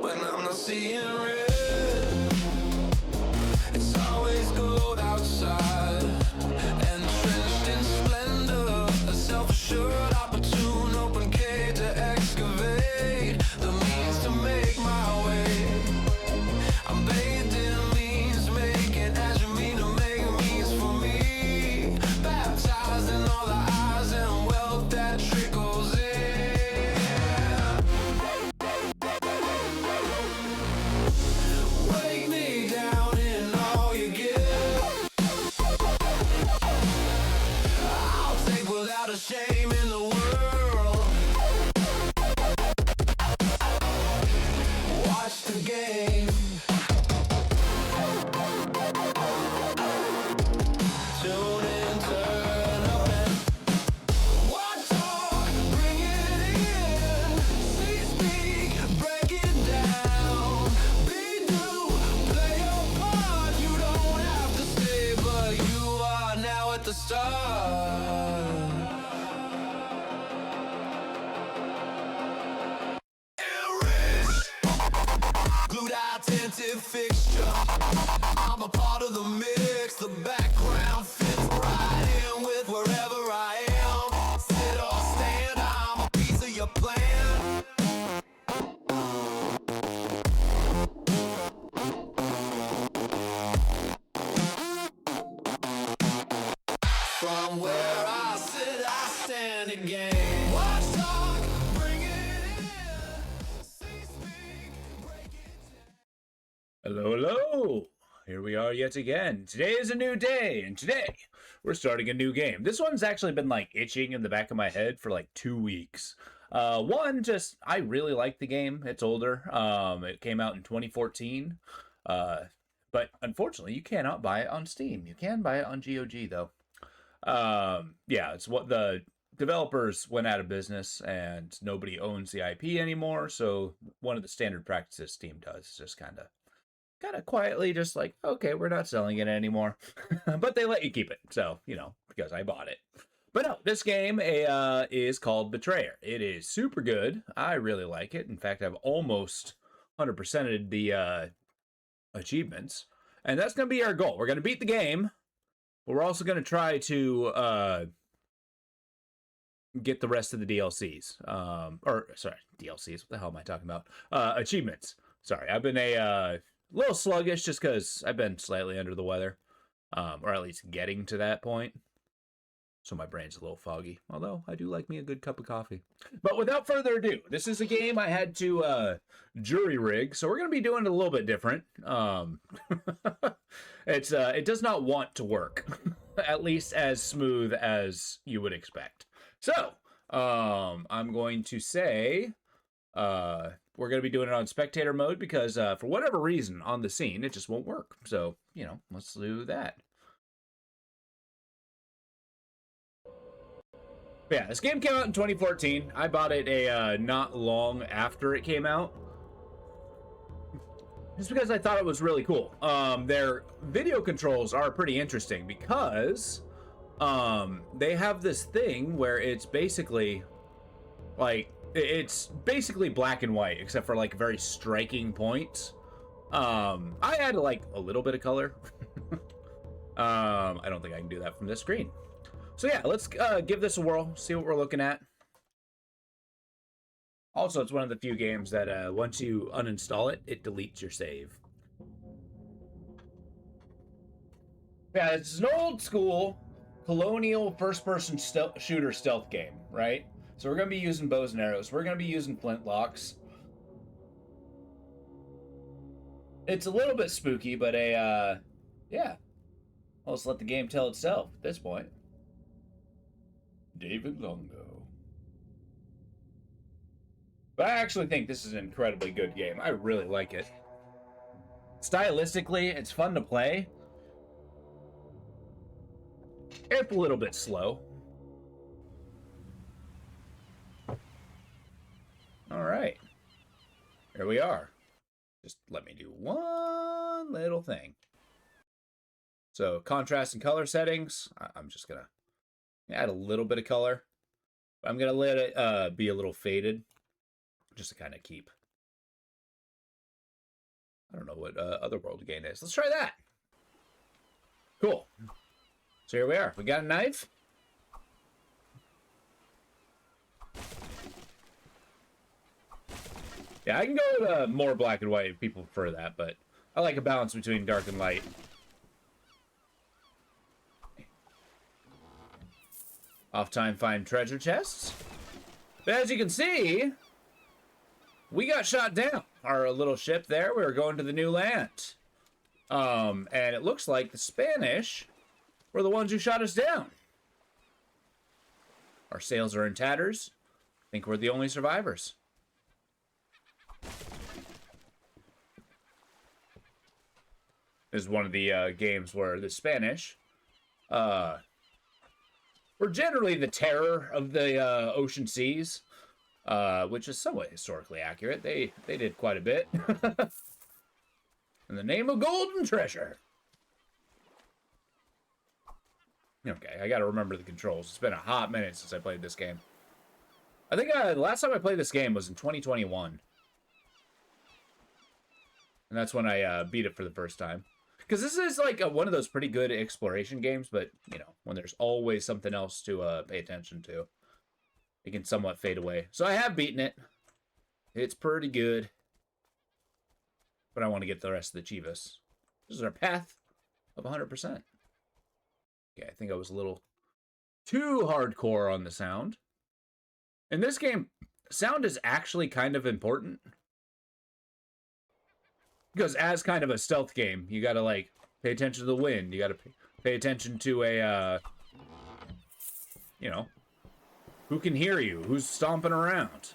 When I'm not seeing red, it's always gold outside, and drenched in splendor, a self-assured, opportune, open cage to excavate the means to make my way. I'm bathed in means making, as you mean to make means for me, baptized in all the eyes and wealth that trickles in. Wake me down in all you give. I'll take without a shame in the world. Watch the game. Tune in, turn up and watch all, bring it in. See, speak, break it down. Be new, play your part. You don't have to stay, but you are now at the start. Enriched, glued attentive fixture. I'm a part of the mix. The background fits right in with wherever I am. Sit or stand, I'm a piece of your plan. From where I sit, I stand again. Watch, talk, bring it in. See, speak, break it down. Hello, hello! Here we are yet again. Today is a new day, and today we're starting a new game. This one's actually been like itching in the back of my head for like 2 weeks. One, just I really like the game. It's older. It came out in 2014. But unfortunately, you cannot buy it on Steam. You can buy it on GOG though. Yeah, it's what the developers went out of business and nobody owns the IP anymore. So one of the standard practices Steam does is just kind of quietly just like, okay, we're not selling it anymore. But they let you keep it. So, you know, because I bought it. But no, this game is called Betrayer. It is super good. I really like it. In fact, I've almost 100%ed the achievements. And that's going to be our goal. We're going to beat the game. But we're also going to try to get the rest of the DLCs. DLCs. What the hell am I talking about? Achievements. Sorry, I've been a little sluggish just because I've been slightly under the weather. Or at least getting to that point. So my brain's a little foggy. Although, I do like me a good cup of coffee. But without further ado, this is a game I had to jury rig. So we're going to be doing it a little bit different. It does not want to work. At least as smooth as you would expect. So, I'm going to say... we're going to be doing it on spectator mode because for whatever reason on the scene, it just won't work. So, you know, let's do that. But yeah, this game came out in 2014. I bought it not long after it came out. Just because I thought it was really cool. Their video controls are pretty interesting because they have this thing where it's basically like... It's basically black and white, except for like very striking points. I added like a little bit of color. I don't think I can do that from this screen. So yeah, let's give this a whirl, see what we're looking at. Also, it's one of the few games that once you uninstall it, it deletes your save. Yeah, it's an old school colonial first-person shooter stealth game, right? So we're going to be using bows and arrows. We're going to be using flintlocks. It's a little bit spooky, but yeah. Well, let's let the game tell itself at this point. David Longo. But I actually think this is an incredibly good game. I really like it. Stylistically, it's fun to play. It's a little bit slow. All right. Here we are. Just let me do one little thing. So contrast and color settings. I'm just going to add a little bit of color. I'm going to let it be a little faded just to kind of keep. I don't know what Otherworld game is. Let's try that. Cool. So here we are. We got a knife. Yeah, I can go with more black and white if people prefer that, but I like a balance between dark and light. Off time find treasure chests. But as you can see, we got shot down. Our little ship there, we were going to the new land. And it looks like the Spanish were the ones who shot us down. Our sails are in tatters. I think we're the only survivors. This is one of the games where the Spanish were generally the terror of the ocean seas, which is somewhat historically accurate. They did quite a bit. In the name of golden treasure. Okay, I gotta remember the controls. It's been a hot minute since I played this game. I think the last time I played this game was in 2021. And that's when I beat it for the first time. Because this is like one of those pretty good exploration games, but, you know, when there's always something else to pay attention to, it can somewhat fade away. So I have beaten it. It's pretty good. But I want to get the rest of the Chivas. This is our path of 100%. Okay, I think I was a little too hardcore on the sound. In this game, sound is actually kind of important. Because as kind of a stealth game, you gotta, like, pay attention to the wind. You gotta pay attention to a, you know, who can hear you? Who's stomping around?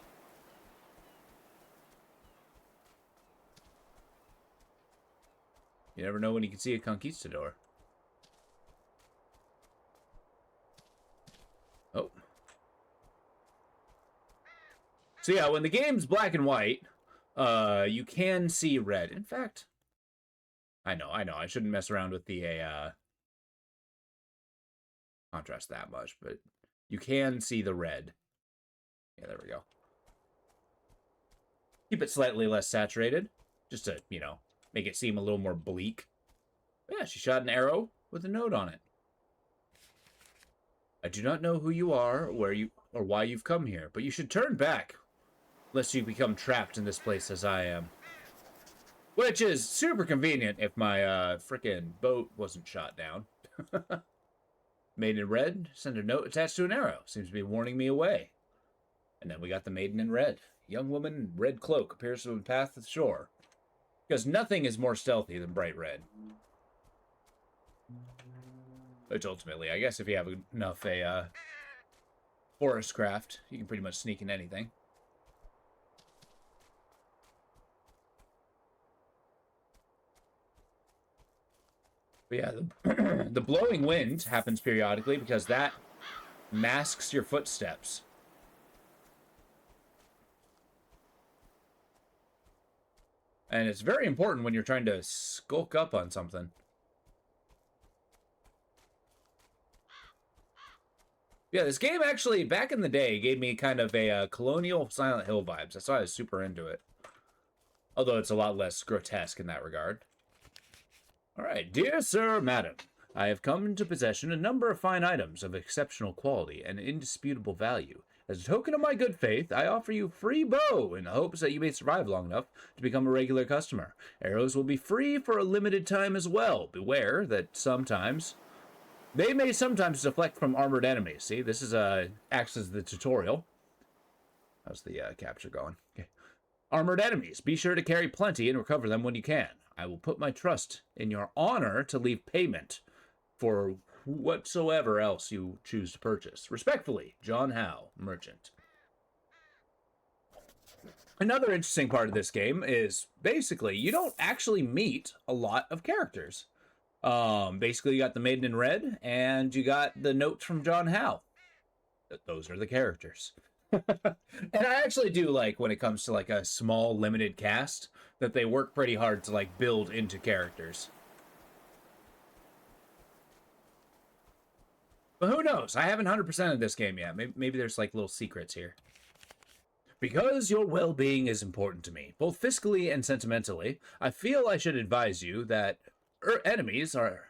You never know when you can see a conquistador. Oh. So yeah, when the game's black and white, you can see red. In fact, I know. I shouldn't mess around with the contrast that much, but you can see the red. Yeah, there we go. Keep it slightly less saturated, just to, you know, make it seem a little more bleak. But yeah, she shot an arrow with a note on it. I do not know who you are, where you, or why you've come here, but you should turn back, lest you become trapped in this place as I am. Which is super convenient if my frickin' boat wasn't shot down. Maiden in red, send a note attached to an arrow. Seems to be warning me away. And then we got the maiden in red. Young woman in red cloak appears to have passed the shore. Because nothing is more stealthy than bright red. Which ultimately, I guess if you have enough forest craft, you can pretty much sneak in anything. But yeah, the blowing wind happens periodically because that masks your footsteps. And it's very important when you're trying to skulk up on something. Yeah, this game actually, back in the day, gave me kind of a colonial Silent Hill vibes. That's why I was super into it. Although it's a lot less grotesque in that regard. Alright, dear sir, madam, I have come into possession a number of fine items of exceptional quality and indisputable value. As a token of my good faith, I offer you free bow in the hopes that you may survive long enough to become a regular customer. Arrows will be free for a limited time as well. Beware that sometimes... They may sometimes deflect from armored enemies. See, this is acts as the tutorial. How's the capture going? Okay. Armored enemies. Be sure to carry plenty and recover them when you can. I will put my trust in your honor to leave payment for whatsoever else you choose to purchase. Respectfully, John Howe, merchant. Another interesting part of this game is basically you don't actually meet a lot of characters. Basically, you got the Maiden in Red, and you got the notes from John Howe. Those are the characters. And I actually do like, when it comes to like a small limited cast, that they work pretty hard to like build into characters. But who knows? I haven't 100%ed this game yet. Maybe there's like little secrets here. Because your well-being is important to me, both fiscally and sentimentally, I feel I should advise you that enemies are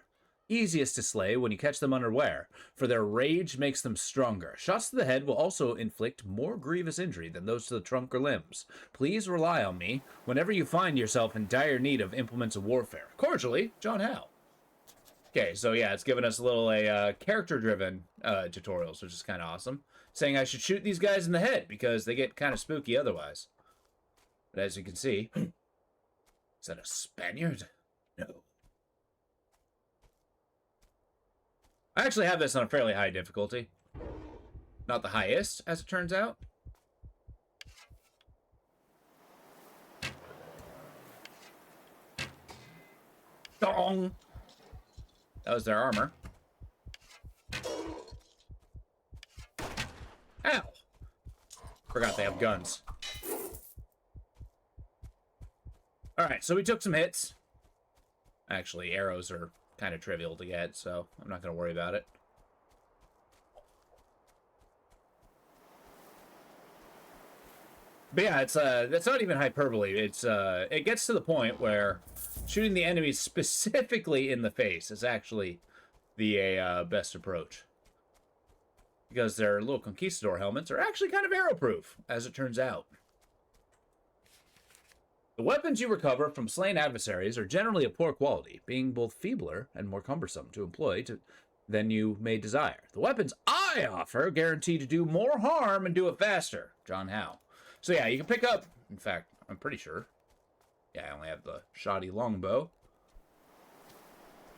easiest to slay when you catch them unaware, for their rage makes them stronger. Shots to the head will also inflict more grievous injury than those to the trunk or limbs. Please rely on me whenever you find yourself in dire need of implements of warfare. Cordially, John Howe. Okay, so yeah, it's giving us a little character-driven tutorials, which is kind of awesome. Saying I should shoot these guys in the head because they get kind of spooky otherwise. But as you can see, is that a Spaniard? No. I actually have this on a fairly high difficulty. Not the highest, as it turns out. Dong! That was their armor. Ow! Forgot they have guns. Alright, so we took some hits. Actually, arrows are kind of trivial to get, so I'm not going to worry about it. But yeah, it's that's not even hyperbole. It gets to the point where shooting the enemies specifically in the face is actually the best approach. Because their little conquistador helmets are actually kind of arrow-proof, as it turns out. The weapons you recover from slain adversaries are generally of poor quality, being both feebler and more cumbersome to employ than you may desire. The weapons I offer guarantee to do more harm and do it faster. John Howe. So yeah, you can pick up, in fact, I'm pretty sure. Yeah, I only have the shoddy longbow.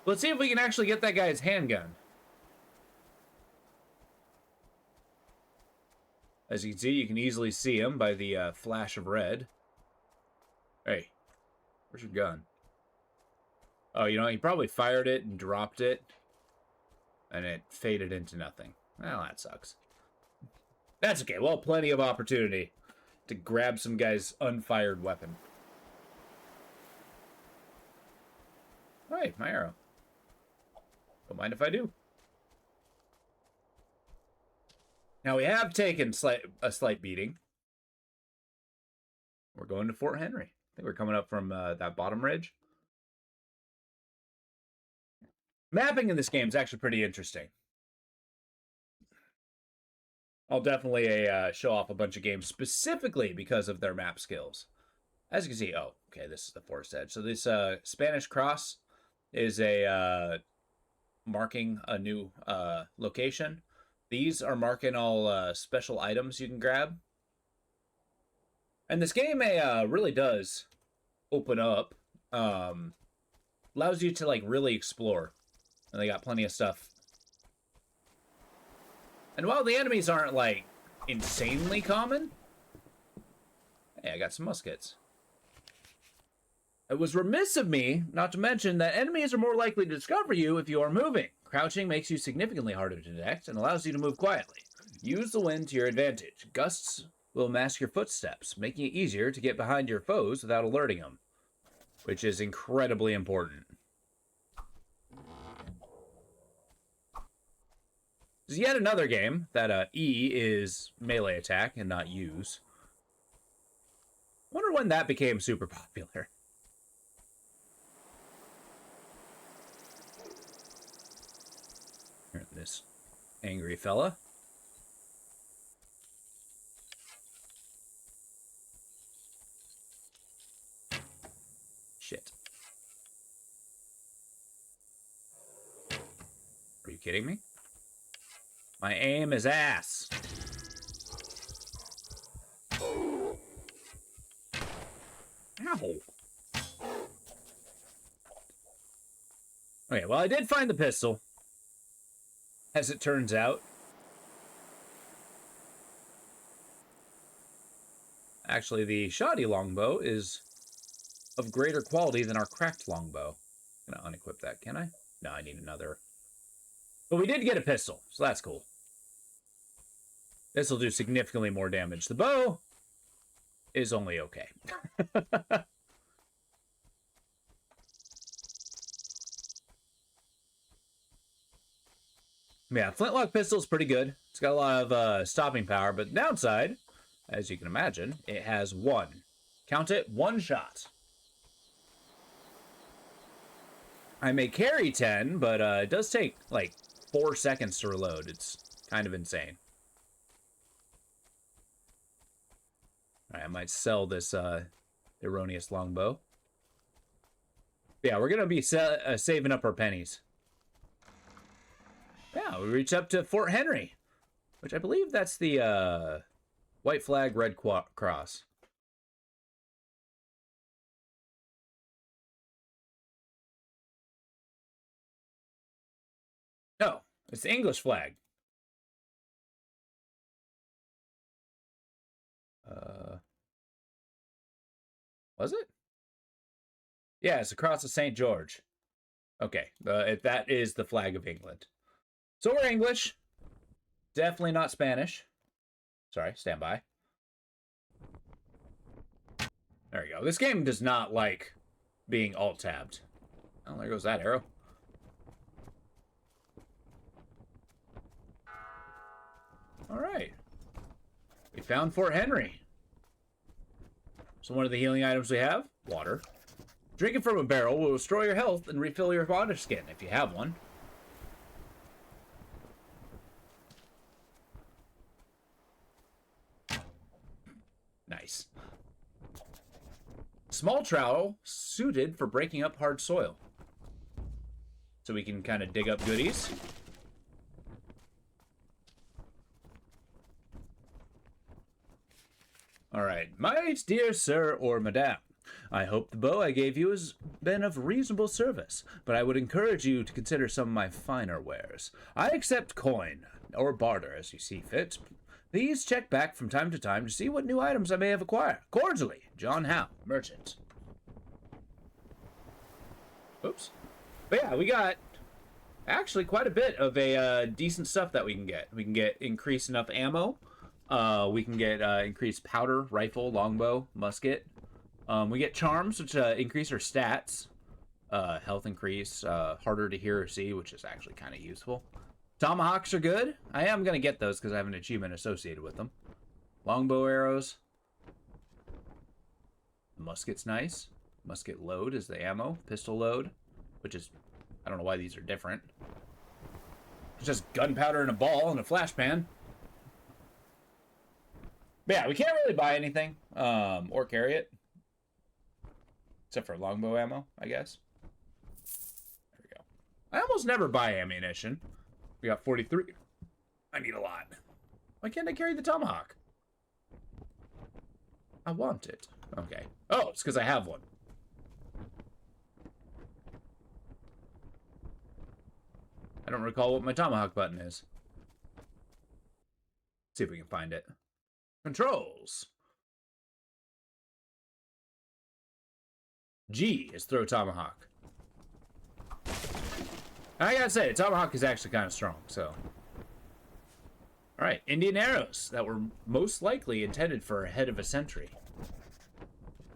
Let's see if we can actually get that guy's handgun. As you can see, you can easily see him by the flash of red. Hey, where's your gun? Oh, you know, he probably fired it and dropped it, and it faded into nothing. Well, that sucks. That's okay. Well, plenty of opportunity to grab some guy's unfired weapon. All right, my arrow. Don't mind if I do. Now, we have taken a slight beating. We're going to Fort Henry. I think we're coming up from that bottom ridge. Mapping in this game is actually pretty interesting. I'll definitely show off a bunch of games specifically because of their map skills. As you can see, oh, okay, this is the forest edge. So this Spanish cross is a marking a new location. These are marking all special items you can grab. And this game really does open up. Allows you to like really explore. And they got plenty of stuff. And while the enemies aren't like insanely common, hey, I got some muskets. It was remiss of me not to mention that enemies are more likely to discover you if you are moving. Crouching makes you significantly harder to detect and allows you to move quietly. Use the wind to your advantage. Gusts will mask your footsteps, making it easier to get behind your foes without alerting them, which is incredibly important. This is yet another game that E is melee attack and not use. Wonder when that became super popular. This angry fella. Shit. Are you kidding me? My aim is ass. Ow. Okay, well, I did find the pistol. As it turns out. Actually, the shoddy longbow is of greater quality than our cracked longbow. I'm gonna unequip that, can I? No, I need another. But we did get a pistol, so that's cool. This will do significantly more damage. The bow is only okay. Yeah, flintlock pistol is pretty good. It's got a lot of stopping power, but downside, as you can imagine, it has one. Count it, one shot. I may carry 10, but it does take like 4 seconds to reload. It's kind of insane. All right, I might sell this erroneous longbow. Yeah, we're gonna be saving up our pennies. Yeah, we reached up to Fort Henry, which I believe that's the white flag, red cross. No, it's the English flag. Was it? Yeah, it's the cross of St. George. Okay, that is the flag of England. So we're English. Definitely not Spanish. Sorry, stand by. There we go. This game does not like being alt-tabbed. Oh, there goes that arrow. All right. We found Fort Henry. So one of the healing items we have, water. Drinking from a barrel will restore your health and refill your water skin if you have one. Nice. Small trowel suited for breaking up hard soil. So we can kind of dig up goodies. All right, my dear sir or madame, I hope the bow I gave you has been of reasonable service, but I would encourage you to consider some of my finer wares. I accept coin, or barter as you see fit. Please check back from time to time to see what new items I may have acquired. Cordially, John Howe, merchant. Oops. But yeah, we got actually quite a bit of a decent stuff that we can get. We can get increased enough ammo. We can get increased powder, rifle, longbow, musket. We get charms, which increase our stats. Health increase, harder to hear or see, which is actually kind of useful. Tomahawks are good. I am going to get those because I have an achievement associated with them. Longbow arrows. Musket's nice. Musket load is the ammo. Pistol load, which is, I don't know why these are different. It's just gunpowder in a ball and a flash pan. But yeah, we can't really buy anything or carry it. Except for longbow ammo, I guess. There we go. I almost never buy ammunition. We got 43. I need a lot. Why can't I carry the tomahawk? I want it. Okay. Oh, it's because I have one. I don't recall what my tomahawk button is. Let's see if we can find it. Controls. G is throw tomahawk. I gotta say, tomahawk is actually kind of strong, so. Alright, Indian arrows that were most likely intended for a head of a century.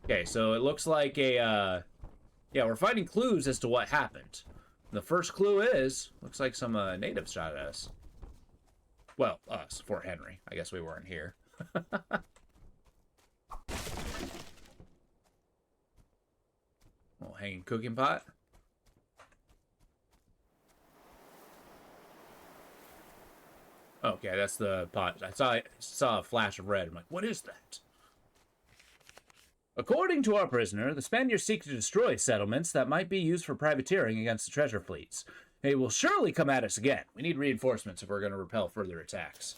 Okay, so it looks like a, yeah, we're finding clues as to what happened. The first clue is, looks like some natives shot at us. Well, us, Fort Henry. I guess we weren't here. Little hanging cooking pot. Okay, that's the pot. I saw a flash of red. I'm like, what is that? According to our prisoner, the Spaniards seek to destroy settlements that might be used for privateering against the treasure fleets. They will surely come at us again. We need reinforcements if we're going to repel further attacks.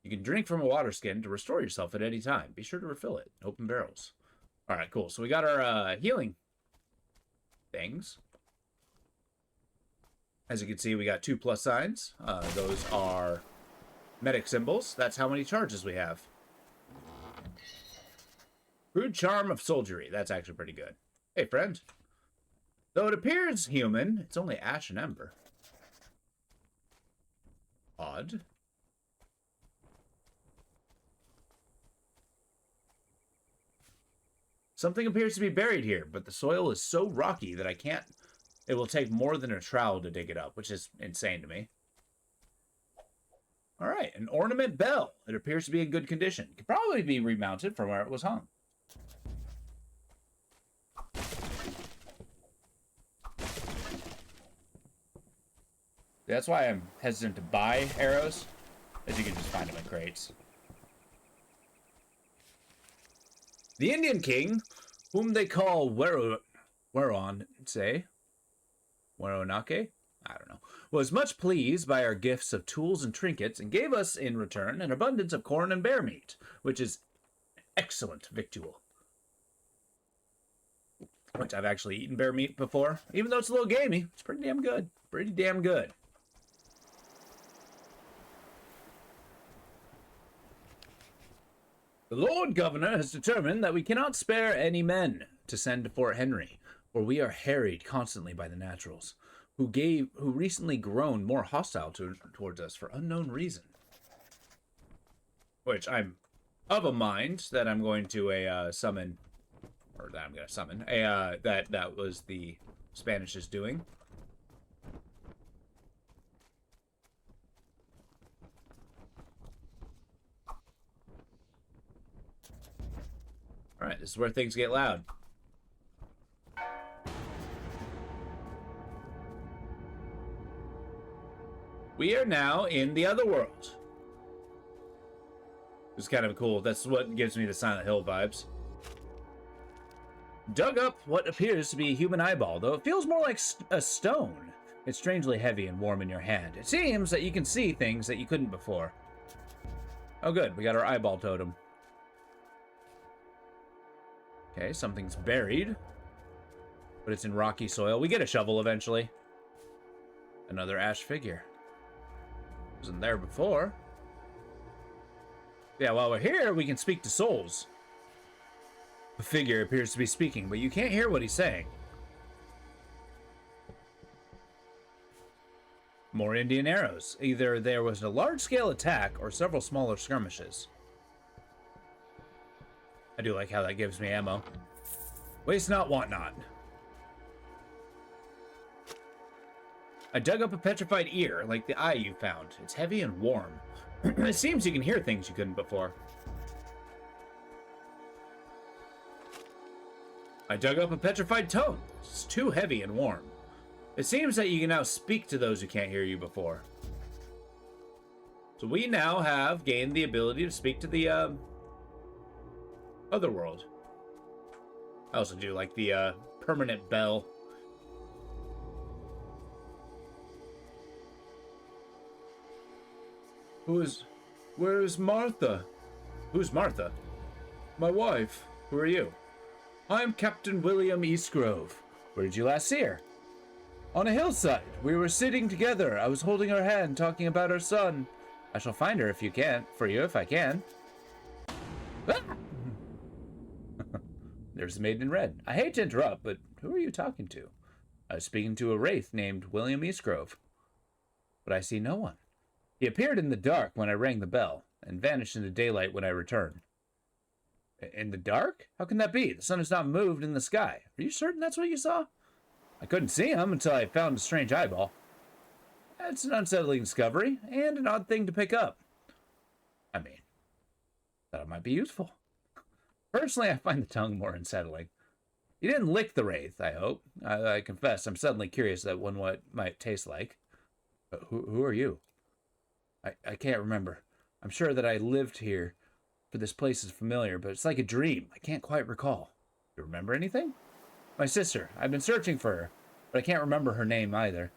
You can drink from a water skin to restore yourself at any time. Be sure to refill it. Open barrels. All right, cool. So we got our healing things. As you can see, we got 2 plus signs. Those are medic symbols. That's how many charges we have. Crude charm of soldiery. That's actually pretty good. Hey, friend. Though it appears human, it's only ash and ember. Odd. Something appears to be buried here, but the soil is so rocky that I can't... It will take more than a trowel to dig it up, which is insane to me. All right, an ornament bell. It appears to be in good condition. Could probably be remounted from where it was hung. That's why I'm hesitant to buy arrows, as you can just find them in crates. The Indian king, whom they call Weronake, I don't know, was much pleased by our gifts of tools and trinkets and gave us in return an abundance of corn and bear meat, which is excellent victual. Which I've actually eaten bear meat before, even though it's a little gamey. It's pretty damn good. Pretty damn good. The Lord Governor has determined that we cannot spare any men to send to Fort Henry, for we are harried constantly by the Naturals, who recently grown more hostile towards us for unknown reason. Which I'm of a mind that I'm going to summon, or that I'm going to summon, that was the Spanish's doing. All right, this is where things get loud. We are now in the other world. It's kind of cool. That's what gives me the Silent Hill vibes. Dug up what appears to be a human eyeball, though it feels more like a stone. It's strangely heavy and warm in your hand. It seems that you can see things that you couldn't before. Oh good, we got our eyeball totem. Okay, something's buried, but it's in rocky soil. We get a shovel eventually. Another ash figure. Wasn't there before. Yeah, while we're here, we can speak to souls. The figure appears to be speaking, but you can't hear what he's saying. More Indian arrows. Either there was a large-scale attack or several smaller skirmishes. I do like how that gives me ammo. Waste not, want not. I dug up a petrified ear, like the eye you found. It's heavy and warm. It seems you can hear things you couldn't before. I dug up a petrified tongue. It's too heavy and warm. It seems that you can now speak to those who can't hear you before. So we now have gained the ability to speak to the, Otherworld. I also do like the permanent bell. Where's Martha? Who's Martha? My wife. Who are you? I'm Captain William Eastgrove. Where did you last see her? On a hillside. We were sitting together. I was holding her hand, talking about her son. I shall find her if you can. For you, if I can. Ah! There's the maiden in red. I hate to interrupt, but who are you talking to? I was speaking to a wraith named William Eastgrove. But I see no one. He appeared in the dark when I rang the bell, and vanished into daylight when I returned. In the dark? How can that be? The sun has not moved in the sky. Are you certain that's what you saw? I couldn't see him until I found a strange eyeball. That's an unsettling discovery, and an odd thing to pick up. I mean, thought it might be useful. Personally, I find the tongue more unsettling. You didn't lick the wraith, I hope. I confess, I'm suddenly curious that one what might taste like. But who are you? I can't remember. I'm sure that I lived here, for this place is familiar, but it's like a dream. I can't quite recall. You remember anything? My sister. I've been searching for her, but I can't remember her name either.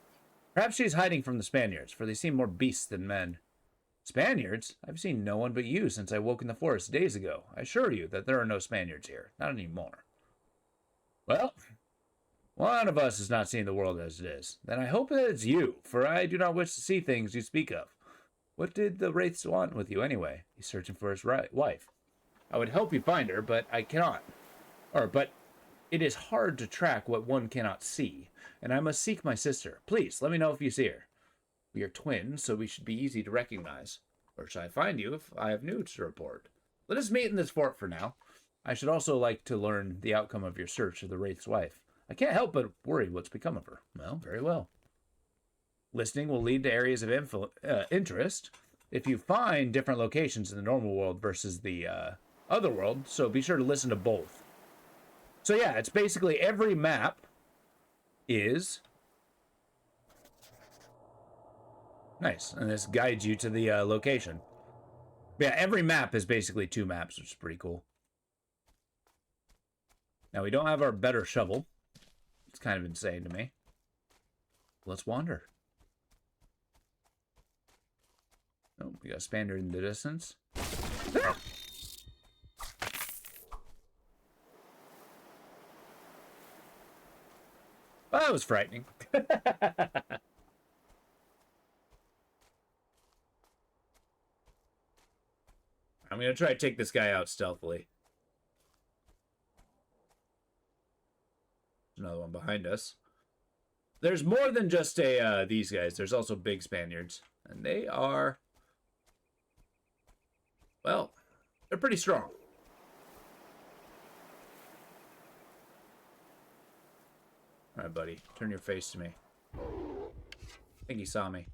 Perhaps she's hiding from the Spaniards, for they seem more beasts than men. Spaniards? I've seen no one but you since I woke in the forest days ago. I assure you that there are no Spaniards here. Not anymore. Well, one of us has not seen the world as it is. Then I hope that it's you, for I do not wish to see things you speak of. What did the wraiths want with you anyway? He's searching for his wife. I would help you find her, but I cannot. But It is hard to track what one cannot see, and I must seek my sister. Please, let me know if you see her. We are twins, so we should be easy to recognize. Where shall I find you if I have news to report? Let us meet in this fort for now. I should also like to learn the outcome of your search of the Wraith's wife. I can't help but worry what's become of her. Well, very well. Listening will lead to areas of interest. If you find different locations in the normal world versus the other world, so be sure to listen to both. So yeah, it's basically every map is... Nice, and this guides you to the location. Yeah, every map is basically 2 maps, which is pretty cool. Now, we don't have our better shovel. It's kind of insane to me. Let's wander. Oh, we got a Spaniard in the distance. Ah! Well, that was frightening. I'm going to try to take this guy out stealthily. There's another one behind us. There's more than just these guys. There's also big Spaniards. And they are... Well, they're pretty strong. Alright, buddy. Turn your face to me. I think he saw me.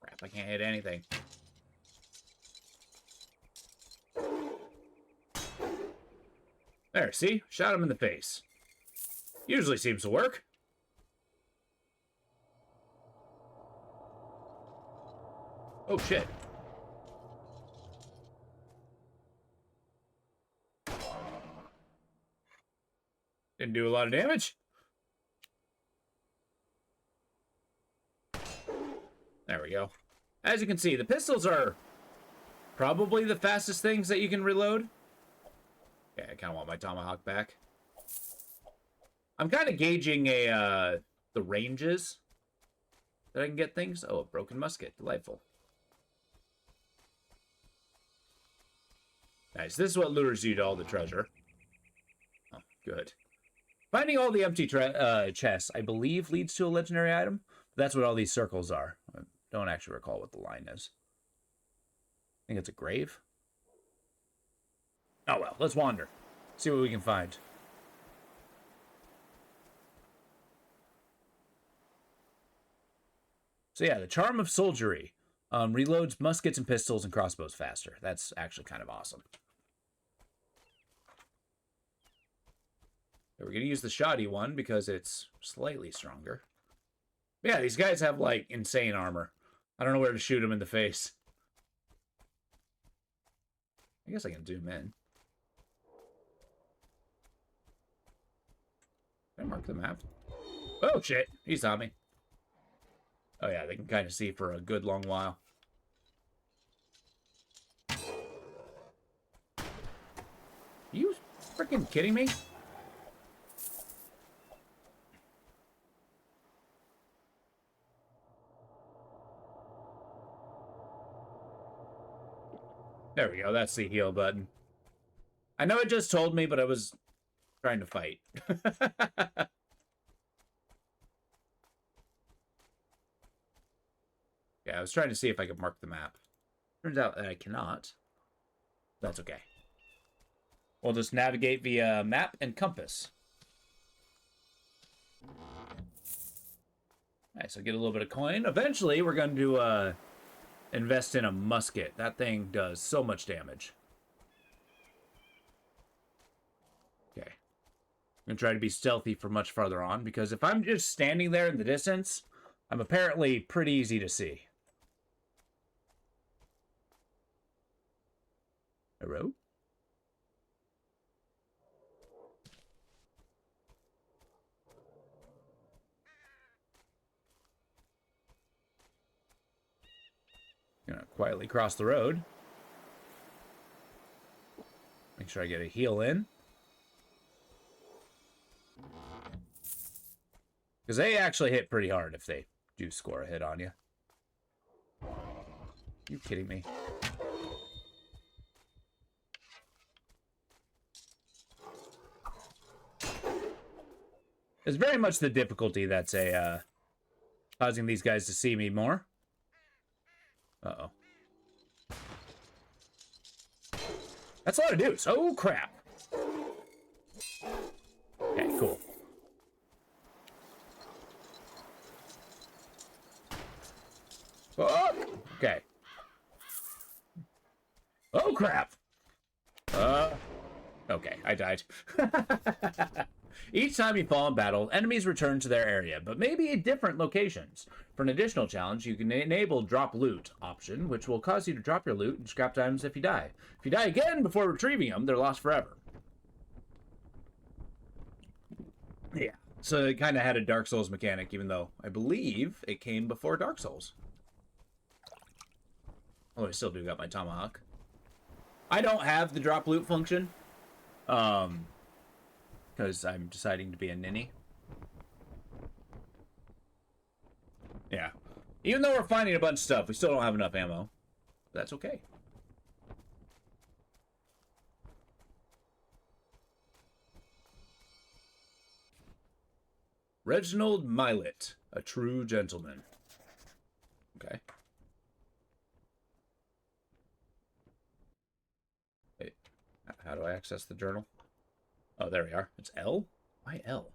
Crap, I can't hit anything. There, see? Shot him in the face. Usually seems to work. Oh, shit. Didn't do a lot of damage. There we go. As you can see, the pistols are probably the fastest things that you can reload. Yeah, I kind of want my tomahawk back. I'm kind of gauging the ranges that I can get things. Oh, a broken musket. Delightful. Nice. This is what lures you to all the treasure. Oh, good. Finding all the empty chests, I believe, leads to a legendary item. That's what all these circles are. I don't actually recall what the line is. I think it's a grave. Oh well, let's wander. See what we can find. So yeah, the Charm of Soldiery reloads muskets and pistols and crossbows faster. That's actually kind of awesome. We're going to use the shoddy one because it's slightly stronger. But yeah, these guys have, like, insane armor. I don't know where to shoot them in the face. I guess I can zoom in. Can I mark the map? Oh, shit. He saw me. Oh, yeah, they can kind of see for a good long while. Are you freaking kidding me? There we go. That's the heal button. I know it just told me, but I was trying to fight. Yeah, I was trying to see if I could mark the map. Turns out that I cannot. That's okay. We'll just navigate via map and compass. Alright, so get a little bit of coin. Eventually, we're going to invest in a musket. That thing does so much damage. Okay. I'm going to try to be stealthy for much farther on, because if I'm just standing there in the distance, I'm apparently pretty easy to see. Hello? Gonna quietly cross the road. Make sure I get a heal in. Because they actually hit pretty hard if they do score a hit on you. You kidding me? It's very much the difficulty that's causing these guys to see me more. Uh-oh. That's a lot of dudes. Oh, crap. Okay, cool. Oh, okay. Oh, crap. Okay, I died. Each time you fall in battle, enemies return to their area, but maybe at different locations. For an additional challenge, you can enable drop loot option, which will cause you to drop your loot and scrap items if you die. If you die again before retrieving them, they're lost forever. Yeah, so it kind of had a Dark Souls mechanic, even though I believe it came before Dark Souls. Oh, I still do got my tomahawk. I don't have the drop loot function. Because I'm deciding to be a ninny. Yeah. Even though we're finding a bunch of stuff, we still don't have enough ammo. That's okay. Reginald Milett, a true gentleman. Okay. Wait, how do I access the journal? Oh, there we are. It's L? Why L?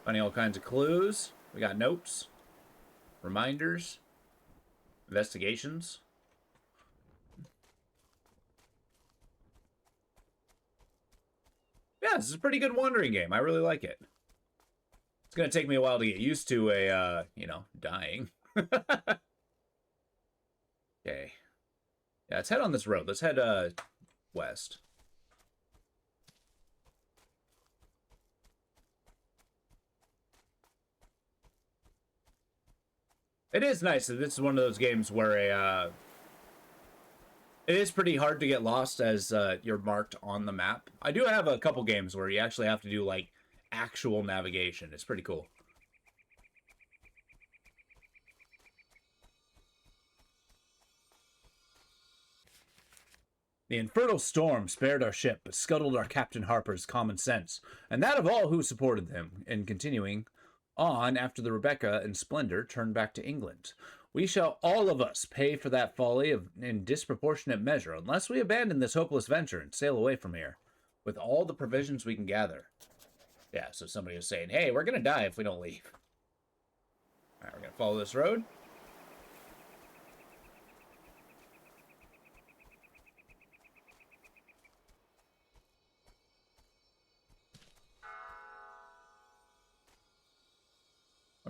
Finding all kinds of clues. We got notes, reminders, investigations. Yeah, this is a pretty good wandering game. I really like it. It's going to take me a while to get used to a, dying. Okay. Yeah, let's head on this road. Let's head, west. It is nice that this is one of those games where it is pretty hard to get lost as you're marked on the map. I do have a couple games where you actually have to do, like, actual navigation. It's pretty cool. The infernal storm spared our ship, but scuttled our Captain Harper's common sense, and that of all who supported them, in continuing on after the Rebecca and Splendor turned back to England. We shall all of us pay for that folly in disproportionate measure, unless we abandon this hopeless venture and sail away from here, with all the provisions we can gather. Yeah, so somebody was saying, hey, we're gonna die if we don't leave. Alright, we're gonna follow this road.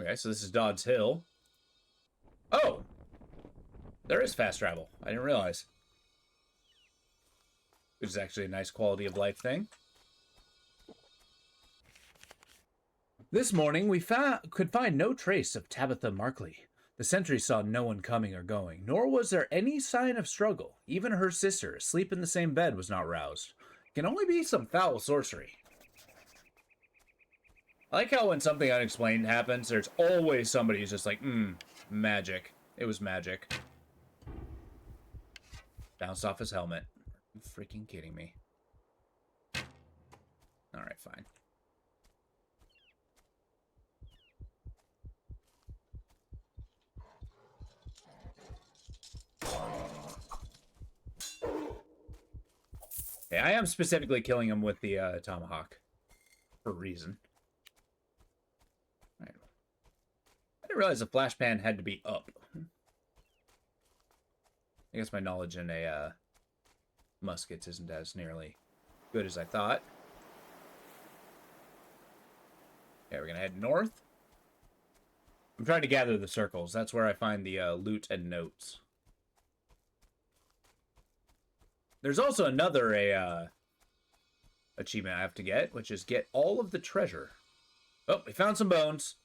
Okay, so this is Dodds Hill. Oh! There is fast travel. I didn't realize. Which is actually a nice quality of life thing. This morning, we could find no trace of Tabitha Markley. The sentry saw no one coming or going, nor was there any sign of struggle. Even her sister, asleep in the same bed, was not roused. It can only be some foul sorcery. I like how when something unexplained happens, there's always somebody who's just like, magic. It was magic. Bounced off his helmet. Are you freaking kidding me? Alright, fine. Okay, I am specifically killing him with the tomahawk. For a reason. Right. I didn't realize the flash pan had to be up. I guess my knowledge in muskets isn't as nearly good as I thought. Okay, we're gonna head north. I'm trying to gather the circles. That's where I find the loot and notes. There's also another achievement I have to get, which is get all of the treasure. Oh, we found some bones.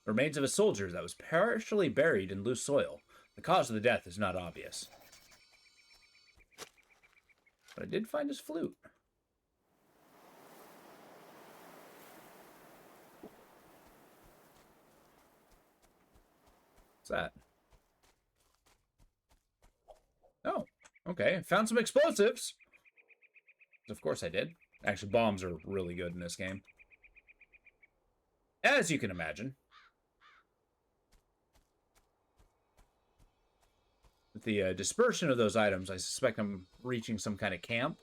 The remains of a soldier that was partially buried in loose soil. The cause of the death is not obvious. But I did find his flute. What's that? Oh, okay. Found some explosives. Of course I did. Actually, bombs are really good in this game, as you can imagine. With the dispersion of those items, I suspect I'm reaching some kind of camp.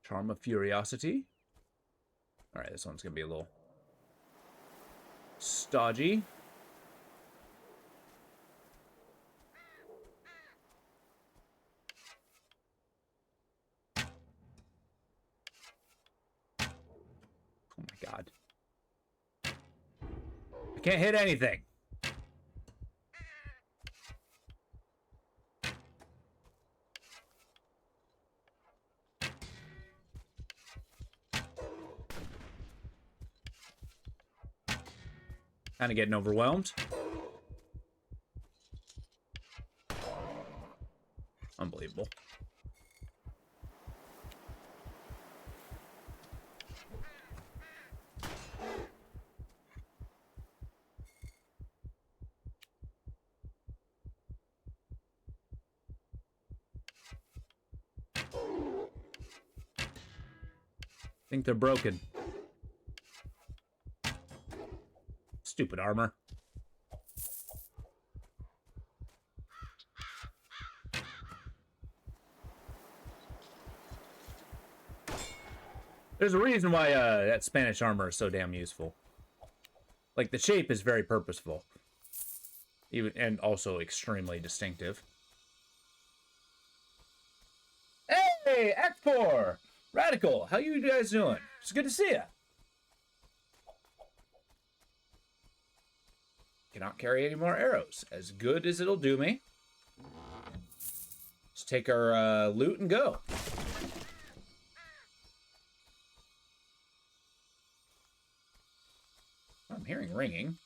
Charm of Furiosity. Alright, this one's going to be a little stodgy. Oh my god. I can't hit anything. Kind of getting overwhelmed. Unbelievable. I think they're broken. Stupid armor. There's a reason why that Spanish armor is so damn useful. Like, the shape is very purposeful. Even, and also extremely distinctive. Hey, Act 4! Radical, how you guys doing? It's good to see ya. Cannot carry any more arrows. As good as it'll do me. Let's take our loot and go. I'm hearing ringing.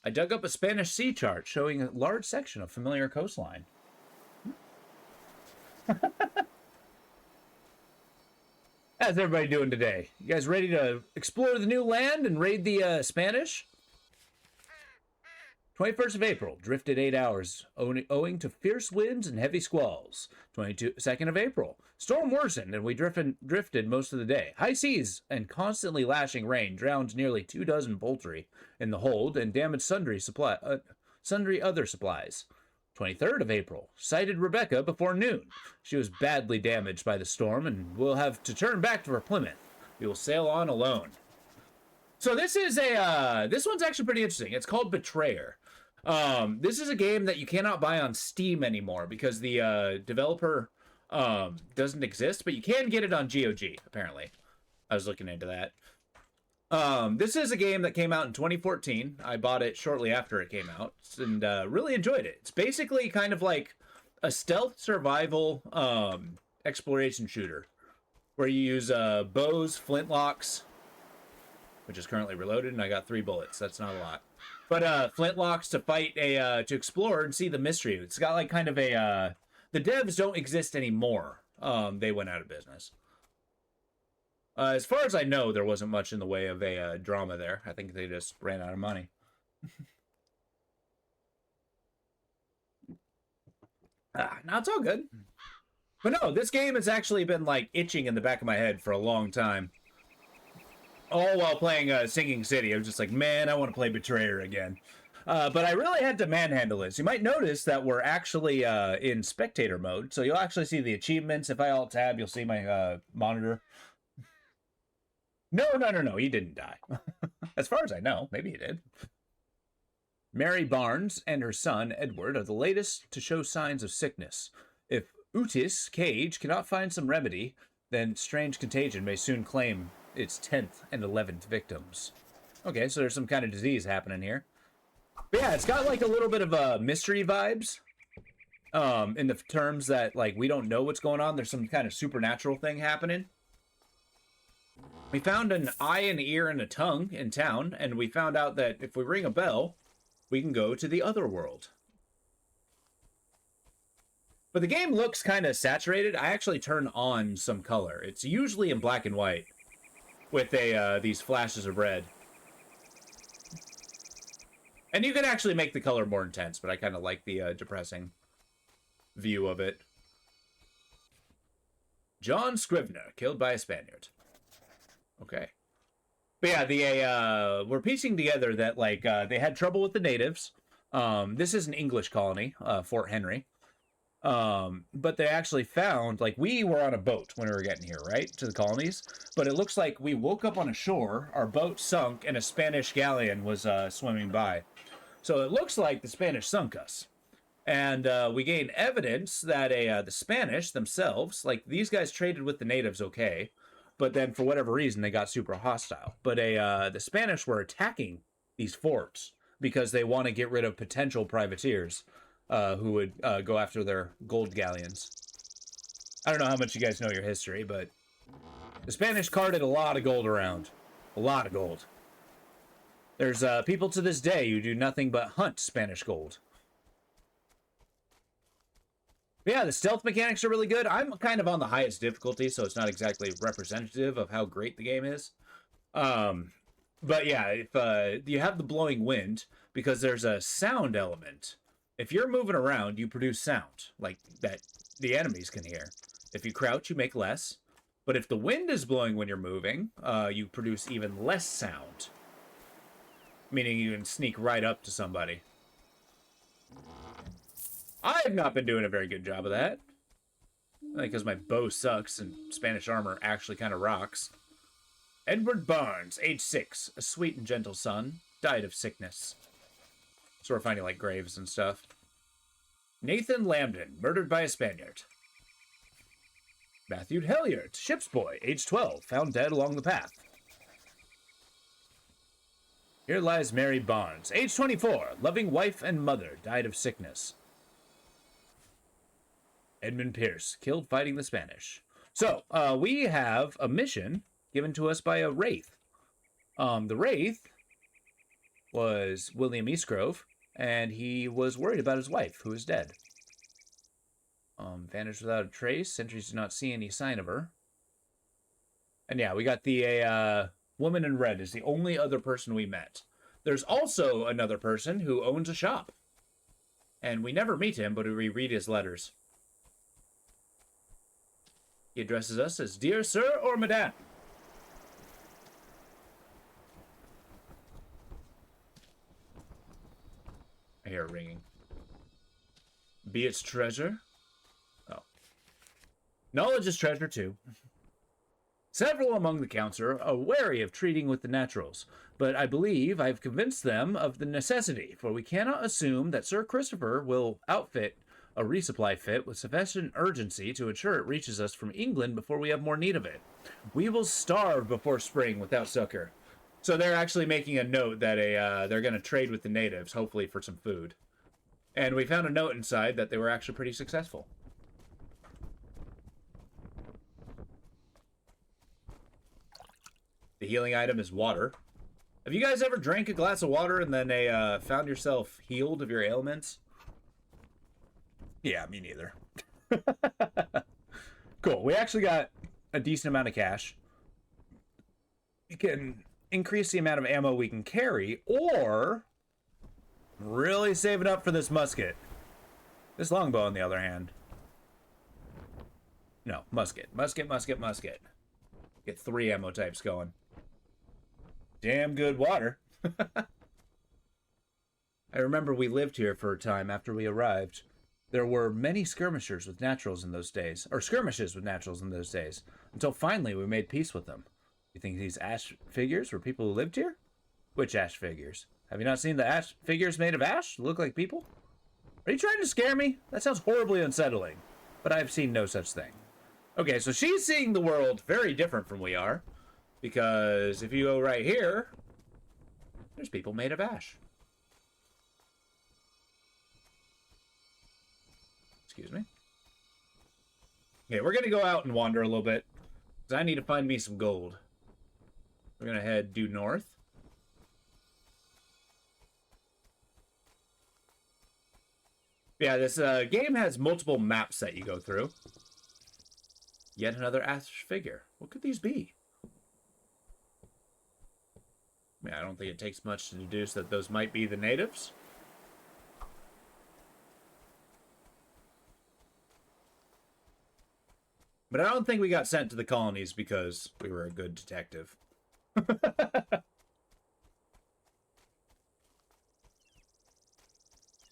I dug up a Spanish sea chart showing a large section of familiar coastline. How's everybody doing today? You guys ready to explore the new land and raid the Spanish? 21st of April, drifted 8 hours, owing to fierce winds and heavy squalls. 22nd of April, storm worsened and we drifted most of the day. High seas and constantly lashing rain drowned nearly 24 poultry in the hold and damaged sundry other supplies. 23rd of April, sighted Rebecca before noon. She was badly damaged by the storm and will have to turn back to her Plymouth. We will sail on alone. So this is this one's actually pretty interesting. It's called Betrayer. This is a game that you cannot buy on Steam anymore because the developer doesn't exist, but you can get it on GOG, apparently. I was looking into that. This is a game that came out in 2014. I bought it shortly after it came out and really enjoyed it. It's basically kind of like a stealth survival exploration shooter where you use bows, flintlocks, which is currently reloaded, and I got 3 bullets. That's not a lot. But flintlocks to fight to explore and see the mystery. It's got like kind of a the devs don't exist anymore. They went out of business. As far as I know, there wasn't much in the way of a drama there. I think they just ran out of money. No, it's all good. But no, this game has actually been like itching in the back of my head for a long time. All while playing Sinking City. I was just like, man, I want to play Betrayer again. But I really had to manhandle it. So you might notice that we're actually in spectator mode. So you'll actually see the achievements. If I alt-tab, you'll see my monitor. No, he didn't die. As far as I know, maybe he did. Mary Barnes and her son, Edward, are the latest to show signs of sickness. If Otis Cage cannot find some remedy, then strange contagion may soon claim its 10th and 11th victims. Okay, so there's some kind of disease happening here. But yeah, it's got like a little bit of mystery vibes. In the terms that like we don't know what's going on. There's some kind of supernatural thing happening. We found an eye, an ear, and a tongue in town, and we found out that if we ring a bell, we can go to the other world. But the game looks kind of saturated. I actually turn on some color. It's usually in black and white with these flashes of red. And you can actually make the color more intense, but I kind of like the depressing view of it. John Scrivener, killed by a Spaniard. Okay. But yeah, we're piecing together that, like, they had trouble with the natives. This is an English colony, Fort Henry. But they actually found, like, we were on a boat when we were getting here, right, to the colonies. But it looks like we woke up on a shore, our boat sunk, and a Spanish galleon was swimming by. So it looks like the Spanish sunk us. And we gained evidence that the Spanish themselves, like, these guys traded with the natives, okay, but then for whatever reason they got super hostile. But the Spanish were attacking these forts because they want to get rid of potential privateers who would go after their gold galleons. I don't know how much you guys know your history, but the Spanish carted a lot of gold around. A lot of gold. There's people to this day who do nothing but hunt Spanish gold. But yeah, the stealth mechanics are really good. I'm kind of on the highest difficulty, so it's not exactly representative of how great the game is. But yeah, if you have the blowing wind, because there's a sound element. If you're moving around, you produce sound, like that the enemies can hear. If you crouch, you make less. But if the wind is blowing when you're moving, you produce even less sound. Meaning you can sneak right up to somebody. I have not been doing a very good job of that. Because my bow sucks and Spanish armor actually kind of rocks. Edward Barnes, age 6, a sweet and gentle son, died of sickness. So we're finding, like, graves and stuff. Nathan Lambden, murdered by a Spaniard. Matthew Hilliard, ship's boy, age 12, found dead along the path. Here lies Mary Barnes, age 24, loving wife and mother, died of sickness. Edmund Pierce, killed fighting the Spanish. So, we have a mission given to us by a Wraith. The Wraith was William Eastgrove, and he was worried about his wife, who is dead. Vanished without a trace. Sentries do not see any sign of her. And yeah, we got the woman in red is the only other person we met. There's also another person who owns a shop. And we never meet him, but we read his letters. He addresses us as Dear Sir or Madame. I hear it ringing. Be its treasure? Oh. Knowledge is treasure, too. Several among the counts are wary of treating with the naturals, but I believe I've convinced them of the necessity, for we cannot assume that Sir Christopher will outfit a resupply fit with sufficient urgency to ensure it reaches us from England before we have more need of it. We will starve before spring without succor. So they're actually making a note that they're going to trade with the natives, hopefully for some food. And we found a note inside that they were actually pretty successful. The healing item is water. Have you guys ever drank a glass of water and then found yourself healed of your ailments? Yeah, me neither. Cool. We actually got a decent amount of cash. We can increase the amount of ammo we can carry, or really save it up for this musket. This longbow, on the other hand. No, musket. Musket, musket, musket. Get 3 ammo types going. Damn good water. I remember we lived here for a time after we arrived. There were many skirmishers with naturals in those days, or skirmishes with naturals in those days, until finally we made peace with them. You think these ash figures were people who lived here? Which ash figures? Have you not seen the ash figures made of ash? Look like people? Are you trying to scare me? That sounds horribly unsettling, but I have seen no such thing. Okay, so she's seeing the world very different from we are, because if you go right here, there's people made of ash. Excuse me. Okay, we're going to go out and wander a little bit, because I need to find me some gold. We're going to head due north. Yeah, this game has multiple maps that you go through. Yet another ash figure. What could these be? Yeah, I don't think it takes much to deduce that those might be the natives. But I don't think we got sent to the colonies because we were a good detective.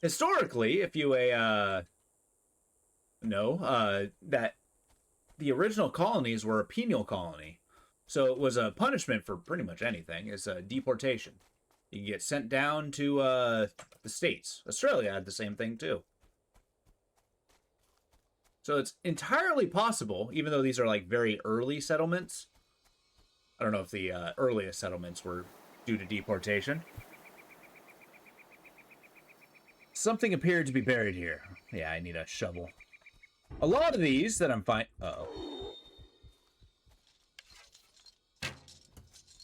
Historically, if you know that the original colonies were a penal colony, so it was a punishment for pretty much anything. It's a deportation. You get sent down to the States. Australia had the same thing too. So it's entirely possible, even though these are like very early settlements. I don't know if the earliest settlements were due to deportation. Something appeared to be buried here. Yeah, I need a shovel. A lot of these that I'm finding... Uh-oh.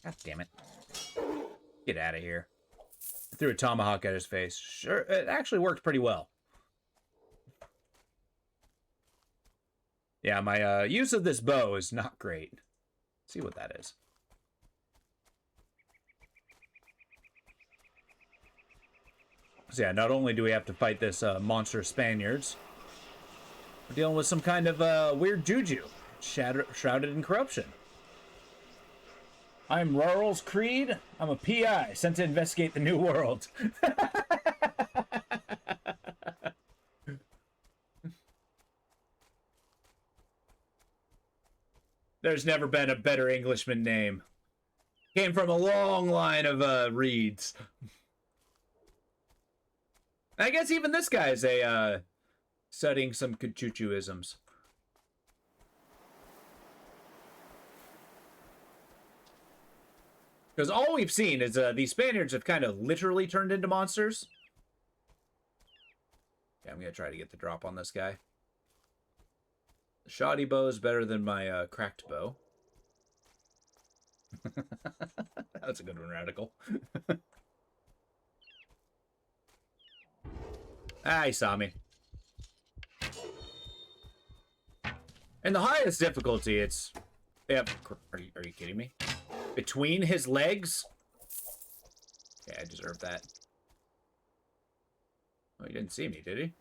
God damn it. Get out of here. I threw a tomahawk at his face. Sure, it actually worked pretty well. Yeah, my use of this bow is not great. Let's see what that is. So yeah, not only do we have to fight this monster Spaniards, we're dealing with some kind of weird juju, shrouded in corruption. I'm Rarls Creed. I'm a PI sent to investigate the New World. There's never been a better Englishman name. Came from a long line of Reeds. I guess even this guy's a studying some Chuchuisms. Because all we've seen is these Spaniards have kind of literally turned into monsters. Yeah, I'm going to try to get the drop on this guy. The shoddy bow is better than my cracked bow. That's a good one, Radical. Ah, he saw me. And the highest difficulty, it's... Yep. Are you kidding me? Between his legs? Yeah, I deserve that. Oh, he didn't see me, did he?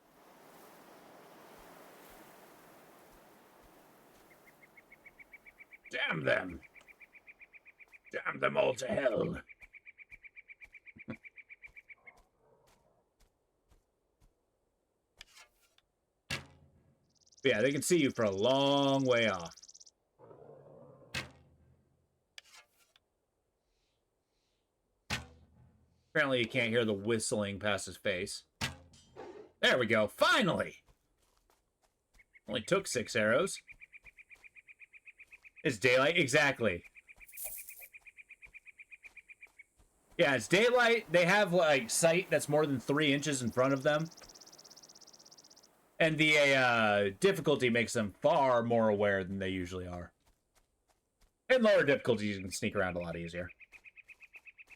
Damn them! Damn them all to hell! Yeah, they can see you for a long way off. Apparently you can't hear the whistling past his face. There we go, finally! Only took 6 arrows. It's daylight, exactly. Yeah, it's daylight. They have, like, sight that's more than 3 inches in front of them. And the difficulty makes them far more aware than they usually are. In lower difficulties, you can sneak around a lot easier.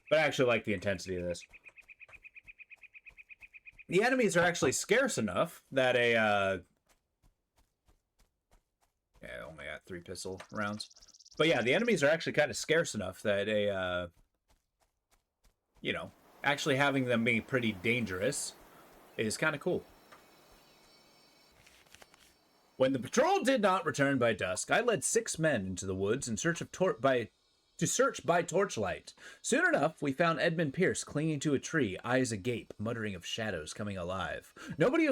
But I actually like the intensity of this. The enemies are actually scarce enough that a... Yeah, I only got 3 pistol rounds. But yeah, the enemies are actually kind of scarce enough that a... you know, actually having them be pretty dangerous is kind of cool. When the patrol did not return by dusk, I led 6 men into the woods in search of search by torchlight. Soon enough, we found Edmund Pierce clinging to a tree, eyes agape, muttering of shadows coming alive. Nobody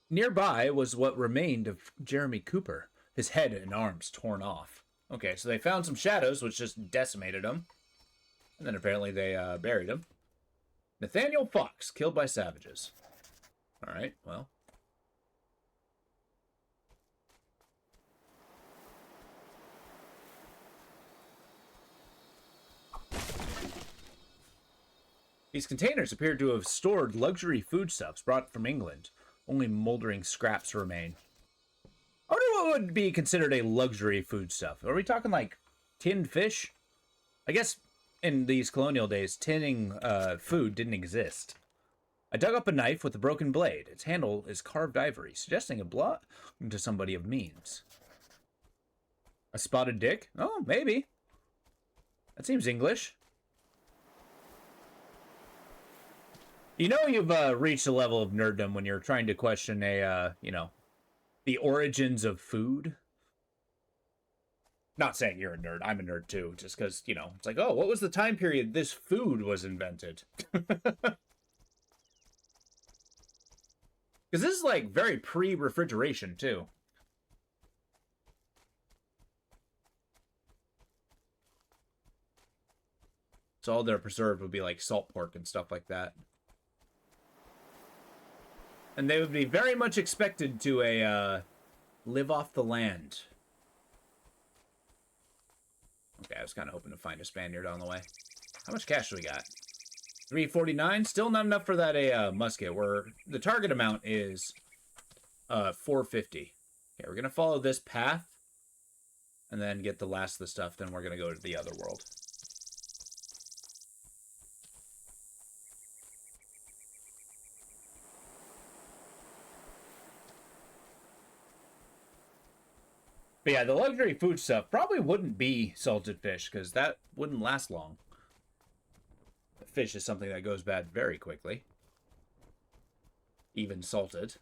nearby was what remained of Jeremy Cooper, his head and arms torn off. Okay, so they found some shadows, which just decimated him. And then apparently they buried him. Nathaniel Fox, killed by savages. All right, well. These containers appear to have stored luxury foodstuffs brought from England. Only moldering scraps remain. I wonder what would be considered a luxury foodstuff. Are we talking like tinned fish? I guess in these colonial days, tinning food didn't exist. I dug up a knife with a broken blade. Its handle is carved ivory, suggesting a belonging to somebody of means. A spotted dick? Oh, maybe. That seems English. You know you've reached a level of nerddom when you're trying to question a, you know, the origins of food. Not saying you're a nerd. I'm a nerd too. Just because, you know, it's like, oh, what was the time period this food was invented? Because this is like very pre-refrigeration too. So all their preserved would be like salt pork and stuff like that. And they would be very much expected to live off the land. Okay, I was kind of hoping to find a Spaniard on the way. How much cash do we got? 349. Still not enough for that musket. Where the target amount is 450. Okay, we're gonna follow this path, and then get the last of the stuff. Then we're gonna go to the other world. But yeah, the luxury food stuff probably wouldn't be salted fish, because that wouldn't last long. Fish is something that goes bad very quickly. Even salted.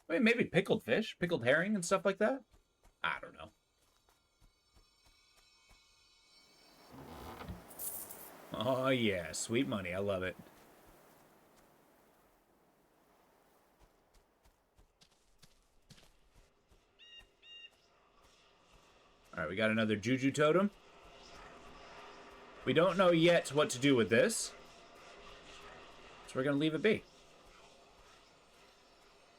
I mean, maybe pickled fish, pickled herring and stuff like that. I don't know. Oh yeah, sweet money. I love it. Alright, we got another Juju Totem. We don't know yet what to do with this. So we're going to leave it be.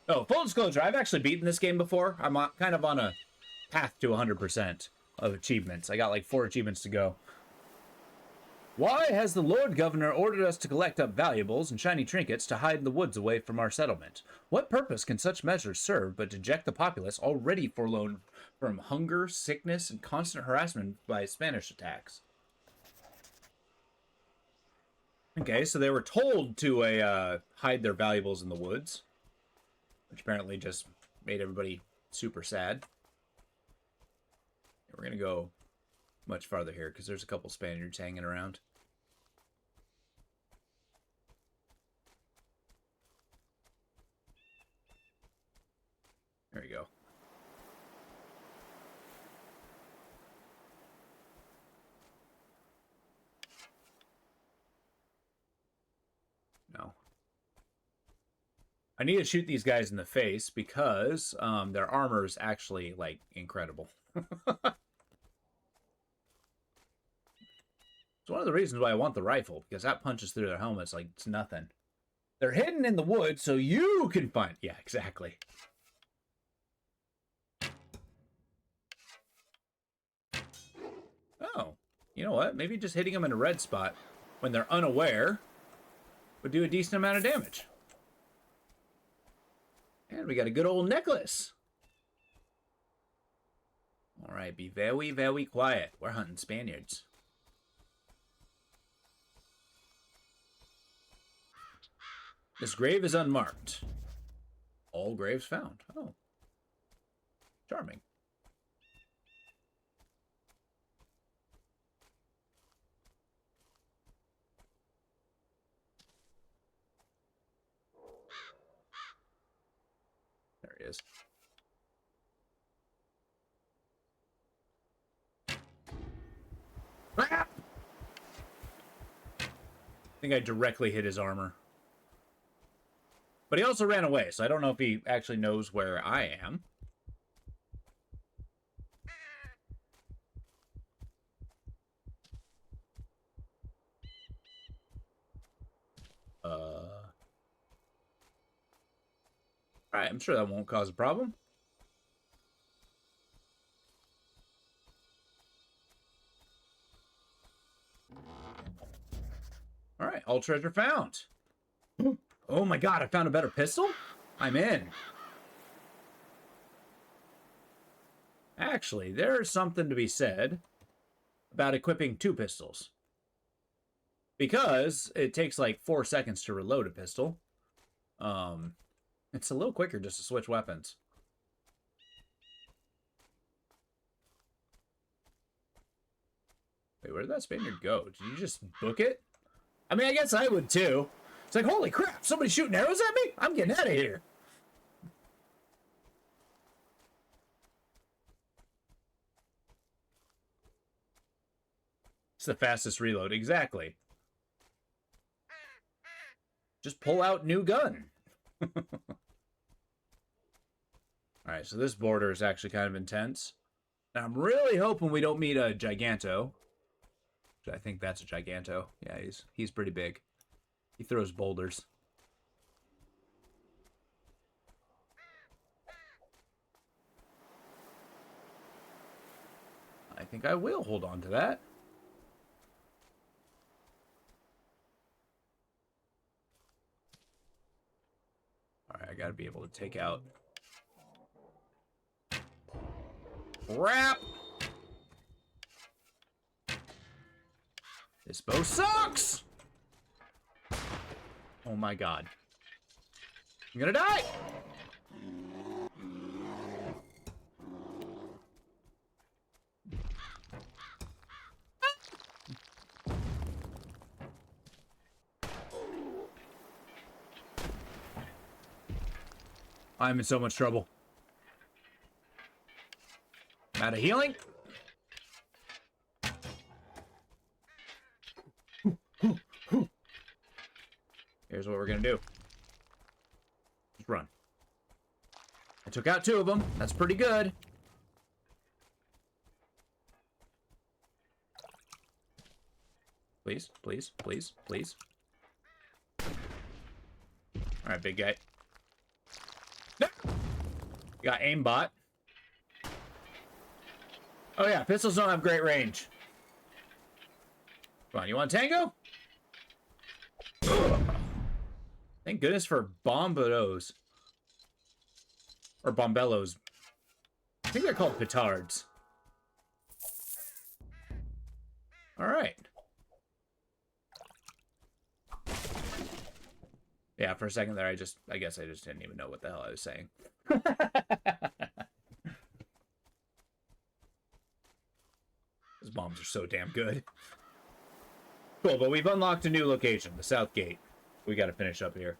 Oh, full disclosure, I've actually beaten this game before. I'm kind of on a path to 100% of achievements. I got like 4 achievements to go. Why has the Lord Governor ordered us to collect up valuables and shiny trinkets to hide in the woods away from our settlement? What purpose can such measures serve but deject the populace already forlorn from hunger, sickness, and constant harassment by Spanish attacks? Okay, so they were told to hide their valuables in the woods, which apparently just made everybody super sad. We're going to go much farther here because there's a couple Spaniards hanging around. There we go. No. I need to shoot these guys in the face because their armor is actually, like, incredible. It's one of the reasons why I want the rifle, because that punches through their helmets like it's nothing. They're hidden in the woods, so you can find... Yeah, exactly. Oh, you know what? Maybe just hitting them in a red spot when they're unaware would do a decent amount of damage. And we got a good old necklace. All right, be very, very quiet. We're hunting Spaniards. This grave is unmarked. All graves found. Oh. Charming. There he is. Ah! I think I directly hit his armor. But he also ran away, so I don't know if he actually knows where I am. Alright, I'm sure that won't cause a problem. Alright, all treasure found. Oh my god, I found a better pistol? I'm in. Actually, there's something to be said about equipping 2 pistols. Because it takes like 4 seconds to reload a pistol. It's a little quicker just to switch weapons. Wait, where did that Spaniard go? Did you just book it? I mean, I guess I would too. It's like, holy crap, somebody's shooting arrows at me? I'm getting out of here. It's the fastest reload. Exactly. Just pull out new gun. Alright, so this border is actually kind of intense. Now, I'm really hoping we don't meet a Giganto. I think that's a Giganto. Yeah, he's pretty big. He throws boulders. I think I will hold on to that. Alright, I gotta be able to take out... Crap! This bow sucks! Oh my god. I'm gonna die! I'm in so much trouble. I'm out of healing. Here's what we're gonna do. Just run. I took out 2 of them. That's pretty good. Please, please, please, please. Alright, big guy. No! Got aimbot. Oh yeah, pistols don't have great range. Come on, you want tango? Ugh. Thank goodness for bombados. Or bombellos. I think they're called petards. Alright. Yeah, for a second there, I guess I just didn't even know what the hell I was saying. Those bombs are so damn good. Cool, but we've unlocked a new location, the South Gate. We gotta finish up here.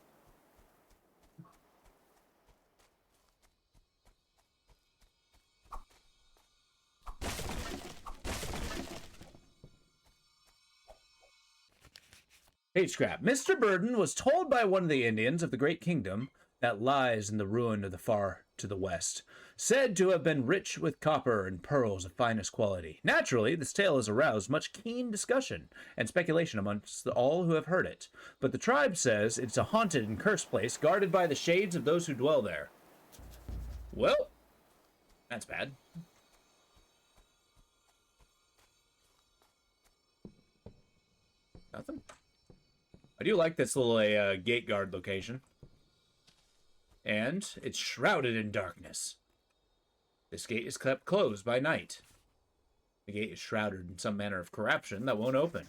Page scrap. Mr. Burden was told by one of the Indians of the Great Kingdom that lies in the ruin of the far to the west, said to have been rich with copper and pearls of finest quality. Naturally, this tale has aroused much keen discussion and speculation amongst all who have heard it, but the tribe says it's a haunted and cursed place guarded by the shades of those who dwell there. Well, that's bad. Nothing. I do like this little gate guard location. And it's shrouded in darkness. This gate is kept closed by night. The gate is shrouded in some manner of corruption that won't open.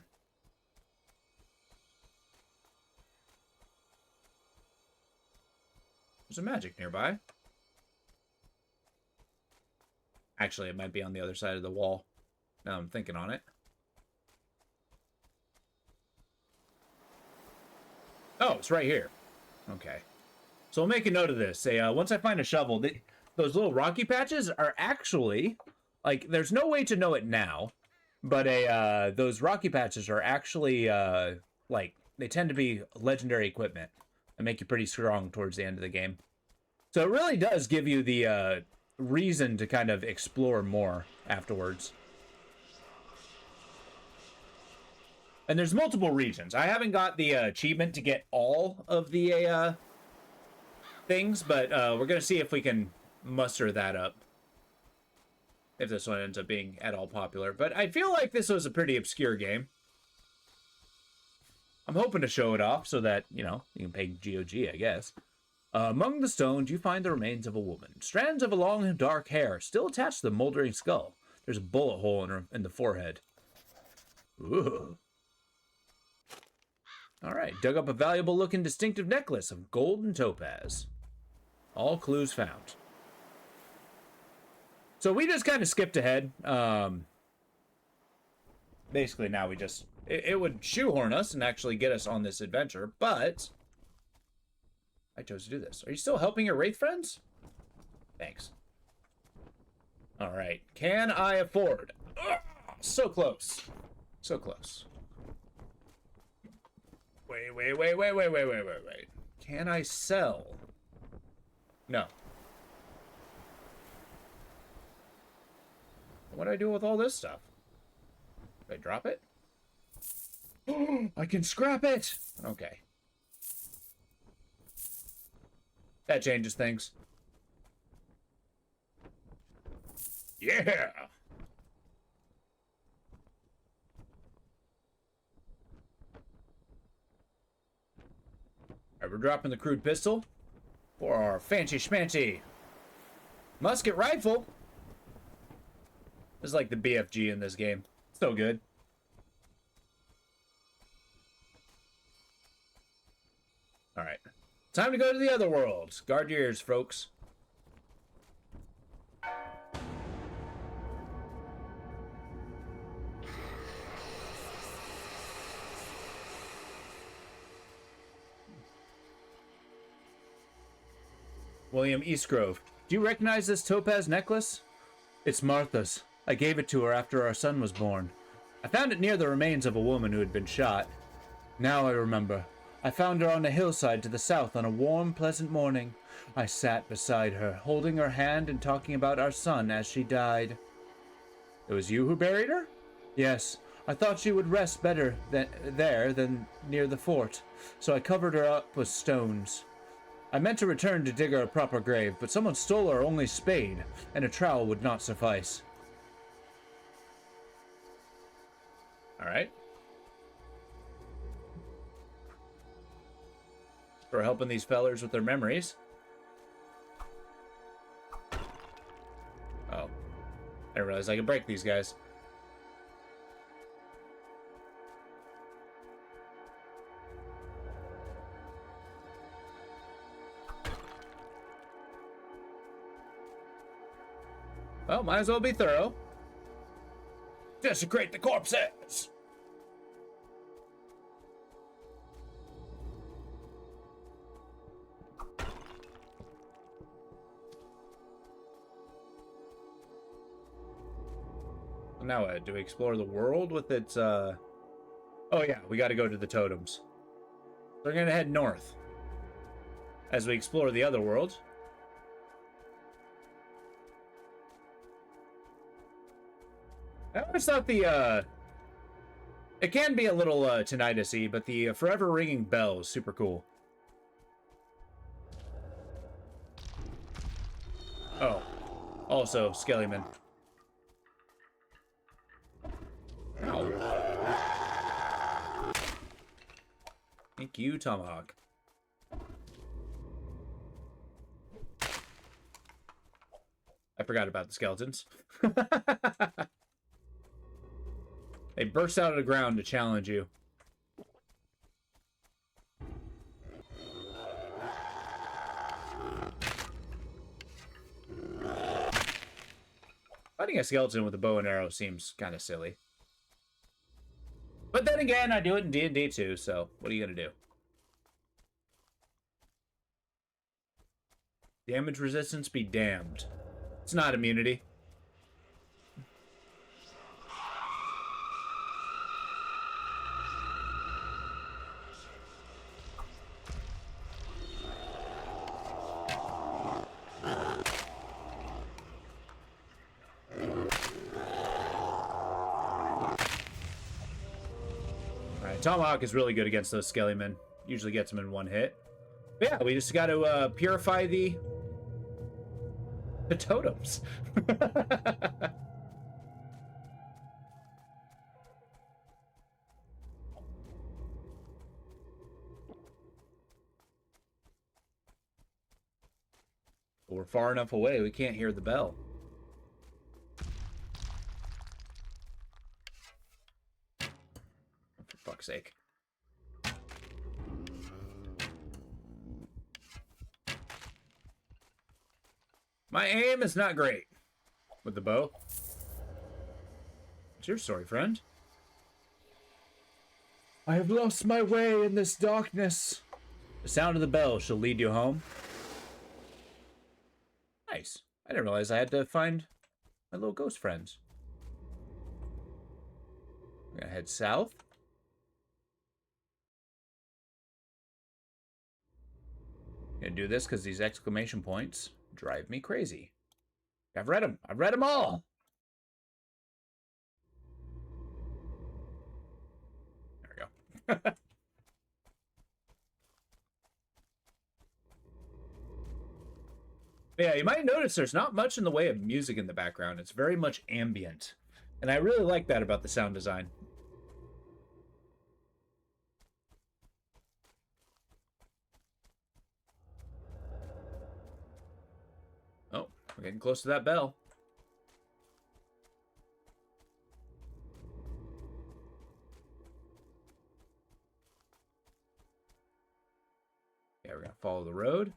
There's some magic nearby. Actually, it might be on the other side of the wall. Now I'm thinking on it. Oh, it's right here. Okay. So we'll make a note of this. Once I find a shovel, those little rocky patches are actually, like, there's no way to know it now, but those rocky patches are actually, like, they tend to be legendary equipment and make you pretty strong towards the end of the game. So it really does give you the reason to kind of explore more afterwards. And there's multiple regions. I haven't got the achievement to get all of the things, but we're going to see if we can muster that up. If this one ends up being at all popular. But I feel like this was a pretty obscure game. I'm hoping to show it off so that, you know, you can pay GOG, I guess. Among the stones, you find the remains of a woman. Strands of a long, dark hair still attached to the moldering skull. There's a bullet hole in the forehead. Ooh. Alright, dug up a valuable-looking distinctive necklace of gold and topaz. All clues found. So we just kind of skipped ahead. Basically, now we just... It would shoehorn us and actually get us on this adventure, but... I chose to do this. Are you still helping your Wraith friends? Thanks. Alright, can I afford? Ugh, so close. So close. Wait. Can I sell? No. What do I do with all this stuff? Do I drop it? I can scrap it! Okay. That changes things. Yeah! Alright, we're dropping the crude pistol for our fancy schmancy musket rifle. This is like the BFG in this game. So good. Alright. Time to go to the other world. Guard your ears, folks. William Eastgrove. Do you recognize this topaz necklace? It's Martha's. I gave it to her after our son was born. I found it near the remains of a woman who had been shot. Now I remember. I found her on a hillside to the south on a warm, pleasant morning. I sat beside her, holding her hand and talking about our son as she died. It was you who buried her? Yes. I thought she would rest better there than near the fort, so I covered her up with stones. I meant to return to dig her a proper grave, but someone stole her only spade, and a trowel would not suffice. Alright. For helping these fellers with their memories. Oh. I didn't realize I could break these guys. Well, might as well be thorough. Desecrate the corpses! Now what? Do we explore the world with its, Oh yeah, we gotta go to the totems. We're gonna head north as we explore the other world. I always thought the, it can be a little, tinnitus-y, but the forever ringing bell is super cool. Oh. Also, Skellyman. Ow. Thank you, Tomahawk. I forgot about the skeletons. They burst out of the ground to challenge you. Fighting a skeleton with a bow and arrow seems kind of silly. But then again, I do it in D&D too, so what are you gonna do? Damage resistance be damned. It's not immunity. Tomahawk is really good against those Skellymen. Usually gets them in one hit. But yeah, we just got to purify the totems. We're far enough away, we can't hear the bell. For fuck's sake. My aim is not great with the bow. What's your story, friend? I have lost my way in this darkness. The sound of the bell shall lead you home. Nice. I didn't realize I had to find my little ghost friends. We're gonna head south. Gonna do this because these exclamation points drive me crazy. I've read them. I've read them all. There we go. Yeah, you might notice there's not much in the way of music in the background. It's very much ambient. And I really like that about the sound design. Oh, we're getting close to that bell. Yeah, we're gonna follow the road.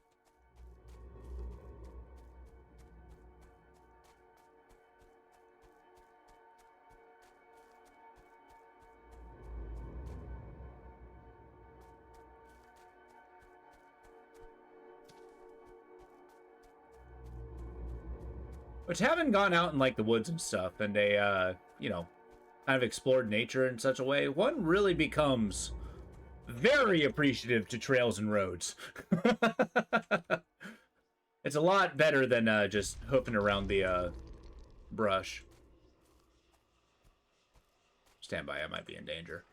Which having gone out in like the woods and stuff and you know, kind of explored nature in such a way, one really becomes very appreciative to trails and roads. It's a lot better than just hoofing around the brush. Stand by, I might be in danger.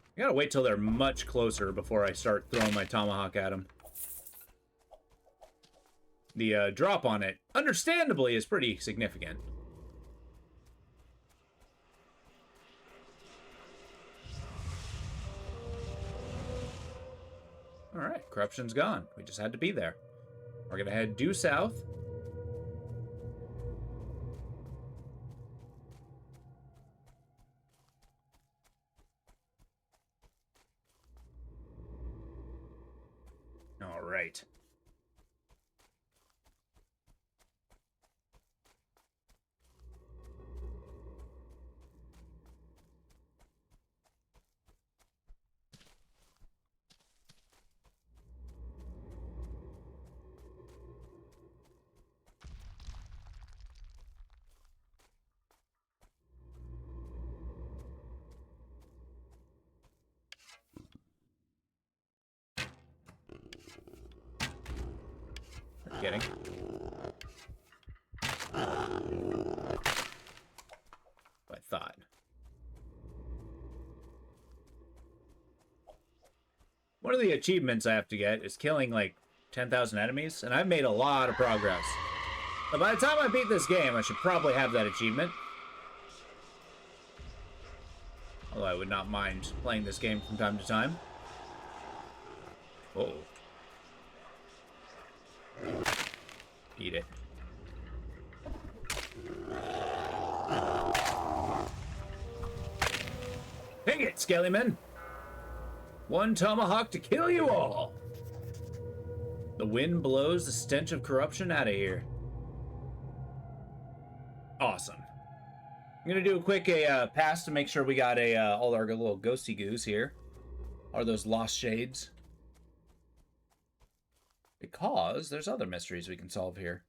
I gotta wait till they're much closer before I start throwing my tomahawk at them. The drop on it, understandably, is pretty significant. Alright, corruption's gone. We just had to be there. We're gonna head due south. Alright. Getting. I thought. One of the achievements I have to get is killing like 10,000 enemies, and I've made a lot of progress. But by the time I beat this game, I should probably have that achievement. Although I would not mind playing this game from time to time. Uh-oh. Eat it. Take it, Skellyman! One tomahawk to kill you all! The wind blows the stench of corruption out of here. Awesome. I'm gonna do a quick pass to make sure we got all our little ghosty goos here. Are those lost shades? Because there's other mysteries we can solve here.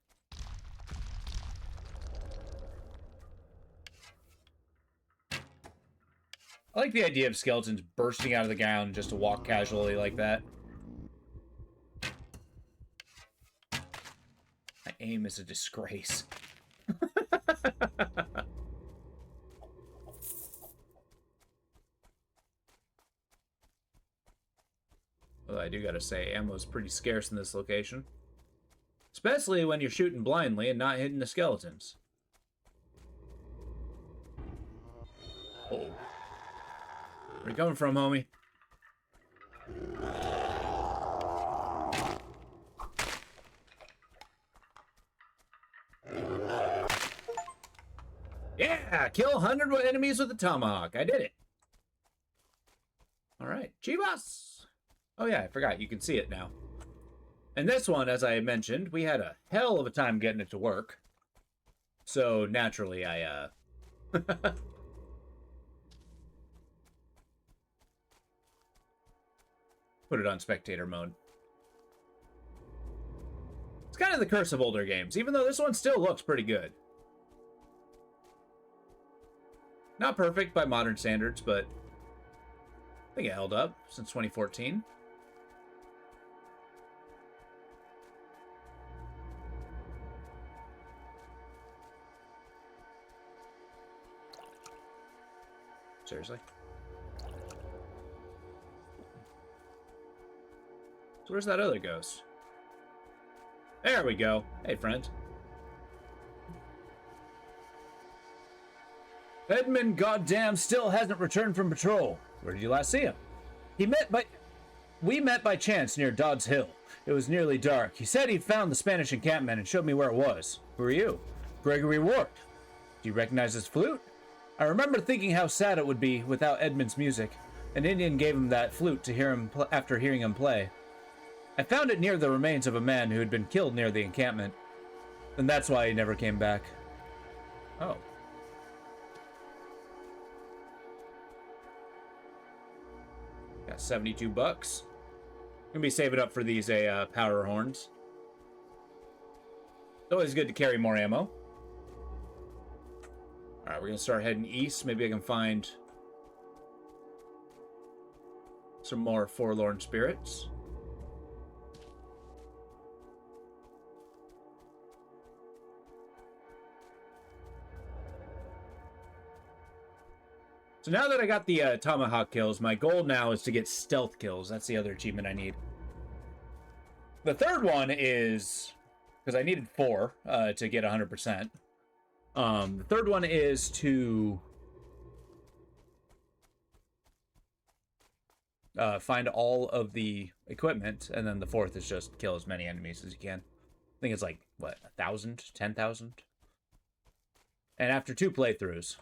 I like the idea of skeletons bursting out of the ground just to walk casually like that. My aim is a disgrace. Well, I do gotta say, ammo's pretty scarce in this location. Especially when you're shooting blindly and not hitting the skeletons. Oh. Where you coming from, homie? Yeah! Kill 100 enemies with a tomahawk. I did it. Alright. Chivas! Oh yeah, I forgot. You can see it now. And this one, as I mentioned, we had a hell of a time getting it to work. So, naturally, I put it on spectator mode. It's kind of the curse of older games, even though this one still looks pretty good. Not perfect by modern standards, but I think it held up since 2014. Seriously? So where's that other ghost? There we go. Hey, friend. Edmund, goddamn, still hasn't returned from patrol. Where did you last see him? We met by chance near Dodd's Hill. It was nearly dark. He said he'd found the Spanish encampment and showed me where it was. Who are you? Gregory Ward. Do you recognize his flute? I remember thinking how sad it would be without Edmund's music. An Indian gave him that flute to hear him after hearing him play. I found it near the remains of a man who had been killed near the encampment. And that's why he never came back. Oh. Got 72 bucks. Gonna be saving up for these powder horns. It's always good to carry more ammo. Alright, we're gonna start heading east. Maybe I can find some more forlorn spirits. So now that I got the tomahawk kills, my goal now is to get stealth kills. That's the other achievement I need. The third one is, because I needed 4 to get 100%. The third one is to find all of the equipment, and then the fourth is just kill as many enemies as you can. I think it's like, what, 1,000? 10,000? And after 2 playthroughs...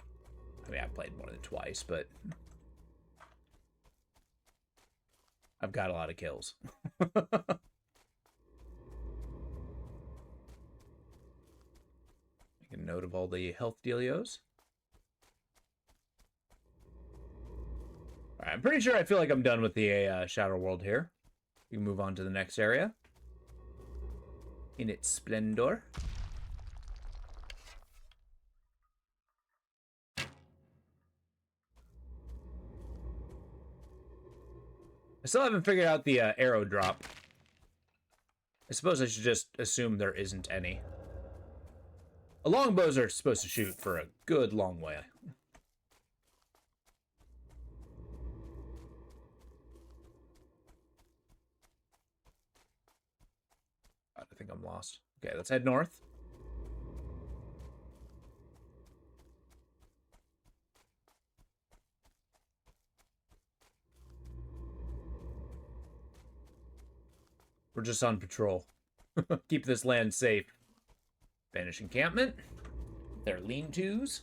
I mean, I've played more than twice, but I've got a lot of kills. Make a note of all the health dealios. All right, I'm pretty sure I feel like I'm done with the Shadow World here. We can move on to the next area. In its splendor. I still haven't figured out the arrow drop. I suppose I should just assume there isn't any. Longbows are supposed to shoot for a good long way. I think I'm lost. Okay, let's head north. We're just on patrol. Keep this land safe. Spanish encampment. Their lean-tos.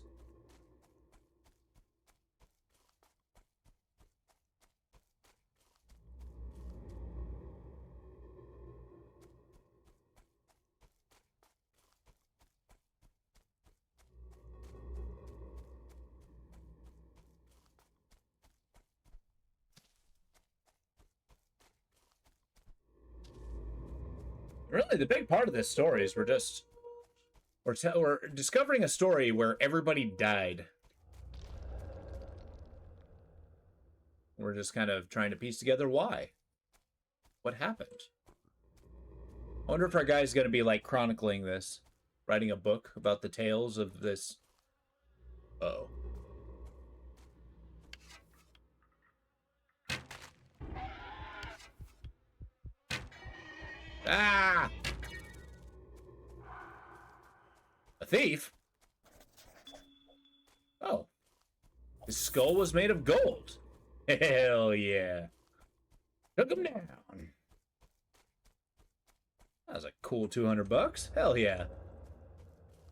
Really, the big part of this story is we're discovering a story where everybody died. We're just kind of trying to piece together why. What happened? I wonder if our guy's going to be, like, chronicling this. Writing a book about the tales of this... Uh-oh. Ah! A thief? Oh. His skull was made of gold. Hell yeah. Took him down. That was a cool 200 bucks. Hell yeah.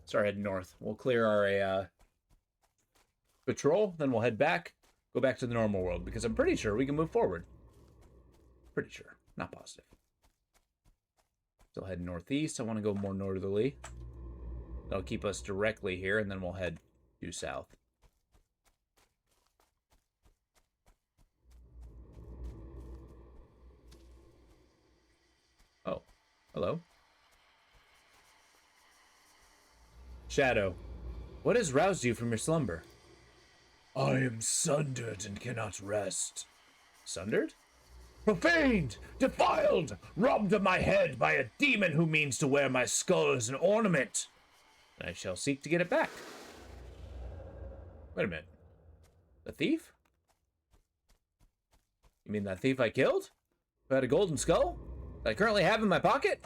Start heading north. We'll clear our patrol, then we'll head back, go back to the normal world, because I'm pretty sure we can move forward. Pretty sure. Not positive. Still heading northeast. I want to go more northerly. That'll keep us directly here, and then we'll head due south. Hello. Shadow, what has roused you from your slumber? I am sundered and cannot rest. Sundered? Profaned, defiled, robbed of my head by a demon who means to wear my skull as an ornament. I shall seek to get it back. Wait a minute. The thief? You mean that thief I killed? Who had a golden skull? That I currently have in my pocket?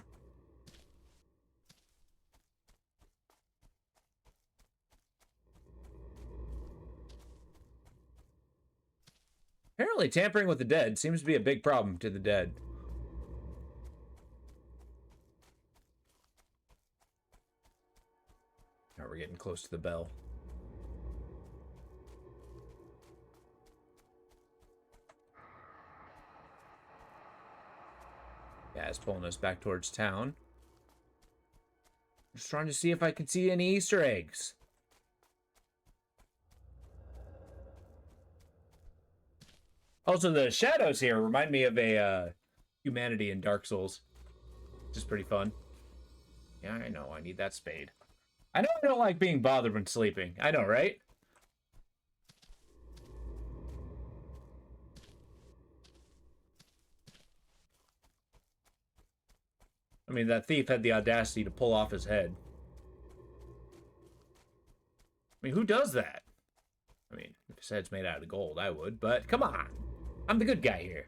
Apparently, tampering with the dead seems to be a big problem to the dead. Now we're getting close to the bell. Yeah, it's pulling us back towards town. Just trying to see if I can see any Easter eggs. Also, the shadows here remind me of a humanity in Dark Souls, which is pretty fun. Yeah, I know. I need that spade. I know I don't like being bothered when sleeping. I know, right? I mean, that thief had the audacity to pull off his head. I mean, who does that? I mean, if his head's made out of gold, I would, but come on. I'm the good guy here.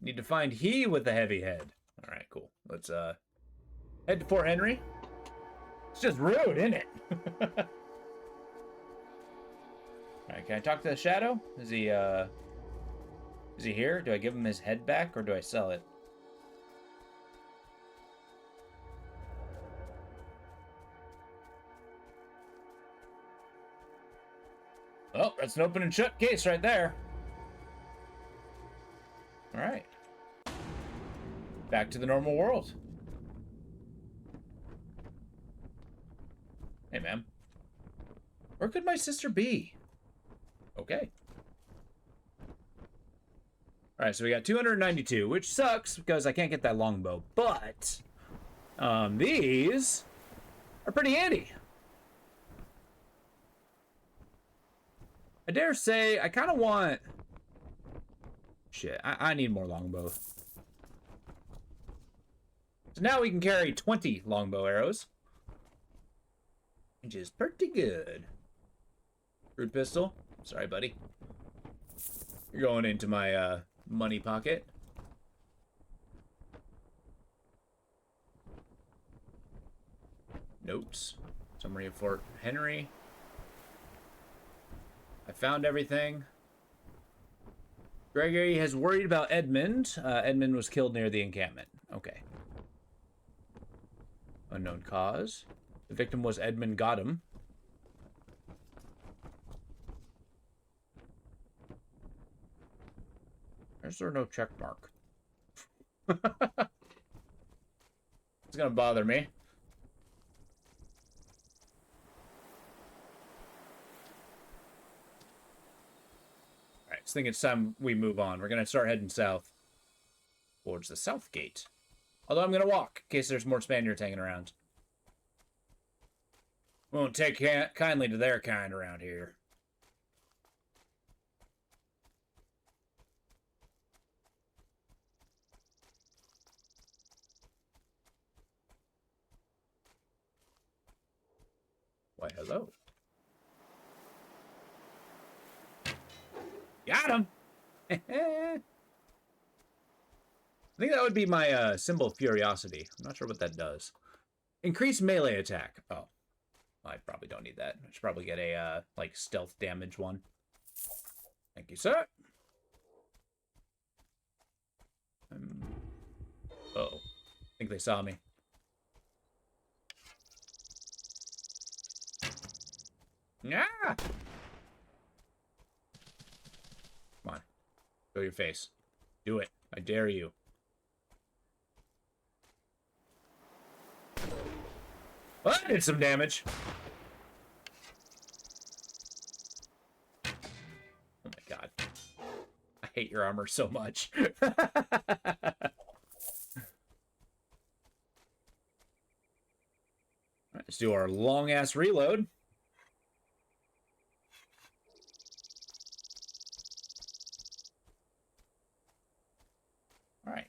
Need to find he with the heavy head. All right, cool. Let's head to Fort Henry. It's just rude, isn't it? All right, can I talk to the shadow? Is he here? Do I give him his head back or do I sell it? Oh, that's an open and shut case right there. All right. Back to the normal world. Hey, ma'am. Where could my sister be? Okay. All right, so we got 292, which sucks because I can't get that longbow, but these are pretty handy. I dare say I kind of want... Shit, I need more longbow. So now we can carry 20 longbow arrows, which is pretty good. Rude pistol. Sorry, buddy. You're going into my money pocket. Notes. Summary of Fort Henry. I found everything. Gregory has worried about Edmund. Edmund was killed near the encampment. Okay. Unknown cause. The victim was Edmund Gotham. Is there no check mark? It's gonna bother me. Alright, I think it's time we move on. We're gonna start heading south. Towards the south gate. Although I'm gonna walk, in case there's more Spaniards hanging around. Won't take kindly to their kind around here. Why, hello. Got him! I think that would be my symbol of curiosity. I'm not sure what that does. Increase melee attack. Oh. I probably don't need that. I should probably get a, like, stealth damage one. Thank you, sir. Uh-oh. I think they saw me. Yeah. Come on. Show your face. Do it. I dare you. Well, that did some damage. your armor so much. Let's do our long-ass reload. All right.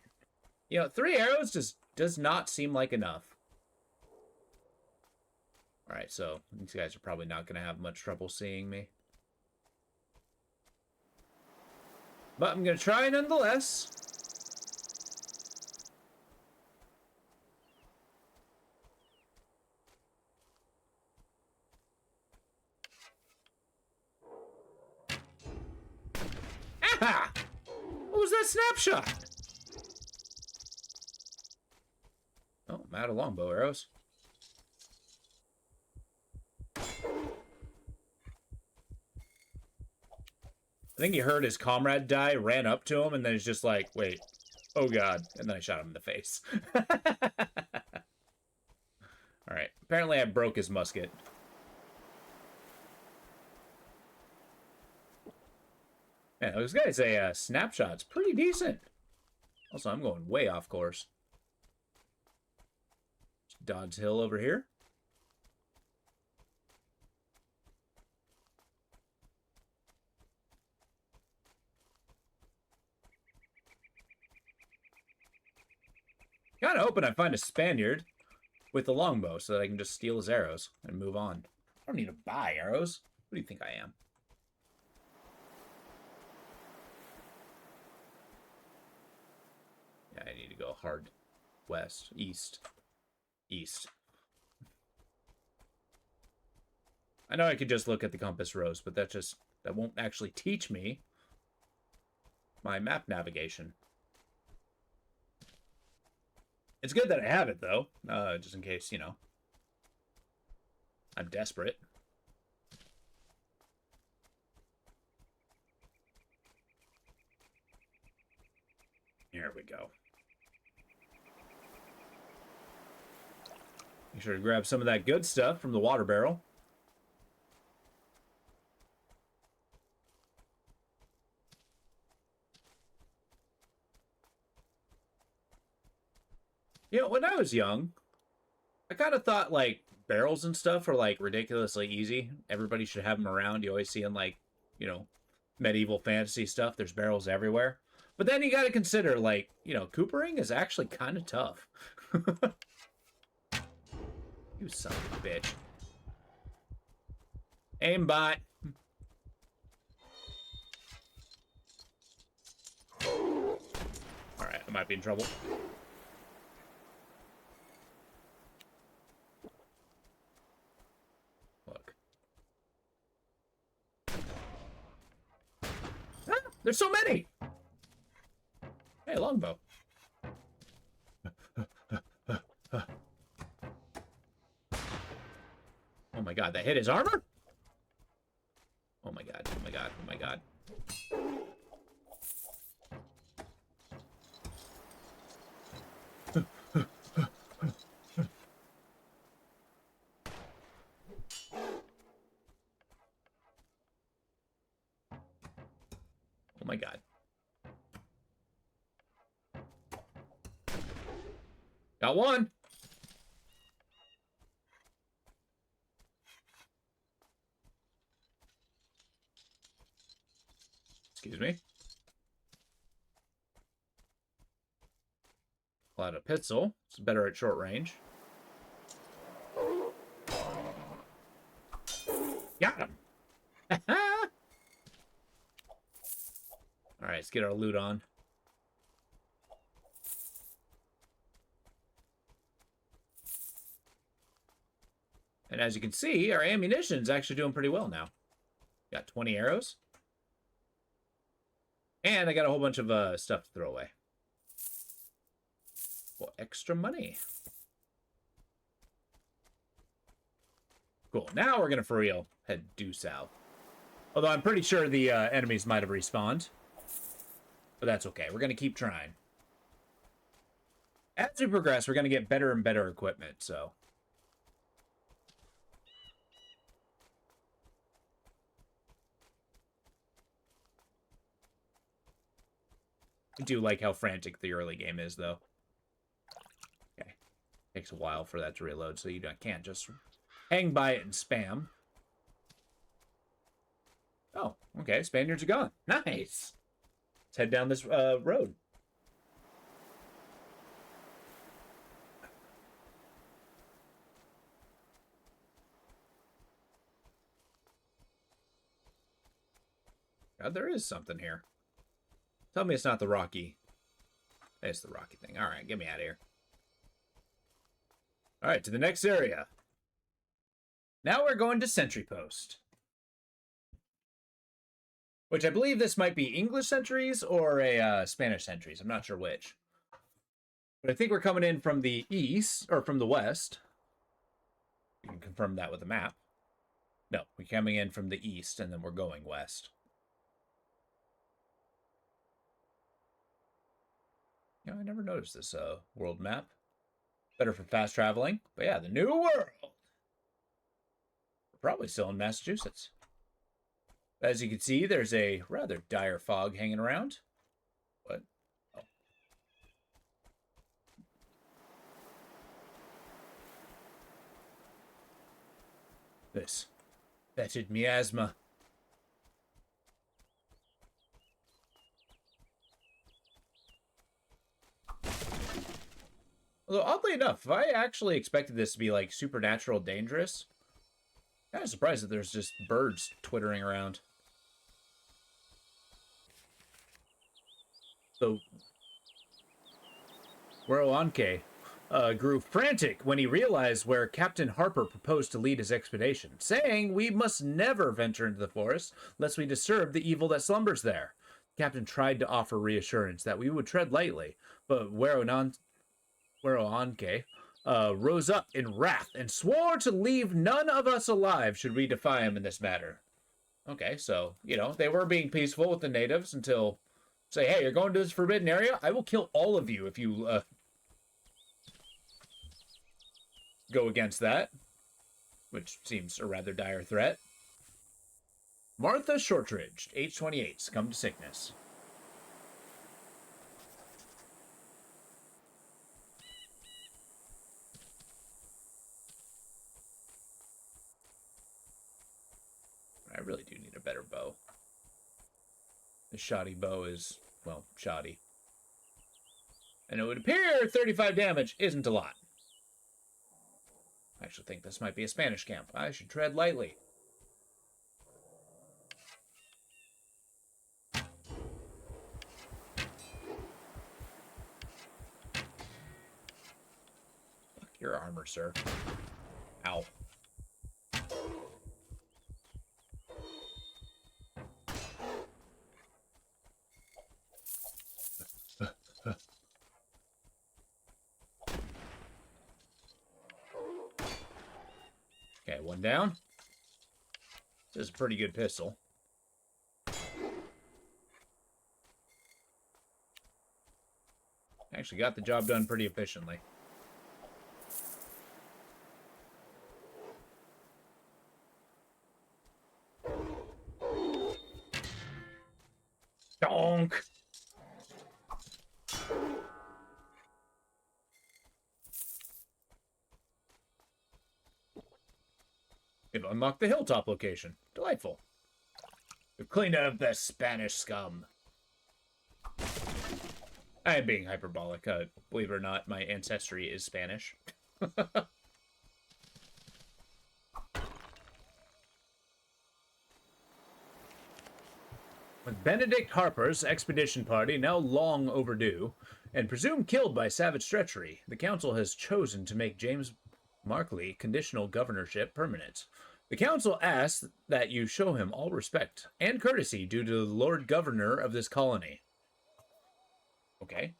You know, 3 arrows just does not seem like enough. All right, so these guys are probably not going to have much trouble seeing me. But I'm going to try nonetheless. Aha! What was that snapshot? Oh, I'm out of longbow arrows. I think he heard his comrade die, ran up to him, and then he's just like, wait, oh god. And then I shot him in the face. Alright, apparently I broke his musket. Man, this guy's a snapshot's pretty decent. Also, I'm going way off course. Dodds Hill over here. Kind of hoping I find a Spaniard with a longbow so that I can just steal his arrows and move on. I don't need to buy arrows. What do you think I am? Yeah, I need to go hard west, east. I know I could just look at the compass rose, but that won't actually teach me my map navigation. It's good that I have it, though, just in case, you know, I'm desperate. Here we go. Make sure to grab some of that good stuff from the water barrel. You know, when I was young, I kind of thought, like, barrels and stuff are, like, ridiculously easy. Everybody should have them around. You always see in, like, you know, medieval fantasy stuff, there's barrels everywhere. But then you got to consider, like, you know, coopering is actually kind of tough. You son of a bitch. Aimbot. Alright, I might be in trouble. Look. Ah, there's so many! Hey, longbow. Oh my god, that hit his armor? Oh my god, oh my god, oh my god. Oh my god. Got one. Excuse me. Pull out a pistol. It's better at short range. Got him. All right, let's get our loot on. And as you can see, our ammunition is actually doing pretty well now. Got 20 arrows. And I got a whole bunch of stuff to throw away. Well, extra money. Cool. Now we're going to, for real, head due south. Although I'm pretty sure the enemies might have respawned. But that's okay. We're going to keep trying. As we progress, we're going to get better and better equipment, so... I do like how frantic the early game is, though. Okay. Takes a while for that to reload, so you can't just hang by it and spam. Oh, okay. Spaniards are gone. Nice. Let's head down this road. God, there is something here. Tell me it's not the Rocky. It's the Rocky thing. All right, get me out of here. All right, to the next area. Now we're going to Sentry Post. Which I believe this might be English sentries or a Spanish sentries. I'm not sure which. But I think we're coming in from the east, or from the west. You can confirm that with a map. No, we're coming in from the east, and then we're going west. Yeah, I never noticed this world map. Better for fast traveling. But yeah, the New World. We're probably still in Massachusetts. As you can see, there's a rather dire fog hanging around. What? Oh. This fetid miasma. Although, oddly enough, if I actually expected this to be, like, supernatural dangerous, I'm kind of surprised that there's just birds twittering around. So, Weroanke grew frantic when he realized where Captain Harper proposed to lead his expedition, saying, "We must never venture into the forest, lest we disturb the evil that slumbers there." The captain tried to offer reassurance that we would tread lightly, but Weroanke rose up in wrath and swore to leave none of us alive should we defy him in this matter. Okay, so, you know, they were being peaceful with the natives until... Say, hey, you're going to this forbidden area? I will kill all of you if you go against that. Which seems a rather dire threat. Martha Shortridge, age 28, succumbed to sickness. I really do need a better bow. The shoddy bow is, well, shoddy. And it would appear 35 damage isn't a lot. I actually think this might be a Spanish camp. I should tread lightly. Fuck your armor, sir. Ow. Okay, one down. This is a pretty good pistol. Actually got the job done pretty efficiently. Donk! We've unlocked the hilltop location. Delightful. We've cleaned out the Spanish scum. I am being hyperbolic. Believe it or not, my ancestry is Spanish. With Benedict Harper's expedition party now long overdue, and presumed killed by savage treachery, the council has chosen to make James Markley conditional governorship permanent. The council asks that you show him all respect and courtesy due to the Lord Governor of this colony. Okay.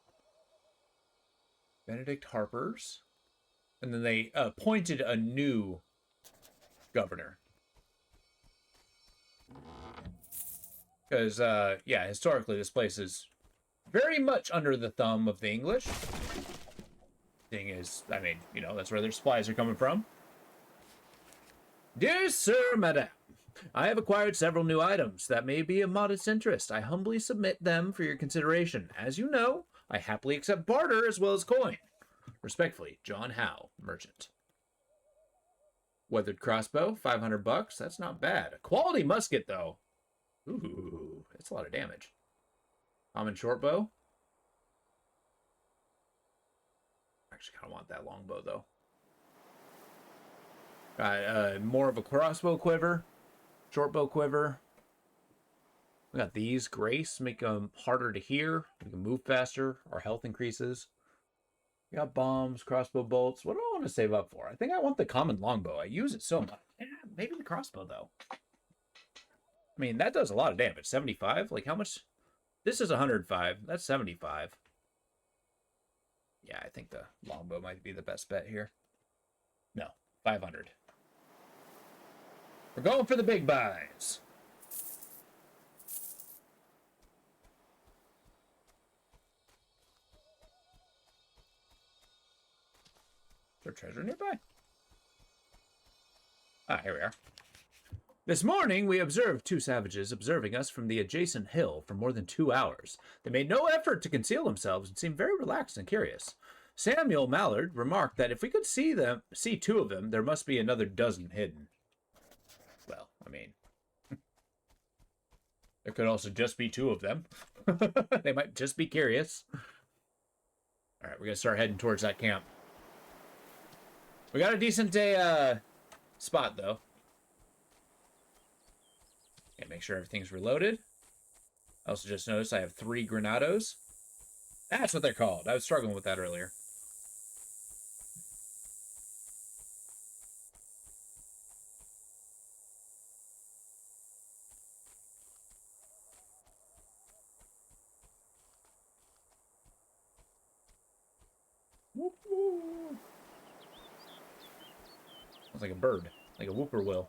Benedict Harper's. And then they appointed a new governor. Because, yeah, historically this place is very much under the thumb of the English. Thing is, I mean, you know, that's where their supplies are coming from. Dear Sir, Madame, I have acquired several new items that may be of modest interest. I humbly submit them for your consideration. As you know, I happily accept barter as well as coin. Respectfully, John Howe, merchant. Weathered crossbow, 500 bucks. That's not bad. A quality musket, though. Ooh, that's a lot of damage. Common short bow. Actually, kind of want that longbow, though. Got more of a crossbow quiver. Short bow quiver. We got these. Grace, make them harder to hear. We can move faster. Our health increases. We got bombs, crossbow bolts. What do I want to save up for? I think I want the common longbow. I use it so much. Yeah, maybe the crossbow, though. I mean, that does a lot of damage. 75? Like, how much? This is 105. That's 75. Yeah, I think the longbow might be the best bet here. No, 500. We're going for the big buys. Is there treasure nearby? Ah, here we are. This morning, we observed two savages observing us from the adjacent hill for more than 2 hours. They made no effort to conceal themselves and seemed very relaxed and curious. Samuel Mallard remarked that if we could see two of them, there must be another dozen hidden. Well, I mean, there could also just be two of them. They might just be curious. All right, we're gonna start heading towards that camp. We got a decent day spot though. Okay, make sure everything's reloaded. I also just noticed I have 3 Granados. That's what they're called. I was struggling with that earlier. Sounds like a bird, like a whippoorwill.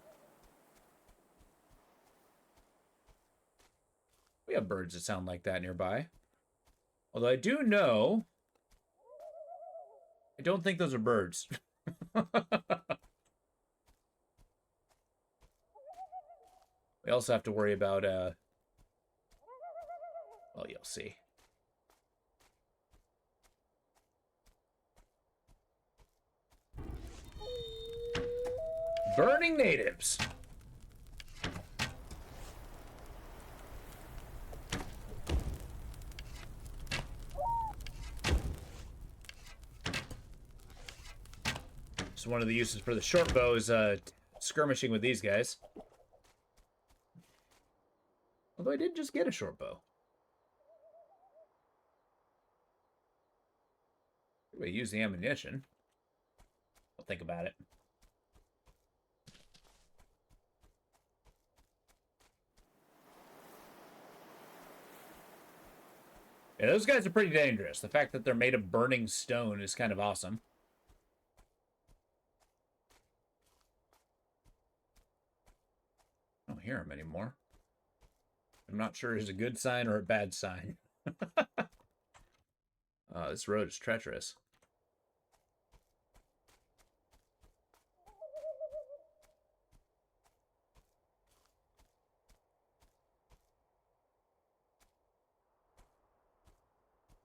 We have birds that sound like that nearby. Although I do know, I don't think those are birds. We also have to worry about, well, you'll see. Burning natives. So one of the uses for the short bow is skirmishing with these guys. Although I did just get a short bow. We use the ammunition. I'll think about it. Yeah, those guys are pretty dangerous. The fact that they're made of burning stone is kind of awesome. I don't hear them anymore. I'm not sure it's a good sign or a bad sign. This road is treacherous.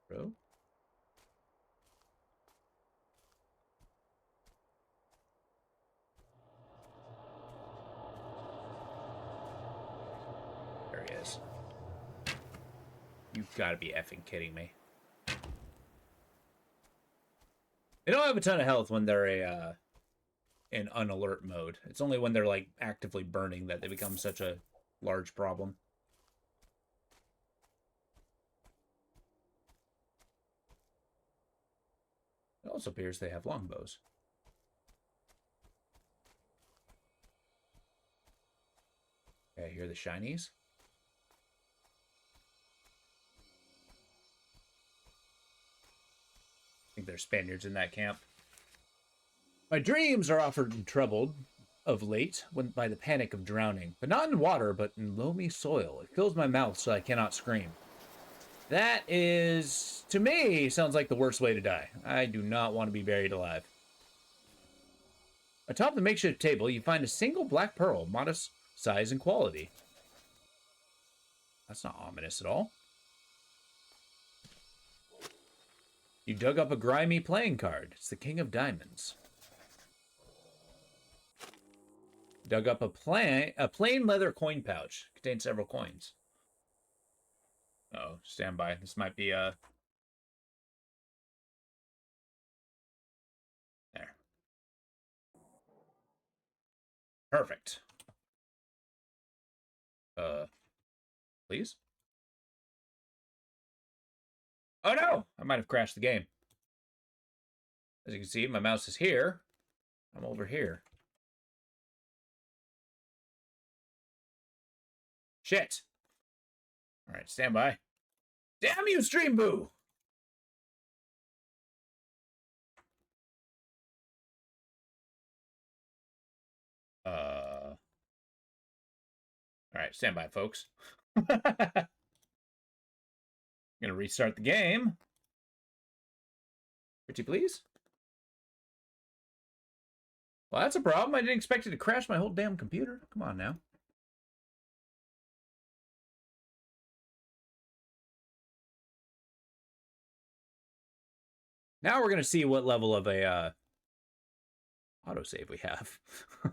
Bro? There he is. You've got to be effing kidding me. They don't have a ton of health when they're in unalert mode. It's only when they're like actively burning that they become such a large problem. It also appears they have longbows. Okay, here are the shinies. I think there's Spaniards in that camp. My dreams are often troubled of late by the panic of drowning, but not in water, but in loamy soil. It fills my mouth so I cannot scream. That is, to me, sounds like the worst way to die. I do not want to be buried alive. Atop the makeshift table, you find a single black pearl, size and quality. That's not ominous at all. You dug up a grimy playing card. It's the King of Diamonds. Dug up a plain leather coin pouch. Contains several coins. Oh, stand by. This might be there. Perfect. Please? Oh no! I might have crashed the game. As you can see, my mouse is here. I'm over here. Shit! Alright, stand by. Damn you, Stream Boo! Alright, stand by, folks. Gonna restart the game. Pretty please? Well, that's a problem. I didn't expect it to crash my whole damn computer. Come on now. Now we're gonna see what level of a autosave we have.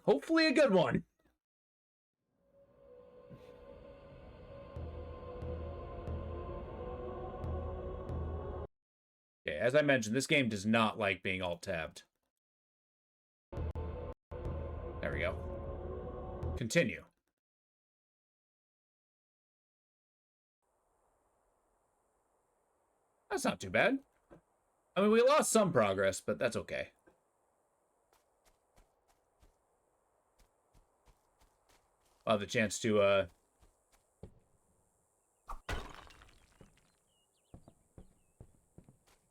Hopefully a good one. Okay, as I mentioned, this game does not like being alt-tabbed. There we go. Continue. That's not too bad. I mean, we lost some progress, but that's okay. I'll have the chance to,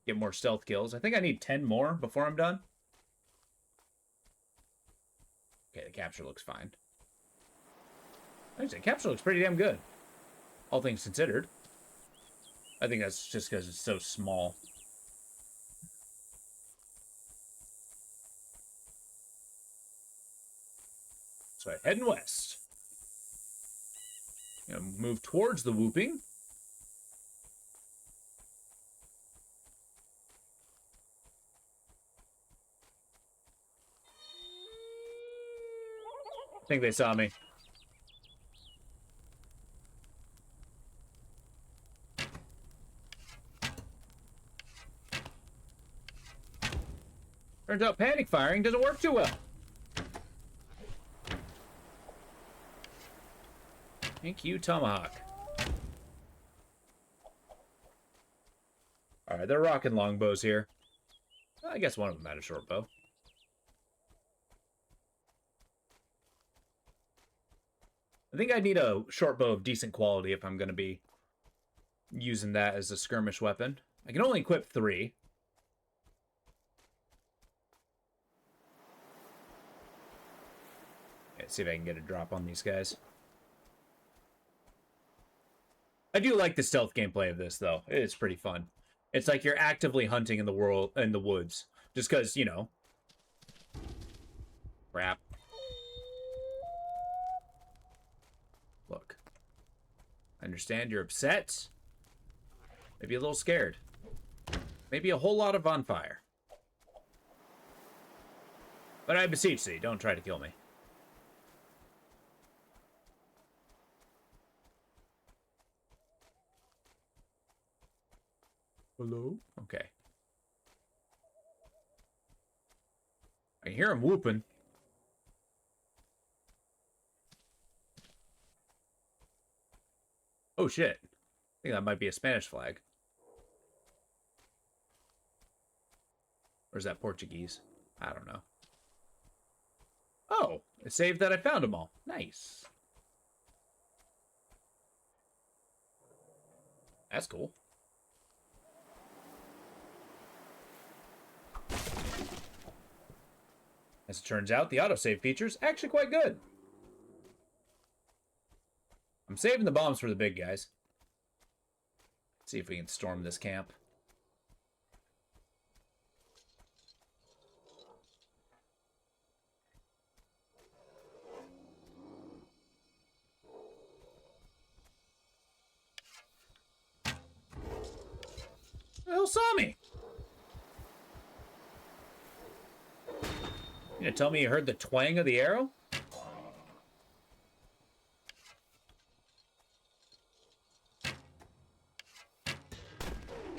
get more stealth kills. I think I need 10 more before I'm done. Okay, the capture looks fine. Actually, the capture looks pretty damn good. All things considered. I think that's just because it's so small. So heading west. Move towards the whooping. I think they saw me. Turns out panic firing doesn't work too well. Thank you, Tomahawk. Alright, they're rocking longbows here. I guess one of them had a short bow. I think I need a short bow of decent quality if I'm going to be using that as a skirmish weapon. I can only equip 3. Let's see if I can get a drop on these guys. I do like the stealth gameplay of this, though. It's pretty fun. It's like you're actively hunting in the woods. Just because, you know. Crap. Look. I understand you're upset. Maybe a little scared. Maybe a whole lot of on fire. But I beseech thee, don't try to kill me. Hello? Okay. I hear him whooping. Oh shit. I think that might be a Spanish flag. Or is that Portuguese? I don't know. Oh, it saved that I found them all. Nice. That's cool. As it turns out, the autosave feature's actually quite good. I'm saving the bombs for the big guys. Let's see if we can storm this camp. The hell saw me? You gonna tell me you heard the twang of the arrow?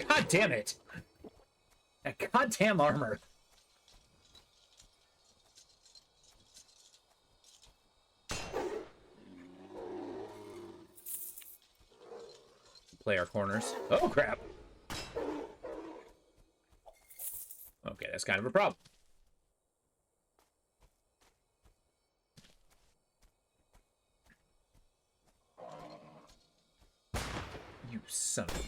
God damn it! That goddamn armor. Play our corners. Oh crap! Okay, that's kind of a problem. You son of a...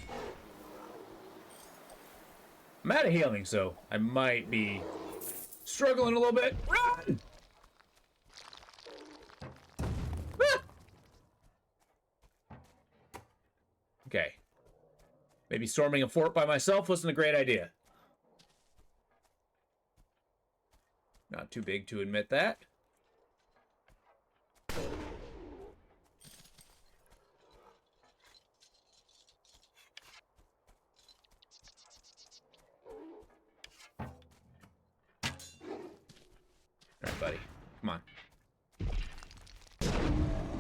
I'm out of healing, so I might be struggling a little bit. Run! Ah! Okay. Maybe storming a fort by myself wasn't a great idea. Not too big to admit that. Alright, buddy. Come on.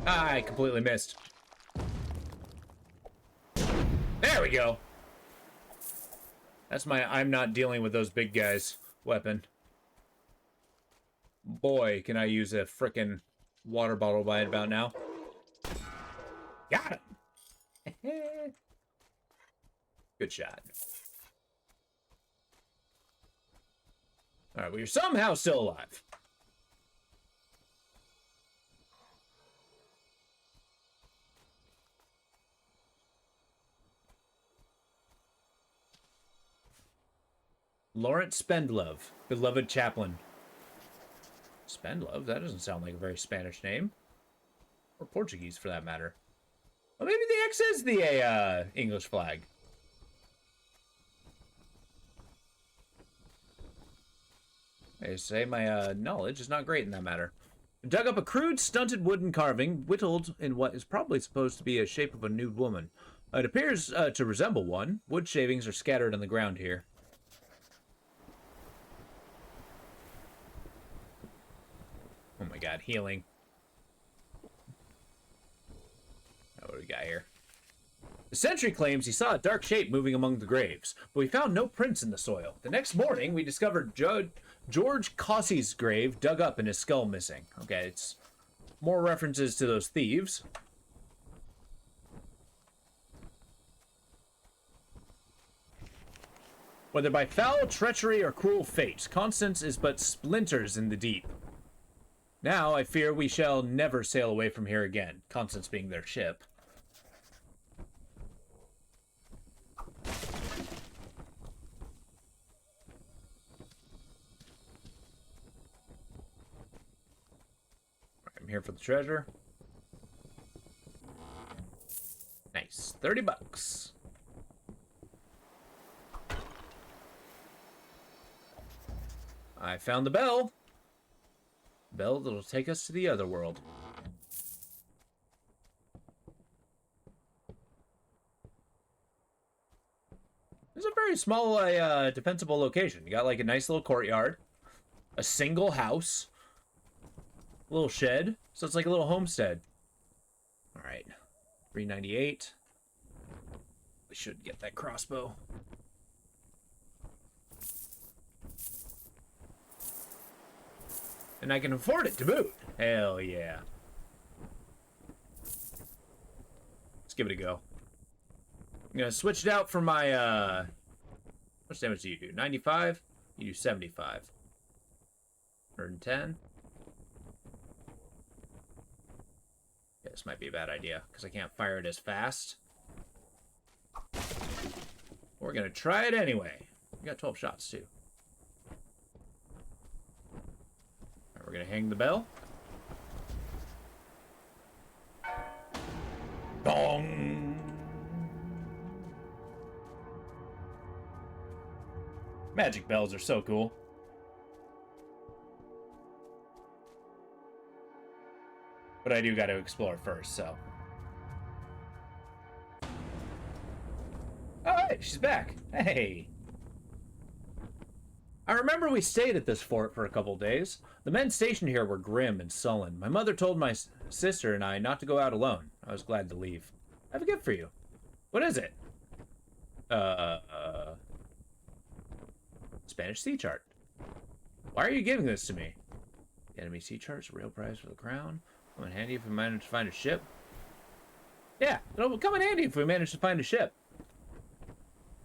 I completely missed. There we go. That's my I'm not dealing with those big guys weapon. Boy, can I use a frickin' water bottle by about now. Got him! Good shot. Alright, well, you're somehow still alive. Lawrence Spendlove, beloved chaplain. Spendlove? That doesn't sound like a very Spanish name. Or Portuguese, for that matter. Well, maybe the X is the English flag. I say my knowledge is not great in that matter. Dug up a crude, stunted wooden carving, whittled in what is probably supposed to be a shape of a nude woman. It appears to resemble one. Wood shavings are scattered on the ground here. Oh my god, healing. Oh, what do we got here? The sentry claims he saw a dark shape moving among the graves, but we found no prints in the soil. The next morning, we discovered George Cossey's grave dug up and his skull missing. Okay, it's more references to those thieves. Whether by foul treachery or cruel fate, Constance is but splinters in the deep. Now, I fear we shall never sail away from here again, Constance being their ship. I'm here for the treasure. Nice. 30 bucks. I found the bell. Bell that'll take us to the other world. It's a very small, defensible location. You got like a nice little courtyard, a single house, a little shed, so it's like a little homestead. All right, 398. We should get that crossbow. And I can afford it to boot. Hell yeah. Let's give it a go. I'm gonna switch it out for my, how much damage do you do? 95? You do 75. 110. Yeah, this might be a bad idea, because I can't fire it as fast. We're gonna try it anyway. We got 12 shots, too. We're gonna hang the bell. Dong! Magic bells are so cool. But I do gotta explore first, so. Alright! she's back. Hey. I remember we stayed at this fort for a couple days. The men stationed here were grim and sullen. My mother told my sister and I not to go out alone. I was glad to leave. I have a gift for you. What is it? Spanish sea chart. Why are you giving this to me? The enemy sea chart's a real prize for the crown. Come in handy if we manage to find a ship. Yeah, it'll come in handy if we manage to find a ship.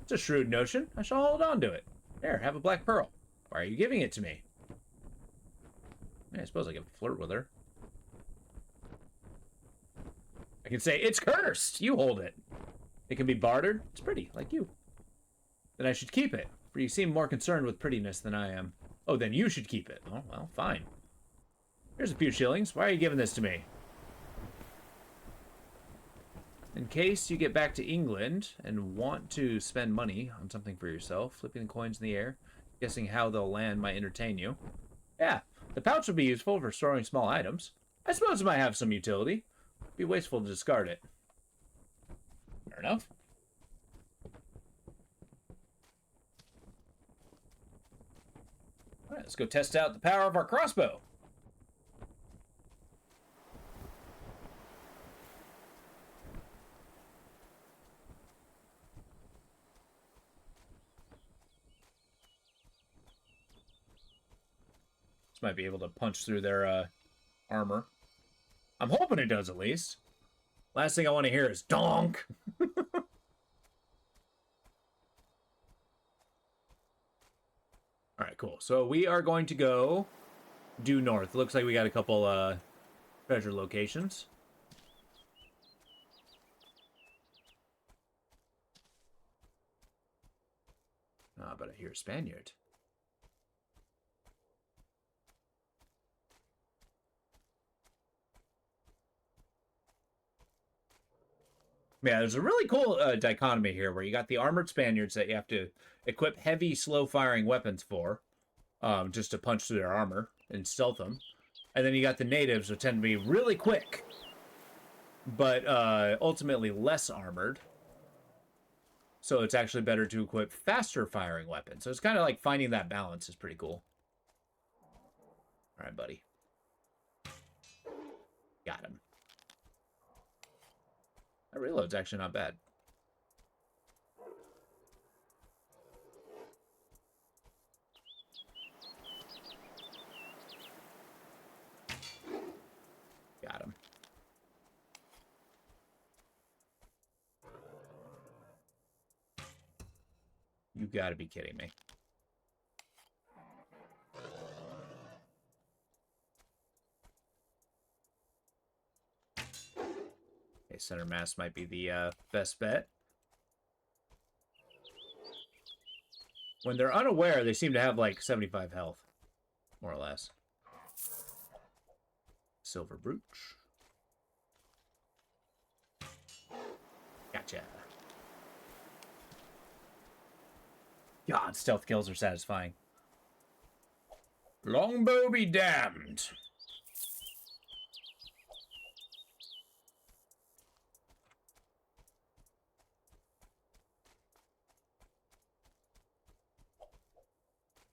It's a shrewd notion. I shall hold on to it. There, have a black pearl. Why are you giving it to me? I suppose I can flirt with her. I can say, it's cursed! You hold it. It can be bartered. It's pretty, like you. Then I should keep it, for you seem more concerned with prettiness than I am. Oh, then you should keep it. Oh, well, fine. Here's a few shillings. Why are you giving this to me? In case you get back to England and want to spend money on something for yourself, flipping the coins in the air, guessing how they'll land might entertain you. Yeah, the pouch would be useful for storing small items. I suppose it might have some utility. It'd be wasteful to discard it. Fair enough. All right, let's go test out the power of our crossbow. This might be able to punch through their armor. I'm hoping it does, at least. Last thing I want to hear is donk. All right, cool. So we are going to go due north. Looks like we got a couple treasure locations. Ah, but I hear a Spaniard. Yeah, there's a really cool dichotomy here where you got the armored Spaniards that you have to equip heavy, slow-firing weapons for, just to punch through their armor and stealth them. And then you got the natives, which tend to be really quick, but ultimately less armored. So it's actually better to equip faster-firing weapons. So it's kind of like finding that balance is pretty cool. All right, buddy. Got him. That reload's actually not bad. Got him. You gotta be kidding me. Okay, center mass might be the best bet. When they're unaware, they seem to have like 75 health, more or less. Silver brooch. Gotcha. God, stealth kills are satisfying. Longbow be damned.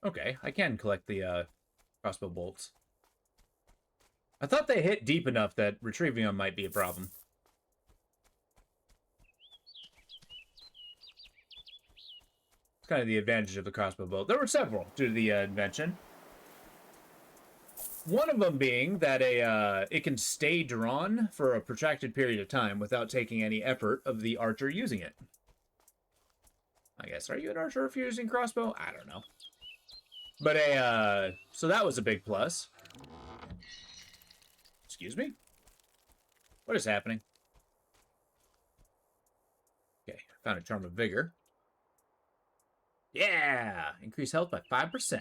Okay, I can collect the crossbow bolts. I thought they hit deep enough that retrieving them might be a problem. It's kind of the advantage of the crossbow bolt. There were several due to the invention. One of them being that it can stay drawn for a protracted period of time without taking any effort of the archer using it. I guess, are you an archer if you're using crossbow? I don't know. But so that was a big plus. Excuse me? What is happening? Okay, found a charm of vigor. Yeah! Increase health by 5%.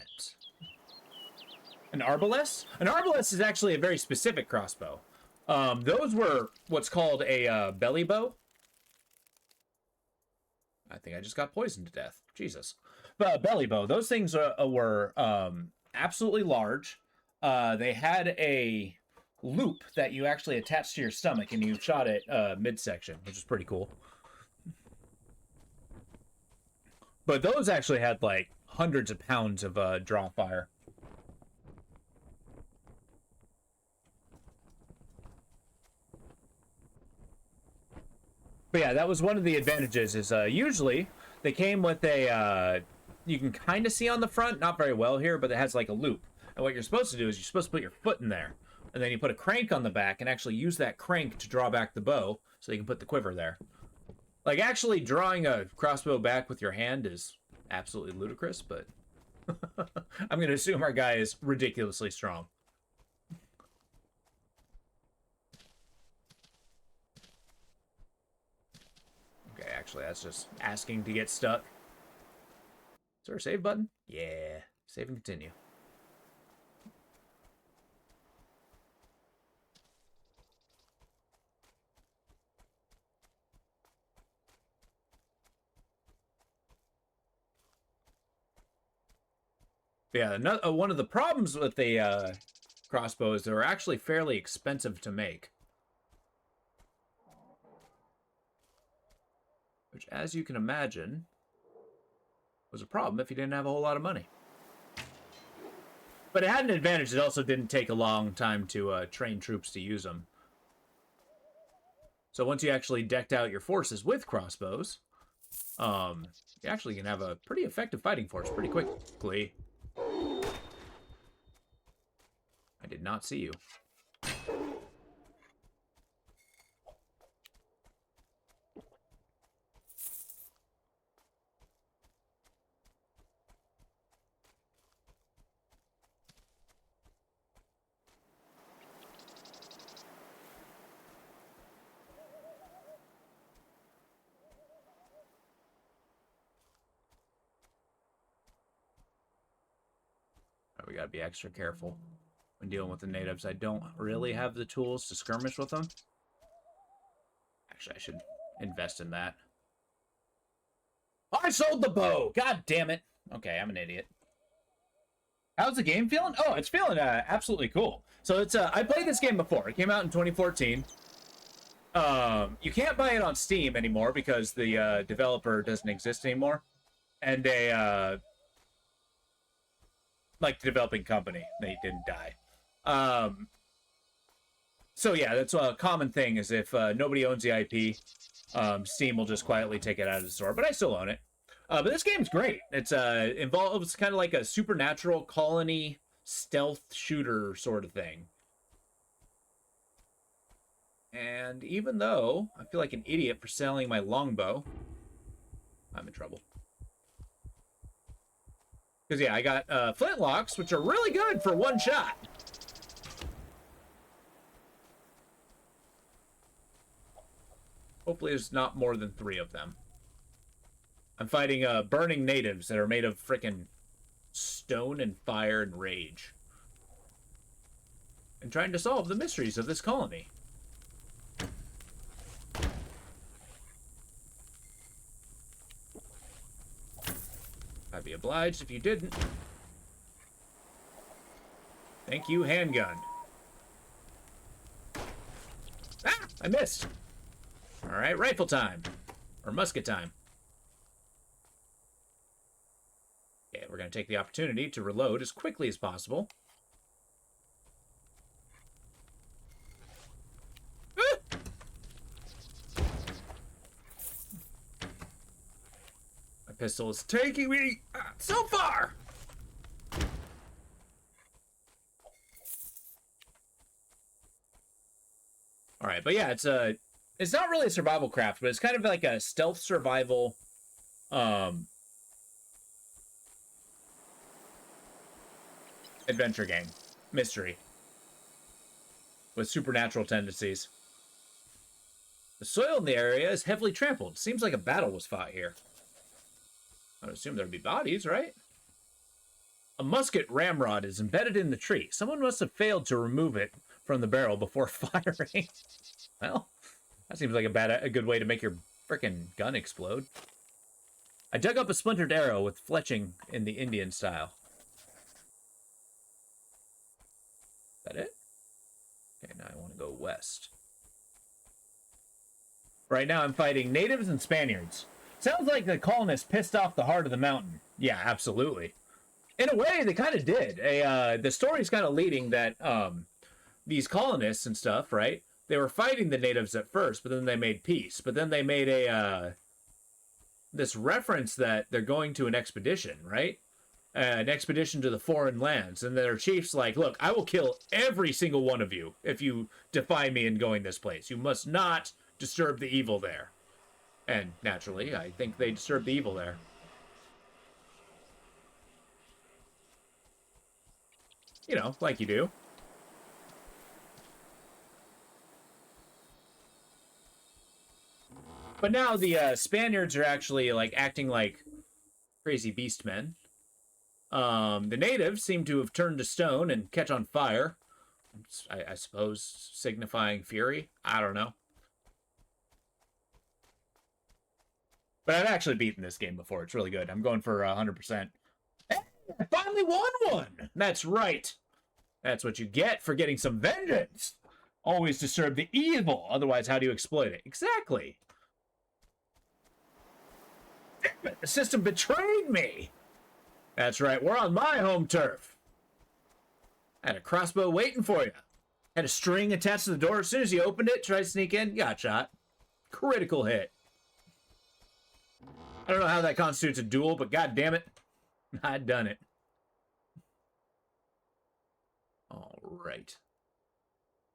An arbalest? An arbalest is actually a very specific crossbow. Those were what's called a belly bow. I think I just got poisoned to death. Jesus. Belly bow. Those things were absolutely large. They had a loop that you actually attached to your stomach, and you shot it midsection, which is pretty cool. But those actually had like hundreds of pounds of draw fire. But yeah, that was one of the advantages. Is usually they came with a you can kind of see on the front, not very well here, but it has like a loop. And what you're supposed to do is you're supposed to put your foot in there, and then you put a crank on the back and actually use that crank to draw back the bow, so you can put the quiver there. Like, actually drawing a crossbow back with your hand is absolutely ludicrous, but I'm going to assume our guy is ridiculously strong. Okay, actually, that's just asking to get stuck. Is there a save button? Yeah. Save and continue. Yeah, one of the problems with the crossbows, they're actually fairly expensive to make. Which, as you can imagine, was a problem if you didn't have a whole lot of money. But it had an advantage. It also didn't take a long time to train troops to use them. So once you actually decked out your forces with crossbows, you actually can have a pretty effective fighting force pretty quickly. I did not see you. We gotta be extra careful when dealing with the natives. I don't really have the tools to skirmish with them. Actually, I should invest in that. I sold the bow! God damn it. Okay, I'm an idiot. How's the game feeling? Oh, it's feeling absolutely cool. So it's I played this game before. It came out in 2014. You can't buy it on Steam anymore because the developer doesn't exist anymore. And they like the developing company, they didn't die. So yeah, that's a common thing is if nobody owns the IP, Steam will just quietly take it out of the store. But I still own it. But this game's great. It's involves kind of like a supernatural colony stealth shooter sort of thing. And even though I feel like an idiot for selling my longbow, I'm in trouble. Because, yeah, I got flintlocks, which are really good for one shot. Hopefully there's not more than 3 of them. I'm fighting burning natives that are made of frickin' stone and fire and rage. And trying to solve the mysteries of this colony. I'd be obliged if you didn't. Thank you, handgun. Ah! I missed! Alright, rifle time. Or musket time. Okay, we're going to take the opportunity to reload as quickly as possible. Ah! My pistol is taking me so far! Alright, but yeah, it's not really a survival craft, but it's kind of like a stealth survival adventure game. Mystery. With supernatural tendencies. The soil in the area is heavily trampled. Seems like a battle was fought here. I would assume there'd be bodies, right? A musket ramrod is embedded in the tree. Someone must have failed to remove it from the barrel before firing. Well, that seems like a good way to make your frickin' gun explode. I dug up a splintered arrow with fletching in the Indian style. Is that it? Okay, now I want to go west. Right now I'm fighting natives and Spaniards. Sounds like the colonists pissed off the heart of the mountain. Yeah, absolutely. In a way, they kind of did. The story's kind of leading that these colonists and stuff, right? They were fighting the natives at first, but then they made peace. But then they made this reference that they're going to an expedition, right? An expedition to the foreign lands. And their chief's like, look, I will kill every single one of you if you defy me in going this place. You must not disturb the evil there. And naturally, I think they disturbed the evil there. You know, like you do. But now the Spaniards are actually, like, acting like crazy beast men. The natives seem to have turned to stone and catch on fire. I suppose signifying fury? I don't know. But I've actually beaten this game before. It's really good. I'm going for 100%. Hey, I finally won one! That's right. That's what you get for getting some vengeance. Always disturb the evil. Otherwise, how do you exploit it? Exactly. Damn it, the system betrayed me. That's right. We're on my home turf. I had a crossbow waiting for you. Had a string attached to the door. As soon as you opened it, tried to sneak in, got shot. Critical hit. I don't know how that constitutes a duel, but god damn it, I done it. All right.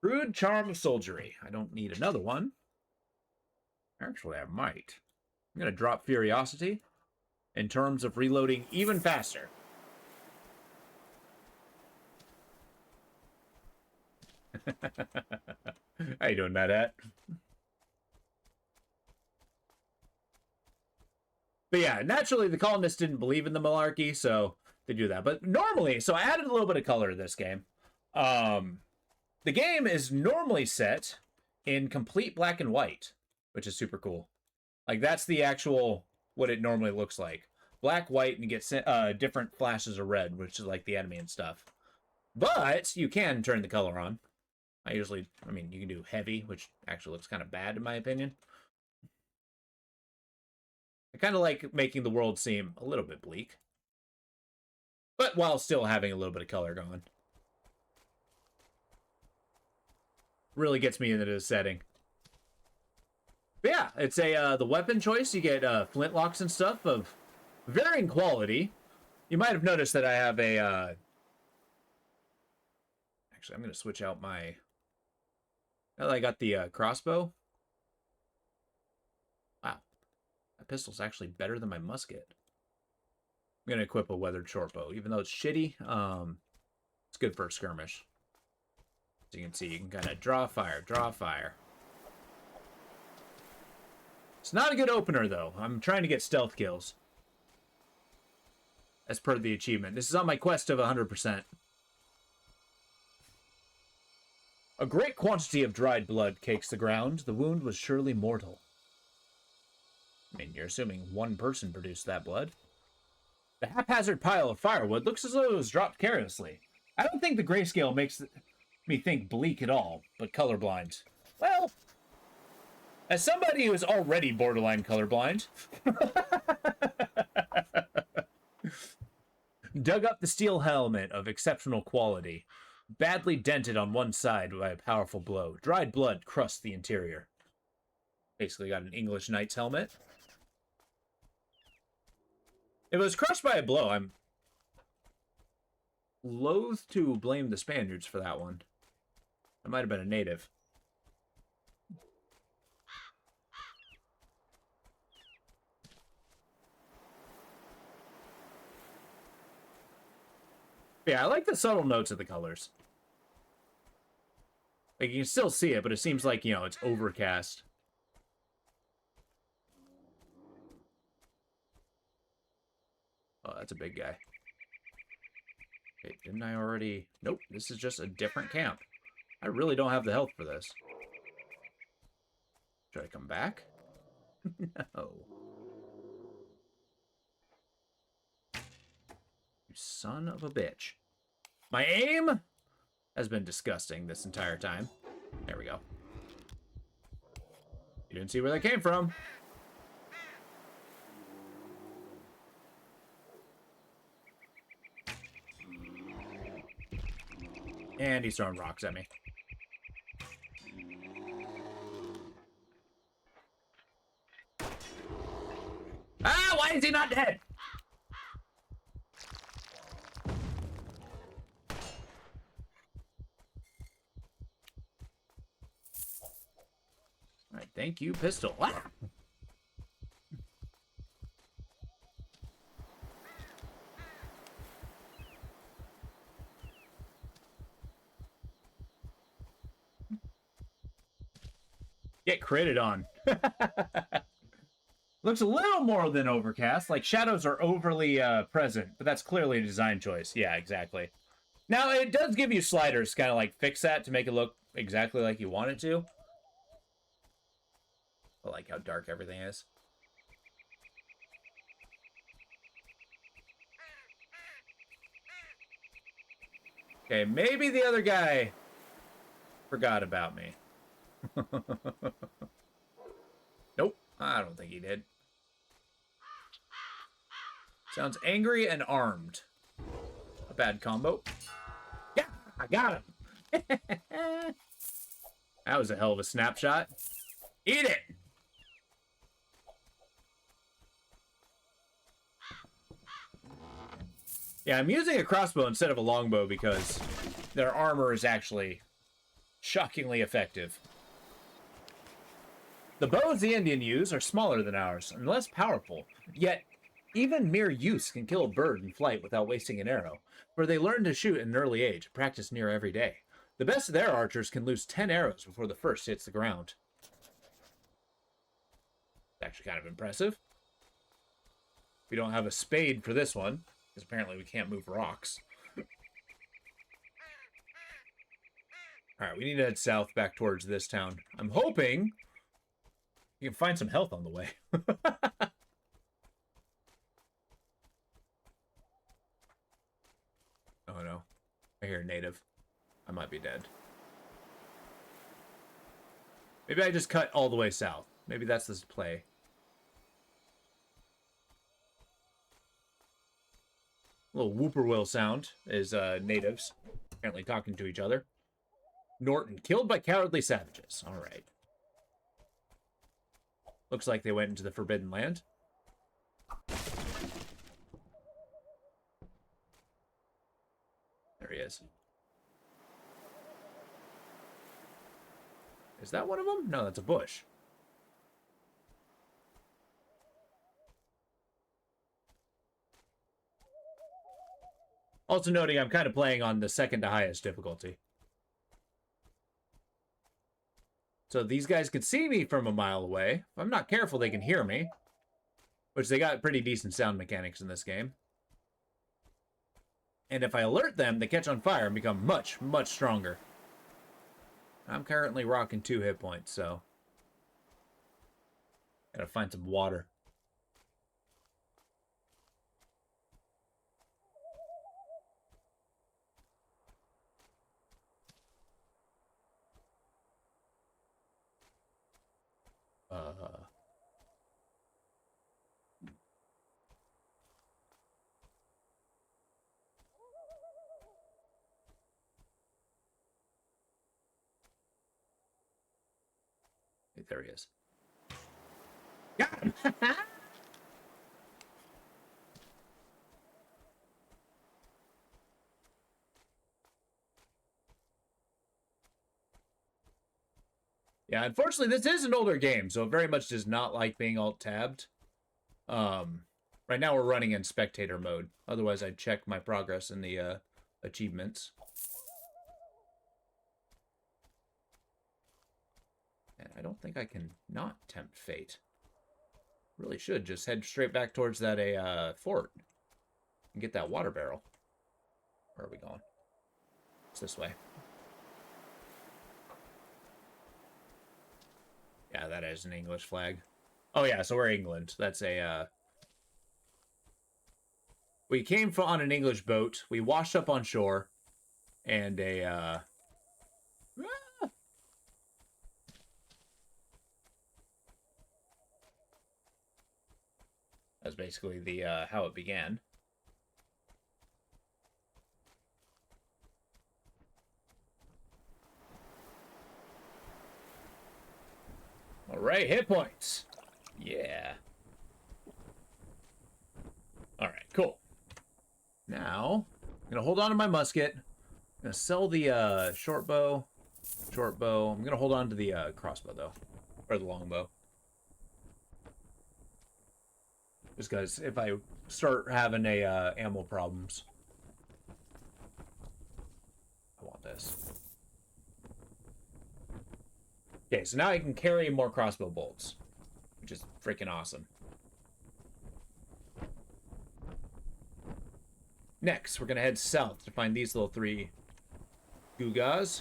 Crude Charm of Soldiery. I don't need another one. Actually, I might. I'm going to drop Furiosity in terms of reloading even faster. How you doing, Matt? But yeah, naturally, the colonists didn't believe in the malarkey, so they do that. But normally, so I added a little bit of color to this game. The game is normally set in complete black and white, which is super cool. Like, that's the actual, what it normally looks like. Black, white, and you get different flashes of red, which is like the enemy and stuff. But you can turn the color on. I mean, you can do heavy, which actually looks kind of bad in my opinion. I kind of like making the world seem a little bit bleak, but while still having a little bit of color going. Really gets me into the setting. But yeah, it's the weapon choice. You get flintlocks and stuff of varying quality. You might have noticed that I have a... Actually, I'm going to switch out my... Now that I got the crossbow. Wow. That pistol's actually better than my musket. I'm going to equip a weathered shortbow. Even though it's shitty, it's good for a skirmish. As you can see, you can kind of draw fire, draw fire. It's not a good opener, though. I'm trying to get stealth kills. As per the achievement. This is on my quest of 100%. A great quantity of dried blood cakes the ground. The wound was surely mortal. I mean, you're assuming one person produced that blood. The haphazard pile of firewood looks as though it was dropped carelessly. I don't think the grayscale makes me think bleak at all, but colorblind. Well, as somebody who is already borderline colorblind, dug up the steel helmet of exceptional quality, badly dented on one side by a powerful blow. Dried blood crusted the interior. Basically got an English knight's helmet. If it was crushed by a blow, I'm loath to blame the Spaniards for that one. That might have been a native. Yeah, I like the subtle notes of the colors. Like, you can still see it, but it seems like, you know, it's overcast. Oh, that's a big guy. Wait, didn't I already... Nope, this is just a different camp. I really don't have the health for this. Should I come back? No. You son of a bitch. My aim has been disgusting this entire time. There we go. You didn't see where that came from. And he's throwing rocks at me. Ah, why is he not dead? All right, thank you, pistol. Ah! Get critted on. Looks a little more than overcast. Like, shadows are overly present, but that's clearly a design choice. Yeah, exactly. Now, it does give you sliders, kind of like fix that to make it look exactly like you want it to. I like how dark everything is. Okay, maybe the other guy forgot about me. Nope, I don't think he did. Sounds angry and armed. A bad combo. Yeah, I got him. That was a hell of a snapshot. Eat it! Yeah, I'm using a crossbow instead of a longbow because their armor is actually shockingly effective. The bows the Indian use are smaller than ours and less powerful, yet even mere use can kill a bird in flight without wasting an arrow, for they learn to shoot at an early age, practice near every day. The best of their archers can lose 10 arrows before the first hits the ground. It's actually kind of impressive. We don't have a spade for this one, because apparently we can't move rocks. Alright, we need to head south back towards this town. I'm hoping you can find some health on the way. Oh no. I hear a native. I might be dead. Maybe I just cut all the way south. Maybe that's this play. A little whippoorwill sound is natives apparently talking to each other. Norton, killed by cowardly savages. All right. Looks like they went into the Forbidden Land. There he is. Is that one of them? No, that's a bush. Also noting I'm kind of playing on the second to highest difficulty. So these guys can see me from a mile away. If I'm not careful, they can hear me. Which they got pretty decent sound mechanics in this game. And if I alert them, they catch on fire and become much, much stronger. I'm currently rocking 2 hit points, so... Gotta find some water. There he is. Got him! Yeah, unfortunately, this is an older game, so it very much does not like being alt-tabbed. Right now we're running in spectator mode. Otherwise, I'd check my progress in the achievements. And I don't think I can not tempt fate. Really should just head straight back towards that fort and get that water barrel. Where are we going? It's this way. Yeah, that is an English flag. Oh yeah, so we're England. That's a we came on an English boat. We washed up on shore, and that's basically the how it began. All right, hit points. Yeah. All right, cool. Now, I'm gonna hold on to my musket. I'm gonna sell the short bow. I'm gonna hold on to the crossbow though, or the longbow. Just because if I start having a ammo problems, I want this. Okay, so now I can carry more crossbow bolts, which is freaking awesome. Next, we're gonna head south to find these little 3 Gugas.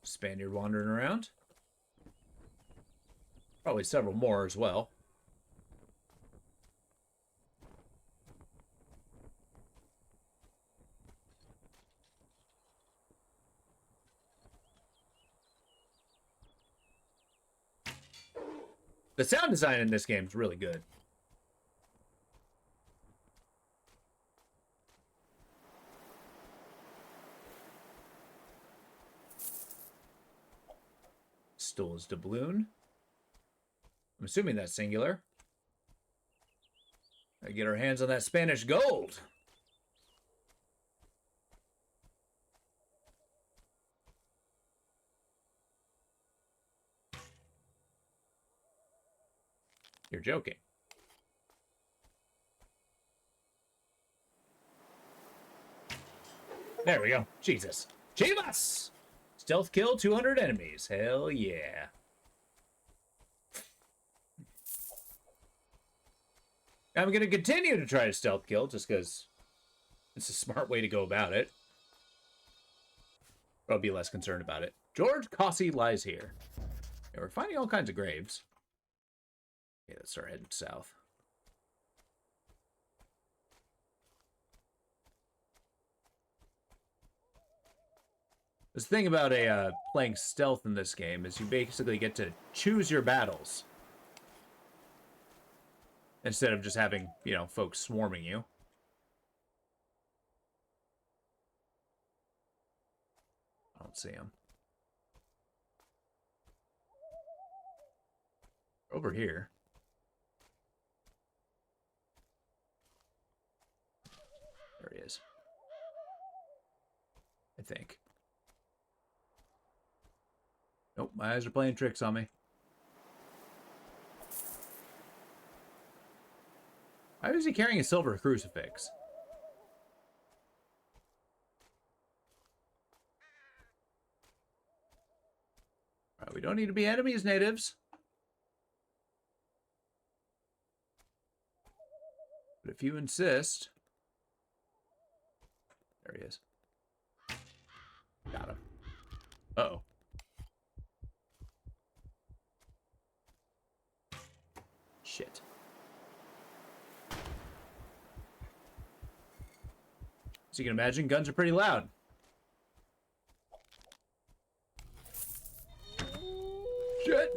Spaniard wandering around. Probably several more as well. The sound design in this game is really good. Stoles doubloon. I'm assuming that's singular. I get our hands on that Spanish gold. You're joking. There we go. Jesus. Chivas! Stealth kill 200 enemies. Hell yeah. I'm going to continue to try to stealth kill just because it's a smart way to go about it. I'll be less concerned about it. George Cossey lies here. Yeah, we're finding all kinds of graves. Okay, let's start heading south. The thing about playing stealth in this game is you basically get to choose your battles. Instead of just having, you know, folks swarming you. I don't see them. Over here. There he is. I think. Nope, my eyes are playing tricks on me. Why is he carrying a silver crucifix? All right, we don't need to be enemies, natives. But if you insist... There he is. Got him. Uh-oh. Shit. So you can imagine, guns are pretty loud. Shit!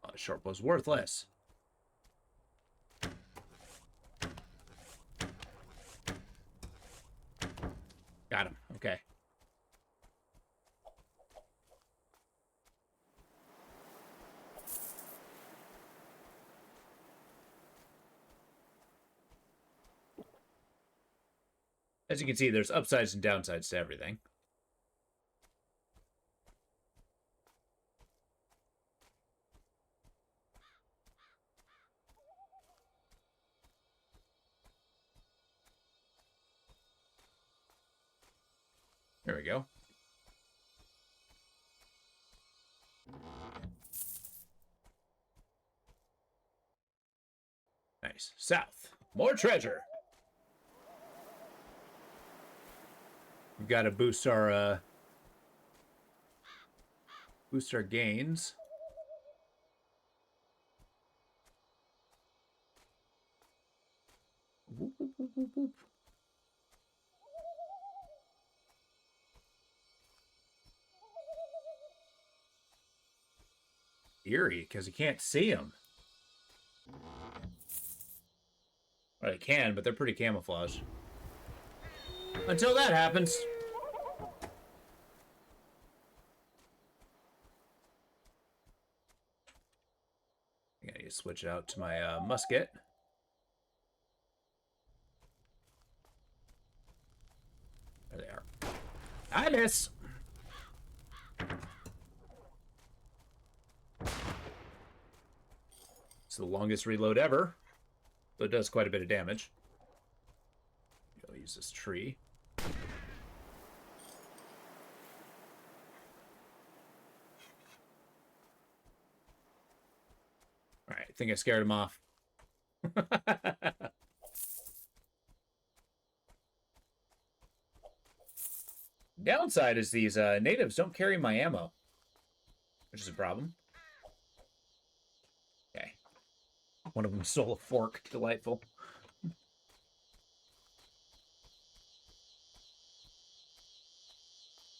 Oh, the short bow's worthless. Got him. Okay. As you can see, there's upsides and downsides to everything. There we go. Nice. South. More treasure. We've got to boost our gains. Whoop, whoop, whoop, whoop, whoop. Eerie, because you can't see him. Or they can, but they're pretty camouflaged. Until that happens. I need to switch it out to my musket. There they are. I miss! It's the longest reload ever. So it does quite a bit of damage. I'll use this tree. Alright, I think I scared him off. Downside is these natives don't carry my ammo, which is a problem. Okay. One of them stole a fork. Delightful.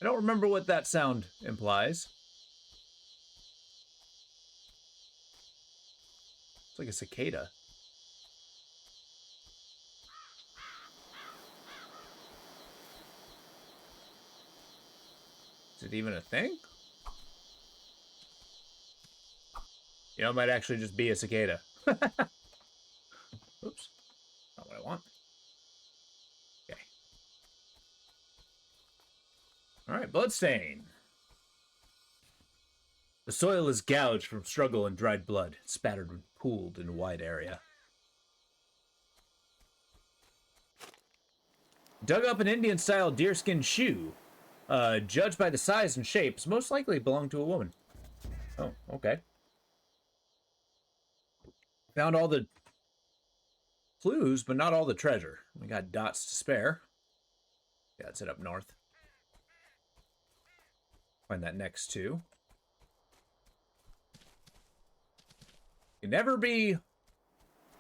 I don't remember what that sound implies. It's like a cicada. Is it even a thing? You know, it might actually just be a cicada. Oops. Not what I want. Okay. Alright, bloodstain. The soil is gouged from struggle and dried blood, spattered and pooled in a wide area. Dug up an Indian-style deerskin shoe. Judged by the size and shapes, most likely belonged to a woman. Oh, okay. Found all the clues, but not all the treasure. We got dots to spare. Yeah, let's head up north. Find that next too. Can never be...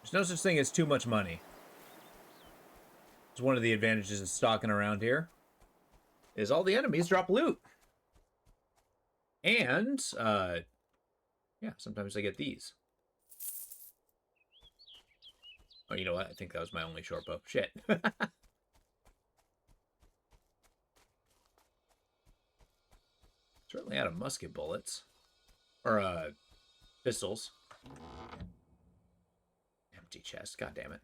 There's no such thing as too much money. It's one of the advantages of stalking around here. Is all the enemies drop loot. And, yeah, sometimes I get these. Oh, you know what? I think that was my only short bow. Shit. Certainly out of musket bullets. Or, pistols. Empty chest. God damn it.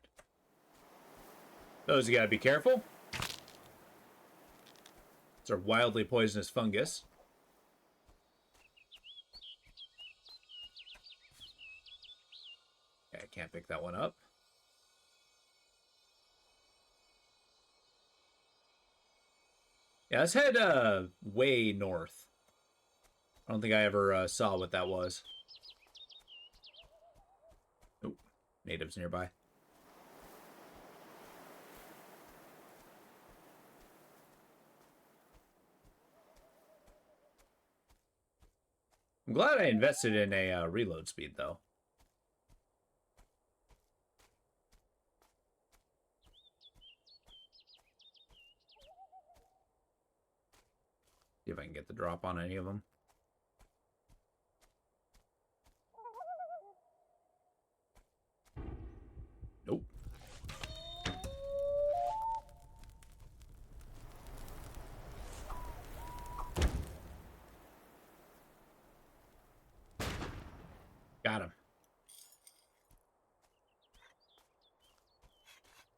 Those you gotta be careful. It's a wildly poisonous fungus. Okay, I can't pick that one up. Yeah, let's head way north. I don't think I ever saw what that was. Oh, natives nearby. I'm glad I invested in a reload speed, though. See if I can get the drop on any of them. Nope. Got him.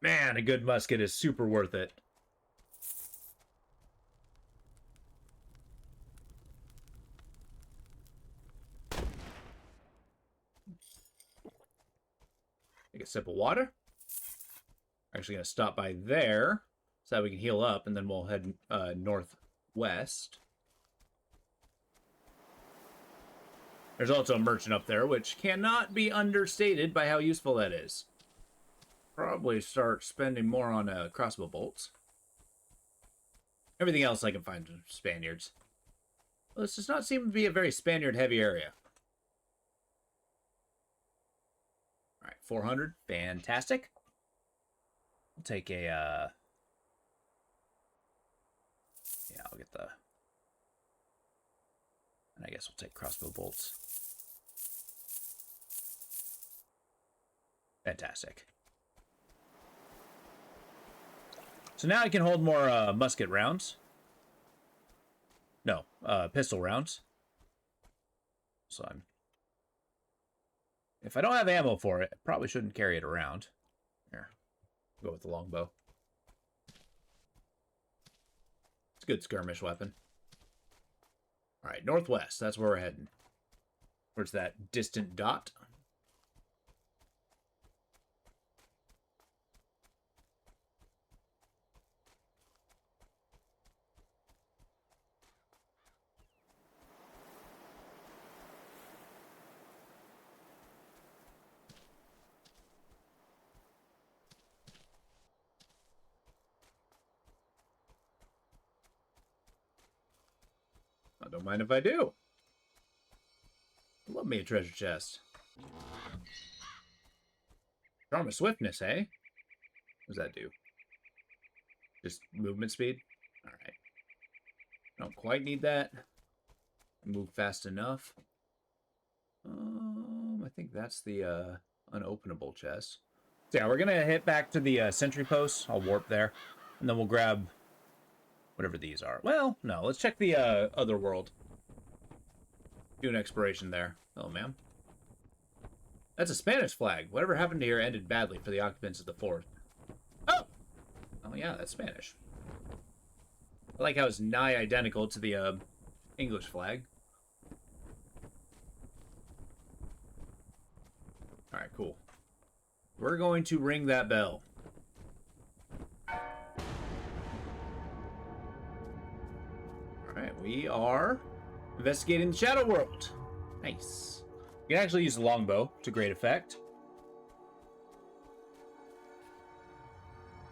Man, a good musket is super worth it. Take a sip of water. Actually gonna stop by there so that we can heal up, and then we'll head northwest. There's also a merchant up there, which cannot be understated by how useful that is. Probably start spending more on crossbow bolts. Everything else I can find in Spaniards. Well, this does not seem to be a very Spaniard-heavy area. Alright, 400. Fantastic. I'll take a, yeah, I'll get the... And I guess we'll take crossbow bolts. Fantastic. So now I can hold more musket rounds. No, pistol rounds. So if I don't have ammo for it, I probably shouldn't carry it around. Here, go with the longbow. It's a good skirmish weapon. All right, northwest. That's where we're heading. Where's that distant dot? I don't mind if I do. I love me a treasure chest. Charm of swiftness, eh? What does that do? Just movement speed? Alright. Don't quite need that. Move fast enough. I think that's the unopenable chest. So yeah, we're gonna hit back to the sentry post. I'll warp there. And then we'll grab whatever these are. Well, no, let's check the other world. Do an exploration there. Oh, ma'am. That's a Spanish flag. Whatever happened here ended badly for the occupants of the fort. Oh! Oh, yeah, that's Spanish. I like how it's nigh identical to the English flag. Alright, cool. We're going to ring that bell. Alright, we are investigating the Shadow World. Nice. You can actually use the longbow to great effect.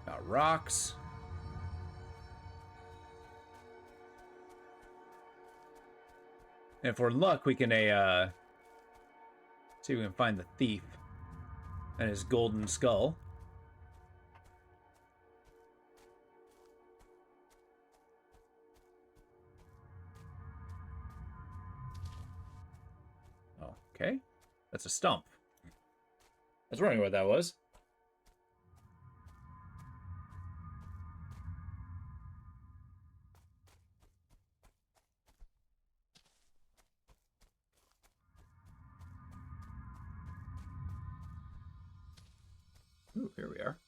Got rocks. And if we're in luck, we can see if we can find the thief and his golden skull. Okay, that's a stump. I was wondering what that was. Ooh, here we are.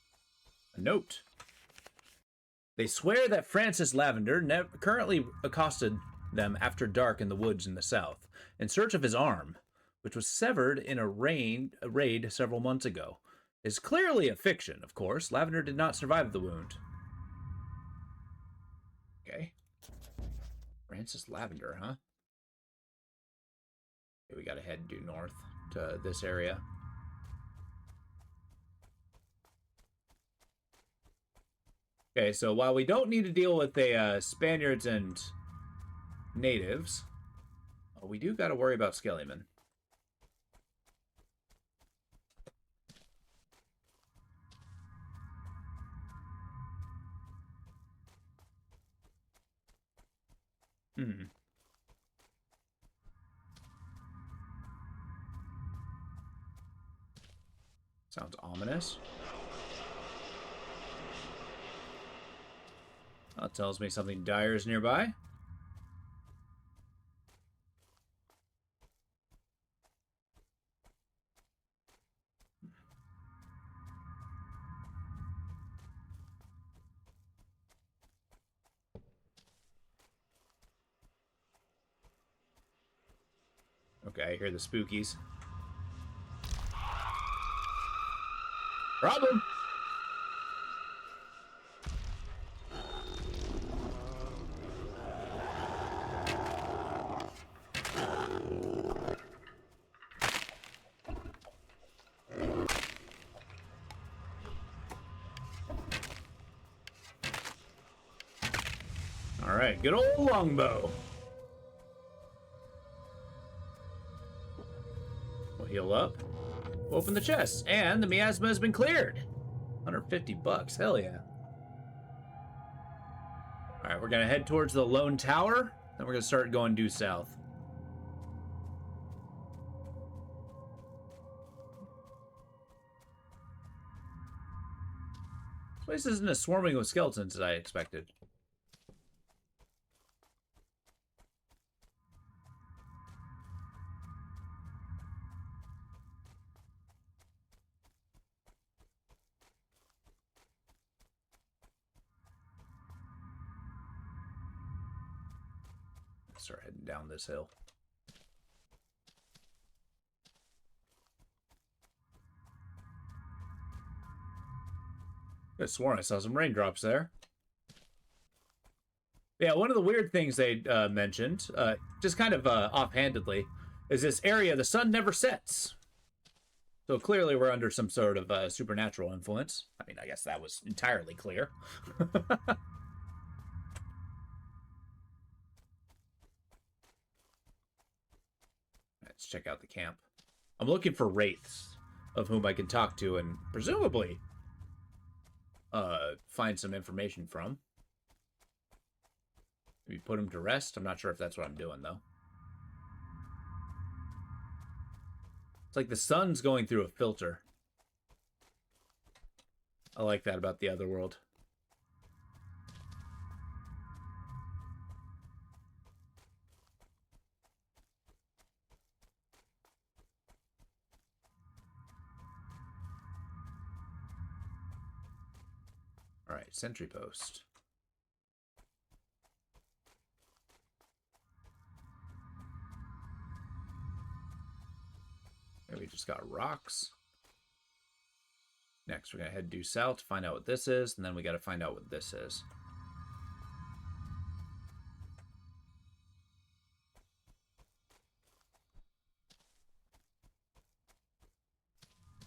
A note. They swear that Francis Lavender currently accosted them after dark in the woods in the south, in search of his arm, which was severed in a raid several months ago. It's clearly a fiction, of course. Lavender did not survive the wound. Okay. Francis Lavender, huh? Okay, we gotta head due north to this area. Okay, so while we don't need to deal with the Spaniards and natives, we do gotta worry about Skellyman. Sounds ominous. That tells me something dire is nearby. Okay, I hear the spookies. Problem! Alright, good old longbow. We'll heal up. Open the chest, and the miasma has been cleared. 150 bucks, hell yeah. Alright, we're gonna head towards the Lone Tower, then we're gonna start going due south. place isn't as swarming with skeletons as I expected. Start heading down this hill. I sworn I saw some raindrops there. Yeah, one of the weird things they mentioned, just kind of offhandedly, is this area the sun never sets. So clearly we're under some sort of supernatural influence. I mean, I guess that was entirely clear. Let's check out the camp. I'm looking for wraiths of whom I can talk to and presumably find some information from. Maybe put them to rest. I'm not sure if that's what I'm doing, though. It's like the sun's going through a filter. I like that about the other world. All right, sentry post. And we just got rocks. Next, we're going to head due south to find out what this is, and then we got to find out what this is.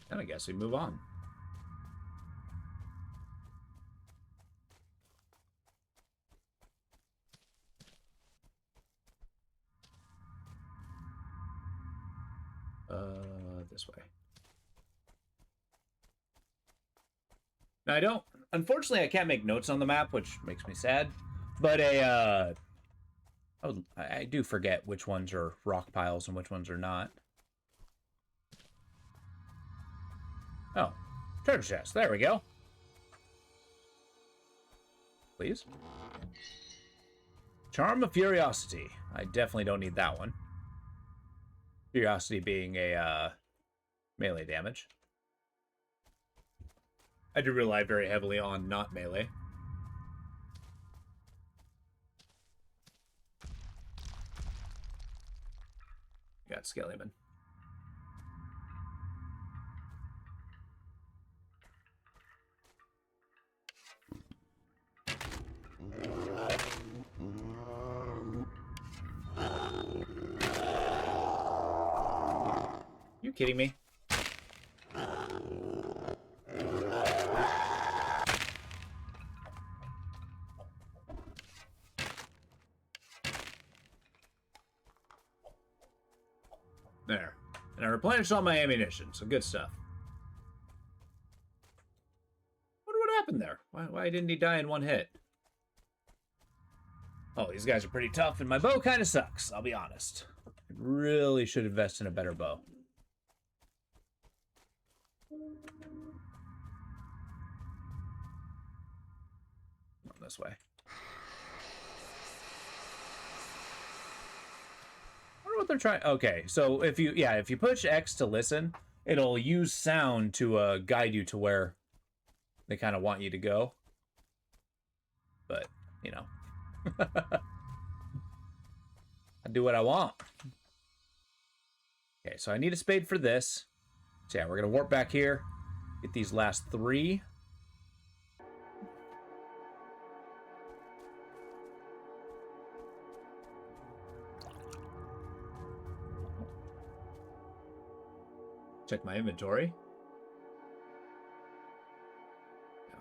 And I guess we move on. This way. Now I don't, unfortunately I can't make notes on the map, which makes me sad, but I do forget which ones are rock piles and which ones are not. Oh, treasure chest, there we go. Please. Charm of Curiosity. I definitely don't need that one. Curiosity being a melee damage. I do rely very heavily on not melee. Got Skellyman. You kidding me? There. And I replenished all my ammunition, so good stuff. Wonder what happened there. Why didn't he die in one hit? Oh, these guys are pretty tough, and my bow kind of sucks, I'll be honest. I really should invest in a better bow. This way. I wonder what they're trying. Okay, so if you push X to listen, it'll use sound to guide you to where they kind of want you to go. But you know, I do what I want. Okay, so I need a spade for this. So yeah, we're gonna warp back here, get these last 3. Check my inventory.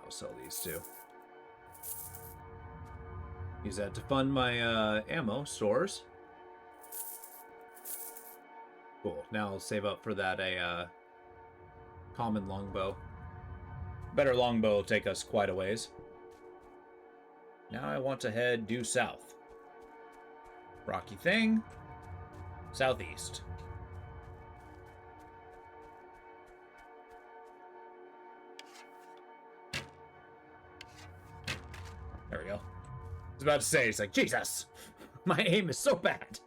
I'll sell these too. Use that to fund my ammo stores. Cool. Now I'll save up for that common longbow. Better longbow will take us quite a ways. Now I want to head due south. Rocky thing. Southeast. was about to say, it's like, Jesus, my aim is so bad.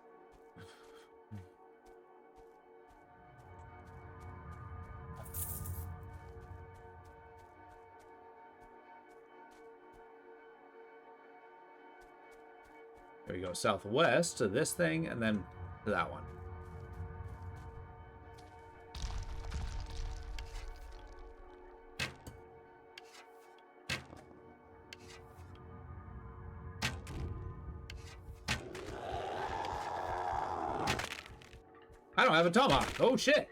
There we go, southwest to this thing, and then to that one. I don't have a tomahawk. Oh, shit.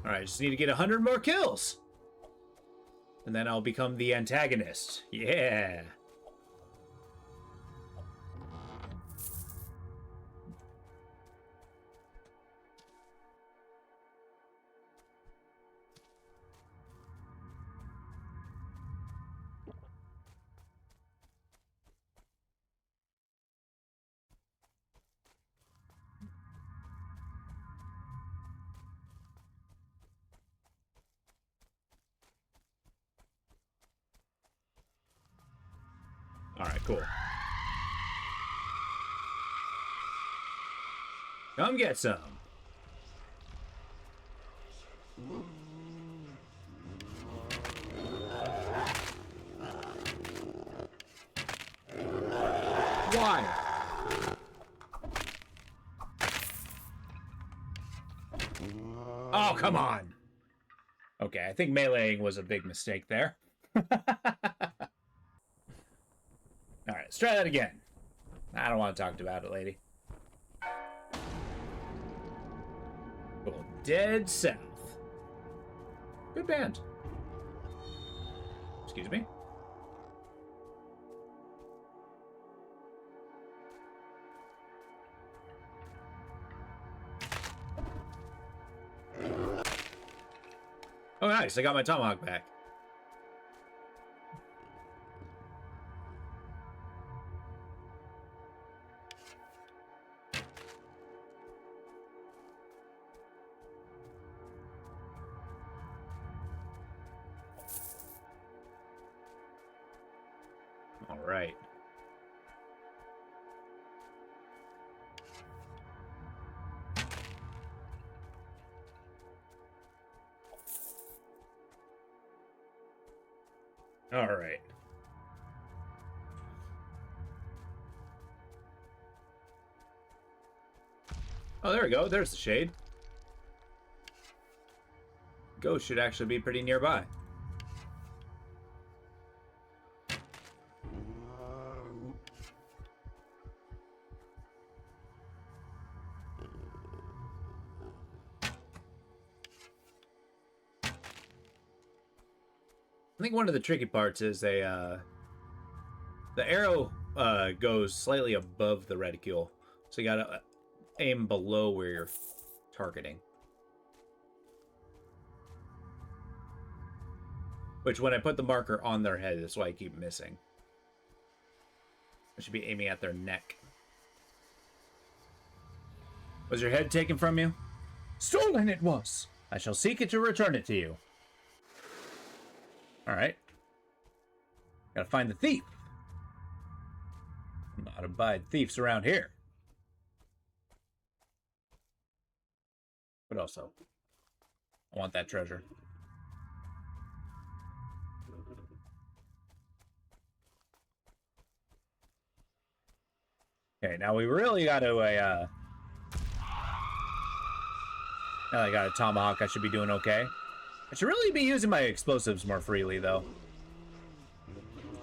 Alright, just need to get 100 more kills. And then I'll become the antagonist. Yeah. Alright, cool. Come get some. Why? Oh, come on. Okay, I think meleeing was a big mistake there. Alright, let's try that again. I don't want to talk about it, lady. Cool. Dead South. Good band. Excuse me. Oh, nice. I got my tomahawk back. All right. All right. Oh, there we go. There's the shade. Ghost should actually be pretty nearby. I think one of the tricky parts is the arrow goes slightly above the reticule, so you gotta aim below where you're targeting. Which, when I put the marker on their head, that's why I keep missing. I should be aiming at their neck. Was your head taken from you? Stolen it was! I shall seek it to return it to you. Alright. Gotta find the thief. Not abide thieves around here. But also, I want that treasure. Okay, now we really got to now I got a tomahawk, I should be doing okay. I should really be using my explosives more freely, though.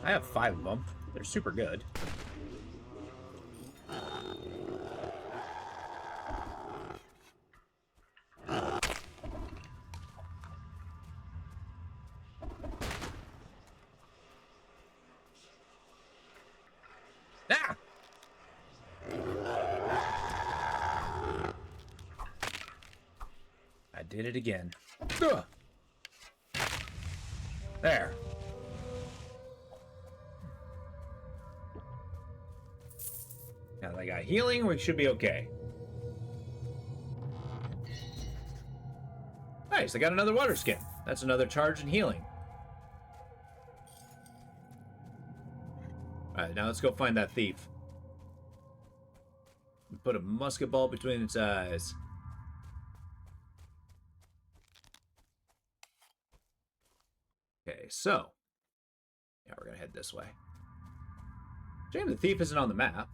I have 5 of them. They're super good. Ah! I did it again. Ugh. There. Now that I got healing, we should be okay. Nice, I got another water skin. That's another charge in healing. Alright, now let's go find that thief. Put a musket ball between its eyes. Okay, so. Yeah, we're gonna head this way. Shame the thief isn't on the map.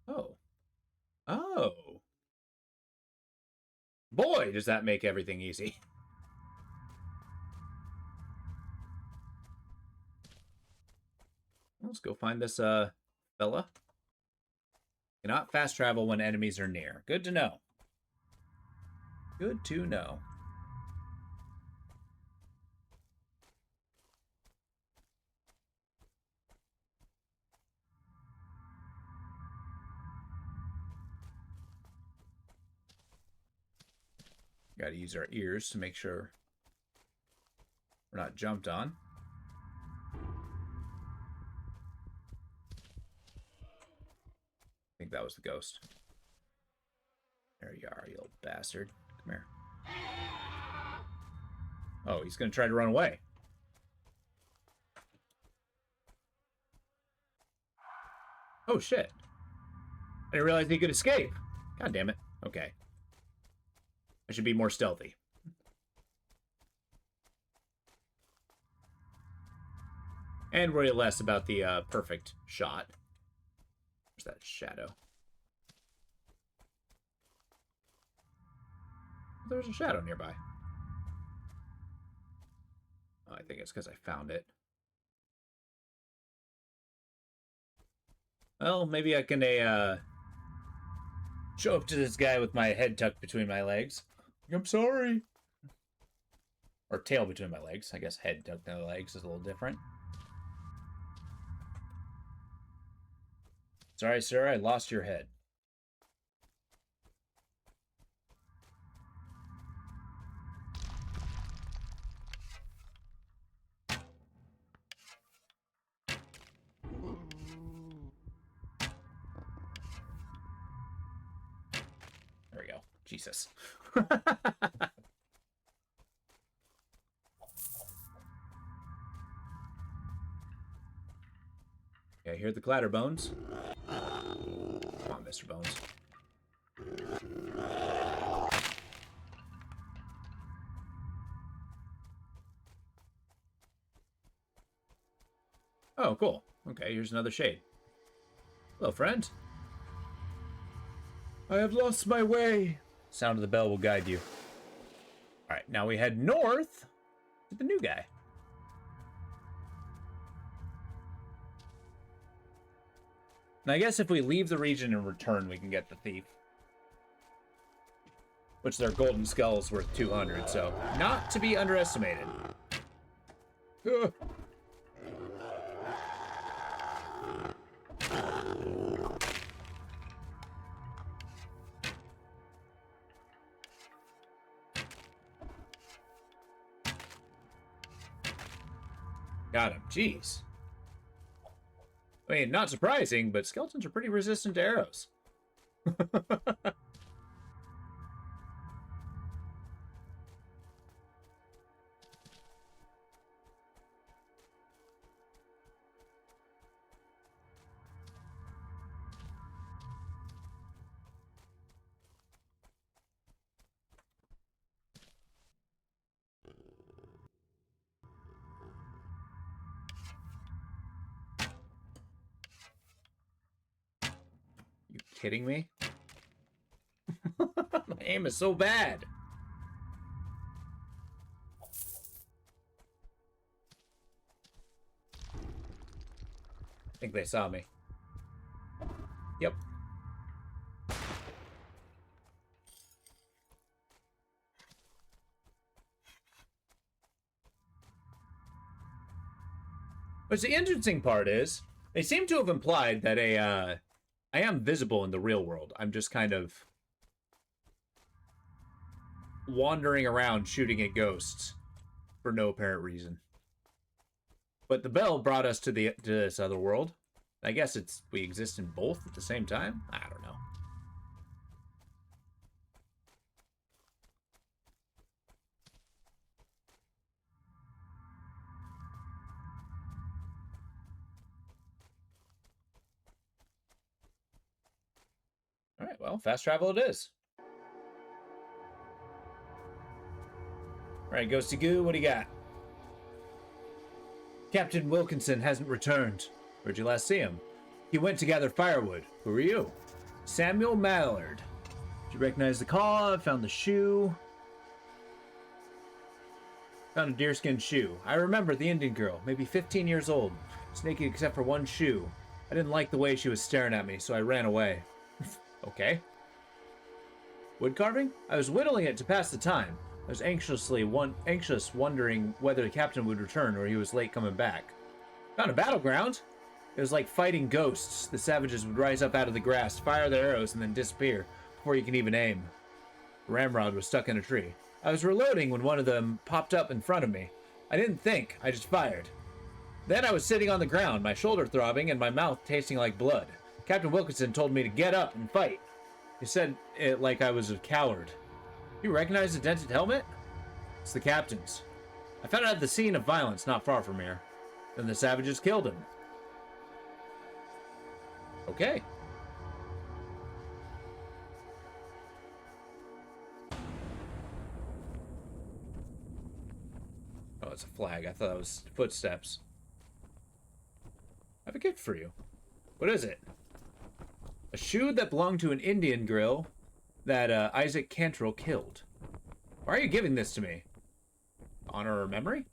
Oh. Oh. Boy, does that make everything easy. Let's go find this, fella. Cannot fast travel when enemies are near. Good to know. Good to know. Got to use our ears to make sure we're not jumped on. I think that was the ghost. There you are, you little bastard. Come here. Oh, he's going to try to run away. Oh, shit. I didn't realize he could escape. God damn it. Okay. I should be more stealthy. And worry less about the perfect shot. Where's that shadow? There's a shadow nearby. Oh, I think it's because I found it. Well, maybe I can show up to this guy with my head tucked between my legs. I'm sorry. Or tail between my legs. I guess head tucked between my legs is a little different. Sorry, sir, I lost your head. There we go. Jesus. Okay, here are the Clatterbones. Come on, Mr. Bones. Oh, cool. Okay, here's another shade. Hello, friend. I have lost my way. Sound of the bell will guide you. Alright, now we head north to the new guy. And I guess if we leave the region and return, we can get the thief. Which their golden skull is worth 200, so not to be underestimated. Got him. Jeez. I mean, not surprising, but skeletons are pretty resistant to arrows. You kidding me? My aim is so bad. I think they saw me. Yep. But the interesting part is, they seem to have implied that I am visible in the real world. I'm just kind of wandering around shooting at ghosts for no apparent reason. But the bell brought us to this other world. I guess we exist in both at the same time? I don't know. Alright, well, fast travel it is. Alright, Ghosty Goo, what do you got? Captain Wilkinson hasn't returned. Where'd you last see him? He went to gather firewood. Who are you? Samuel Mallard. Did you recognize the call? I found the shoe. Found a deerskin shoe. I remember the Indian girl, maybe 15 years old. Just naked except for one shoe. I didn't like the way she was staring at me, so I ran away. Okay. Wood carving? I was whittling it to pass the time. I was anxious, wondering whether the captain would return or he was late coming back. Found a battleground. It was like fighting ghosts. The savages would rise up out of the grass, fire their arrows, and then disappear before you can even aim. The ramrod was stuck in a tree. I was reloading when one of them popped up in front of me. I didn't think. I just fired. Then I was sitting on the ground, my shoulder throbbing and my mouth tasting like blood. Captain Wilkinson told me to get up and fight. He said it like I was a coward. You recognize the dented helmet? It's the captain's. I found it at the scene of violence not far from here. Then the savages killed him. Okay. Oh, it's a flag. I thought it was footsteps. I have a gift for you. What is it? A shoe that belonged to an Indian girl that Isaac Cantrell killed. Why are you giving this to me? Honor her memory?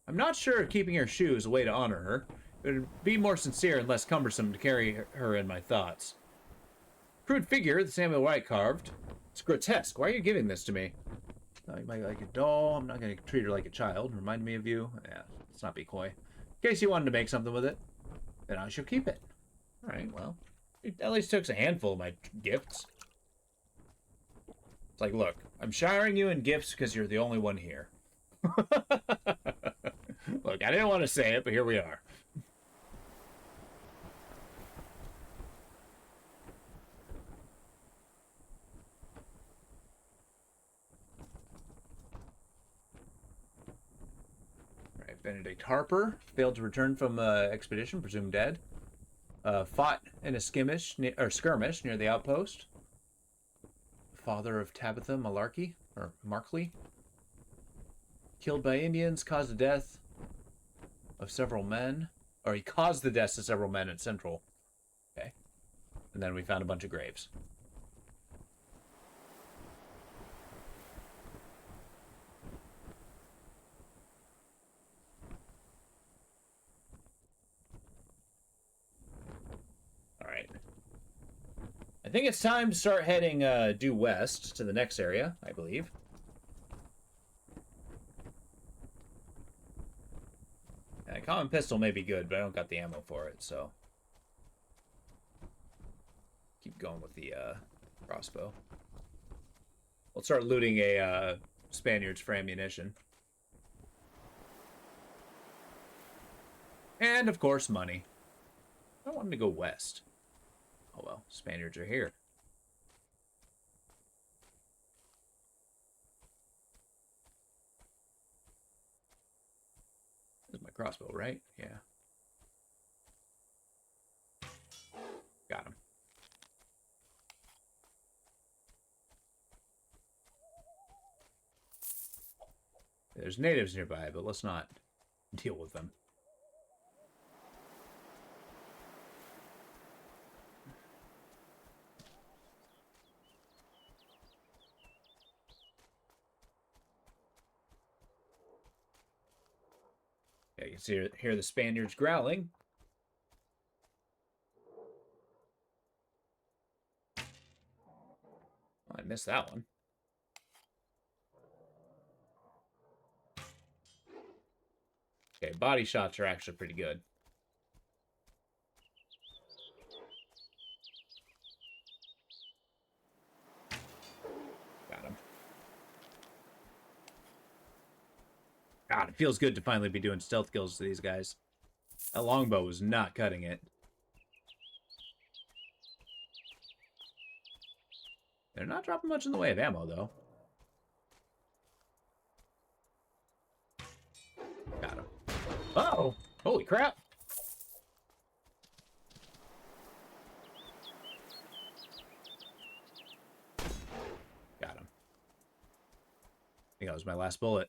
I'm not sure if keeping her shoe is a way to honor her. It would be more sincere and less cumbersome to carry her in my thoughts. Crude figure that Samuel Wright carved. It's grotesque. Why are you giving this to me? Like a doll. I'm not going to treat her like a child. Remind me of you. Yeah, let's not be coy. In case you wanted to make something with it, then I shall keep it. All right, well, it at least took a handful of my gifts. It's like, look, I'm showering you in gifts because you're the only one here. Look, I didn't want to say it, but here we are. All right, Benedict Harper failed to return from expedition, presumed dead. Fought in a skirmish near the outpost. Father of Tabitha Malarkey, or Markley. Killed by Indians, caused the death of several men. Or he caused the deaths of several men at Central. Okay. And then we found a bunch of graves. Alright. I think it's time to start heading due west to the next area, I believe. A common pistol may be good, but I don't got the ammo for it, so keep going with the crossbow. We'll start looting a Spaniards for ammunition. And, of course, money. I want him to go west. Oh well, Spaniards are here. This is my crossbow, right? Yeah. Got him. There's natives nearby, but let's not deal with them. Yeah, you can hear the Spaniards growling. Oh, I missed that one. Okay, body shots are actually pretty good. Got him. God, it feels good to finally be doing stealth kills to these guys. That longbow was not cutting it. They're not dropping much in the way of ammo, though. Got him. Uh-oh! Holy crap! think that was my last bullet.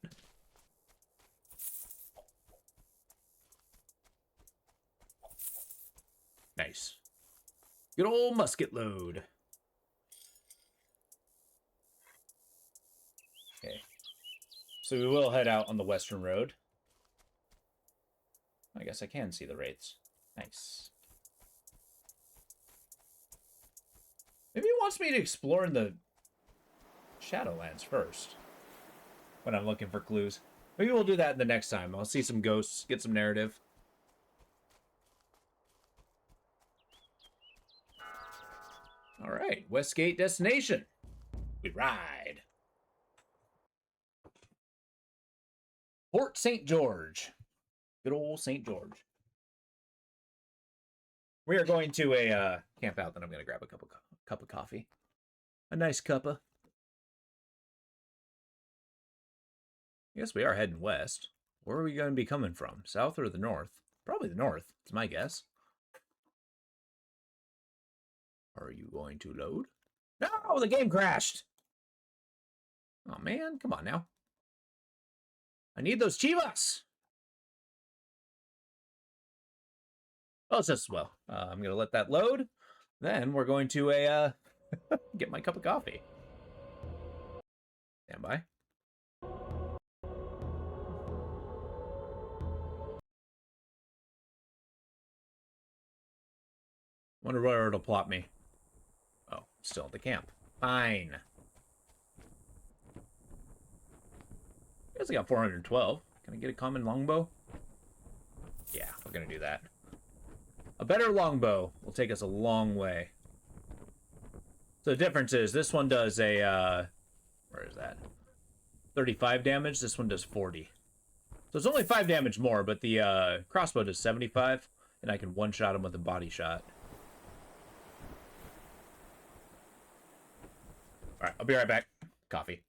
Nice. Good old musket load. Okay. So we will head out on the western road. I guess I can see the wraiths. Nice. Maybe he wants me to explore in the Shadowlands first. When I'm looking for clues. Maybe we'll do that the next time. I'll see some ghosts, get some narrative. Alright, Westgate destination. We ride. Port St. George. Good old St. George. We are going to a camp out, then I'm going to grab a cup of coffee. A nice cuppa. I guess we are heading west. Where are we going to be coming from? South or the north? Probably the north, it's my guess. Are you going to load? No, the game crashed. Oh, man, come on now. I need those Chivas. Oh, it's just, well, I'm going to let that load. Then we're going to get my cup of coffee. Stand by. Wonder where it'll plot me. Oh, still at the camp. Fine. I guess I got 412. Can I get a common longbow? Yeah, we're gonna do that. A better longbow will take us a long way. So the difference is this one does a, where is that? 35 damage. This one does 40. So it's only 5 damage more, but the crossbow does 75, and I can one-shot him with a body shot. All right, I'll be right back. Coffee.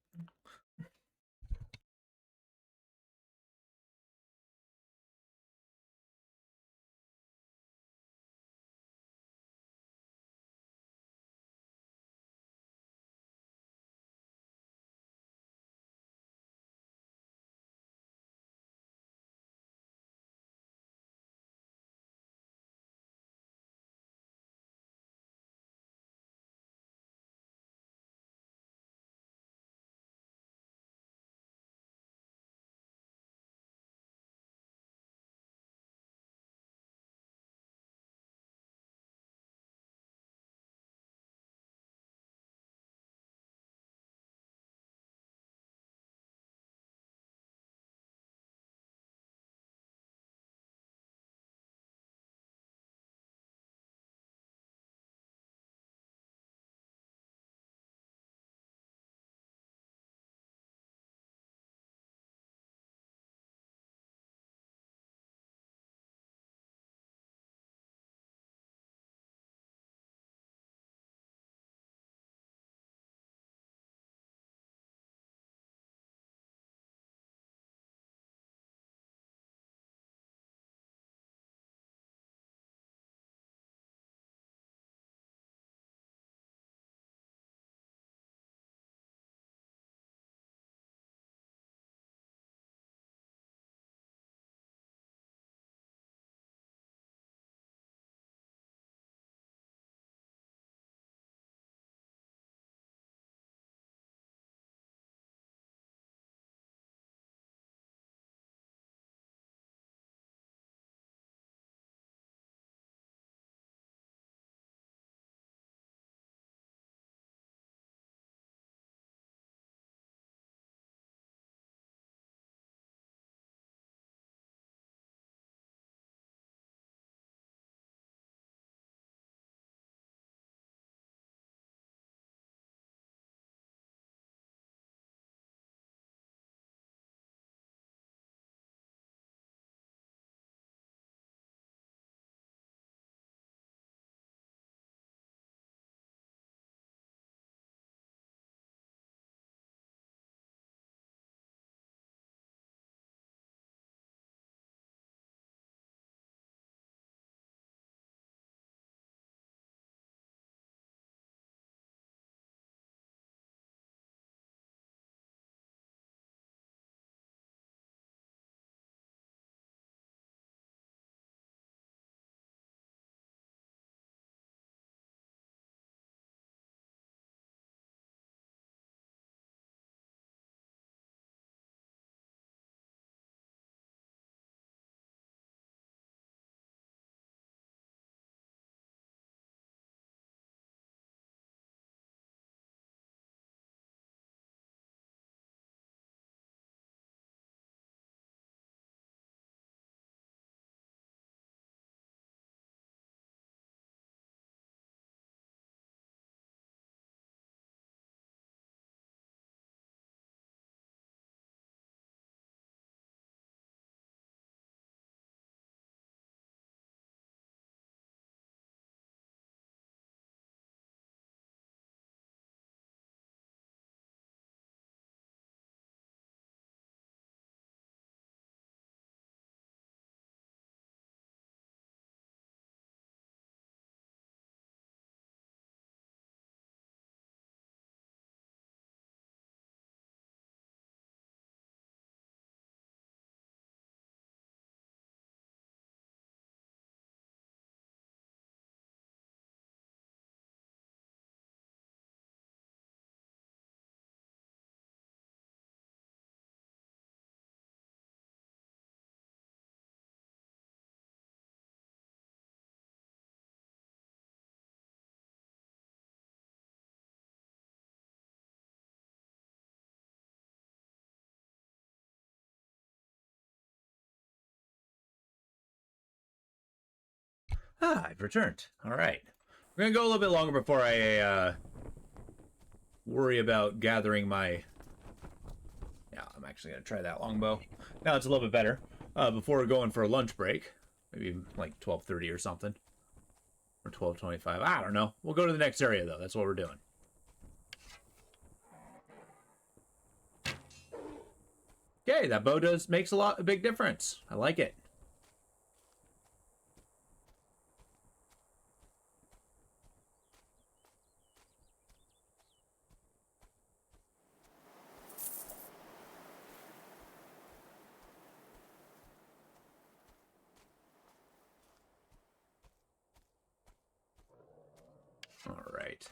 Ah, I've returned. All right. We're going to go a little bit longer before I worry about gathering my... Yeah, I'm actually going to try that longbow. Now it's a little bit better. Before we're going for a lunch break. Maybe like 12:30 or something. Or 12:25. I don't know. We'll go to the next area, though. That's what we're doing. Okay, that bow makes a big difference. I like it. All right.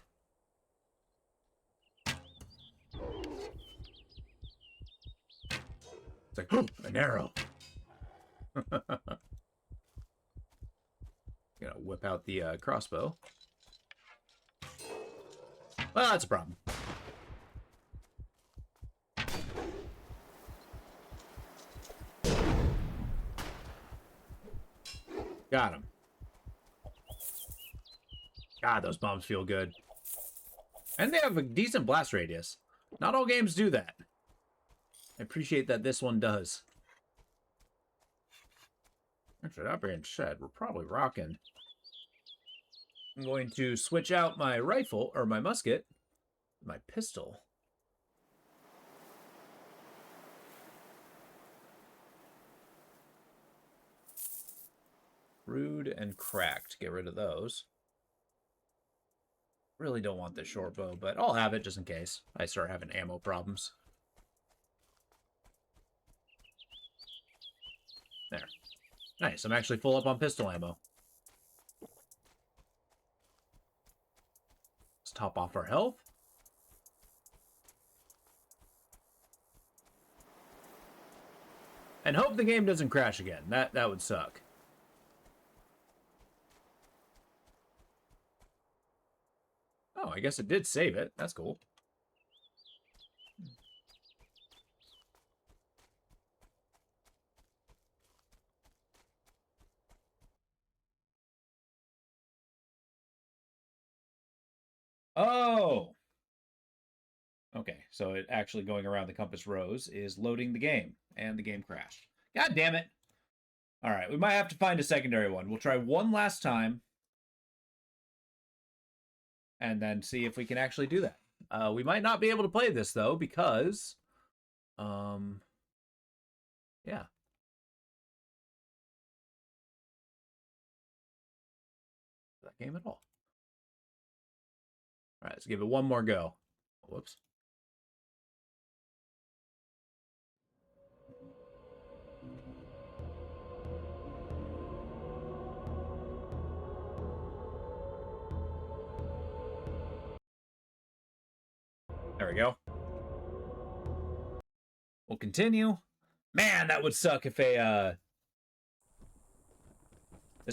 It's like, oh, an arrow. Gonna whip out the crossbow. Well, that's a problem. Got him. God, those bombs feel good. And they have a decent blast radius. Not all games do that. I appreciate that this one does. Actually, that being said, we're probably rocking. I'm going to switch out my rifle, or my musket, my pistol. Rude and cracked. Get rid of those. Really don't want this short bow, but I'll have it just in case I start having ammo problems. There. Nice, I'm actually full up on pistol ammo. Let's top off our health. And hope the game doesn't crash again. That would suck. Oh, I guess it did save it. That's cool. Oh! Okay, so it actually going around the compass rose is loading the game, and the game crashed. God damn it! Alright, we might have to find a secondary one. We'll try one last time, and then see if we can actually do that. We might not be able to play this, though, because... yeah. That game at all. Alright, let's give it one more go. Whoops. There we go. We'll continue. Man, that would suck if this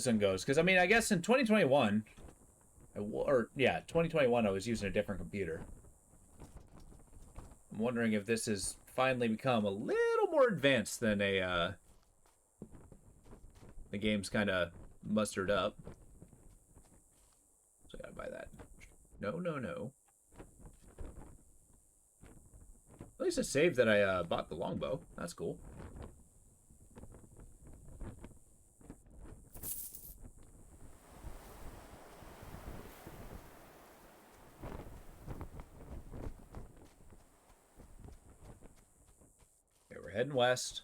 one goes. Because, I mean, I guess in 2021... 2021 I was using a different computer. I'm wondering if this has finally become a little more advanced than the game's kind of mustered up. So I gotta buy that. No. At least it saved that I bought the longbow. That's cool. Okay, we're heading west.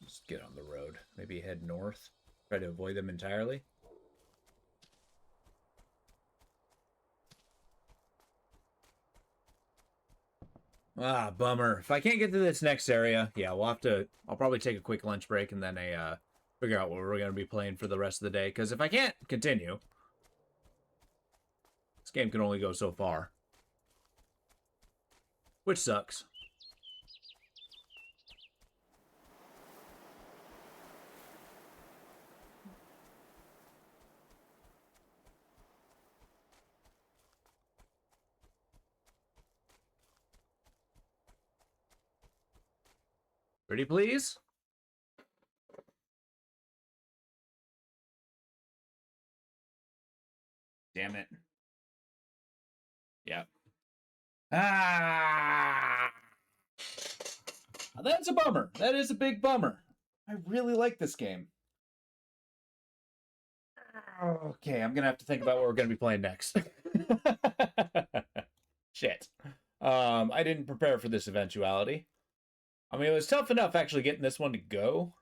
Just get on the road. Maybe head north. Try to avoid them entirely. Ah, bummer. If I can't get to this next area, yeah, I'll probably take a quick lunch break and then figure out what we're going to be playing for the rest of the day. Because if I can't continue, this game can only go so far. Which sucks. Pretty please? Damn it. Yep. Ah! That's a bummer. That is a big bummer. I really like this game. Okay, I'm gonna have to think about what we're gonna be playing next. Shit. I didn't prepare for this eventuality. I mean, it was tough enough actually getting this one to go.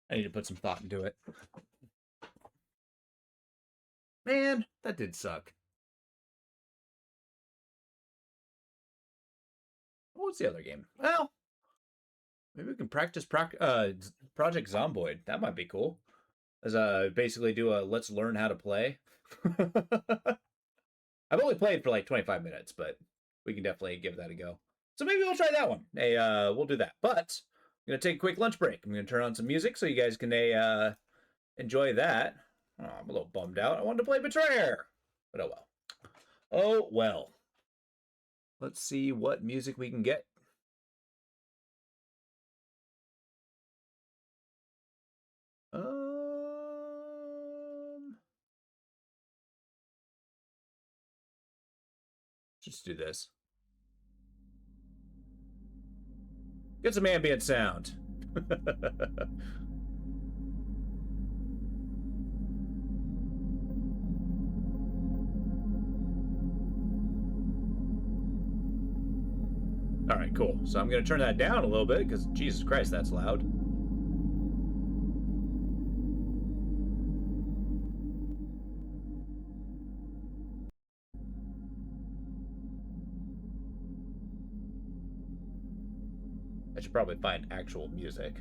I need to put some thought into it. Man, that did suck. What's the other game? Well, maybe we can practice Project Zomboid. That might be cool. As basically do a let's learn how to play. I've only played for like 25 minutes, but we can definitely give that a go. So maybe we'll try that one. Hey, we'll do that. But I'm gonna take a quick lunch break. I'm gonna turn on some music so you guys can enjoy that. Oh, I'm a little bummed out. I wanted to play Betrayer, but oh well. Oh well. Let's see what music we can get. Just do this. Get some ambient sound. All right, cool. So I'm going to turn that down a little bit because Jesus Christ, that's loud. I should probably find actual music.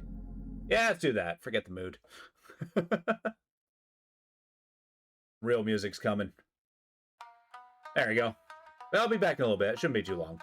Yeah, let's do that. Forget the mood. Real music's coming. There we go. I'll be back in a little bit. It shouldn't be too long.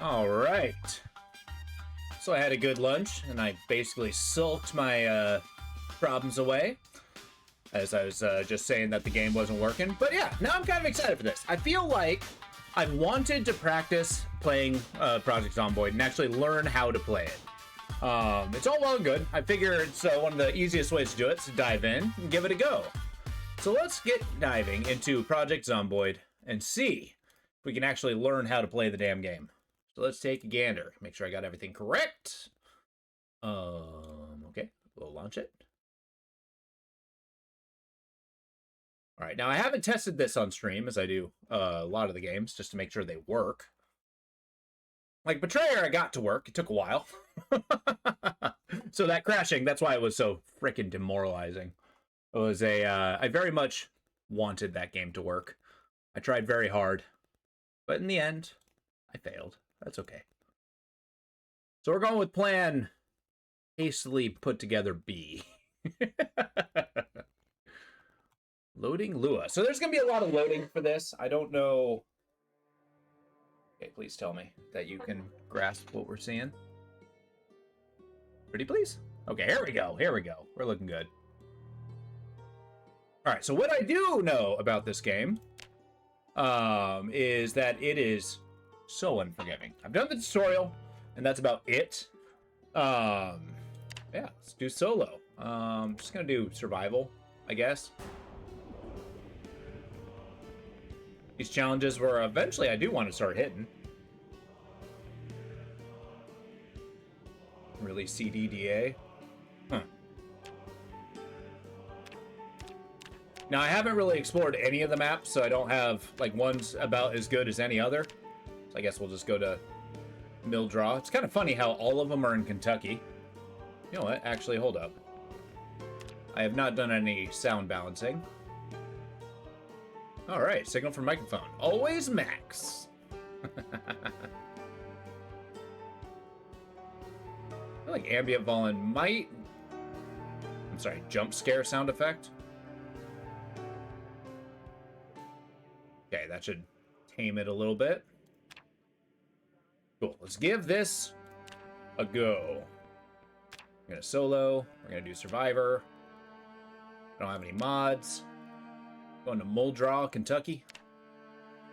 All right. So I had a good lunch, and I basically sulked my problems away, as I was just saying that the game wasn't working. But yeah, now I'm kind of excited for this. I feel like I wanted to practice playing Project Zomboid and actually learn how to play it. It's all well and good. I figure it's one of the easiest ways to do it is to dive in and give it a go. So let's get diving into Project Zomboid and see if we can actually learn how to play the damn game. So let's take a gander. Make sure I got everything correct. Okay, we'll launch it. All right, now I haven't tested this on stream as I do a lot of the games just to make sure they work. Like Betrayer, I got to work. It took a while. So that crashing, that's why it was so freaking demoralizing. It was I very much wanted that game to work. I tried very hard, but in the end, I failed. That's okay. So we're going with plan hastily put together B. Loading Lua. So there's going to be a lot of loading for this. I don't know. Okay, please tell me that you can grasp what we're seeing. Pretty please? Okay, here we go. Here we go. We're looking good. All right, so what I do know about this game is that it is so unforgiving. I've done the tutorial, and that's about it. Yeah, let's do solo. Just gonna do survival, I guess. These challenges where eventually I do want to start hitting. Really CDDA. Huh. Now, I haven't really explored any of the maps, so I don't have, like, one's about as good as any other. So I guess we'll just go to Mildra. It's kind of funny how all of them are in Kentucky. You know what? Actually, hold up. I have not done any sound balancing. All right, signal from microphone. Always max. I feel like ambient volume might... I'm sorry, jump scare sound effect. Okay, that should tame it a little bit. Cool, let's give this a go. We're gonna solo, we're gonna do survivor. I don't have any mods. Going to Muldraw, Kentucky.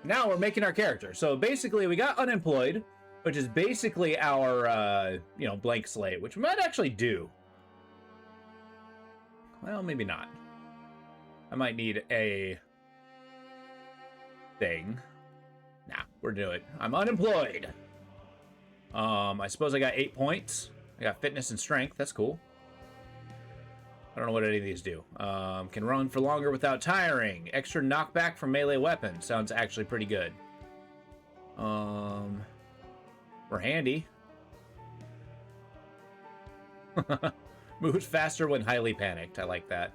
Now we're making our character. So basically we got unemployed, which is basically our, blank slate, which we might actually do. Well, maybe not. I might need a thing. Nah, we're doing it. I'm unemployed. I suppose I got 8 points. I got fitness and strength. That's cool. I don't know what any of these do. Can run for longer without tiring. Extra knockback from melee weapons. Sounds actually pretty good. We're handy. Moves faster when highly panicked. I like that.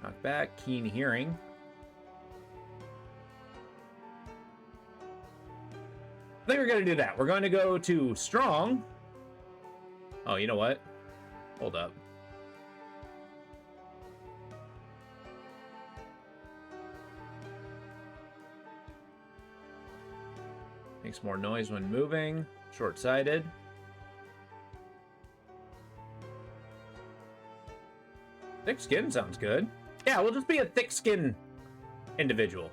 Knockback, keen hearing. I think we're going to do that. We're going to go to strong. Oh, you know what? Hold up. Makes more noise when moving. Short-sighted. Thick skin sounds good. Yeah, we'll just be a thick skin individual.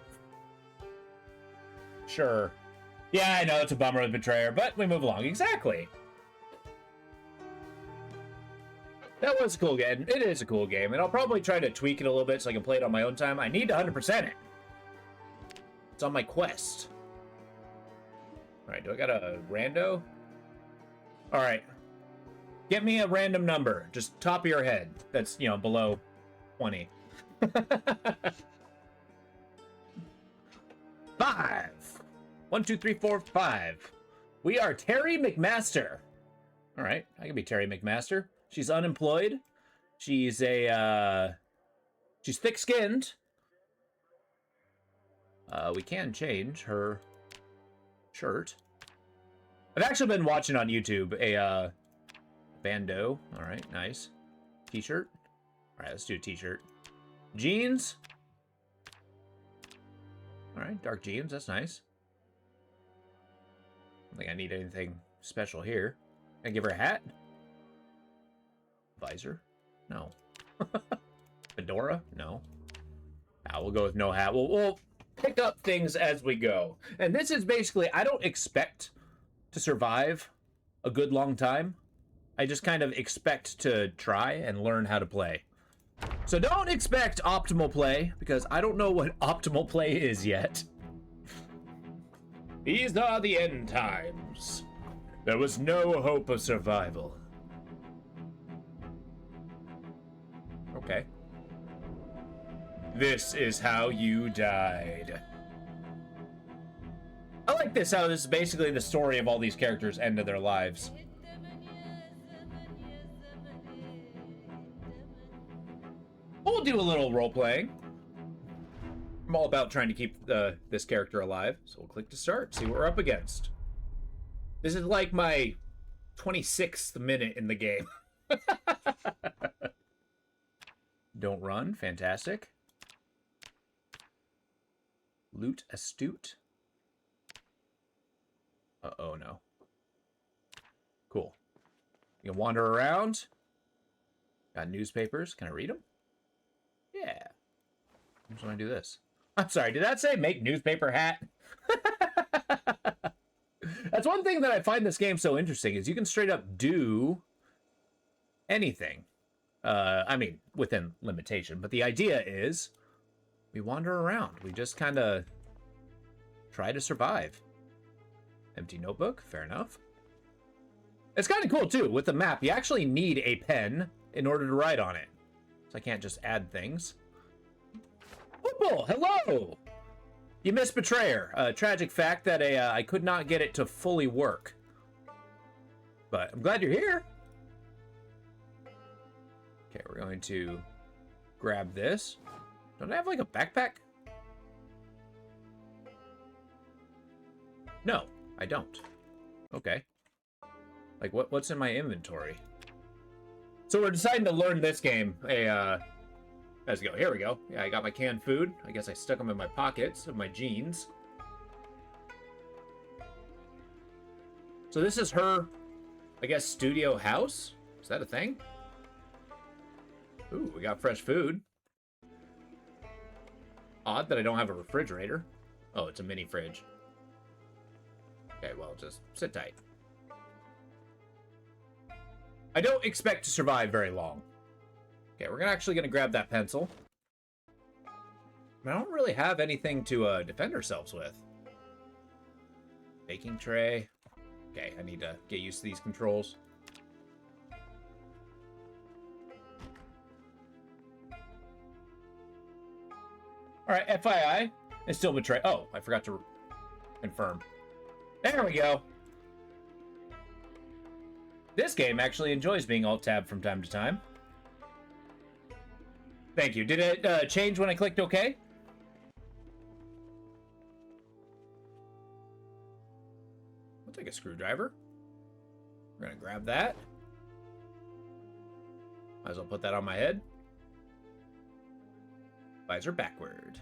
Sure. Yeah, I know it's a bummer with Betrayer, but we move along. Exactly. That was a cool game. It is a cool game, and I'll probably try to tweak it a little bit so I can play it on my own time. I need to 100% it. It's on my quest. All right, do I got a rando? All right. Get me a random number. Just top of your head. That's, below 20. 5. 1, 2, 3, 4, 5. We are Terry McMaster. All right, I can be Terry McMaster. She's unemployed. She's she's thick-skinned. We can change her shirt. I've actually been watching on YouTube a bandeau. All right, nice. T-shirt. All right, let's do a t-shirt. Jeans. All right, dark jeans. That's nice. don't think I need anything special here. Can I give her a hat? Visor? No. Fedora? No. We'll go with no hat. We'll pick up things as we go. And this is basically, I don't expect to survive a good long time. I just kind of expect to try and learn how to play. So don't expect optimal play, because I don't know what optimal play is yet. These are the end times. There was no hope of survival. Okay. This is how you died. I like this, how this is basically the story of all these characters' end of their lives. We'll do a little role-playing. I'm all about trying to keep this character alive, so we'll click to start, see what we're up against. This is like my 26th minute in the game. Don't run, fantastic. Loot astute. Uh-oh, no. Cool. You can wander around. Got newspapers. Can I read them? Yeah. I just want to do this. I'm sorry, did that say make newspaper hat? That's one thing that I find this game so interesting, is you can straight up do anything. I mean, within limitation. But the idea is we wander around. We just kind of try to survive. Empty notebook, fair enough. It's kind of cool, too. With the map, you actually need a pen in order to write on it. So I can't just add things. Whoople, hello! You missed Betrayer. A tragic fact that I could not get it to fully work. But I'm glad you're here. Okay, we're going to grab this. Don't I have, like, a backpack? No, I don't. Okay. Like, what's in my inventory? So we're deciding to learn this game. Let's go. Here we go. Yeah, I got my canned food. I guess I stuck them in my pockets of my jeans. So this is her, I guess, studio house? Is that a thing? Ooh, we got fresh food. Odd that I don't have a refrigerator. Oh, it's a mini fridge. Okay, well, just sit tight. I don't expect to survive very long. Okay, we're actually going to grab that pencil. I don't really have anything to defend ourselves with. Baking tray. Okay, I need to get used to these controls. Alright, FYI, it's still Betray. Oh, I forgot to confirm. There we go. This game actually enjoys being alt-tab from time to time. Thank you. Did it change when I clicked OK? I'll take a screwdriver. We're going to grab that. Might as well put that on my head. Visor backward.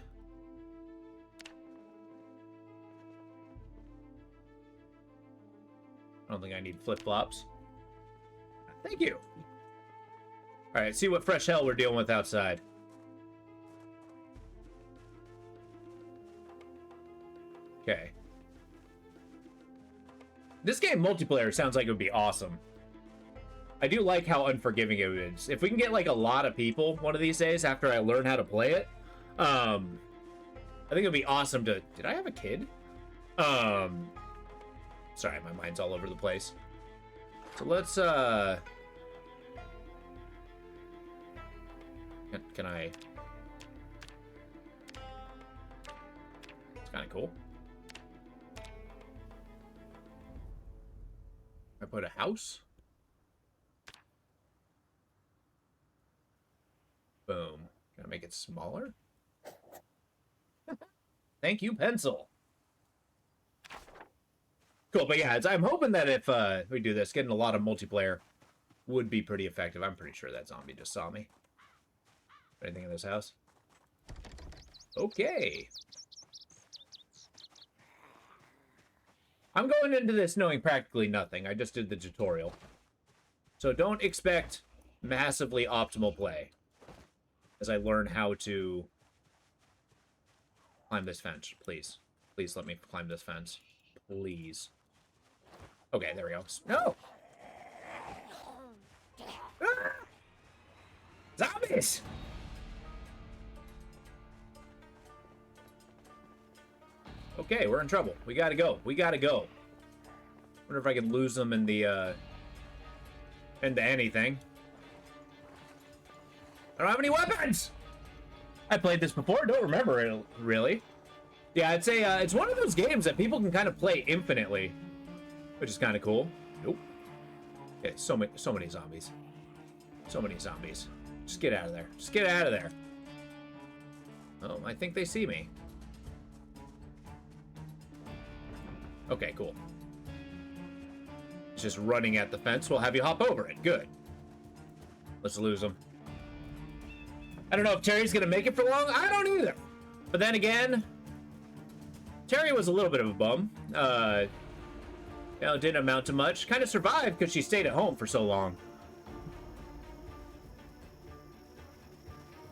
I don't think I need flip-flops. Thank you. All right, see what fresh hell we're dealing with outside. Okay. This game multiplayer sounds like it would be awesome. I do like how unforgiving it is. If we can get like a lot of people one of these days after I learn how to play it, I think it'd be awesome to... Did I have a kid? Sorry, my mind's all over the place. So let's, Can I... It's kind of cool. I put a house. Boom. Gotta make it smaller. Thank you, pencil. Cool, but yeah, I'm hoping that if we do this, getting a lot of multiplayer would be pretty effective. I'm pretty sure that zombie just saw me. Anything in this house? Okay. I'm going into this knowing practically nothing. I just did the tutorial. So don't expect massively optimal play as I learn how to climb this fence. Please. Please let me climb this fence. Please. Okay, there we go. No! Ah! Zombies! Okay, we're in trouble. We gotta go. We gotta go. Wonder if I can lose them in the, into anything. I don't have any weapons! I played this before, don't remember it, really. Yeah, I'd say, it's one of those games that people can kind of play infinitely, which is kind of cool. Nope. Okay, so many zombies. So many zombies. Just get out of there. Just get out of there. Oh, I think they see me. Okay, cool. It's just running at the fence. We'll have you hop over it. Good. Let's lose him. I don't know if Terry's gonna make it for long. I don't either. But then again, Terry was a little bit of a bum. You know, didn't amount to much. Kind of survived because she stayed at home for so long.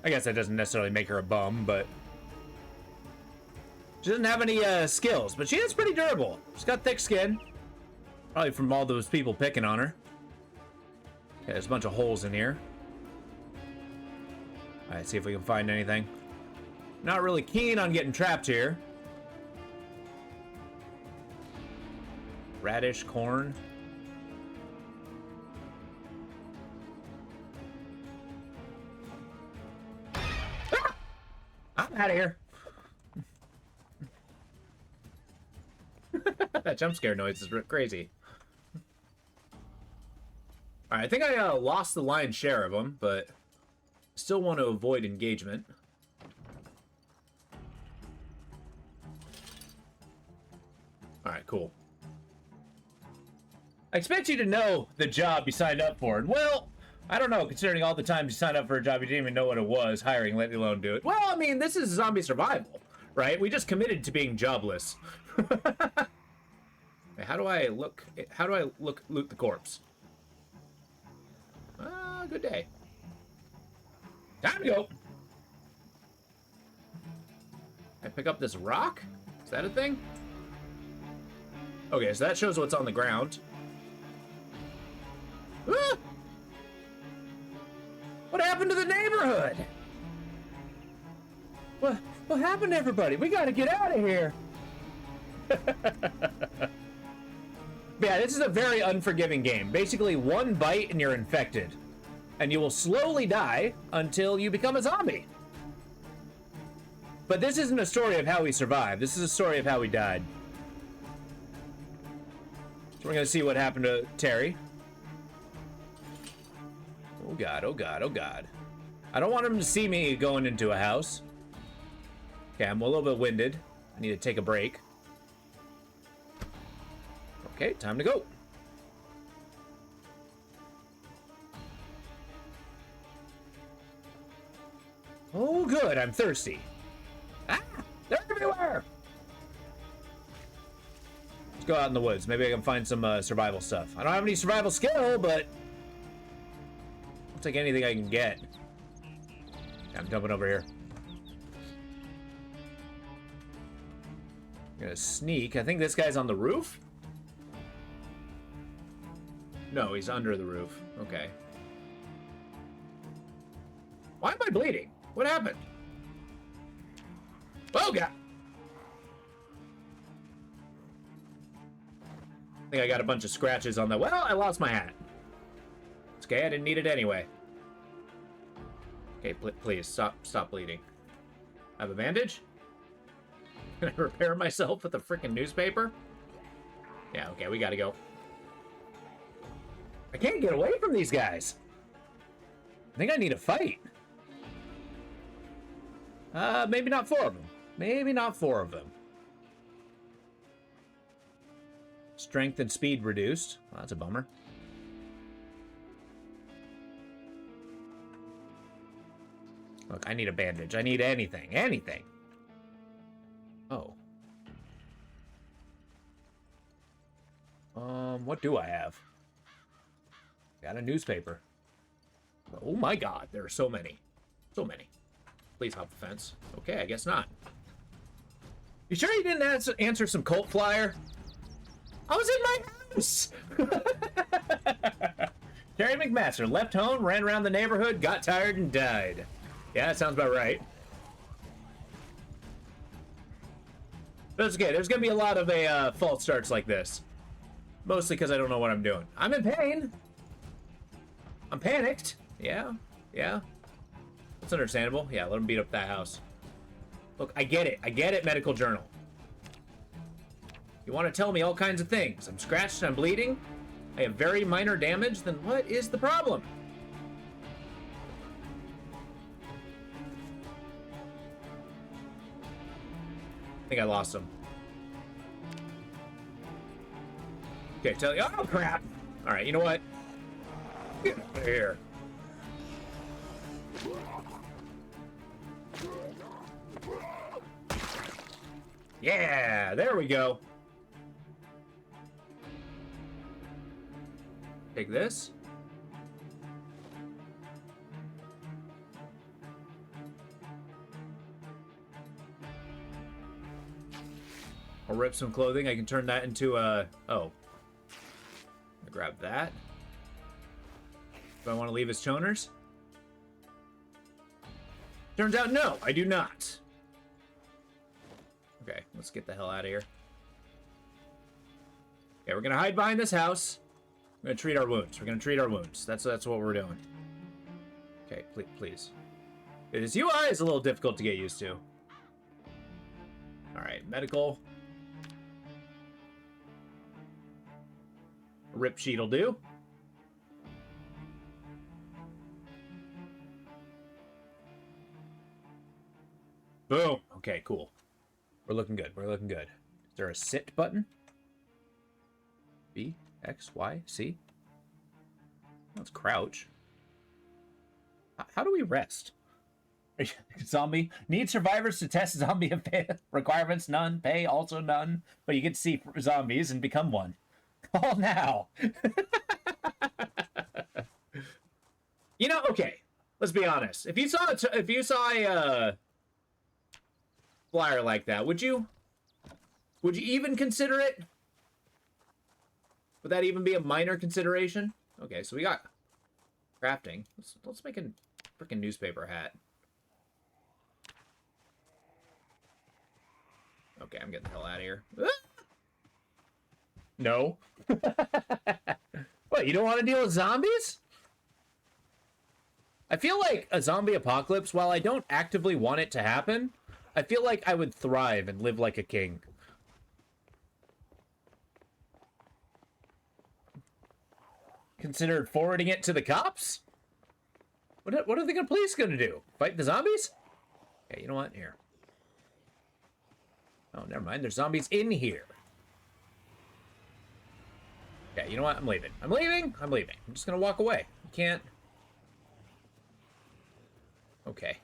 I guess that doesn't necessarily make her a bum, but she doesn't have any skills, but she is pretty durable. She's got thick skin. Probably from all those people picking on her. Okay, there's a bunch of holes in here. Alright, see if we can find anything. Not really keen on getting trapped here. Radish, corn. Ah! I'm out of here. That jump scare noise is crazy. Alright, I think I lost the lion's share of them, but still want to avoid engagement. Alright, cool. I expect you to know the job you signed up for. And, well, I don't know, considering all the times you signed up for a job you didn't even know what it was, hiring, let alone do it. Well, I mean, this is zombie survival, right? We just committed to being jobless. How do I look? How do I loot the corpse? Good day. Time to go. I pick up this rock? Is that a thing? Okay, so that shows what's on the ground. Ah! What happened to the neighborhood? What happened to everybody? We gotta get out of here. Yeah, this is a very unforgiving game. Basically, one bite and you're infected. And you will slowly die until you become a zombie. But this isn't a story of how we survived. This is a story of how we died. So we're gonna see what happened to Terry. Oh god, oh god, oh god. I don't want him to see me going into a house. Okay, I'm a little bit winded. I need to take a break. Okay, time to go. Oh, good, I'm thirsty. Ah, they're everywhere! Let's go out in the woods. Maybe I can find some survival stuff. I don't have any survival skill, but I'll take anything I can get. I'm jumping over here. I'm gonna sneak. I think this guy's on the roof? No, he's under the roof. Okay. Why am I bleeding? What happened? Oh, God! I think I got a bunch of scratches on the... Well, I lost my hat. It's okay, I didn't need it anyway. Okay, please, stop bleeding. I have a bandage? Can I repair myself with a freaking newspaper? Yeah, okay, we gotta go. I can't get away from these guys. I think I need a fight. Maybe not 4 of them. Maybe not 4 of them. Strength and speed reduced. Well, that's a bummer. Look, I need a bandage. I need anything. Anything. Oh. What do I have? Got a newspaper. Oh my god, there are so many. So many. Please hop the fence. Okay, I guess not. You sure you didn't answer some cult flyer? I was in my house! Terry McMaster left home, ran around the neighborhood, got tired, and died. Yeah, that sounds about right. But it's okay. There's going to be a lot of false starts like this. Mostly because I don't know what I'm doing. I'm in pain. I'm panicked. Yeah. Yeah. That's understandable. Yeah, let him beat up that house. Look, I get it. I get it, medical journal. You want to tell me all kinds of things. I'm scratched and I'm bleeding. I have very minor damage. Then what is the problem? I think I lost him. Okay, tell you. Oh, crap. All right, you know what? Get out of here. Yeah, there we go. Take this. I'll rip some clothing. I can turn that into a... Oh. Grab that. Do I want to leave his toners? Turns out, no, I do not. Okay, let's get the hell out of here. Okay, we're gonna hide behind this house. We're gonna treat our wounds. We're gonna treat our wounds. That's what we're doing. Okay, please. This UI is a little difficult to get used to. All right, medical. A rip sheet will do. Boom. Okay, cool. We're looking good. We're looking good. Is there a sit button? B, X, Y, C? Let's crouch. How do we rest? Zombie. Need survivors to test zombie requirements? None. Pay also none. But you get to see zombies and become one. Call now. You know, okay. Let's be honest. If you saw a flyer like that, would you even consider it? Would that even be a minor consideration? Okay, so we got crafting. Let's make a freaking newspaper hat. Okay, I'm getting the hell out of here. No. What, you don't want to deal with zombies? I feel like a zombie apocalypse, while I don't actively want it to happen, I feel like I would thrive and live like a king. Considered forwarding it to the cops? What are the police gonna do? Fight the zombies? Okay, you know what? Here. Oh, never mind. There's zombies in here. Yeah, you know what? I'm leaving. I'm leaving. I'm leaving. I'm just gonna walk away. You can't. Okay.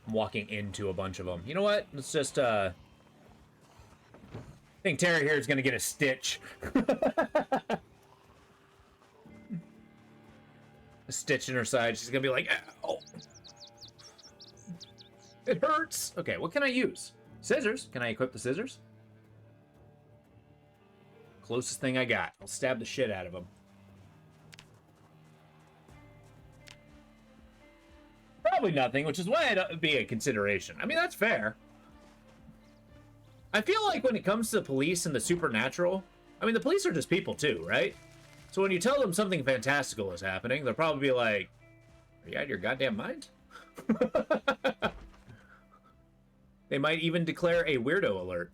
I'm walking into a bunch of them. You know what? Let's just, I think Tara here is gonna get a stitch. A stitch in her side. She's gonna be like, ow. It hurts. Okay, what can I use? Scissors. Can I equip the scissors? Closest thing I got. I'll stab the shit out of him. Probably nothing, which is why it'd be a consideration. I mean, that's fair. I feel like when it comes to police and the supernatural, I mean, the police are just people too, right? So when you tell them something fantastical is happening, they'll probably be like, are you out of your goddamn mind? They might even declare a weirdo alert.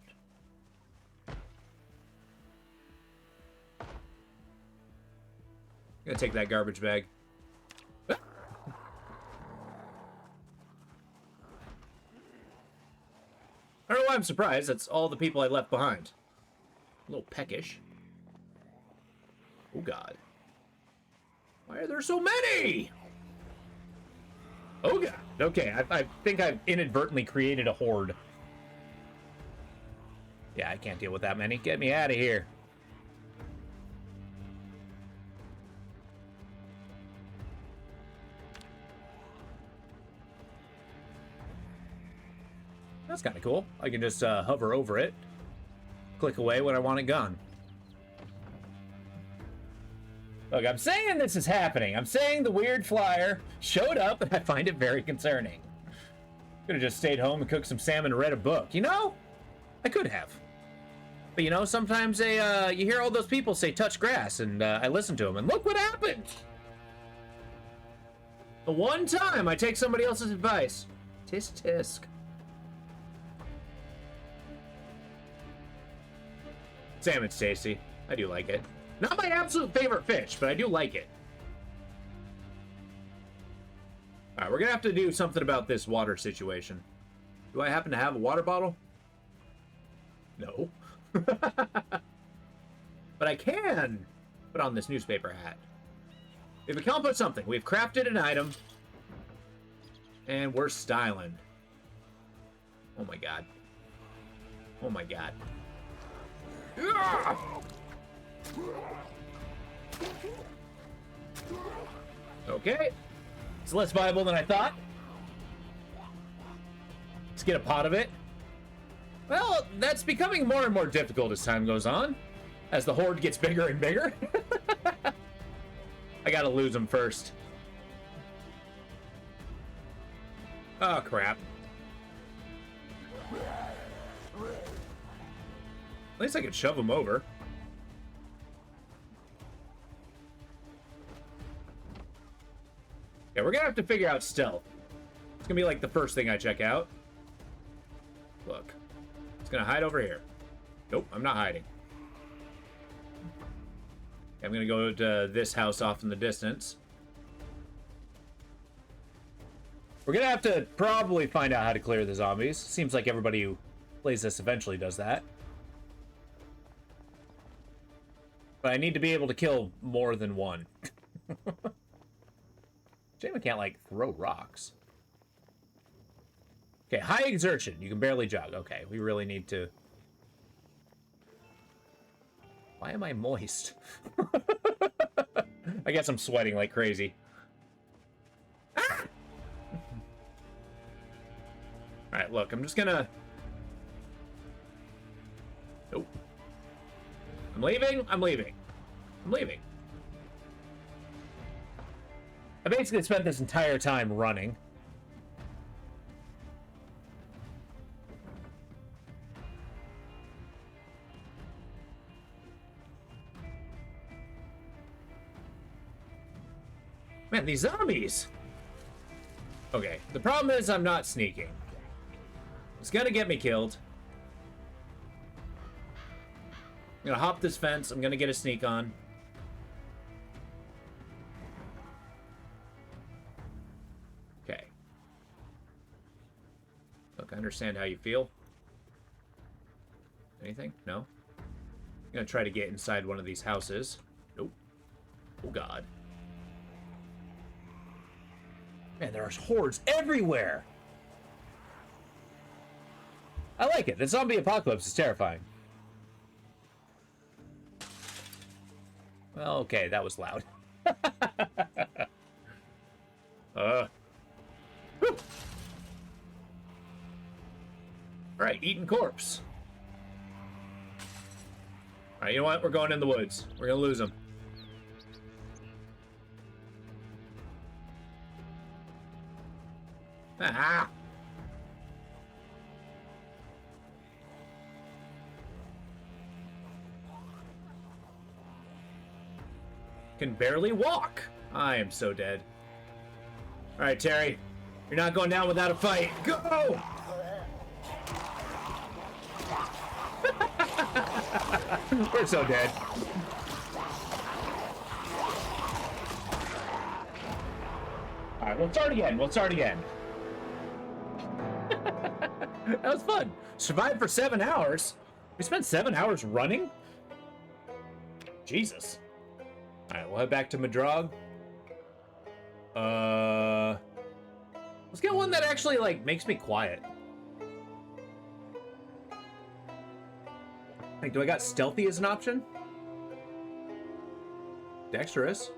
I'm gonna take that garbage bag. I don't know why I'm surprised. That's all the people I left behind. A little peckish. Oh, God. Why are there so many? Oh, God. Okay, I think I've inadvertently created a horde. Yeah, I can't deal with that many. Get me out of here. That's kind of cool. I can just hover over it, click away when I want it gone. Look, I'm saying this is happening. I'm saying the weird flyer showed up, and I find it very concerning. Could have just stayed home and cooked some salmon and read a book. You know, I could have. But you know, sometimes you hear all those people say touch grass, and I listen to them, and look what happened. The one time I take somebody else's advice. Tisk tisk. Salmon's tasty. I do like it. Not my absolute favorite fish, but I do like it. Alright, we're gonna have to do something about this water situation. Do I happen to have a water bottle? No. But I can put on this newspaper hat. We've accomplished something. We've crafted an item. And we're styling. Oh my god. Oh my god. Okay. It's less viable than I thought. Let's get a pot of it. Well, that's becoming more and more difficult as time goes on. As the horde gets bigger and bigger. I gotta lose them first. Oh, crap. At least I could shove them over. Yeah, we're gonna have to figure out stealth. It's gonna be like the first thing I check out. Look. It's gonna hide over here. Nope, I'm not hiding. I'm gonna go to this house off in the distance. We're gonna have to probably find out how to clear the zombies. Seems like everybody who plays this eventually does that. But I need to be able to kill more than one. Shame I can't, like, throw rocks. Okay, high exertion. You can barely jog. Okay, we really need to... Why am I moist? I guess I'm sweating like crazy. Ah! Alright, look, I'm just gonna... Nope. I'm leaving. I'm leaving. I'm leaving. I basically spent this entire time running. Man, these zombies! Okay, the problem is I'm not sneaking. It's gonna get me killed. I'm gonna hop this fence. I'm gonna get a sneak on. Okay. Look, I understand how you feel. Anything? No? I'm gonna try to get inside one of these houses. Nope. Oh, God. Man, there are hordes everywhere! I like it. The zombie apocalypse is terrifying. Well, okay, that was loud. Alright, eating corpse. Alright, you know what? We're going in the woods. We're gonna lose them. Ah! Can barely walk. I am so dead. All right, Terry. You're not going down without a fight. Go! We're so dead. All right, we'll start again. We'll start again. That was fun. Survived for 7 hours. We spent 7 hours running? Jesus. Alright, we'll head back to Madrog. Let's get one that actually, like, makes me quiet. Like, do I got stealthy as an option? Dexterous.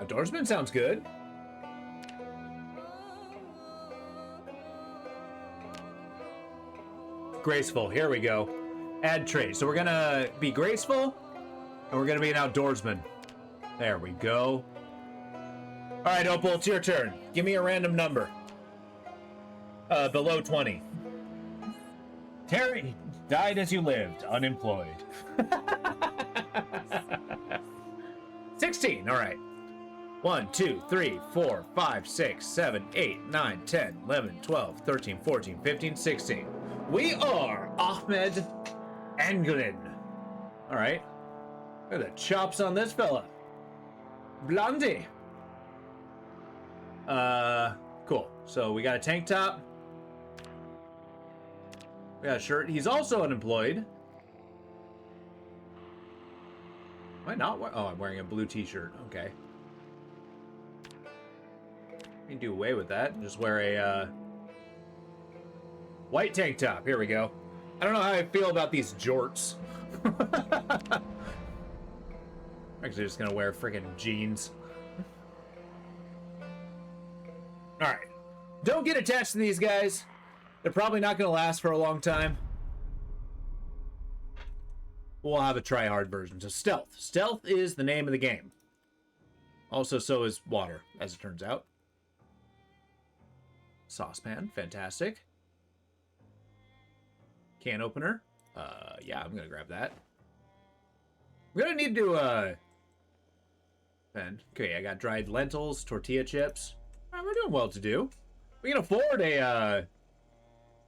Outdoorsman sounds good. Graceful. Here we go. Add trait. So we're gonna be graceful, and we're gonna be an outdoorsman. There we go. All right, Opal, it's your turn. Give me a random number. Below 20. Terry died as you lived, unemployed. 16. All right. 1, 2, 3, 4, 5, 6, 7, 8, 9, 10, 11, 12, 13, 14, 15, 16. We are Ahmed Anglin. All right. Look at the chops on this fella. Blondie. Cool. So we got a tank top. We got a shirt. He's also unemployed. Am I not? Oh, I'm wearing a blue t-shirt. Okay. We can do away with that and just wear a, white tank top. Here we go. I don't know how I feel about these jorts. Actually, just gonna wear freaking jeans. Alright. Don't get attached to these guys. They're probably not gonna last for a long time. We'll have a try-hard version. So stealth. Stealth is the name of the game. Also, so is water, as it turns out. Saucepan. Fantastic. Can opener. Yeah, I'm gonna grab that. We're gonna need to, pen. Okay, I got dried lentils, tortilla chips. We're doing well to do. We can afford a,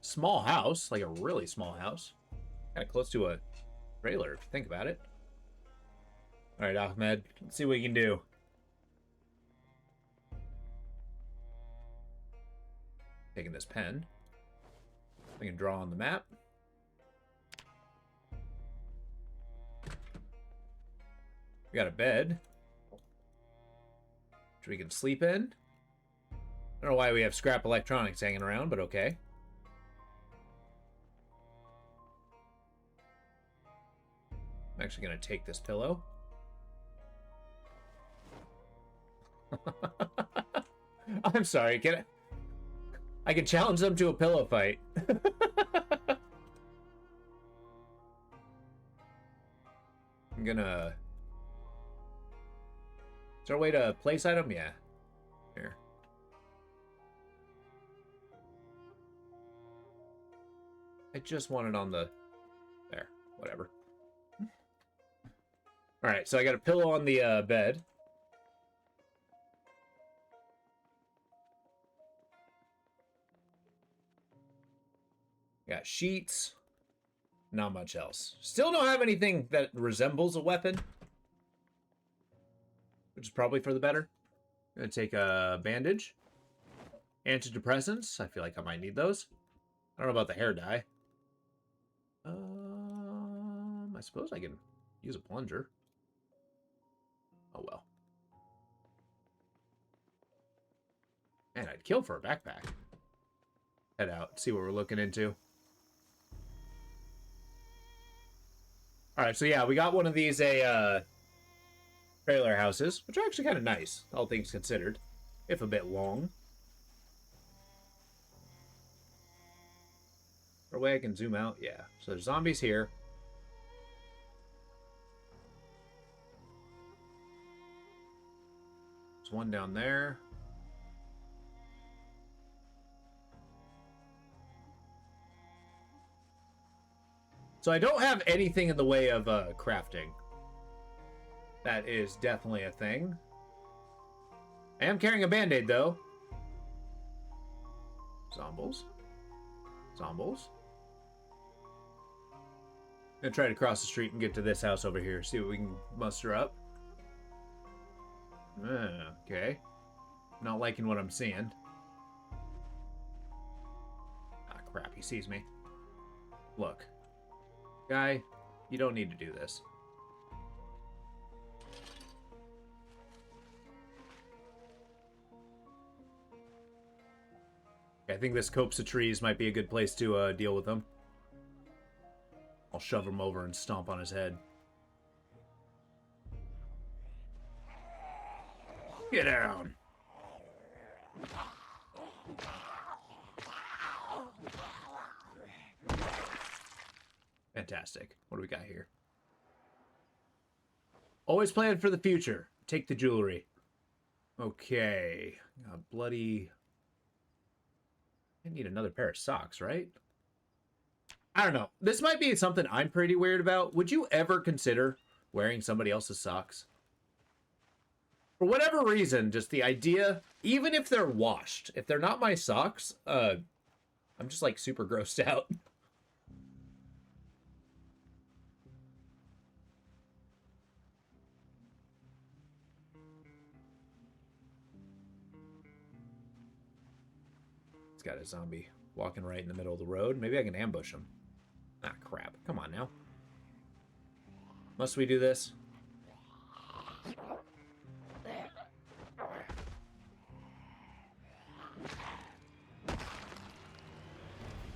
small house, like a really small house. Kind of close to a trailer, if you think about it. All right, Ahmed, let's see what you can do. Taking this pen. We can draw on the map. We got a bed, which we can sleep in. I don't know why we have scrap electronics hanging around, but okay. I'm actually going to take this pillow. I'm sorry, I can challenge them to a pillow fight. I'm gonna... Is there a way to place item? Yeah. Here. I just want it on the... There. Whatever. Alright, so I got a pillow on the bed. Got sheets. Not much else. Still don't have anything that resembles a weapon. Which is probably for the better. I'm gonna take a bandage. Antidepressants. I feel like I might need those. I don't know about the hair dye. I suppose I can use a plunger. Oh well. Man, I'd kill for a backpack. Head out, see what we're looking into. Alright, so yeah, we got one of these trailer houses, which are actually kind of nice, all things considered, if a bit long. Or a way I can zoom out, yeah. So there's zombies here. There's one down there. So I don't have anything in the way of crafting. That is definitely a thing. I am carrying a band-aid, though. Zombies. Zombies. I'm gonna try to cross the street and get to this house over here. See what we can muster up. Okay. Not liking what I'm seeing. Ah, crap. He sees me. Look. Guy, you don't need to do this. I think this copse of trees might be a good place to deal with them. I'll shove him over and stomp on his head. Get down. Fantastic. What do we got here? Always plan for the future. Take the jewelry. Okay. Bloody... I need another pair of socks, right? I don't know. This might be something I'm pretty weird about. Would you ever consider wearing somebody else's socks? For whatever reason, just the idea, even if they're washed, if they're not my socks, I'm just like super grossed out. It's got a zombie walking right in the middle of the road. Maybe I can ambush him. Ah, crap. Come on now. Must we do this?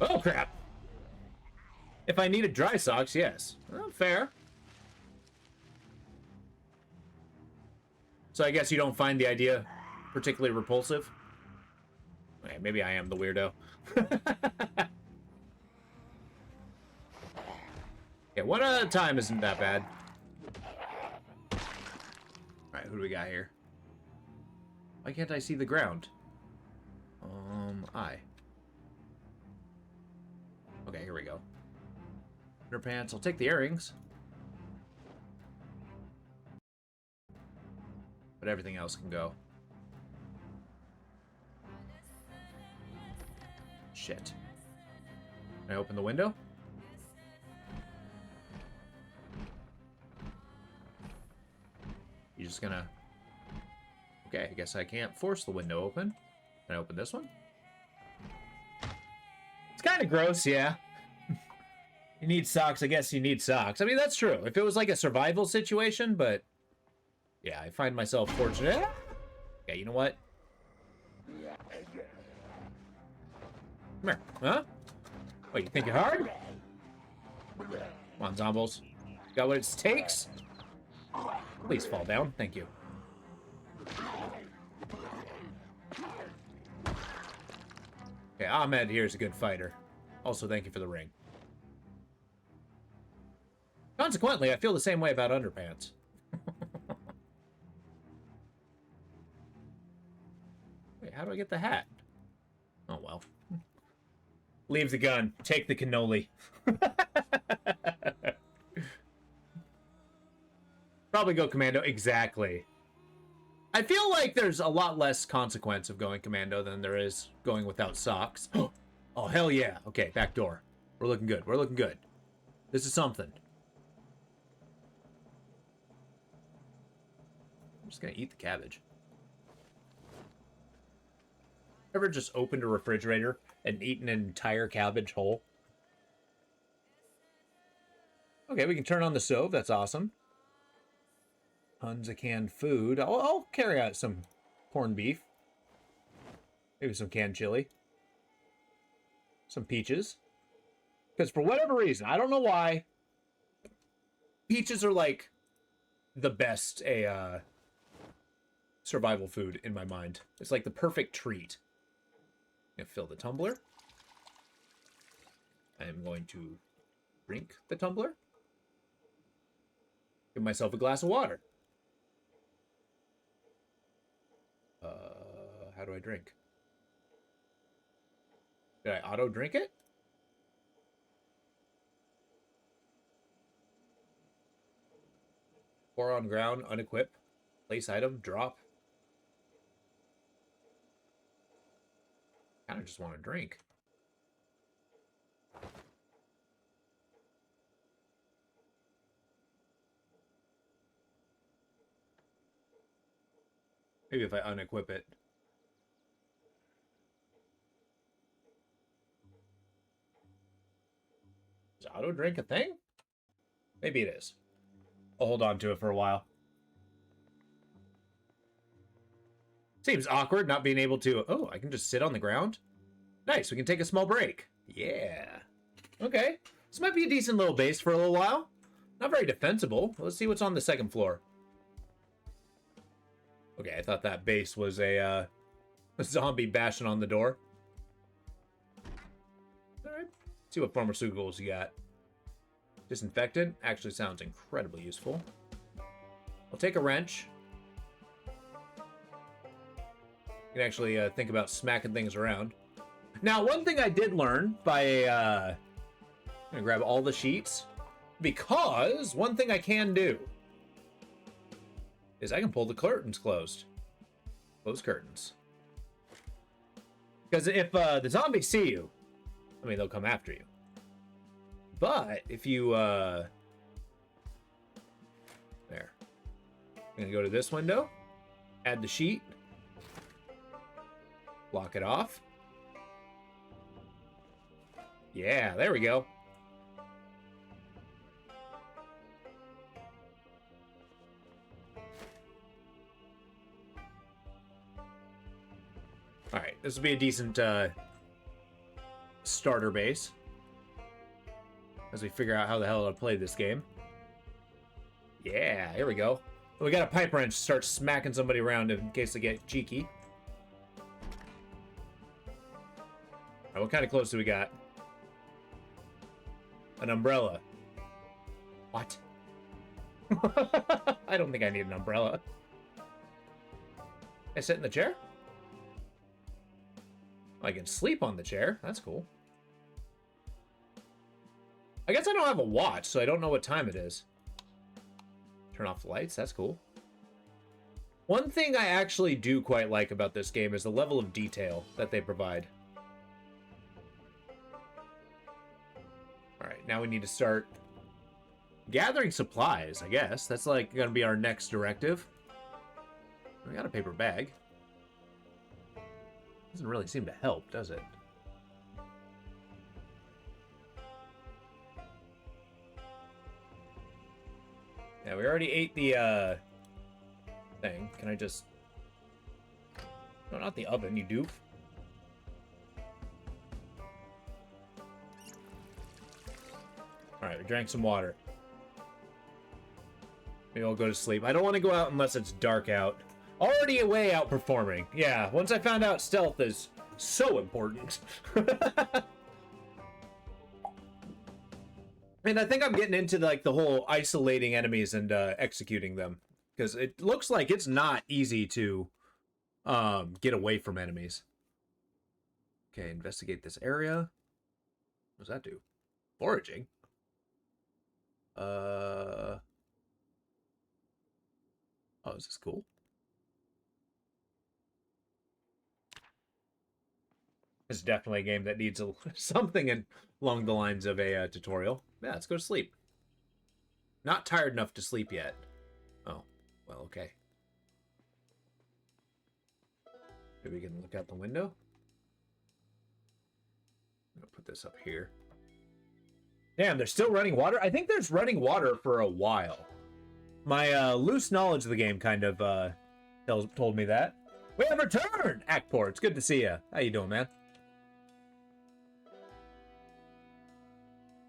Oh, crap. If I needed dry socks, yes. Well, fair. So I guess you don't find the idea particularly repulsive? Okay, maybe I am the weirdo. Yeah, one at a time isn't that bad. Alright, who do we got here? Why can't I see the ground? Okay, here we go. Underpants. I'll take the earrings. But everything else can go. Shit. Can I open the window? You just gonna... Okay, I guess I can't force the window open. Can I open this one? It's kind of gross, yeah. You need socks, I guess you need socks. I mean, that's true. If it was like a survival situation, but... Yeah, I find myself fortunate. Okay, you know what? Come here. Huh? Wait, you think you're hard? Come on, zombies. Got what it takes? Please fall down. Thank you. Okay, Ahmed here is a good fighter. Also, thank you for the ring. Consequently, I feel the same way about underpants. Wait, how do I get the hat? Oh, well. Leave the gun. Take the cannoli. Probably go commando. Exactly. I feel like there's a lot less consequence of going commando than there is going without socks. Oh, hell yeah. Okay, back door. We're looking good. We're looking good. This is something. I'm just gonna eat the cabbage. Ever just opened a refrigerator and eaten an entire cabbage whole? Okay, we can turn on the stove. That's awesome. Tons of canned food. I'll carry out some corned beef. Maybe some canned chili. Some peaches. Because for whatever reason, I don't know why, peaches are like the best survival food in my mind. It's like the perfect treat. I'm gonna fill the tumbler. I'm going to drink the tumbler. Give myself a glass of water. How do I drink? Did I auto drink it? Pour on ground, unequip, place item, drop. I kind of just want to drink. Maybe if I unequip it. Is auto drink a thing? Maybe it is. I'll hold on to it for a while. Seems awkward not being able to... Oh, I can just sit on the ground? Nice, we can take a small break. Yeah. Okay. This might be a decent little base for a little while. Not very defensible. Let's see what's on the second floor. Okay, I thought that base was a zombie bashing on the door. Alright. See what pharmaceuticals you got. Disinfectant actually sounds incredibly useful. I'll take a wrench. You can actually think about smacking things around. Now, one thing I did learn by I'm gonna grab all the sheets, because one thing I can do is I can pull the curtains closed. Close curtains. Because if the zombies see you, I mean, they'll come after you. But if you there. I'm gonna go to this window, add the sheet, block it off. Yeah, there we go. Alright, this will be a decent starter base as we figure out how the hell to play this game. Yeah, here we go. We got a pipe wrench to start smacking somebody around in case they get cheeky. Alright, what kind of clothes do we got? An umbrella. What? I don't think I need an umbrella. I sit in the chair? I can sleep on the chair. That's cool. I guess I don't have a watch, so I don't know what time it is. Turn off the lights. That's cool. One thing I actually do quite like about this game is the level of detail that they provide. Alright, now we need to start gathering supplies, I guess. That's like gonna be our next directive. We got a paper bag. Doesn't really seem to help, does it? Yeah, we already ate the thing. Can I just... No, not the oven, you doof. Alright, we drank some water. Maybe I'll go to sleep. I don't want to go out unless it's dark out. Already way outperforming. Yeah, once I found out stealth is so important. And I think I'm getting into like the whole isolating enemies and executing them. Because it looks like it's not easy to get away from enemies. Okay, investigate this area. What does that do? Foraging? Oh, is this cool? It's definitely a game that needs something along the lines of a tutorial. Yeah, let's go to sleep. Not tired enough to sleep yet. Oh, well, okay. Maybe we can look out the window. I'm gonna put this up here. Damn, they're still running water? I think there's running water for a while. My loose knowledge of the game kind of told me that. We have returned! Akpor, it's good to see you. How you doing, man?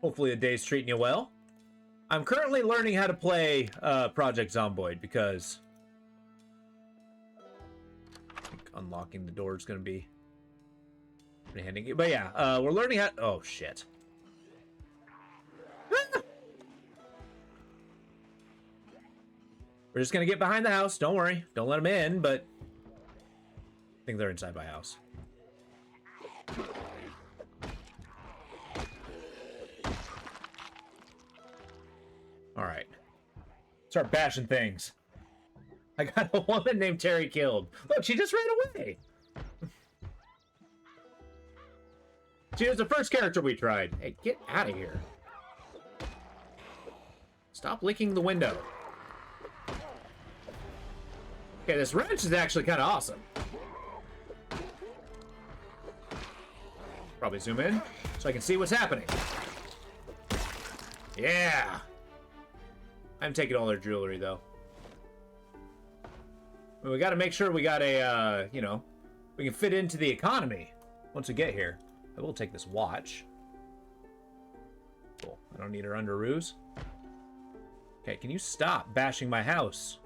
Hopefully the day's treating you well. I'm currently learning how to play Project Zomboid because I think unlocking the door is going to be pretty handy. But yeah, we're learning how... Oh, shit. We're just going to get behind the house. Don't worry. Don't let them in, but I think they're inside my house. All right. Start bashing things. I got a woman named Terry killed. Look, she just ran away. She was the first character we tried. Hey, get out of here. Stop licking the window. Okay, this wrench is actually kind of awesome. Probably zoom in so I can see what's happening. Yeah. I'm taking all their jewelry, though. We got to make sure we got a, you know, we can fit into the economy once we get here. I will take this watch. Cool. I don't need her underoos. Okay, can you stop bashing my house?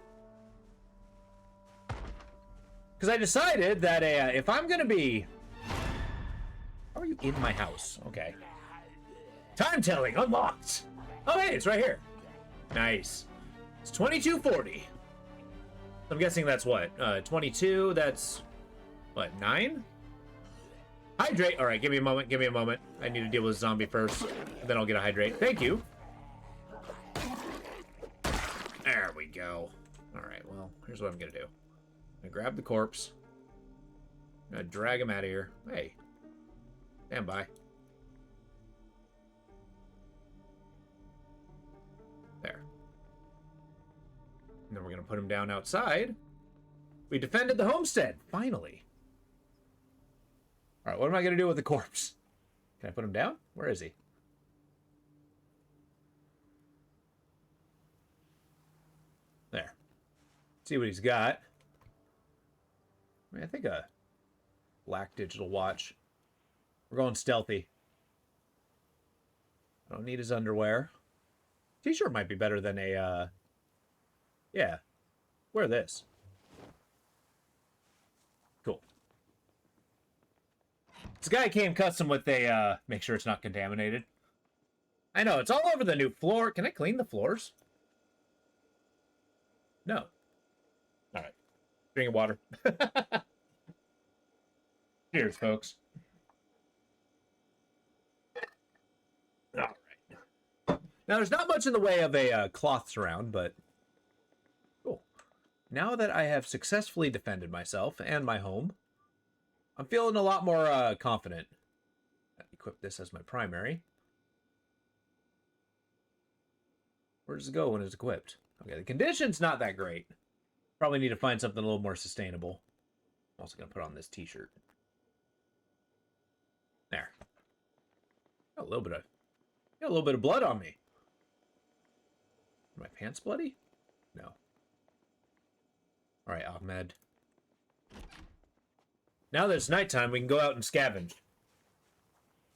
Because I decided that if I'm going to be... How are you in my house? Okay. Time telling unlocked. Oh, hey, it's right here. Nice. It's 2240. I'm guessing that's what? 22, that's... What, 9? Hydrate. All right, give me a moment. Give me a moment. I need to deal with a zombie first. Then I'll get a hydrate. Thank you. There we go. All right, well, here's what I'm going to do. I'm going to grab the corpse. I'm going to drag him out of here. Hey. Stand by. There. And then we're going to put him down outside. We defended the homestead. Finally. All right, what am I going to do with the corpse? Can I put him down? Where is he? There. See what he's got. I mean, I think a black digital watch. We're going stealthy. I don't need his underwear. T-shirt might be better than a, yeah. Wear this. Cool. This guy came custom with a, make sure it's not contaminated. I know, it's all over the new floor. Can I clean the floors? No. All right. Drinking water. Cheers, folks. All right. Now, there's not much in the way of a cloths around, but cool. Now that I have successfully defended myself and my home, I'm feeling a lot more confident. Equip this as my primary. Where does it go when it's equipped? Okay, the condition's not that great. Probably need to find something a little more sustainable. I'm also going to put on this t-shirt. There. Got a little bit of blood on me. Are my pants bloody? No. All right, Ahmed. Now that it's nighttime, we can go out and scavenge.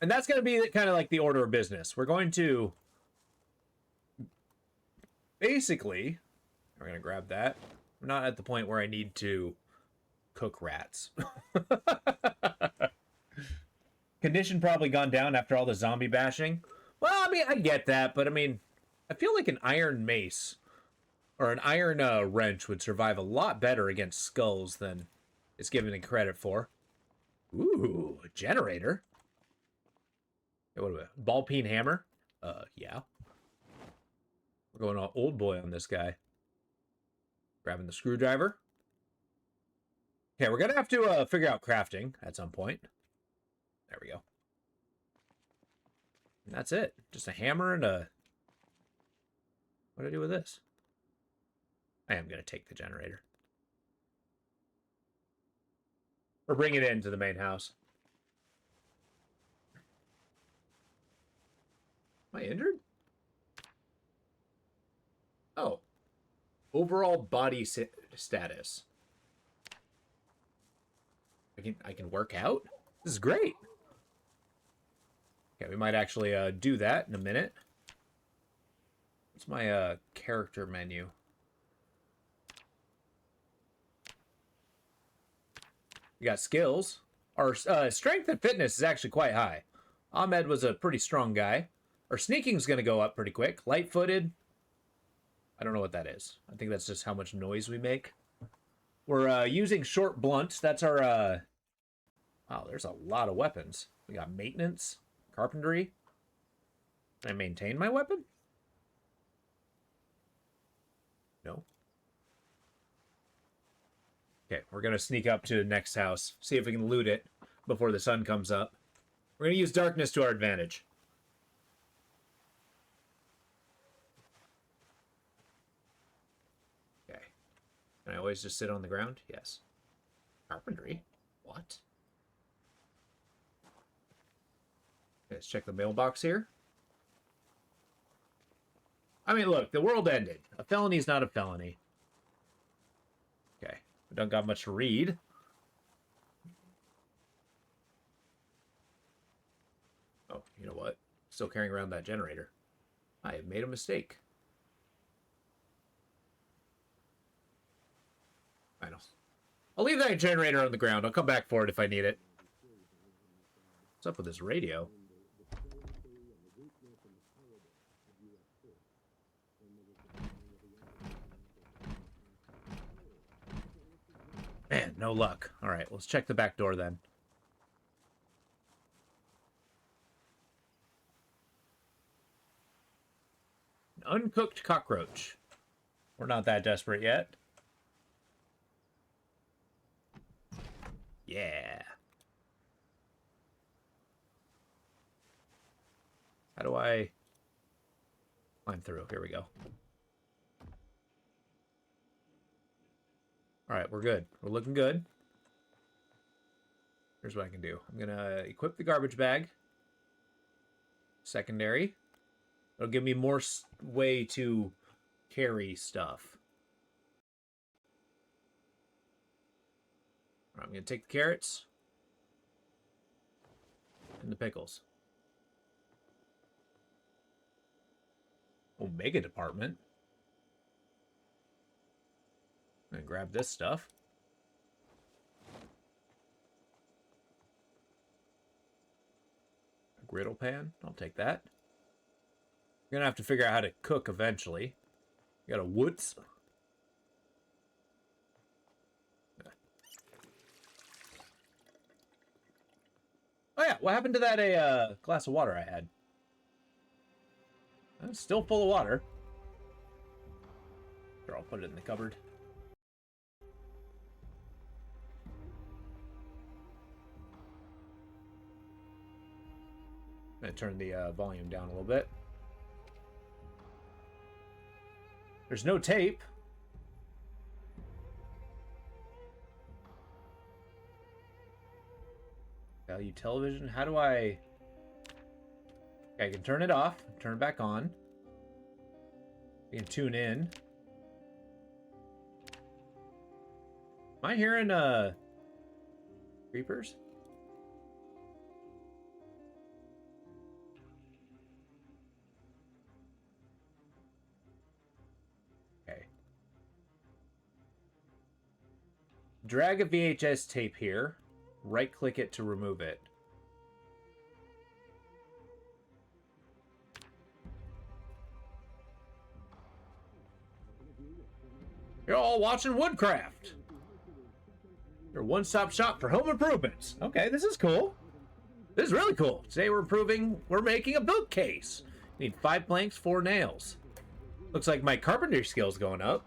And that's going to be kind of like the order of business. We're going to... Basically, we're going to grab that. I'm not at the point where I need to cook rats. Condition probably gone down after all the zombie bashing. Well, I mean, I get that, but I mean, I feel like an iron mace or an iron wrench would survive a lot better against skulls than it's given it credit for. Ooh, a generator. Hey, what about a ball peen hammer? Yeah. We're going all old boy on this guy. Grabbing the screwdriver. Okay, we're going to have to figure out crafting at some point. There we go. And that's it. Just a hammer and a... What do I do with this? I am going to take the generator. Or bring it into the main house. Am I injured? Oh. Overall body status. I can work out? This is great. Okay, we might actually do that in a minute. What's my character menu? We got skills. Our strength and fitness is actually quite high. Ahmed was a pretty strong guy. Our sneaking's going to go up pretty quick. Light-footed. I don't know what that is. I think that's just how much noise we make. We're using short blunt. That's our... Wow, there's a lot of weapons. We got maintenance, carpentry. Can I maintain my weapon? No. Okay, we're going to sneak up to the next house. See if we can loot it before the sun comes up. We're going to use darkness to our advantage. Okay. Can I always just sit on the ground? Yes. Carpentry? What? Let's check the mailbox here. I mean, look, the world ended. A felony's not a felony. Okay. We don't got much to read. Oh, you know what? Still carrying around that generator. I have made a mistake. I know. I'll leave that generator on the ground. I'll come back for it if I need it. What's up with this radio? Man, no luck. All right, let's check the back door then. An uncooked cockroach. We're not that desperate yet. Yeah. How do I climb through? Here we go. All right, we're good. We're looking good. Here's what I can do. I'm going to equip the garbage bag. Secondary. It'll give me more way to carry stuff. All right, I'm going to take the carrots and the pickles. Omega department. I'm gonna grab this stuff. A griddle pan. I'll take that. We're gonna have to figure out how to cook eventually. We got a woods. Oh yeah, what happened to that glass of water I had? It's still full of water. Sure, I'll put it in the cupboard. I'm going to turn the volume down a little bit. There's no tape. Value television. How do I... Okay, I can turn it off, turn it back on. You can tune in. Am I hearing creepers? Okay. Drag a VHS tape here. Right click it to remove it. You're all watching Woodcraft. Your one-stop shop for home improvements. Okay, this is cool. This is really cool. Today we're making a bookcase. You need 5 planks, 4 nails. Looks like my carpentry skill's going up.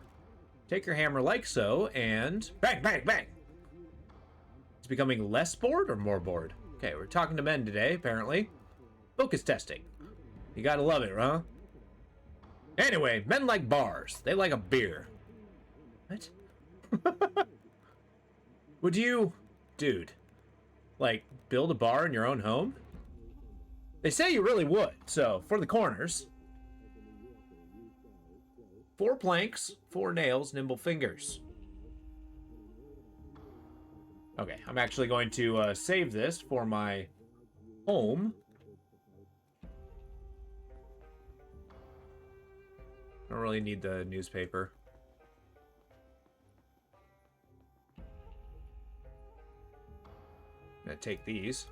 Take your hammer like so, and bang, bang, bang. It's becoming less bored or more bored? Okay, we're talking to men today, apparently. Focus testing. You gotta love it, huh? Anyway, men like bars. They like a beer. What? Would you, dude, like, build a bar in your own home? They say you really would, so, for the corners. 4 planks, 4 nails, nimble fingers. Okay, I'm actually going to save this for my home. I don't really need the newspaper. I'm gonna take these.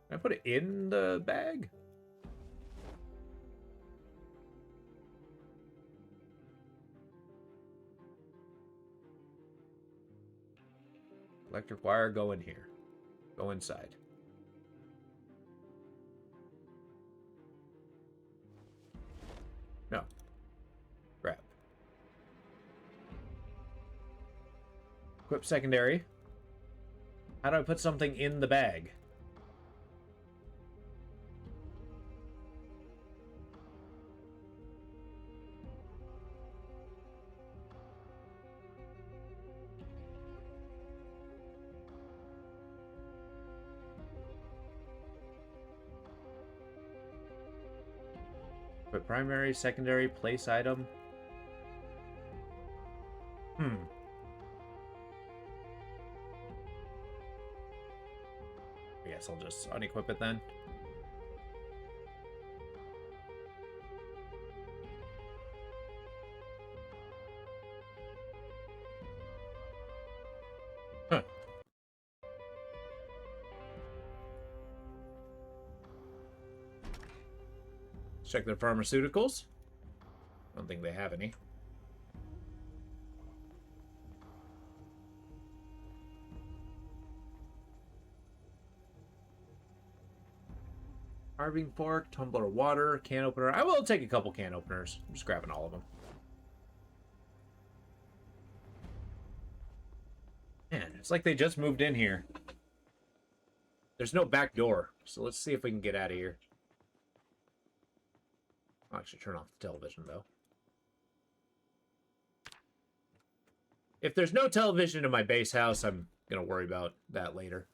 Can I put it in the bag? Electric wire, go in here. Go inside. No. Grab. Equip secondary. How do I put something in the bag? Put primary, secondary, place item. I guess I'll just unequip it then. Check their pharmaceuticals. I don't think they have any. Carving fork, tumbler of water, can opener. I will take a couple can openers. I'm just grabbing all of them. Man, it's like they just moved in here. There's no back door, so let's see if we can get out of here. I'll actually turn off the television, though. If there's no television in my base house, I'm going to worry about that later.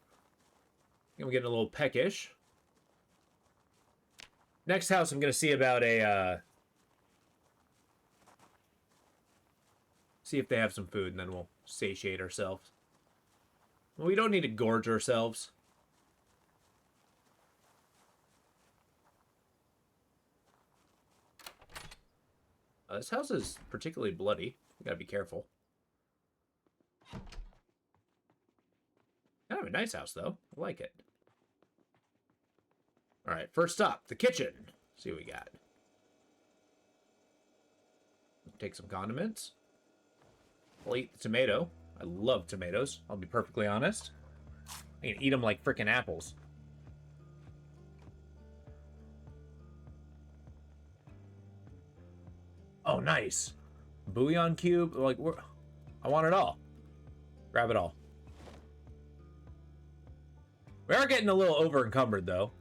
I'm getting a little peckish. Next house, I'm going to see about a... see if they have some food, and then we'll satiate ourselves. Well, we don't need to gorge ourselves. This house is particularly bloody. You gotta be careful. Kind of a nice house, though. I like it. Alright, first up, the kitchen. Let's see what we got. Take some condiments. I'll eat the tomato. I love tomatoes, I'll be perfectly honest. I can eat them like frickin' apples. Oh, nice. Bouillon cube. Like, I want it all. Grab it all. We are getting a little over encumbered, though.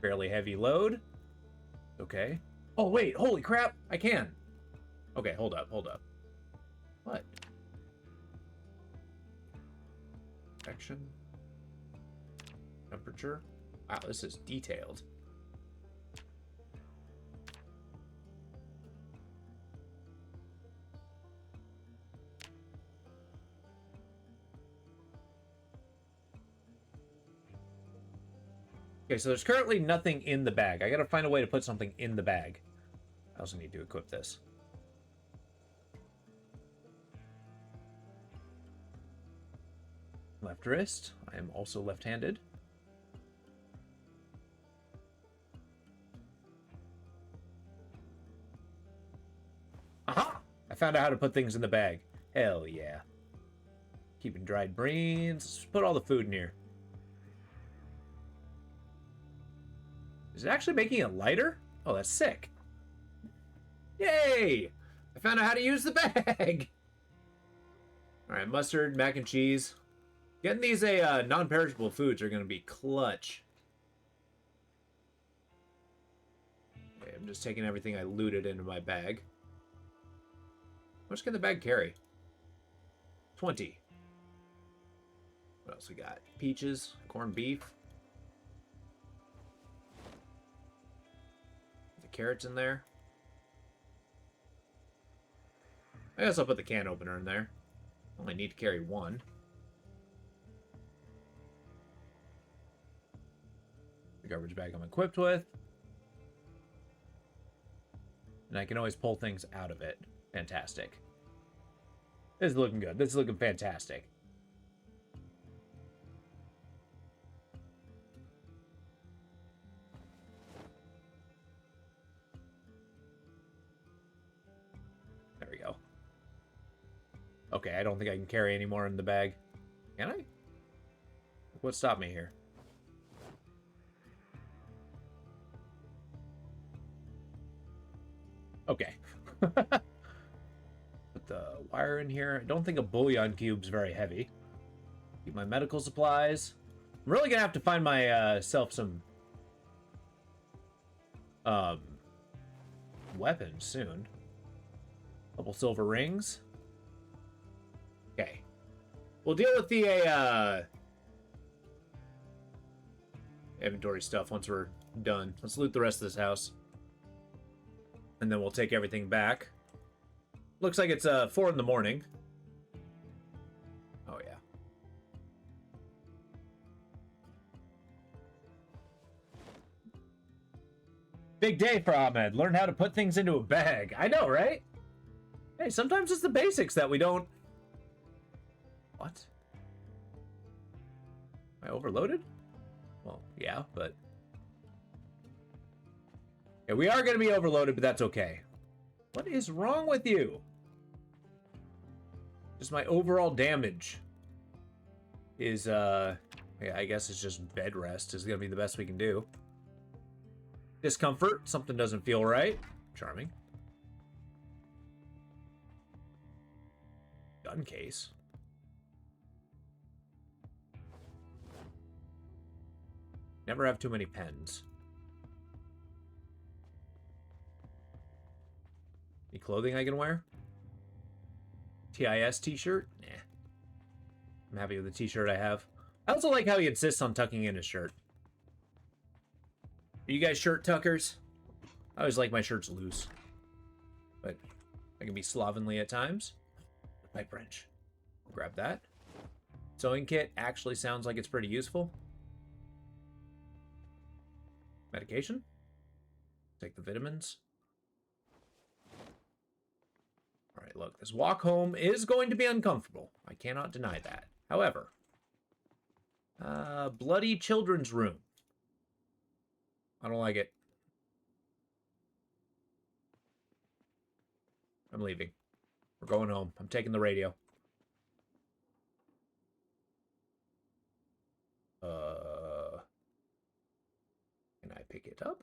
Fairly heavy load. Okay. Oh, wait. Holy crap. I can. Okay, hold up. Hold up. What? Action. Temperature. Wow, this is detailed. Okay, so there's currently nothing in the bag. I gotta find a way to put something in the bag. I also need to equip this. Left wrist. I am also left-handed. Aha! I found out how to put things in the bag. Hell yeah. Keeping dried greens. Let's put all the food in here. Is it actually making it lighter? Oh, that's sick. Yay! I found out how to use the bag! Alright, mustard, mac and cheese. Getting these non-perishable foods are going to be clutch. Okay, I'm just taking everything I looted into my bag. How much can the bag carry? 20. What else we got? Peaches, corned beef. The carrots in there. I guess I'll put the can opener in there. Only need to carry one. The garbage bag I'm equipped with. And I can always pull things out of it. Fantastic. This is looking good. This is looking fantastic. There we go. Okay, I don't think I can carry any more in the bag. Can I? What stopped me here? Okay. Put the wire in here. I don't think a bouillon cube's very heavy. Keep my medical supplies. I'm really gonna have to find myself some weapons soon. Couple silver rings. Okay. We'll deal with the inventory stuff once we're done. Let's loot the rest of this house. And then we'll take everything back. Looks like it's 4 in the morning. Oh, yeah. Big day for Ahmed. Learn how to put things into a bag. I know, right? Hey, sometimes it's the basics that we don't... What? Am I overloaded? Well, yeah, but... Yeah, we are going to be overloaded, but that's okay. What is wrong with you? Just my overall damage is, yeah, I guess it's just bed rest is going to be the best we can do. Discomfort. Something doesn't feel right. Charming. Gun case. Never have too many pens. Any clothing I can wear? TIS t-shirt? Nah. I'm happy with the t-shirt I have. I also like how he insists on tucking in his shirt. Are you guys shirt tuckers? I always like my shirts loose. But I can be slovenly at times. Pipe wrench. I'll grab that. Sewing kit actually sounds like it's pretty useful. Medication. Take the vitamins. Alright, look. This walk home is going to be uncomfortable. I cannot deny that. However, bloody children's room. I don't like it. I'm leaving. We're going home. I'm taking the radio. Can I pick it up?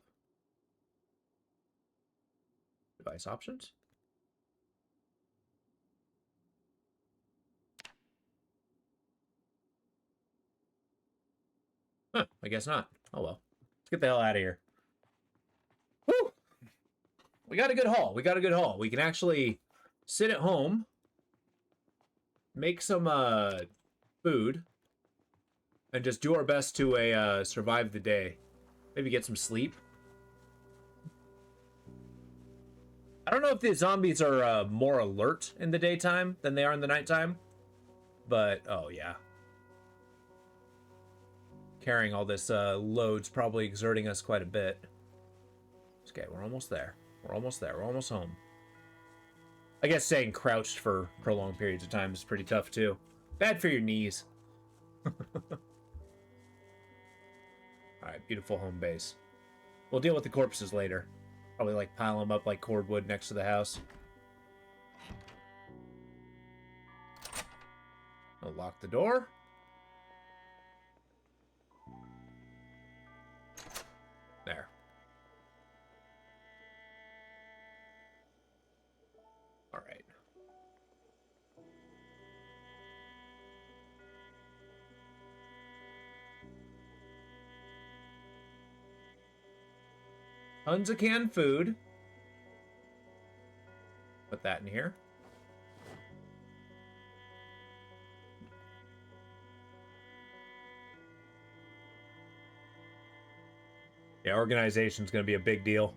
Device options. Huh, I guess not. Oh well. Let's get the hell out of here. Woo! We got a good haul. We got a good haul. We can actually sit at home, make some food, and just do our best to survive the day. Maybe get some sleep. I don't know if the zombies are more alert in the daytime than they are in the nighttime, but oh yeah. Carrying all this load's probably exerting us quite a bit. Okay, we're almost there. We're almost there. We're almost home. I guess staying crouched for prolonged periods of time is pretty tough too. Bad for your knees. Alright, beautiful home base. We'll deal with the corpses later. Probably like pile them up like cordwood next to the house. I'll lock the door. There. All right. Tons of canned food. Put that in here. Yeah, organization's gonna be a big deal.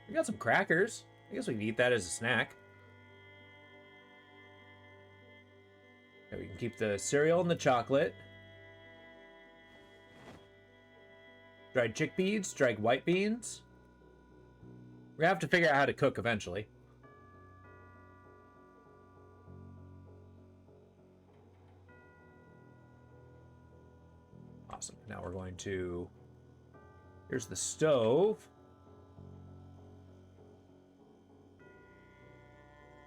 We got some crackers. I guess we can eat that as a snack. Okay, we can keep the cereal and the chocolate. Dried chickpeas, dried white beans. We're gonna have to figure out how to cook eventually. Awesome. Now we're going to... Here's the stove.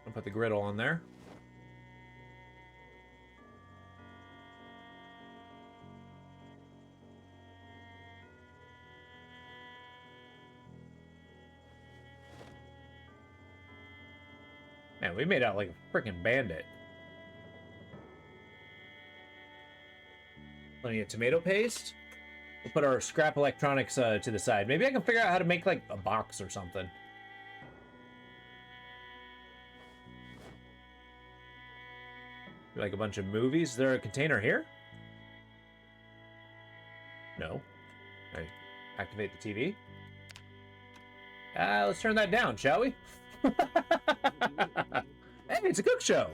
I'll put the griddle on there. Man, we made out like a freaking bandit. Plenty of tomato paste. We'll put our scrap electronics to the side. Maybe I can figure out how to make like a box or something. Like a bunch of movies. Is there a container here? No. I activate the TV. Let's turn that down, shall we? Hey, it's a cook show.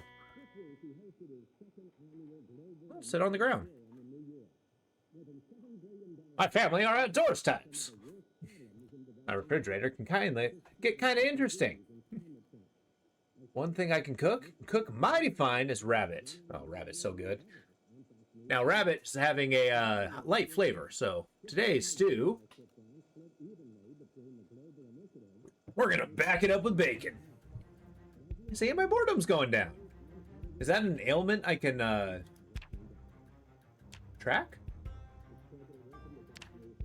Let's sit on the ground. My family are outdoors types. My refrigerator can get kind of interesting. One thing I can cook mighty fine, is rabbit. Oh, rabbit's so good. Now, rabbit's having a light flavor, so today's stew We're gonna back it up with bacon. See, my boredom's going down. Is that an ailment I can track?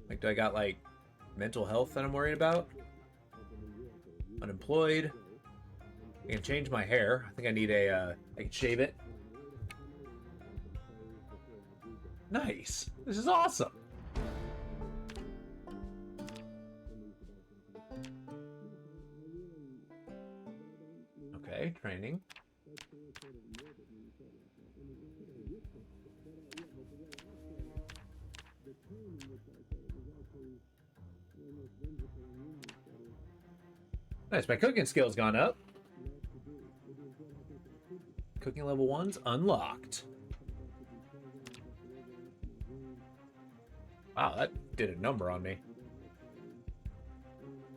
Like, do I got like mental health that I'm worried about? Unemployed. I can change my hair. I think I need a I can shave it. Nice. This is awesome. Okay, training. Nice, my cooking skill's gone up. Cooking level 1's unlocked. Wow, that did a number on me.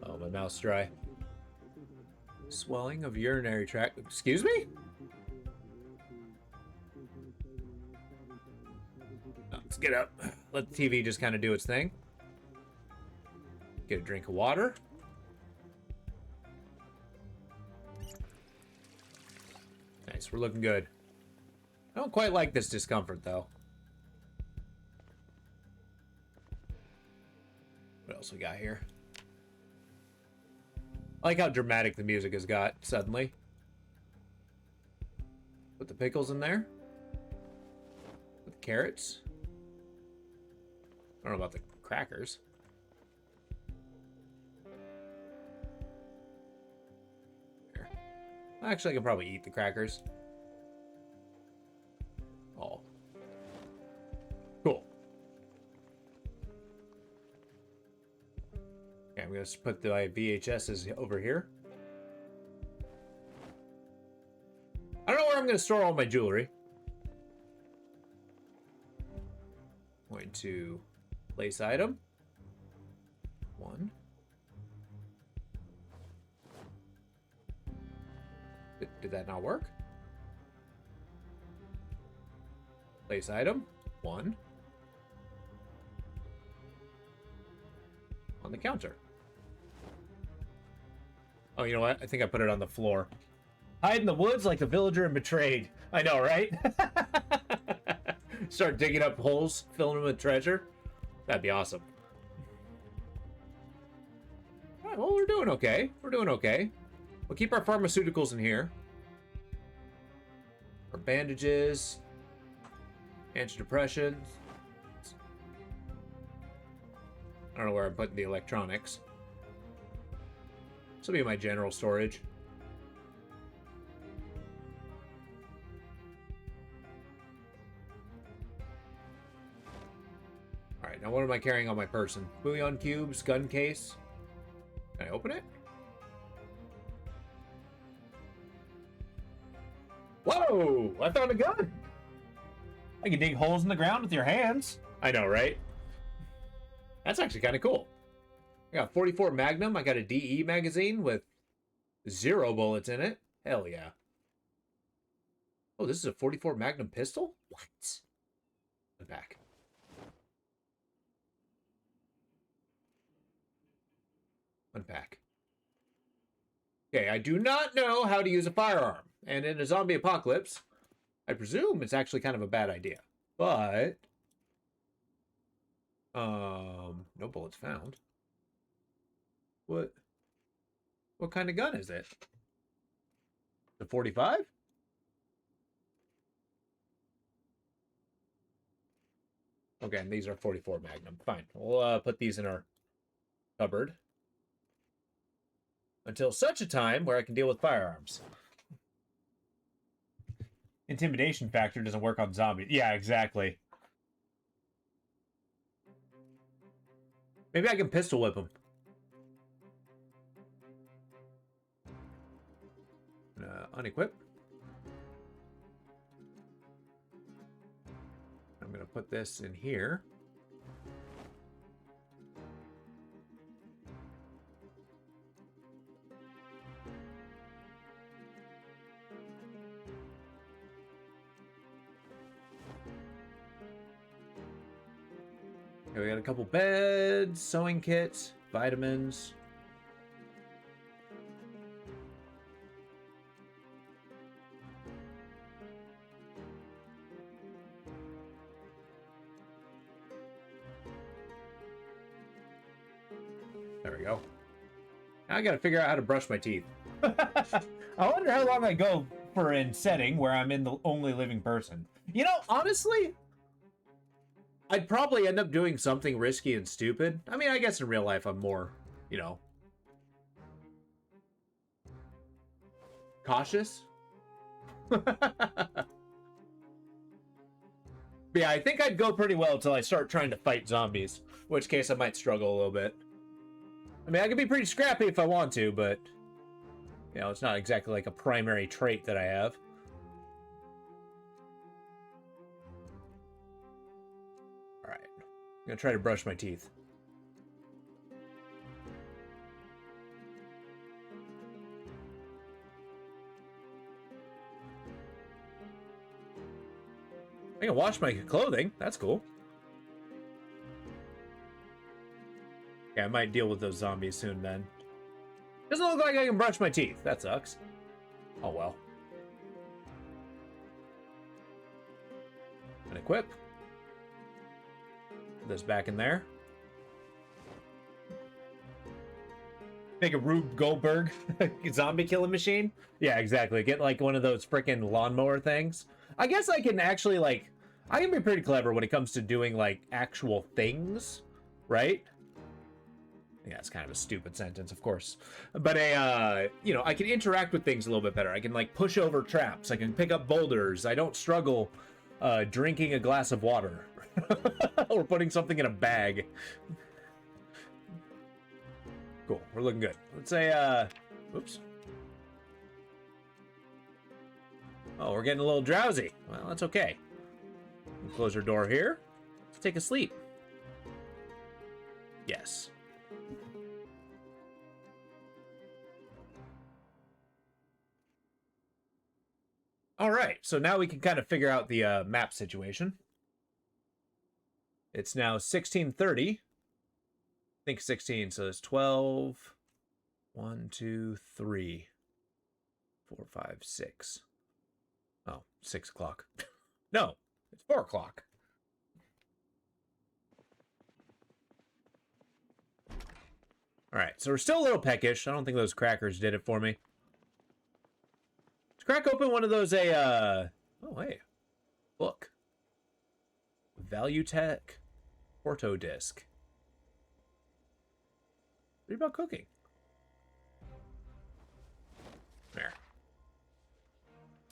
Oh, my mouth's dry. Swelling of urinary tract. Excuse me? Oh, let's get up. Let the TV just kind of do its thing. Get a drink of water. Nice, we're looking good. I don't quite like this discomfort, though. What else we got here? I like how dramatic the music has got suddenly. Put the pickles in there. Put the carrots. I don't know about the crackers. Here. Actually, I can probably eat the crackers. Oh. Cool. Okay, I'm going to put the VHSs over here. I don't know where I'm going to store all my jewelry. Going to place item. 1. Did that not work? Place item. 1. On the counter. Oh, you know what? I think I put it on the floor. Hide in the woods like the villager in Betrayed. I know, right? Start digging up holes, filling them with treasure. That'd be awesome. All right, well, we're doing okay. We're doing okay. We'll keep our pharmaceuticals in here. Our bandages. Antidepressants. I don't know where I'm putting the electronics. This will be my general storage. Alright, now what am I carrying on my person? Bouillon cubes, gun case. Can I open it? Whoa! I found a gun! I can dig holes in the ground with your hands. I know, right? That's actually kind of cool. I got 44 Magnum. I got a DE magazine with 0 bullets in it. Hell yeah. Oh, this is a 44 Magnum pistol? What? Unpack. Unpack. Okay, I do not know how to use a firearm. And in a zombie apocalypse, I presume it's actually kind of a bad idea. But... no bullets found. What kind of gun is it? The 45? Okay, and these are 44 Magnum. Fine. We'll put these in our cupboard. Until such a time where I can deal with firearms. Intimidation factor doesn't work on zombies. Yeah, exactly. Maybe I can pistol whip them. Unequip. I'm going to put this in here. Okay, we got a couple beds, sewing kits, vitamins. go. Now I gotta figure out how to brush my teeth. I wonder how long I go for in setting where I'm in the only living person. You know, honestly, I'd probably end up doing something risky and stupid. I mean, I guess in real life I'm more, you know, cautious. But yeah, I think I'd go pretty well until I start trying to fight zombies, in which case I might struggle a little bit. I mean, I can be pretty scrappy if I want to, but, you know, it's not exactly like a primary trait that I have. All right, I'm gonna try to brush my teeth. I can wash my clothing. That's cool. Yeah, I might deal with those zombies soon then. Doesn't look like I can brush my teeth. That sucks. Oh well. And equip. Put this back in there. Make a Rube Goldberg zombie killing machine. Yeah, exactly. Get like one of those freaking lawnmower things. I guess I can actually like, I can be pretty clever when it comes to doing like actual things, right? Yeah, it's kind of a stupid sentence, of course. But you know, I can interact with things a little bit better. I can like push over traps. I can pick up boulders. I don't struggle drinking a glass of water or putting something in a bag. Cool, we're looking good. Let's say, oops. Oh, we're getting a little drowsy. Well, that's okay. We'll close our door here. Let's take a sleep. Yes. All right, so now we can kind of figure out the map situation. It's now 16:30. I think 16, so it's 12. 1, 2, 3, 4, 5, 6. Oh, 6 o'clock. No, it's 4 o'clock. All right, so we're still a little peckish. I don't think those crackers did it for me. Let's crack open one of those, oh, hey, book. Valutech Porto Disc. Read about cooking. There.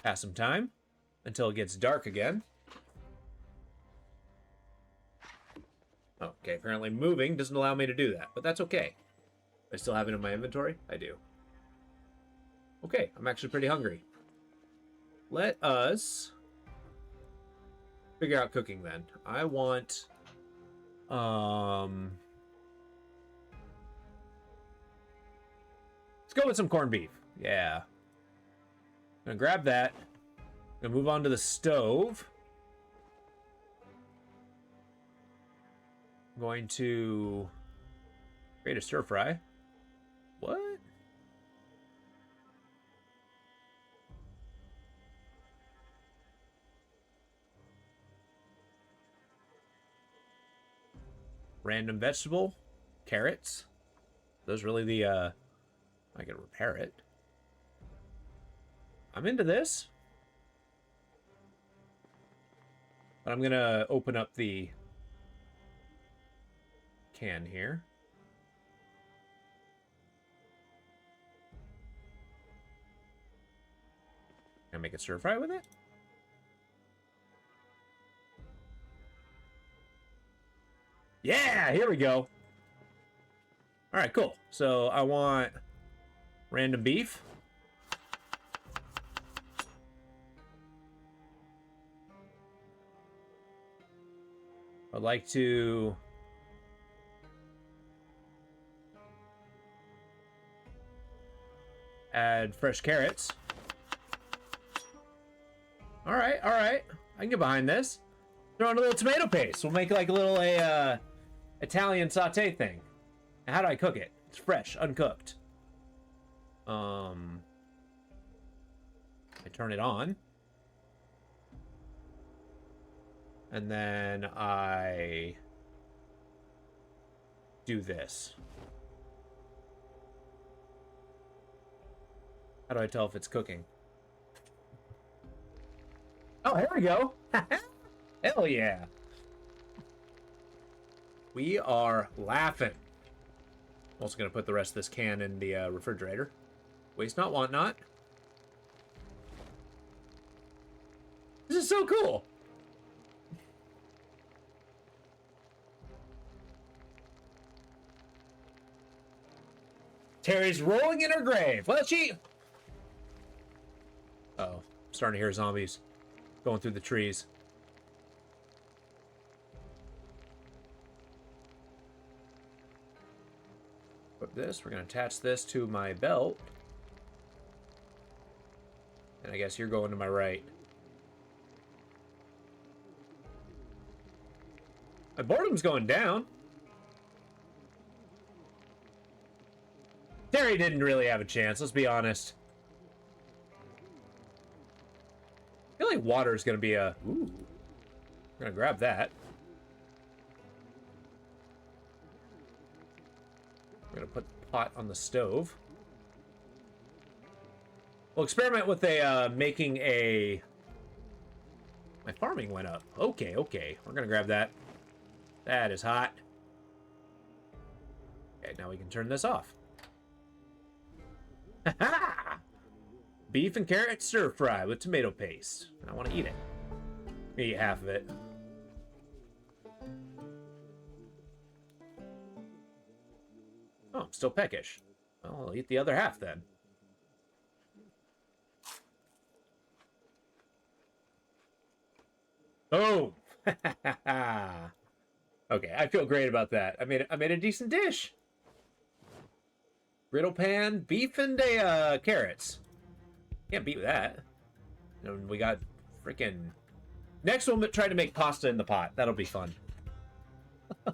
Pass some time until it gets dark again. Okay, apparently moving doesn't allow me to do that, but that's okay. I still have it in my inventory? I do. Okay, I'm actually pretty hungry. Let us figure out cooking then. I want let's go with some corned beef. Yeah. I'm gonna grab that. I'm gonna move on to the stove. I'm going to create a stir fry. What? Random vegetable, carrots. Those really the I can repair it. I'm into this. But I'm gonna open up the can here. Can I make a stir fry with it? Yeah, here we go. All right, cool. So I want random beef. I'd like to add fresh carrots. All right, all right. I can get behind this. Throw in a little tomato paste. We'll make like a little Italian saute thing. How do I cook it? It's fresh, uncooked. I turn it on. And then I do this. How do I tell if it's cooking? Oh, here we go. Hell yeah. We are laughing. I'm also going to put the rest of this can in the refrigerator. Waste not, want not. This is so cool. Terry's rolling in her grave. Well, she... Uh-oh. I'm starting to hear zombies going through the trees. Put this. We're going to attach this to my belt. And I guess you're going to my right. My boredom's going down. Terry didn't really have a chance, let's be honest. I feel like water is going to be a... Ooh. We're going to grab that. We're going to put the pot on the stove. We'll experiment with a, making a... My farming went up. Okay, okay. We're going to grab that. That is hot. Okay, now we can turn this off. Ha-ha! Beef and carrot stir fry with tomato paste. I want to eat it. Eat half of it. Oh, I'm still peckish. Well, I'll eat the other half then. Oh! Okay, I feel great about that. I made a decent dish. Griddle pan, beef, and carrots. Can't beat that. And we got freaking... Next we'll try to make pasta in the pot. That'll be fun.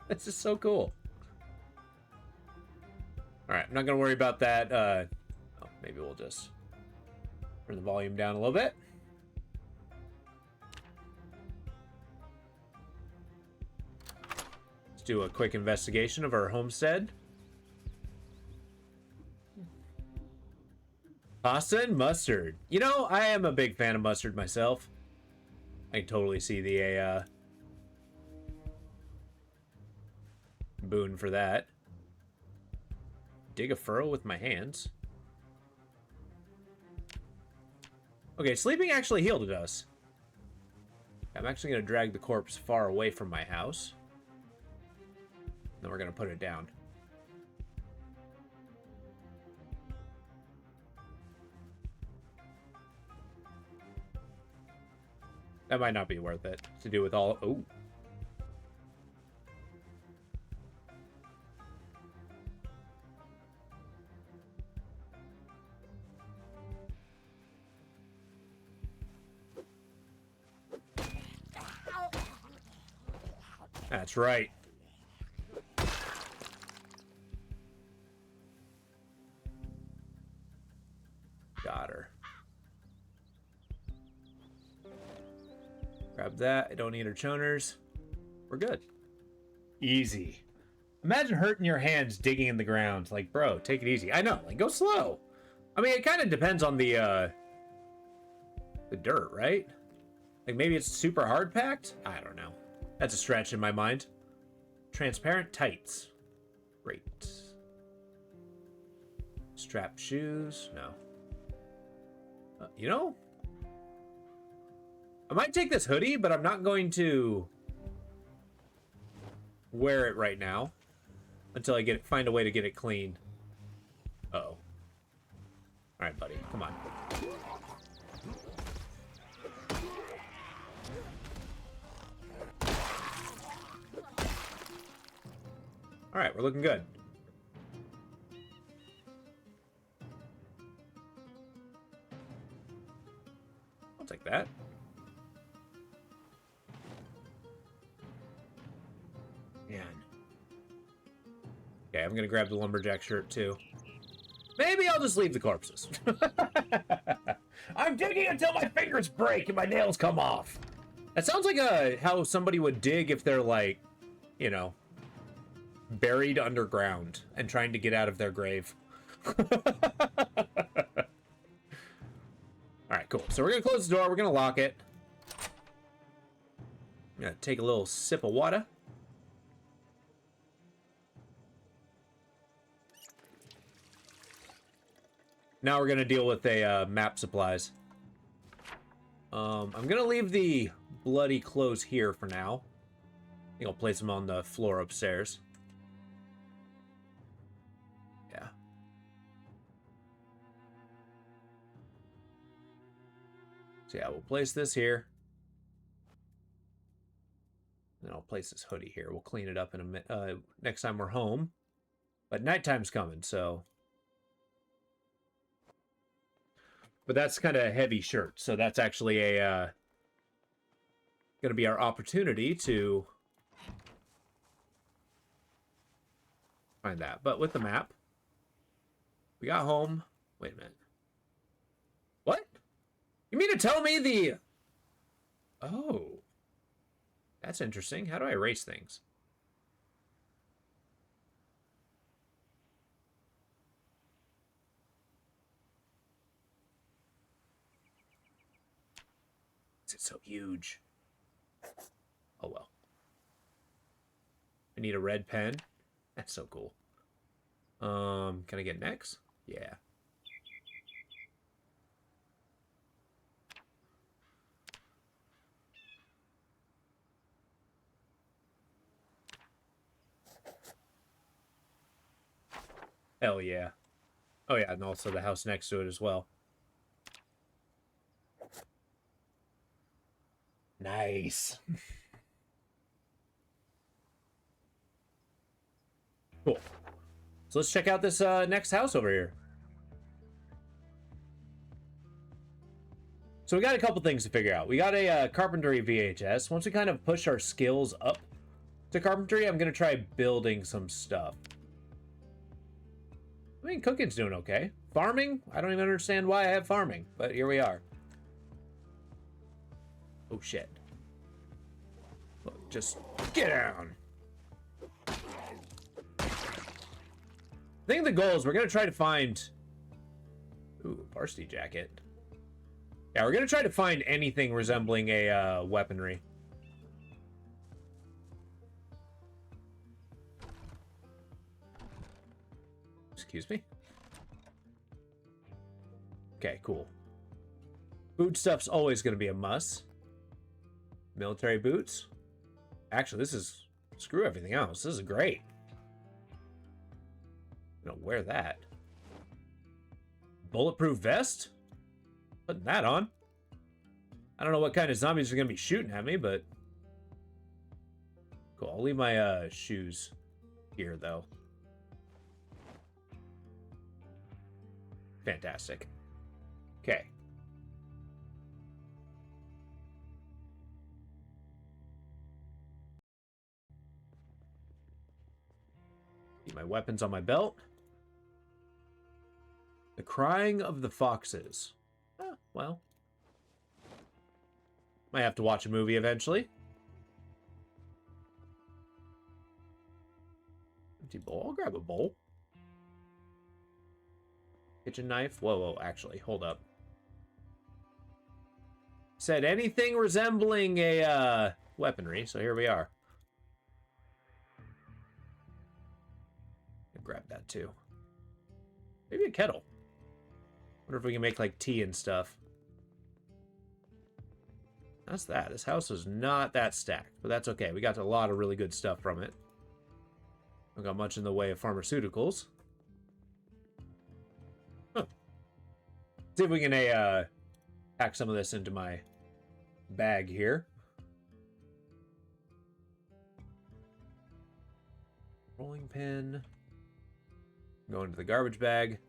This is so cool. Alright, I'm not going to worry about that. Oh, maybe we'll just turn the volume down a little bit. Let's do a quick investigation of our homestead. Pasta and mustard. You know, I am a big fan of mustard myself. I can totally see the boon for that. Dig a furrow with my hands. Okay, sleeping actually healed us. I'm actually going to drag the corpse far away from my house. Then we're going to put it down. That might not be worth it to do with all... Ooh. That's right. Got her. Grab that. I don't need her choners. We're good. Easy. Imagine hurting your hands digging in the ground. Like, bro, take it easy. I know, like, go slow. I mean, it kind of depends on the dirt, right? Like, maybe it's super hard packed? I don't know. That's a stretch in my mind. Transparent tights. Great. Strap shoes? No. You know, I might take this hoodie, but I'm not going to wear it right now until I find a way to get it clean. Uh-oh. All right, buddy, come on. All right, we're looking good. I'll take that. Man. Okay, I'm gonna grab the lumberjack shirt too. Maybe I'll just leave the corpses. I'm digging until my fingers break and my nails come off. That sounds like how somebody would dig if they're like, you know, buried underground and trying to get out of their grave. All right, cool. So we're gonna close the door. We're gonna lock it. I'm gonna take a little sip of water. Now we're gonna deal with a map supplies. I'm gonna leave the bloody clothes here for now. I think I'll place them on the floor upstairs. Yeah. So yeah, we'll place this here. Then I'll place this hoodie here. We'll clean it up in a minute next time we're home. But nighttime's coming, so. But that's kind of a heavy shirt, so that's actually a gonna be our opportunity to find that. But with the map, we got home. Wait a minute. What? You mean to tell me the... Oh. That's interesting. How do I erase things? It's so huge. Oh well. I need a red pen. That's so cool. Can I get next? Yeah. Hell yeah. Oh yeah, and also the house next to it as well. Nice. Cool. So let's check out this next house over here. So we got a couple things to figure out. We got a carpentry VHS. Once we kind of push our skills up to carpentry, I'm going to try building some stuff. I mean, cooking's doing okay. Farming? I don't even understand why I have farming, but here we are. Oh, shit. Look, just get down. I think the goal is we're going to try to find... Ooh, varsity jacket. Yeah, we're going to try to find anything resembling a weaponry. Excuse me? Okay, cool. Food stuff's always going to be a must. Military boots. Actually, this is... Screw everything else. This is great. I'm gonna wear that. Bulletproof vest? Putting that on. I don't know what kind of zombies are going to be shooting at me, but... Cool. I'll leave my shoes here, though. Fantastic. Okay. Keep my weapons on my belt. The crying of the foxes. Oh, well. Might have to watch a movie eventually. Empty bowl. I'll grab a bowl. Kitchen knife. Whoa, whoa, actually, hold up. Said anything resembling a weaponry, so here we are. Grab that too. Maybe a kettle. Wonder if we can make like tea and stuff. That's that. This house is not that stacked, but that's okay. We got a lot of really good stuff from it. Don't got much in the way of pharmaceuticals. Huh. See if we can pack some of this into my bag here. Rolling pin. Go into the garbage bag.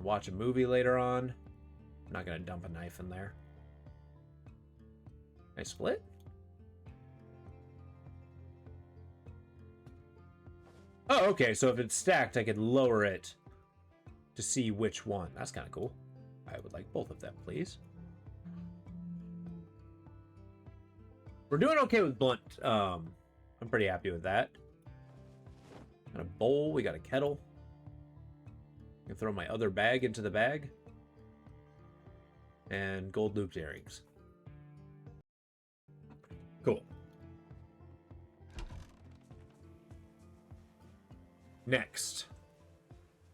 Watch a movie later on. I'm not gonna dump a knife in there. Can I split? Oh, okay. So if it's stacked, I could lower it to see which one. That's kind of cool. I would like both of them, please. We're doing okay with blunt. I'm pretty happy with that. Got a bowl. We got a kettle. I can throw my other bag into the bag. And gold looped earrings. Cool. Next.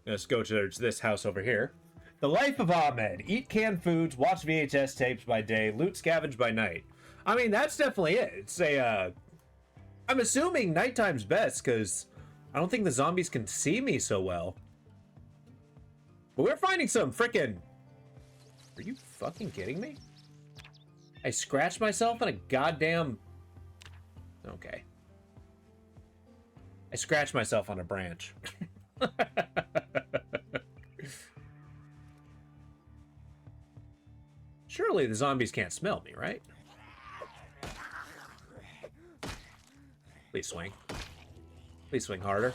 Let's go to this house over here. The Life of Ahmed. Eat canned foods, watch VHS tapes by day, loot scavenge by night. I mean, that's definitely it. It's a, I'm assuming nighttime's best, because I don't think the zombies can see me so well. But we're finding some frickin'... Are you fucking kidding me? I scratched myself on a goddamn... Okay. I scratched myself on a branch. Surely the zombies can't smell me, right? Please swing. Please swing harder.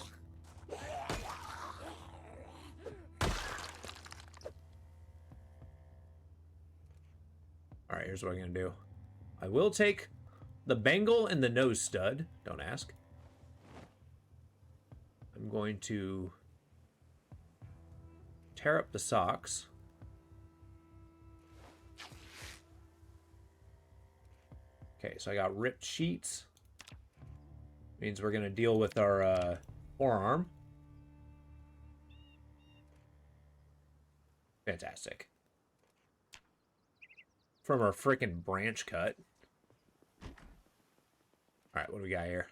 Alright, here's what I'm gonna do. I will take the bangle and the nose stud. Don't ask. I'm going to tear up the socks. Okay, so I got ripped sheets. Means we're gonna deal with our forearm. Fantastic. From our freaking branch cut. Alright, what do we got here?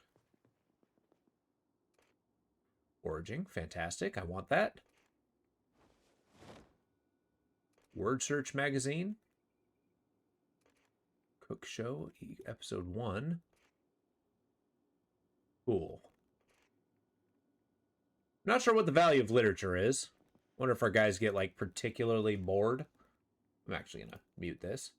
Foraging, fantastic. I want that. Word search magazine. Cook Show, episode 1. Cool. Not sure what the value of literature is. Wonder if our guys get, like, particularly bored. I'm actually gonna mute this.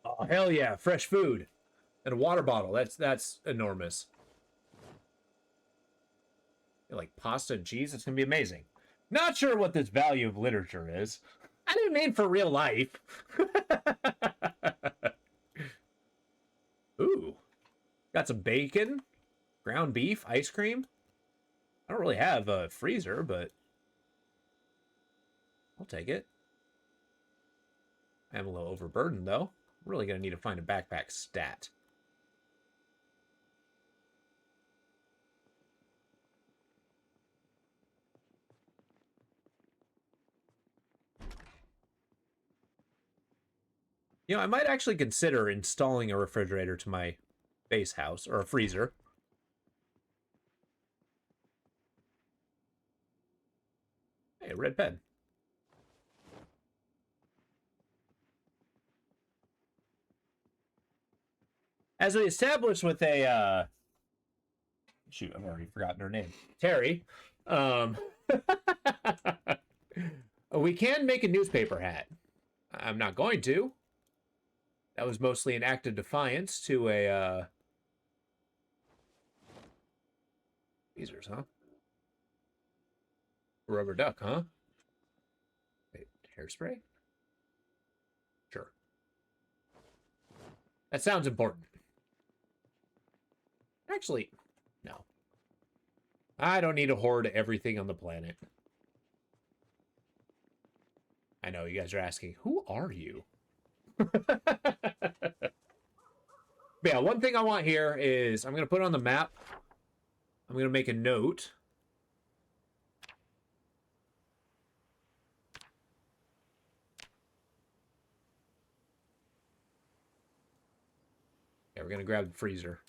Oh, hell yeah, fresh food. And a water bottle. That's enormous. Like pasta and cheese, it's gonna be amazing. Not sure what this value of literature is. I didn't mean for real life. Ooh. Got some bacon, ground beef, ice cream. I don't really have a freezer, but I'll take it. I am a little overburdened, though. I'm really going to need to find a backpack stat. You know, I might actually consider installing a refrigerator to my base house, or a freezer. Hey, a red pen. As we established with a, shoot, I've already forgotten her name. Terry. We can make a newspaper hat. I'm not going to. That was mostly an act of defiance to a, Tweezers, huh? Rubber duck, huh? Wait, hairspray? Sure. That sounds important. Actually, no. I don't need to hoard everything on the planet. I know, you guys are asking, who are you? But yeah, one thing I want here is, I'm going to put it on the map. I'm going to make a note. Yeah, we're going to grab the freezer.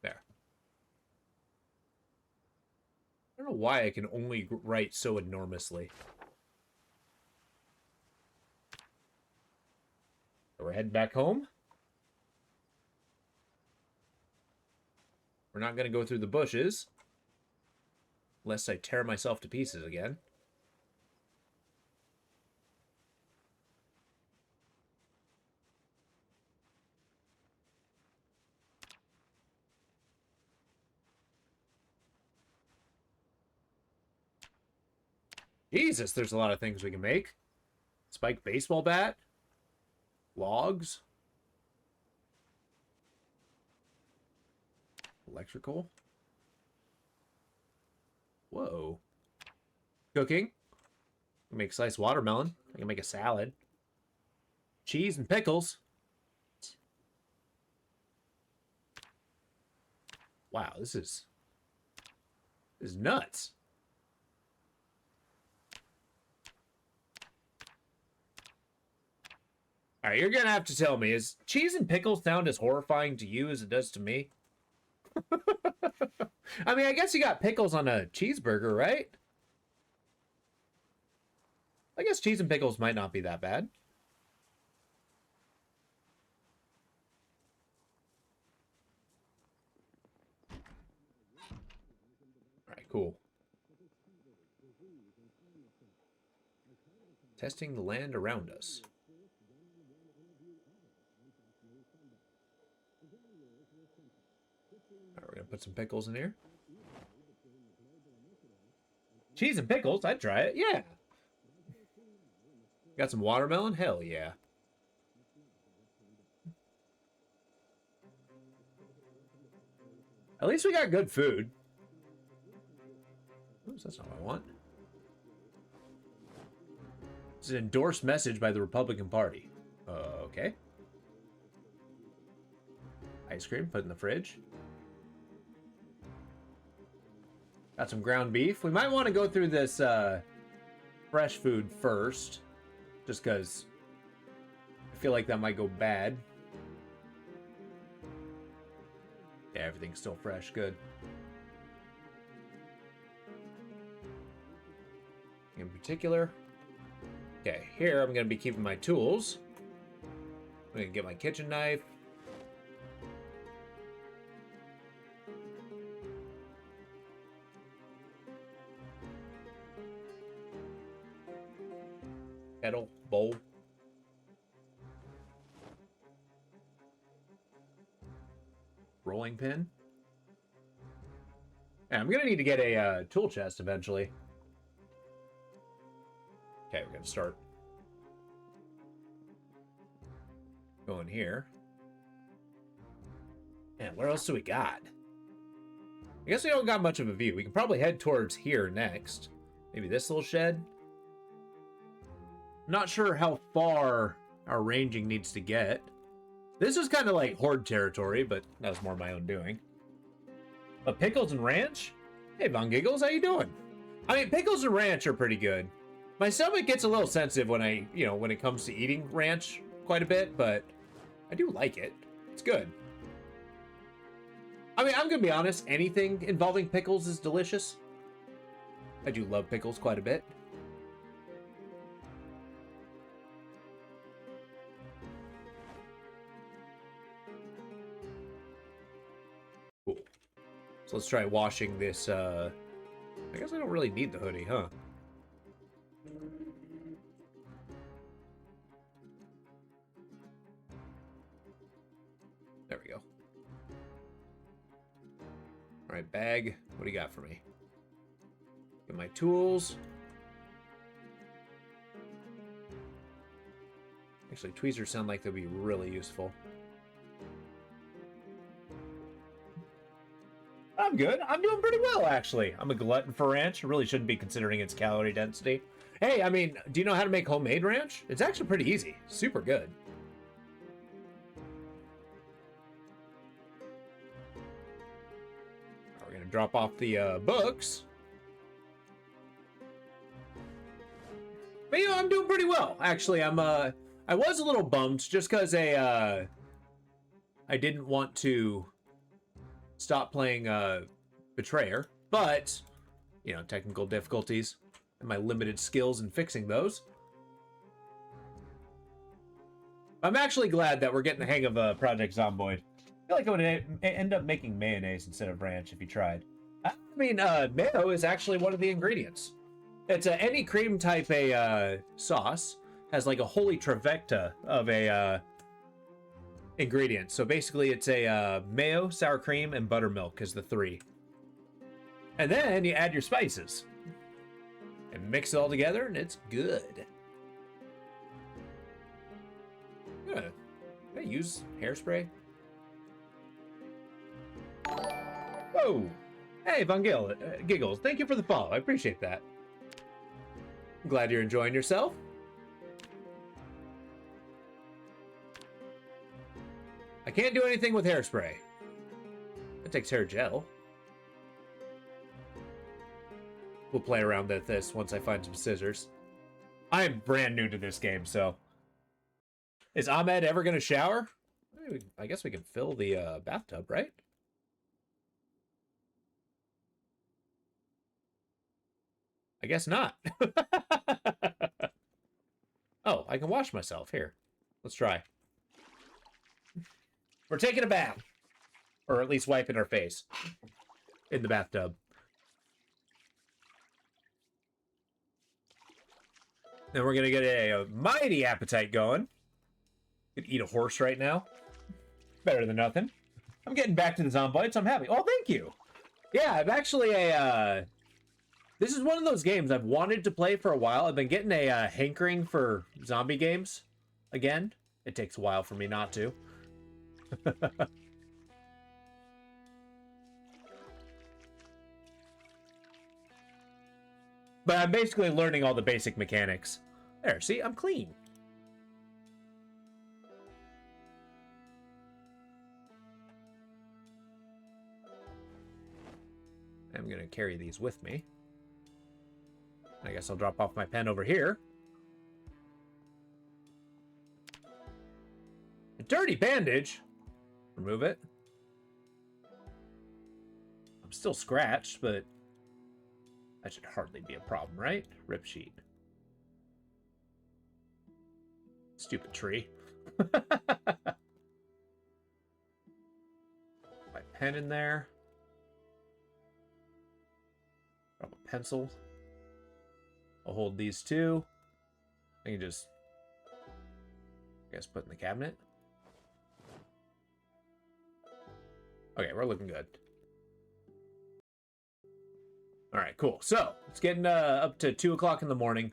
There. I don't know why I can only write so enormously. So we're heading back home. We're not going to go through the bushes. Lest I tear myself to pieces again. Jesus, there's a lot of things we can make. Spiked baseball bat. Logs. Electrical. Whoa. Cooking. Make sliced watermelon. I can make a salad. Cheese and pickles. Wow, this is nuts. All right, you're gonna have to tell me, is cheese and pickles sound as horrifying to you as it does to me? I mean, I guess you got pickles on a cheeseburger, right? I guess cheese and pickles might not be that bad. All right, cool. Testing the land around us. All right, we're gonna put some pickles in here. Cheese and pickles? I'd try it. Yeah. Got some watermelon? Hell yeah. At least we got good food. Oops, that's not what I want. It's an endorsed message by the Republican Party. Okay. Ice cream, put in the fridge. Got some ground beef. We might want to go through this fresh food first. Just because I feel like that might go bad. Yeah, everything's still fresh. Good. In particular. Okay, here I'm going to be keeping my tools. I'm going to get my kitchen knife. Kettle, bowl. Rolling pin. Yeah, I'm gonna need to get a tool chest eventually. Okay, we're gonna start going here. And where else do we got? I guess we don't got much of a view. We can probably head towards here next. Maybe this little shed. Not sure how far our ranging needs to get. This is kind of like horde territory, but that was more my own doing. But pickles and ranch? Hey, Von Giggles, how you doing? I mean, pickles and ranch are pretty good. My stomach gets a little sensitive when when it comes to eating ranch quite a bit, but I do like it. It's good. I mean, I'm gonna be honest, anything involving pickles is delicious. I do love pickles quite a bit. Cool. So let's try washing this, I guess I don't really need the hoodie, huh? There we go. All right, bag. What do you got for me? Get my tools. Actually, tweezers sound like they'll be really useful. I'm good. I'm doing pretty well, actually. I'm a glutton for ranch. I really shouldn't be considering its calorie density. Hey, I mean, do you know how to make homemade ranch? It's actually pretty easy. Super good. We're going to drop off the books. But, you know, I'm doing pretty well. Actually, I was a little bummed just because I didn't want to stop playing Betrayer, but, you know, technical difficulties and my limited skills in fixing those. I'm actually glad that we're getting the hang of Project Zomboid. I feel like I would end up making mayonnaise instead of ranch if you tried. I mean, mayo is actually one of the ingredients. It's any cream type sauce has like a holy trifecta of a ingredients. So basically it's a mayo, sour cream, and buttermilk is the three. And then you add your spices. and mix it all together, and it's good. Can I use hairspray? Whoa! Hey, Von Giggles, thank you for the follow. I appreciate that. I'm glad you're enjoying yourself. I can't do anything with hairspray. It takes hair gel. We'll play around with this once I find some scissors. I am brand new to this game, so... Is Ahmed ever going to shower? I guess we can fill the bathtub, right? I guess not. Oh, I can wash myself. Here, let's try. We're taking a bath. Or at least wiping our face. In the bathtub. Then we're going to get a mighty appetite going. Could eat a horse right now. Better than nothing. I'm getting back to the Zomboids. I'm happy. Oh, thank you. Yeah, I'm actually this is one of those games I've wanted to play for a while. I've been getting a hankering for zombie games again. It takes a while for me not to. But I'm basically learning all the basic mechanics. There, see? I'm clean. I'm going to carry these with me. I guess I'll drop off my pen over here. A dirty bandage. Remove it. I'm still scratched, but that should hardly be a problem, right? Rip sheet. Stupid tree. My pen in there. Drop a pencil. I'll hold these two. I can just, I guess, put in the cabinet. Okay, we're looking good. All right, cool. So it's getting up to 2 o'clock in the morning.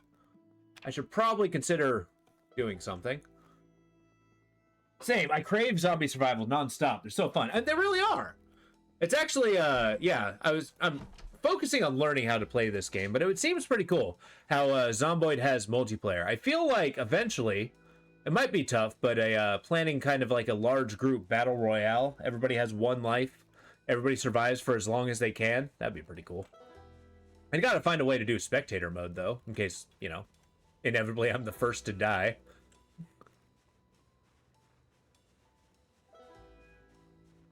I should probably consider doing something. Same. I crave zombie survival nonstop. They're so fun, and they really are. It's actually, yeah. I'm focusing on learning how to play this game, but it seems pretty cool how Zomboid has multiplayer. I feel like eventually it might be tough, but planning kind of like a large group battle royale. Everybody has one life. Everybody survives for as long as they can. That'd be pretty cool. I gotta find a way to do spectator mode, though, in case, you know, inevitably I'm the first to die.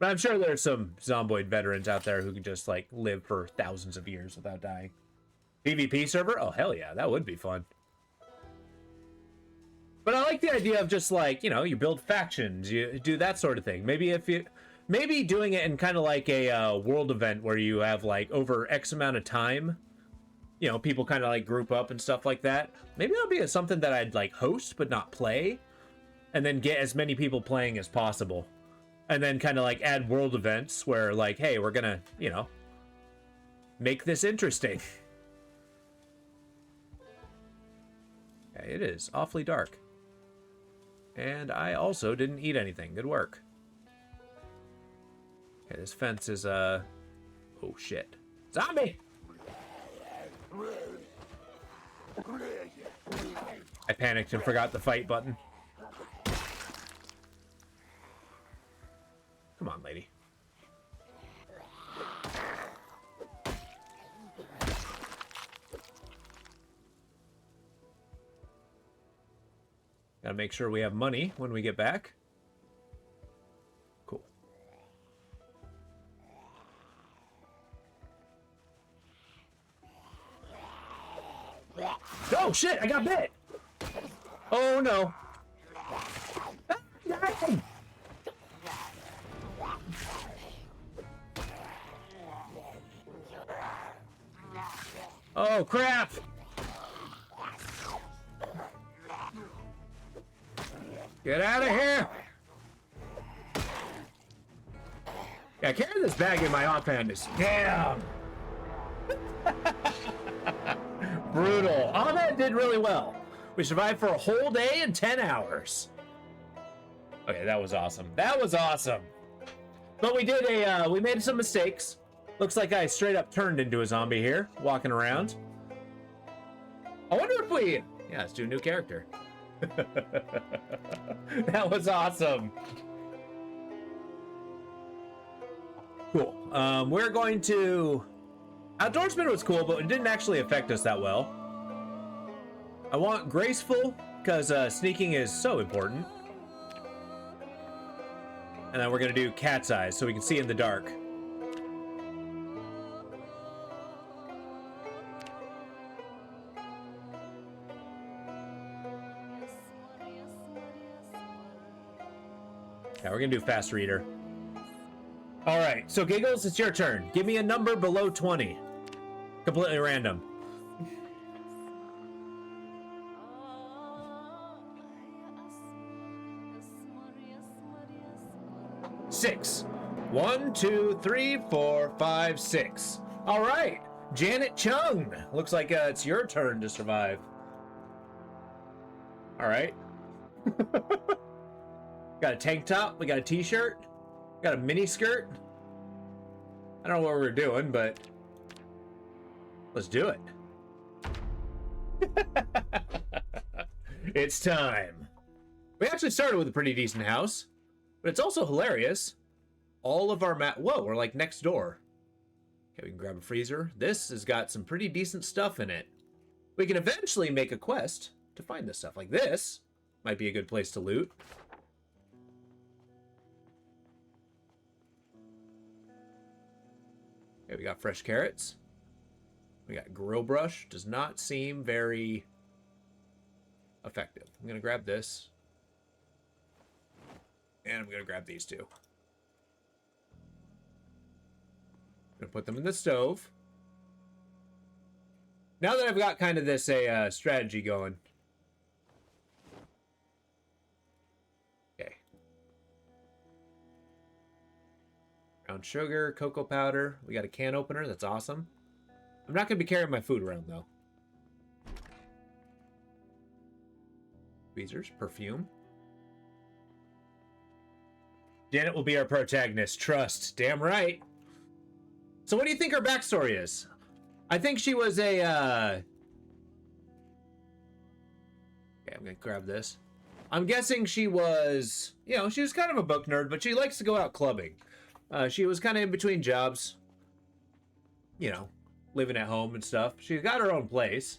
But I'm sure there's some Zomboid veterans out there who can just, like, live for thousands of years without dying. PvP server? Oh, hell yeah, that would be fun. But I like the idea of just, like, you know, you build factions, you do that sort of thing. Maybe doing it in kind of like a world event where you have, like, over X amount of time, you know, people kind of, like, group up and stuff like that. Maybe that'll be something that I'd, like, host but not play, and then get as many people playing as possible. And then kind of, like, add world events where, like, hey, we're gonna, you know, make this interesting. Okay, it is awfully dark. And I also didn't eat anything. Good work. Okay, this fence is, oh, shit. Zombie! I panicked and forgot the fight button. Come on, lady. Gotta make sure we have money when we get back. Cool. Oh shit, I got bit! Oh no. Oh crap! Get out of here! Yeah, carry this bag in my offhand is damn. Brutal. Ahmed did really well. We survived for a whole day and 10 hours. Okay, that was awesome. That was awesome. But we did we made some mistakes. Looks like I straight up turned into a zombie here, walking around. I wonder if we... Yeah, let's do a new character. That was awesome. Cool. We're going to... Outdoorsman was cool, but it didn't actually affect us that well. I want graceful, because sneaking is so important. And then we're going to do cat's eyes, so we can see in the dark. Yeah, we're going to do fast reader. All right, so Giggles, it's your turn. Give me a number below 20. Completely random. Six. 1, 2, 3, 4, 5, 6. All right, Janet Chung. Looks like it's your turn to survive. All right. Got a tank top. We got a t-shirt. Got a mini skirt. I don't know what we're doing, but let's do it. It's time. We actually started with a pretty decent house, but it's also hilarious. All of our whoa, we're like next door. Okay, we can grab a freezer. This has got some pretty decent stuff in it. We can eventually make a quest to find this stuff. Like this might be a good place to loot. Okay, we got fresh carrots. We got grill brush. Does not seem very effective. I'm going to grab this. And I'm going to grab these two. I'm going to put them in the stove. Now that I've got kind of this strategy going. Okay. Brown sugar, cocoa powder. We got a can opener. That's awesome. I'm not going to be carrying my food around, though. Tweezers, perfume. Janet will be our protagonist. Trust. Damn right. So what do you think her backstory is? I think she was a... Okay, I'm going to grab this. I'm guessing she was... You know, she was kind of a book nerd, but she likes to go out clubbing. She was kind of in between jobs. You know, living at home and stuff. She got her own place.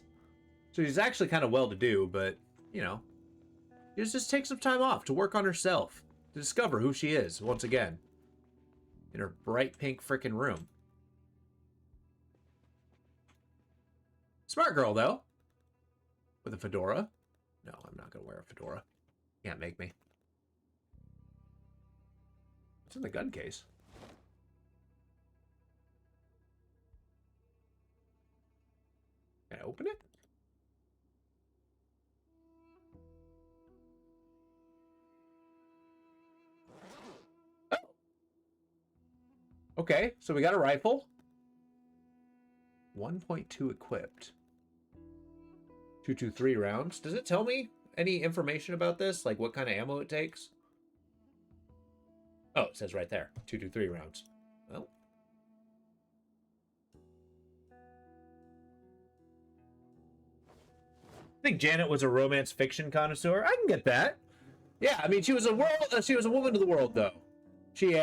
So she's actually kind of well-to-do, but, you know, she just takes some time off to work on herself. To discover who she is, once again. In her bright pink frickin' room. Smart girl, though. With a fedora. No, I'm not going to wear a fedora. Can't make me. What's in the gun case? Can I open it? Oh. Okay, so we got a rifle. 1.2 equipped. 223 rounds. Does it tell me any information about this? Like what kind of ammo it takes? Oh, it says right there. 223 rounds. Well. I think Janet was a romance fiction connoisseur. I can get that. Yeah, I mean, she was a woman of the world, though. She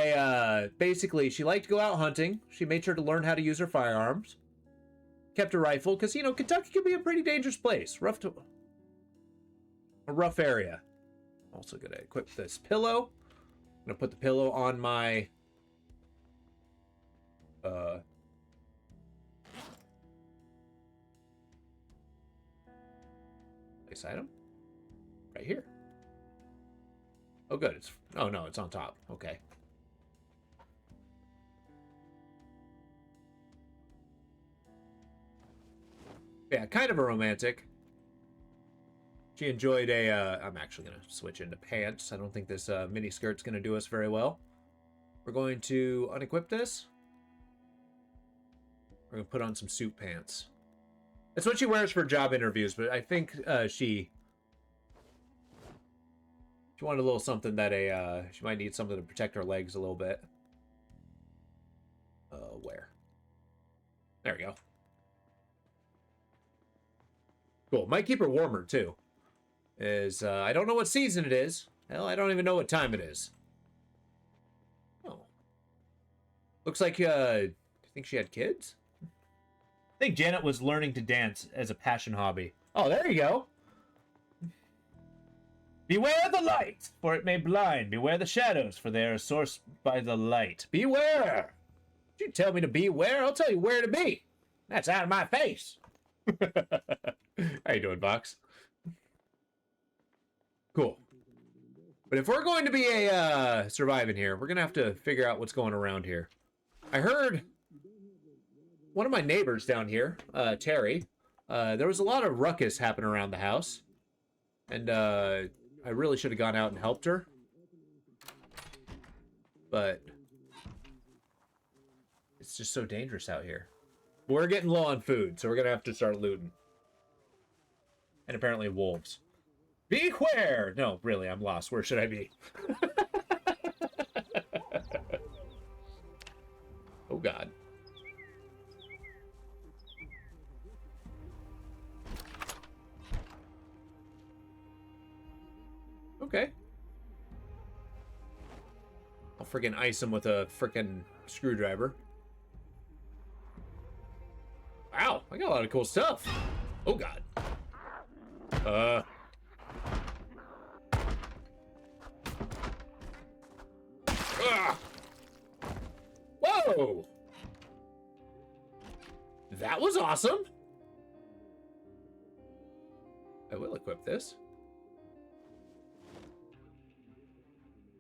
basically she liked to go out hunting. She made sure to learn how to use her firearms. Kept a rifle because, you know, Kentucky can be a pretty dangerous place. A rough area. Also gonna equip this pillow. I'm gonna put the pillow on my place item right here. Oh, good. It's no, it's on top. Okay. Yeah, kind of a romantic. She enjoyed I'm actually going to switch into pants. I don't think this mini skirt's going to do us very well. We're going to unequip this. We're going to put on some suit pants. That's what she wears for job interviews, but I think she wanted a little something that she might need something to protect her legs a little bit. Where? There we go. Cool. Might keep her warmer too. I don't know what season it is. Hell, I don't even know what time it is. Oh. Looks like, do you think she had kids? I think Janet was learning to dance as a passion hobby. Oh, there you go. Beware the light, for it may blind. Beware the shadows, for they are sourced by the light. Beware. If you tell me to beware, I'll tell you where to be. That's out of my face. How you doing, Box? Cool. But if we're going to be surviving here, we're going to have to figure out what's going around here. I heard one of my neighbors down here, Terry, there was a lot of ruckus happening around the house. And I really should have gone out and helped her. But it's just so dangerous out here. We're getting low on food, so we're going to have to start looting. And apparently wolves. Beware! No, really, I'm lost. Where should I be? Oh, God. Okay. I'll friggin' ice him with a frickin' screwdriver. Wow, I got a lot of cool stuff. Oh, God. Whoa! That was awesome! I will equip this.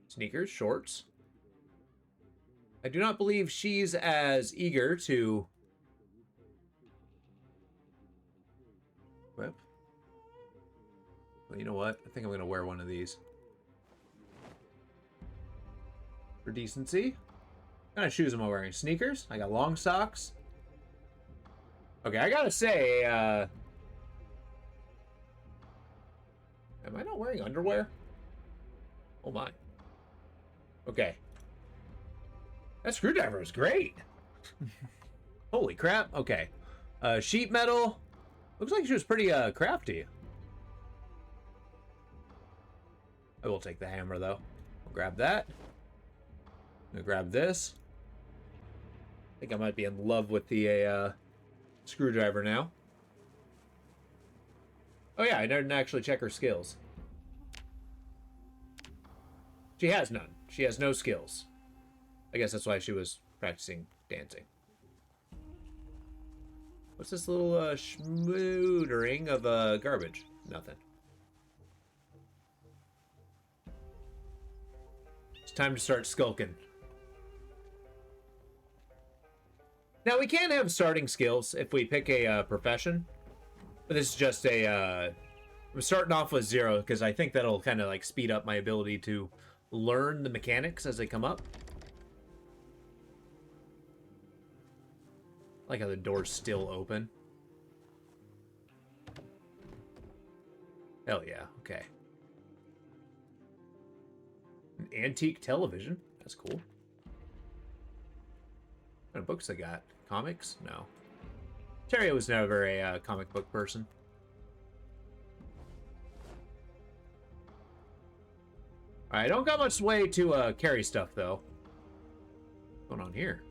Sneakers, shorts. I do not believe she's as eager to equip. Well, you know what? I think I'm going to wear one of these. For decency. What kind of shoes am I wearing? Sneakers? I got long socks. Okay, I gotta say, am I not wearing underwear? Oh my. Okay. That screwdriver is great. Holy crap. Okay. Sheet metal. Looks like she was pretty crafty. I will take the hammer though. I'll grab that. I'm gonna grab this. I think I might be in love with the screwdriver now. Oh yeah, I didn't actually check her skills. She has none. She has no skills. I guess that's why she was practicing dancing. What's this little schmoodering of garbage? Nothing. It's time to start skulking. Now, we can have starting skills if we pick a profession. But this is just a... I'm starting off with 0 because I think that'll kind of like speed up my ability to learn the mechanics as they come up. I like how the door's still open. Hell yeah, okay. An antique television. That's cool. What kind of books I got? Comics? No. Terry was never a comic book person. I don't got much way to carry stuff, though. What's going on here?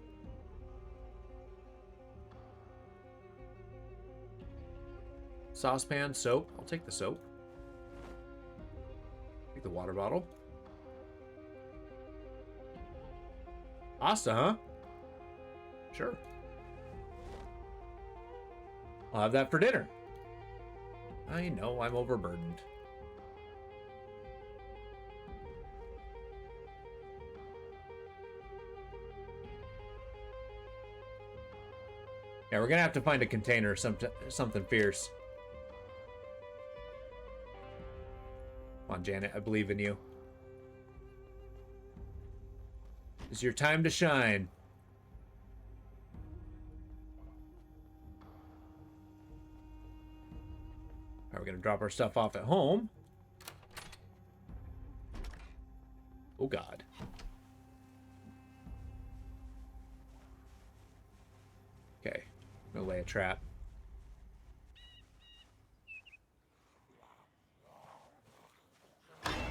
Saucepan, soap. I'll take the soap. Take the water bottle. Pasta, huh? Sure. I'll have that for dinner. I know I'm overburdened. Yeah, we're gonna have to find a container, something fierce. Come on, Janet, I believe in you. It's your time to shine. we're gonna drop our stuff off at home. Oh God. Okay, I'm gonna lay a trap.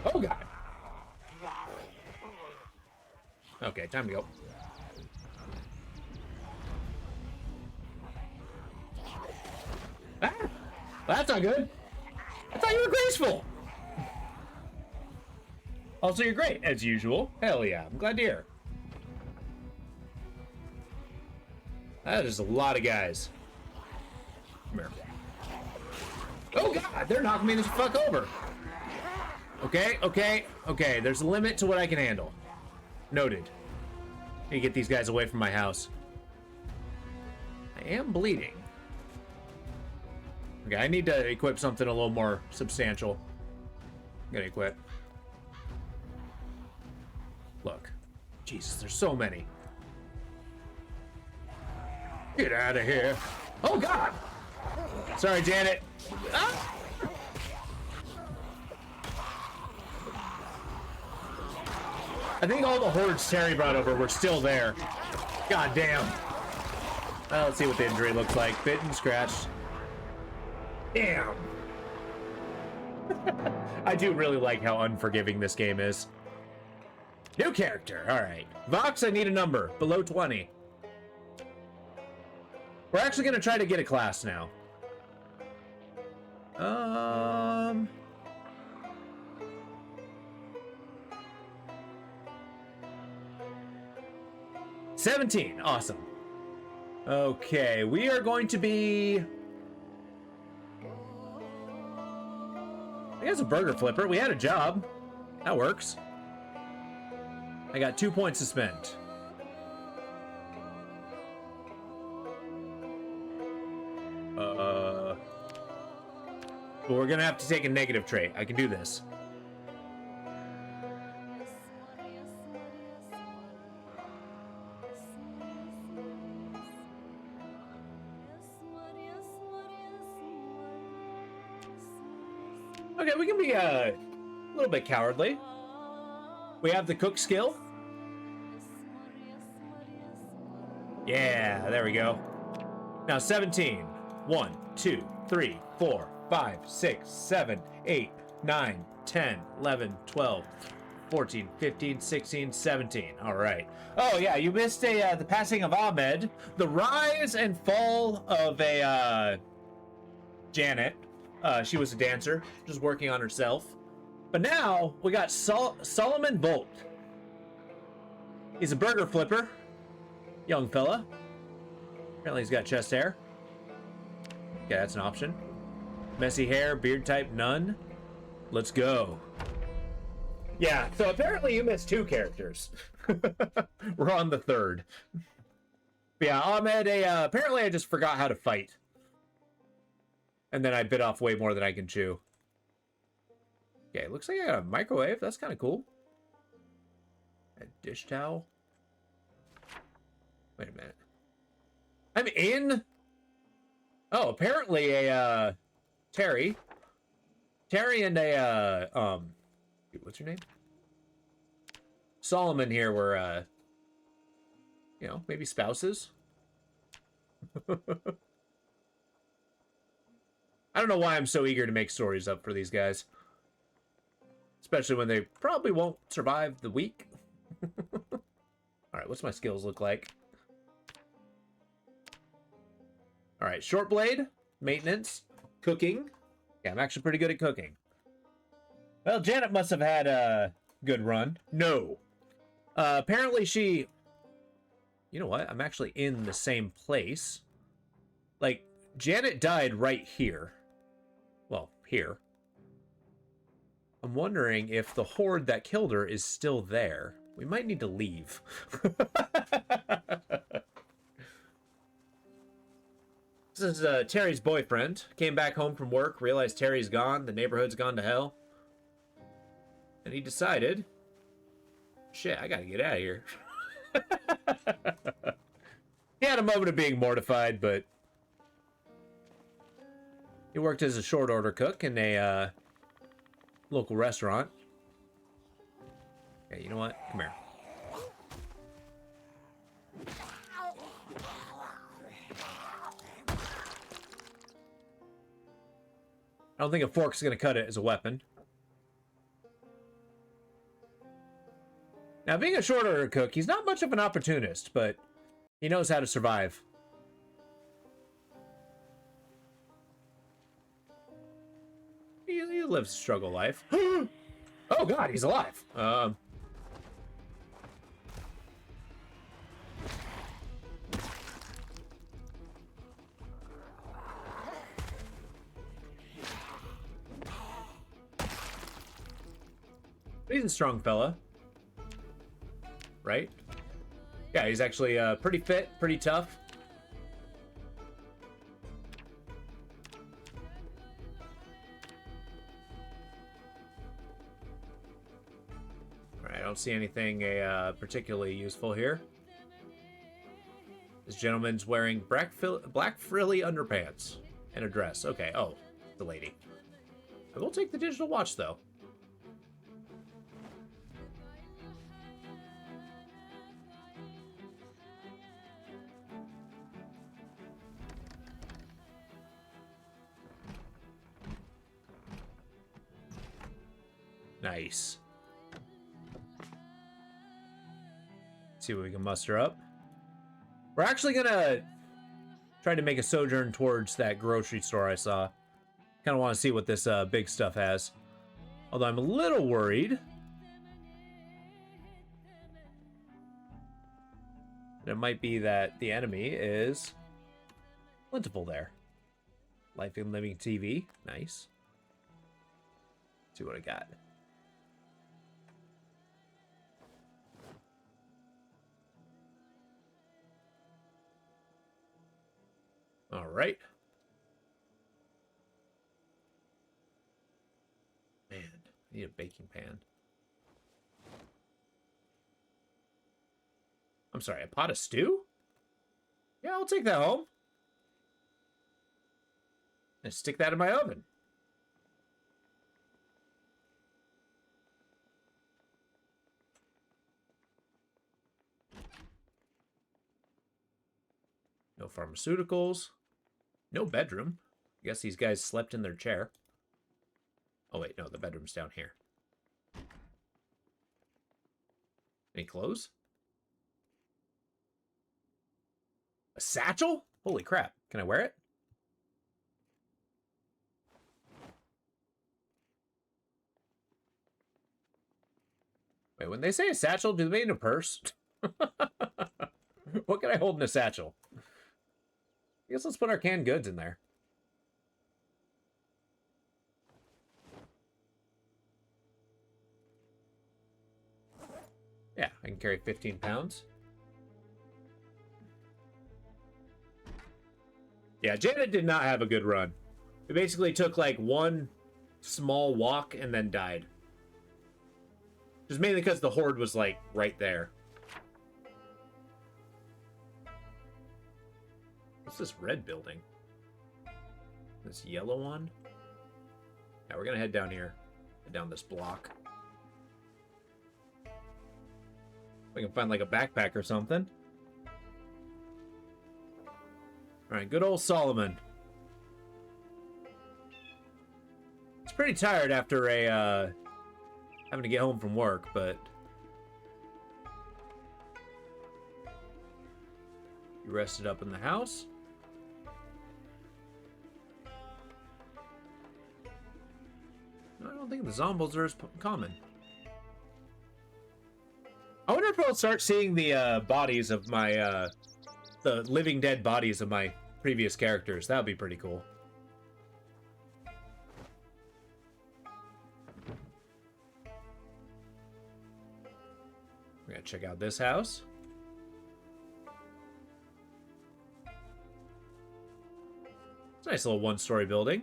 Oh God. Okay, time to go. Ah, well, that's not good. I thought you were graceful. Also, you're great, as usual. Hell yeah, I'm glad to hear. That is a lot of guys. Come here. Oh God, they're knocking me the fuck over. Okay, okay, okay. There's a limit to what I can handle. Noted. Need to get these guys away from my house. I am bleeding. Okay, I need to equip something a little more substantial. I'm gonna equip. Look. Jesus, there's so many. Get out of here. Oh, God. Sorry, Janet. Ah! I think all the hordes Terry brought over were still there. God damn. Let's see what the injury looks like. Bit and scratched. Damn. I do really like how unforgiving this game is. New character. All right. Vox, I need a number. Below 20. We're actually going to try to get a class now. 17. Awesome. Okay, we are going to be... I guess a burger flipper. We had a job. That works. I got 2 points to spend. But we're gonna have to take a negative trait. I can do this. Okay, we can be a little bit cowardly. We have the cook skill. Yeah, there we go. Now 17. 1, 2, 3, 4, 5, 6, 7, 8, 9, 10, 11, 12, 14, 15, 16, 17. All right. Oh, yeah, you missed the passing of Ahmed. The rise and fall of a Janet. She was a dancer, just working on herself. But now we got Solomon Bolt. He's a burger flipper. Young fella. Apparently he's got chest hair. Okay, that's an option. Messy hair, beard type, none. Let's go. Yeah, so apparently you missed 2 characters. We're on the 3rd. But yeah, Ahmed, apparently I just forgot how to fight. And then I bit off way more than I can chew. Okay, looks like I got a microwave. That's kind of cool. A dish towel. Wait a minute. I'm in... Oh, apparently a, Terry and a, what's your name? Solomon here were, you know, maybe spouses? I don't know why I'm so eager to make stories up for these guys. Especially when they probably won't survive the week. Alright, what's my skills look like? Alright, short blade, maintenance, cooking. Yeah, I'm actually pretty good at cooking. Well, Janet must have had a good run. No. Apparently she... You know what? I'm actually in the same place. Like, Janet died right here. Well, here. I'm wondering if the horde that killed her is still there. We might need to leave. This is Terry's boyfriend. Came back home from work, realized Terry's gone, the neighborhood's gone to hell. And he decided, shit, I gotta get out of here. He had a moment of being mortified, but He worked as a short order cook in a local restaurant. Okay, you know what? Come here. I don't think a fork's gonna cut it as a weapon. Now, being a short order cook, he's not much of an opportunist, but he knows how to survive. He lives a struggle life. Oh god, he's alive. He's a strong fella. Right? Yeah, he's actually pretty fit, pretty tough. Alright, I don't see anything particularly useful here. This gentleman's wearing black frilly underpants and a dress. Okay, oh, the lady. I will take the digital watch, though. Nice. Let's see what we can muster up. We're actually gonna try to make a sojourn towards that grocery store I saw. Kind of want to see what this big stuff has. Although I'm a little worried. It might be that the enemy is plentiful there. Life and Living TV. Nice. Let's see what I got. All right. Man, I need a baking pan. I'm sorry, a pot of stew? Yeah, I'll take that home. And stick that in my oven. No pharmaceuticals. No bedroom. I guess these guys slept in their chair. Oh, wait, no, the bedroom's down here. Any clothes? A satchel? Holy crap. Can I wear it? Wait, when they say a satchel, do they mean a purse? What can I hold in a satchel? I guess let's put our canned goods in there. Yeah, I can carry 15 pounds. Yeah, Janet did not have a good run. It basically took like one small walk and then died. Just mainly because the horde was like right there. What's this red building? This yellow one? Yeah, we're gonna head down here. Head down this block. We can find like a backpack or something. Alright, good old Solomon. It's pretty tired after a having to get home from work, but you rested up in the house. I don't think the zombies are as common. I wonder if I'll start seeing the bodies of my the living dead bodies of my previous characters. That would be pretty cool. We're gonna check out this house. It's a nice little one-story building.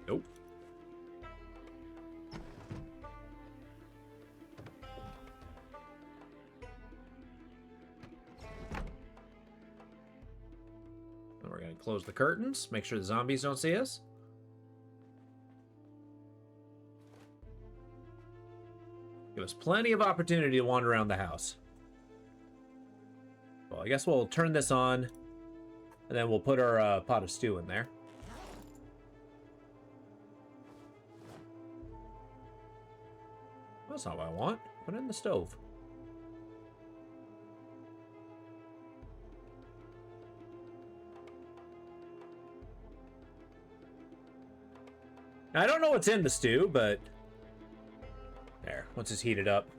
Nope. And close the curtains. Make sure the zombies don't see us. Give us plenty of opportunity to wander around the house. Well, I guess we'll turn this on, and then we'll put our pot of stew in there. That's not what I want. Put it in the stove. Now, I don't know what's in the stew, but there, once it's heated up.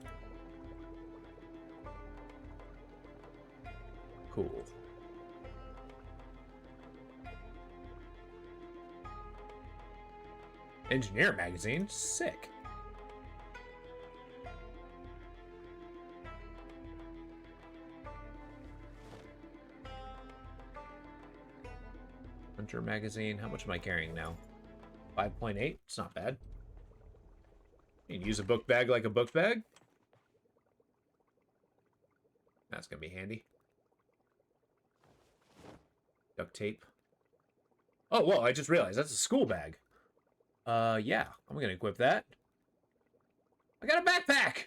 Cool. Engineer magazine? Sick. Hunter magazine. How much am I carrying now? 5.8? It's not bad. You can use a book bag like a book bag. That's gonna be handy. Duct tape. Oh, whoa, I just realized that's a school bag. Yeah, I'm gonna equip that. I got a backpack!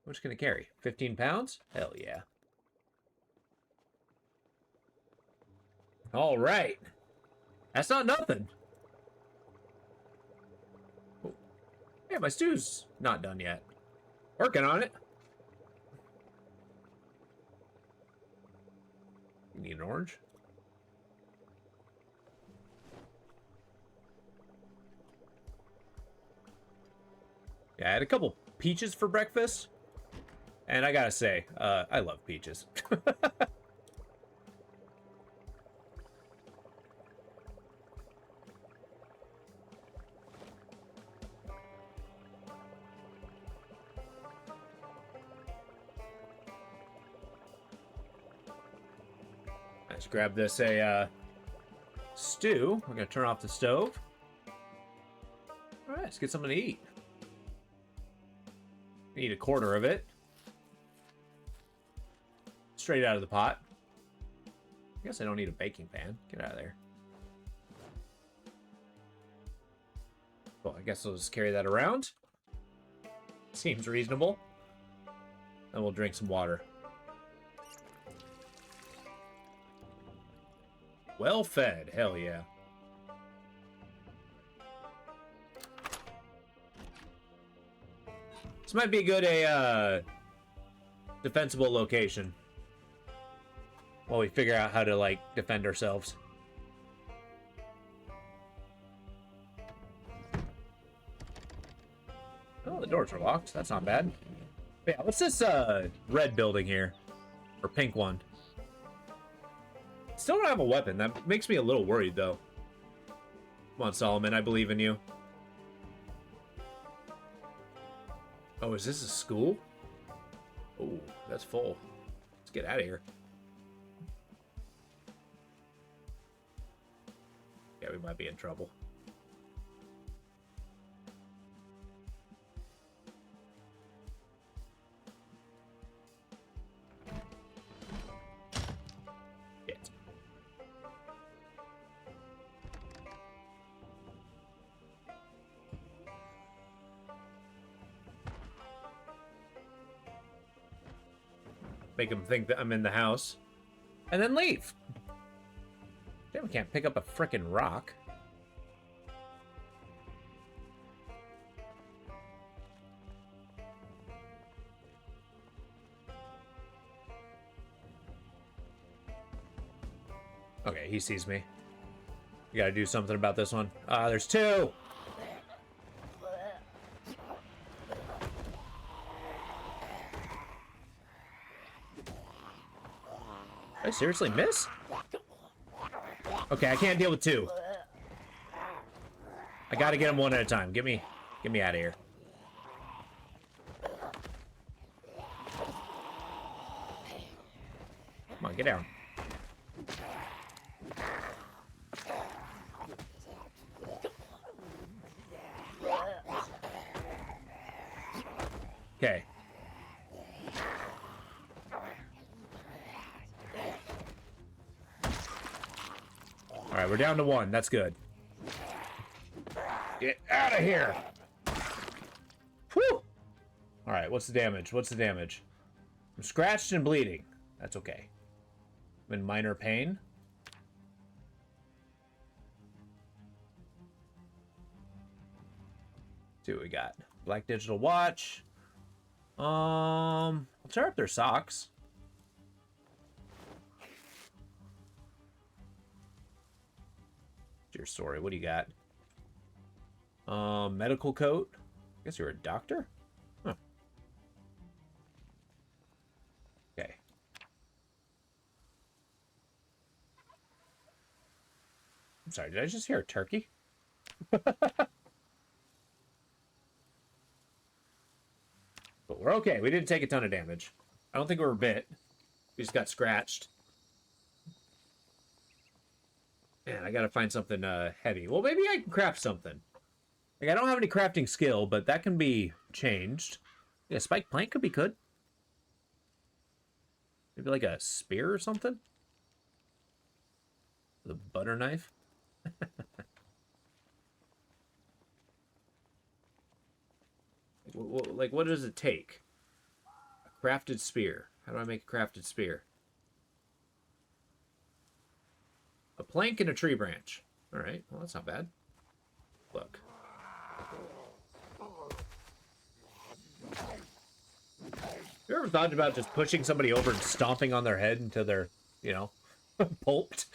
What's gonna carry? 15 pounds? Hell yeah. All right. That's not nothing. Oh. Yeah, my stew's not done yet. Working on it. You need an orange? Yeah, I had a couple peaches for breakfast. And I gotta say, I love peaches. Let's grab this stew. We're gonna turn off the stove. All right, let's get something to eat. Eat a quarter of it. Straight out of the pot. I guess I don't need a baking pan. Get out of there. Well, I guess I'll just carry that around. Seems reasonable. And we'll drink some water. Well fed. Hell yeah. This might be a good defensible location. While we figure out how to, like, defend ourselves. Oh, the doors are locked. That's not bad. But yeah, what's this red building here? Or pink one? Still don't have a weapon. That makes me a little worried, though. Come on, Solomon. I believe in you. Oh, is this a school? Oh, that's full. Let's get out of here. Yeah, we might be in trouble. Shit. Make them think that I'm in the house. And then leave. Damn, we can't pick up a frickin' rock. Okay, he sees me. We gotta do something about this one. There's two! Did I seriously miss? Okay, I can't deal with two. I gotta get them one at a time. Get me out of here. Come on, get down. Okay. we're down to 1. That's good. Get out of here! Whew! Alright, what's the damage? What's the damage? I'm scratched and bleeding. That's okay. I'm in minor pain. Let's see what we got. Black digital watch. I'll tear up their socks. Your story. What do you got? Medical coat. I guess you're a doctor? Huh. Okay. I'm sorry, did I just hear a turkey? But we're okay. We didn't take a ton of damage. I don't think we were bit. We just got scratched. Man, I gotta find something heavy. Well, maybe I can craft something. Like, I don't have any crafting skill, but that can be changed. Yeah, spike plank could be good. Maybe like a spear or something? The butter knife? Like, what does it take? A crafted spear. How do I make a crafted spear? A plank and a tree branch. Alright, well, that's not bad. Look. You ever thought about just pushing somebody over and stomping on their head until they're, you know, pulped?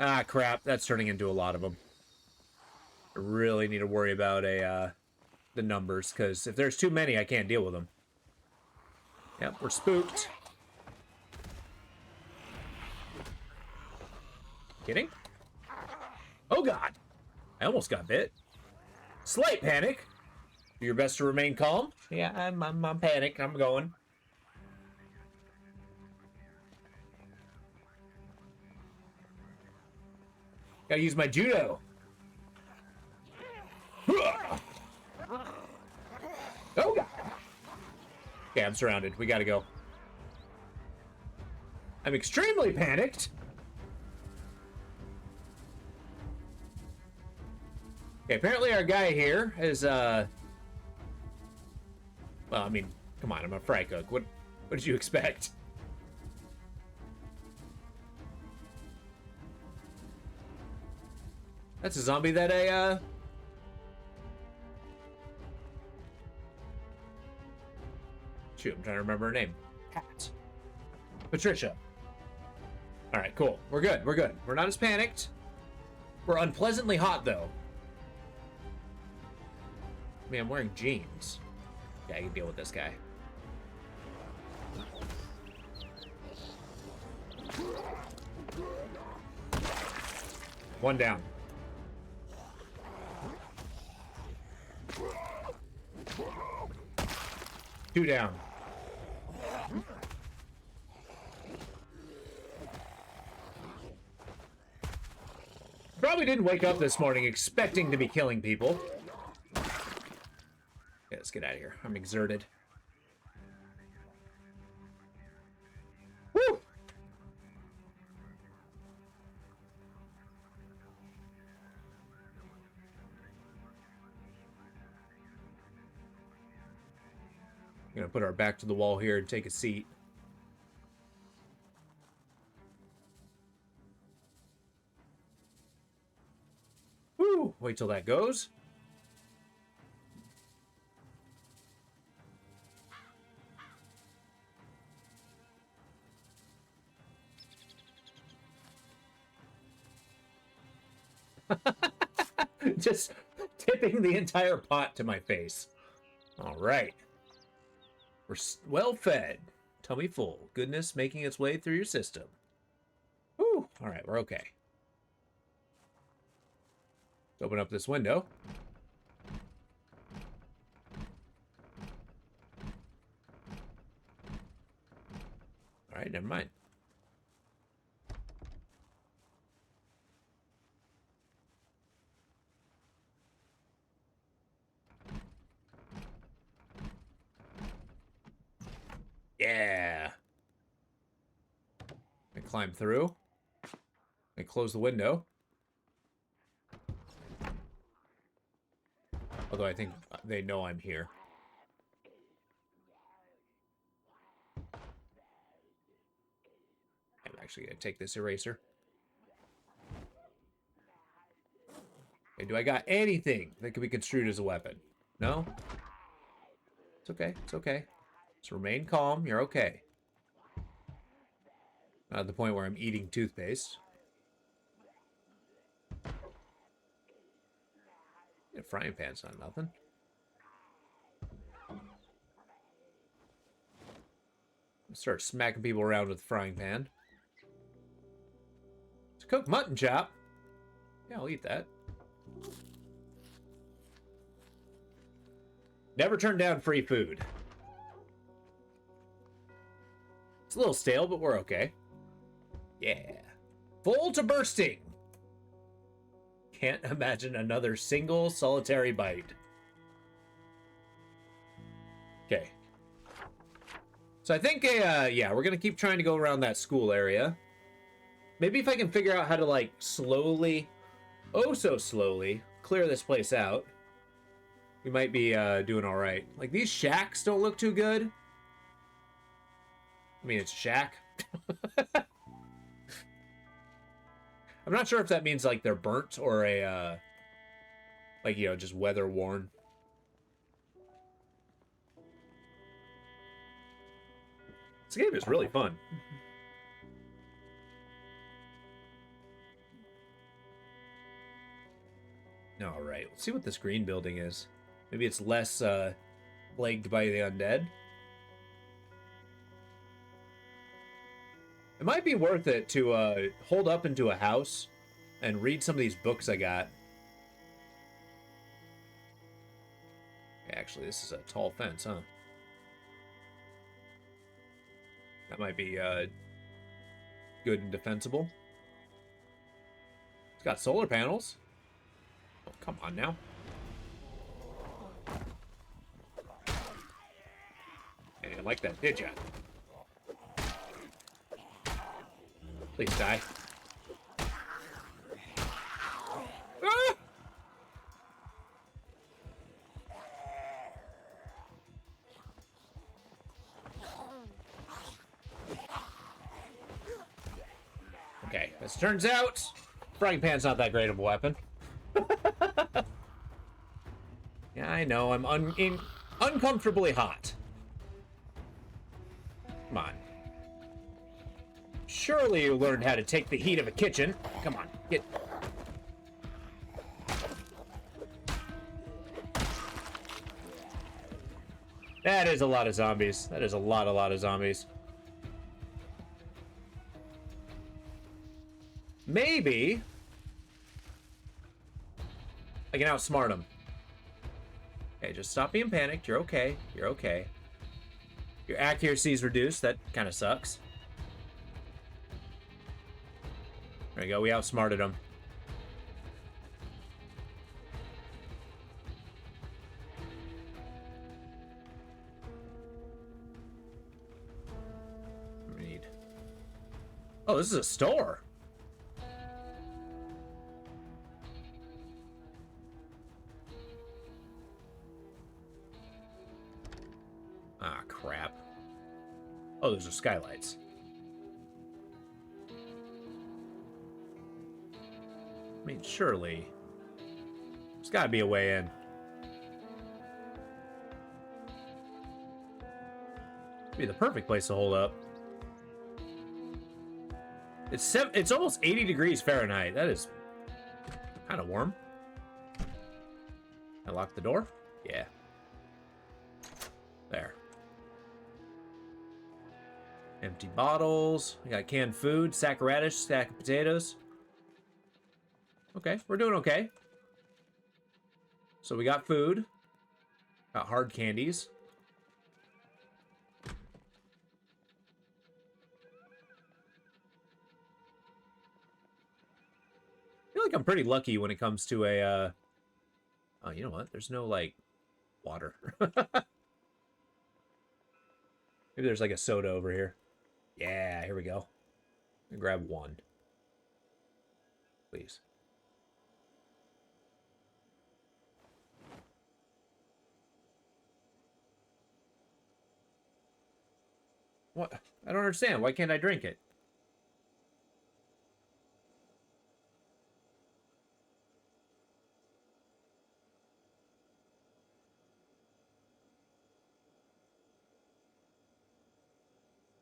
Ah, crap. That's turning into a lot of them. I really need to worry about the numbers, because if there's too many, I can't deal with them. Yep, we're spooked. Kidding? Oh, God. I almost got bit. Slight panic. Do your best to remain calm. Yeah, I'm panicked. I'm going. Gotta use my judo. Oh, God. Okay, I'm surrounded. We gotta go. I'm extremely panicked. Okay, apparently our guy here is, well, I mean, come on, I'm a fry cook. What did you expect? That's a zombie that shoot, I'm trying to remember her name. Pat. Patricia. Alright, cool. We're good. We're good. We're not as panicked. We're unpleasantly hot, though. I mean, I'm wearing jeans. Yeah, I can deal with this guy. One down. Two down. Probably didn't wake up this morning expecting to be killing people. Yeah, let's get out of here. I'm exerted. Woo! I'm gonna put our back to the wall here and take a seat. Woo! Wait till that goes. Just tipping the entire pot to my face. All right. We're well fed. Tummy full. Goodness making its way through your system. Whew. All right, we're okay. Let's open up this window. All right, never mind. Yeah. I climb through. I close the window. Although I think they know I'm here. I'm actually going to take this eraser. Okay, do I got anything that could be construed as a weapon? No? It's okay. It's okay. Just remain calm. You're okay. Not at the point where I'm eating toothpaste. Yeah, frying pan's not nothing. Start smacking people around with the frying pan. It's a cooked mutton chop. Yeah, I'll eat that. Never turn down free food. It's a little stale, but we're okay. Yeah. Full to bursting. Can't imagine another single solitary bite. Okay. So I think, yeah, we're going to keep trying to go around that school area. Maybe if I can figure out how to, like, slowly, oh so slowly, clear this place out, we might be doing all right. Like, these shacks don't look too good. I mean, it's a shack. I'm not sure if that means, like, they're burnt or a, like, you know, just weather worn. This game is really fun. All right, let's see what this green building is. Maybe it's less plagued by the undead. It might be worth it to hold up into a house and read some of these books I got. Actually, this is a tall fence, huh? That might be good and defensible. It's got solar panels. Oh, come on now. You didn't like that, did ya? Please die. Ah! Okay, as it turns out, frying pan's not that great of a weapon. Yeah, I know, I'm uncomfortably hot. Come on. Surely you learned how to take the heat of a kitchen. Come on, get... That is a lot of zombies. That is a lot of zombies. Maybe I can outsmart them. Okay, just stop being panicked. You're okay. You're okay. Your accuracy is reduced. That kind of sucks. There we go. We outsmarted them. We need... Oh, this is a store. Ah, crap. Oh, those are skylights. I mean, surely there's got to be a way in. Be the perfect place to hold up. It's almost 80 degrees Fahrenheit. That is kind of warm. I lock the door? Yeah. There. Empty bottles. We got canned food, sack of radish, stack of potatoes. Okay, we're doing okay. So we got food. Got hard candies. I feel like I'm pretty lucky when it comes to a, oh, you know what? There's no, like, water. Maybe there's like a soda over here. Yeah, here we go. Grab one. Please. What? I don't understand. Why can't I drink it?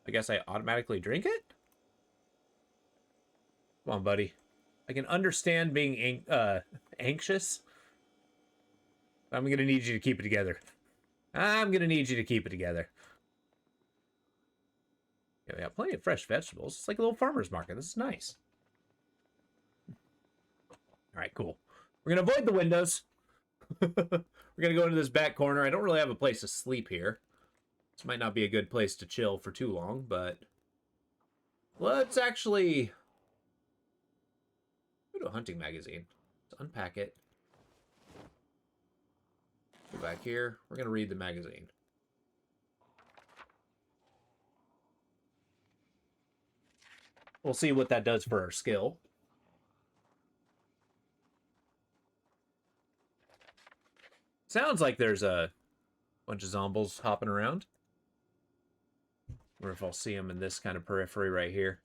I guess I automatically drink it? Come on, buddy. I can understand being anxious. I'm going to need you to keep it together. I'm going to need you to keep it together. Yeah, we got plenty of fresh vegetables. It's like a little farmer's market. This is nice. All right, cool. We're going to avoid the windows. We're going to go into this back corner. I don't really have a place to sleep here. This might not be a good place to chill for too long, but let's actually go to a hunting magazine. Let's unpack it. Go back here. We're going to read the magazine. We'll see what that does for our skill. Sounds like there's a bunch of zombies hopping around. Or if I'll see them in this kind of periphery right here.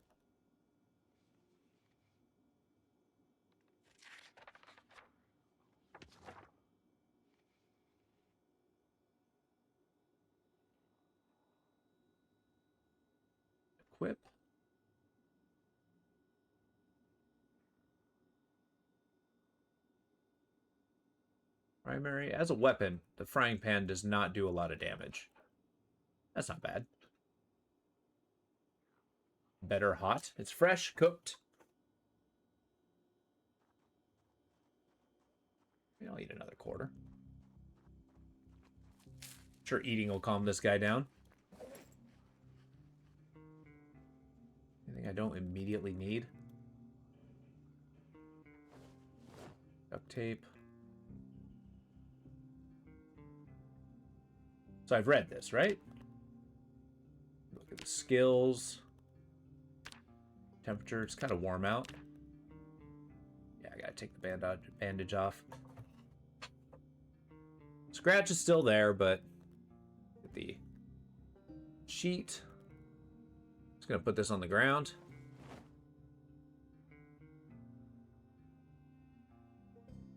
Equip. Primary. As a weapon, the frying pan does not do a lot of damage. That's not bad. Better hot. It's fresh, cooked. Maybe I'll eat another quarter. Sure, eating will calm this guy down. Anything I don't immediately need? Duct tape. So I've read this, right? Look at the skills. Temperature, it's kind of warm out. Yeah, I gotta take the bandage off. Scratch is still there, but the sheet. Just gonna put this on the ground.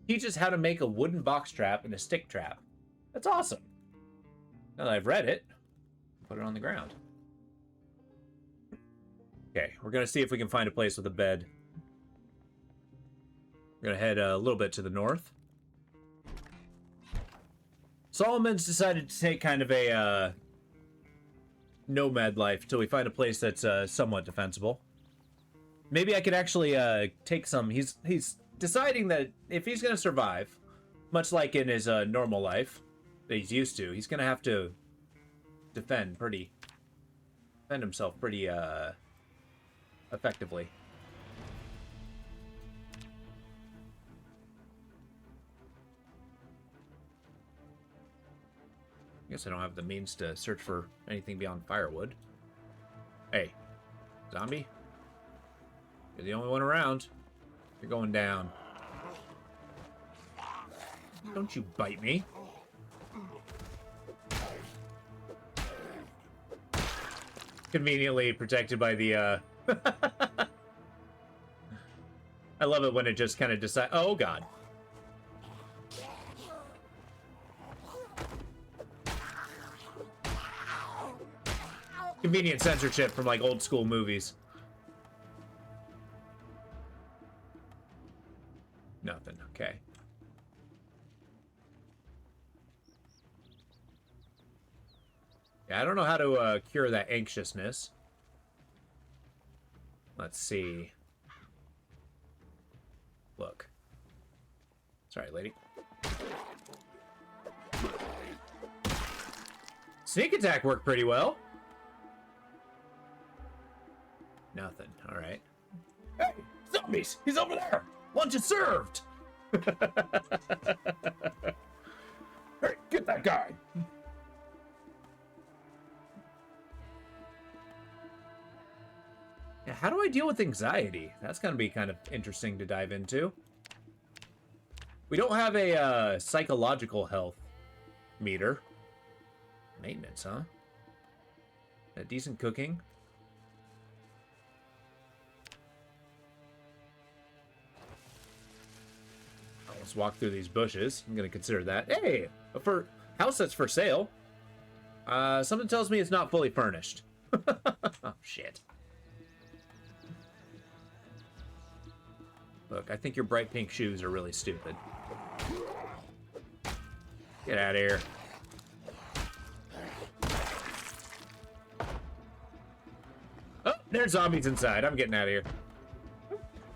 Teaches how to make a wooden box trap and a stick trap. That's awesome. Now that I've read it, put it on the ground. Okay, we're going to see if we can find a place with a bed. We're going to head a little bit to the north. Solomon's decided to take kind of a nomad life until we find a place that's somewhat defensible. Maybe I could actually take some... He's deciding that if he's going to survive, much like in his normal life that he's used to, he's going to have to defend himself pretty effectively. I guess I don't have the means to search for anything beyond firewood. Hey, zombie. You're the only one around. You're going down. Don't you bite me. Conveniently protected by the, I love it when it just kind of decides... Oh, God. Convenient censorship from, like, old school movies. Nothing. Okay. Yeah, I don't know how to cure that anxiousness. Let's see. Look. Sorry, lady. Sneak attack worked pretty well. Nothing. All right. Hey, zombies! He's over there! Lunch is served! Hey, get that guy! how do I deal with anxiety? That's going to be kind of interesting to dive into. We don't have a psychological health meter. Maintenance, huh? Decent cooking. Let's walk through these bushes. I'm going to consider that. Hey, a house that's for sale. Something tells me it's not fully furnished. Oh, shit. Look, I think your bright pink shoes are really stupid. Get out of here. Oh, there's zombies inside. I'm getting out of here.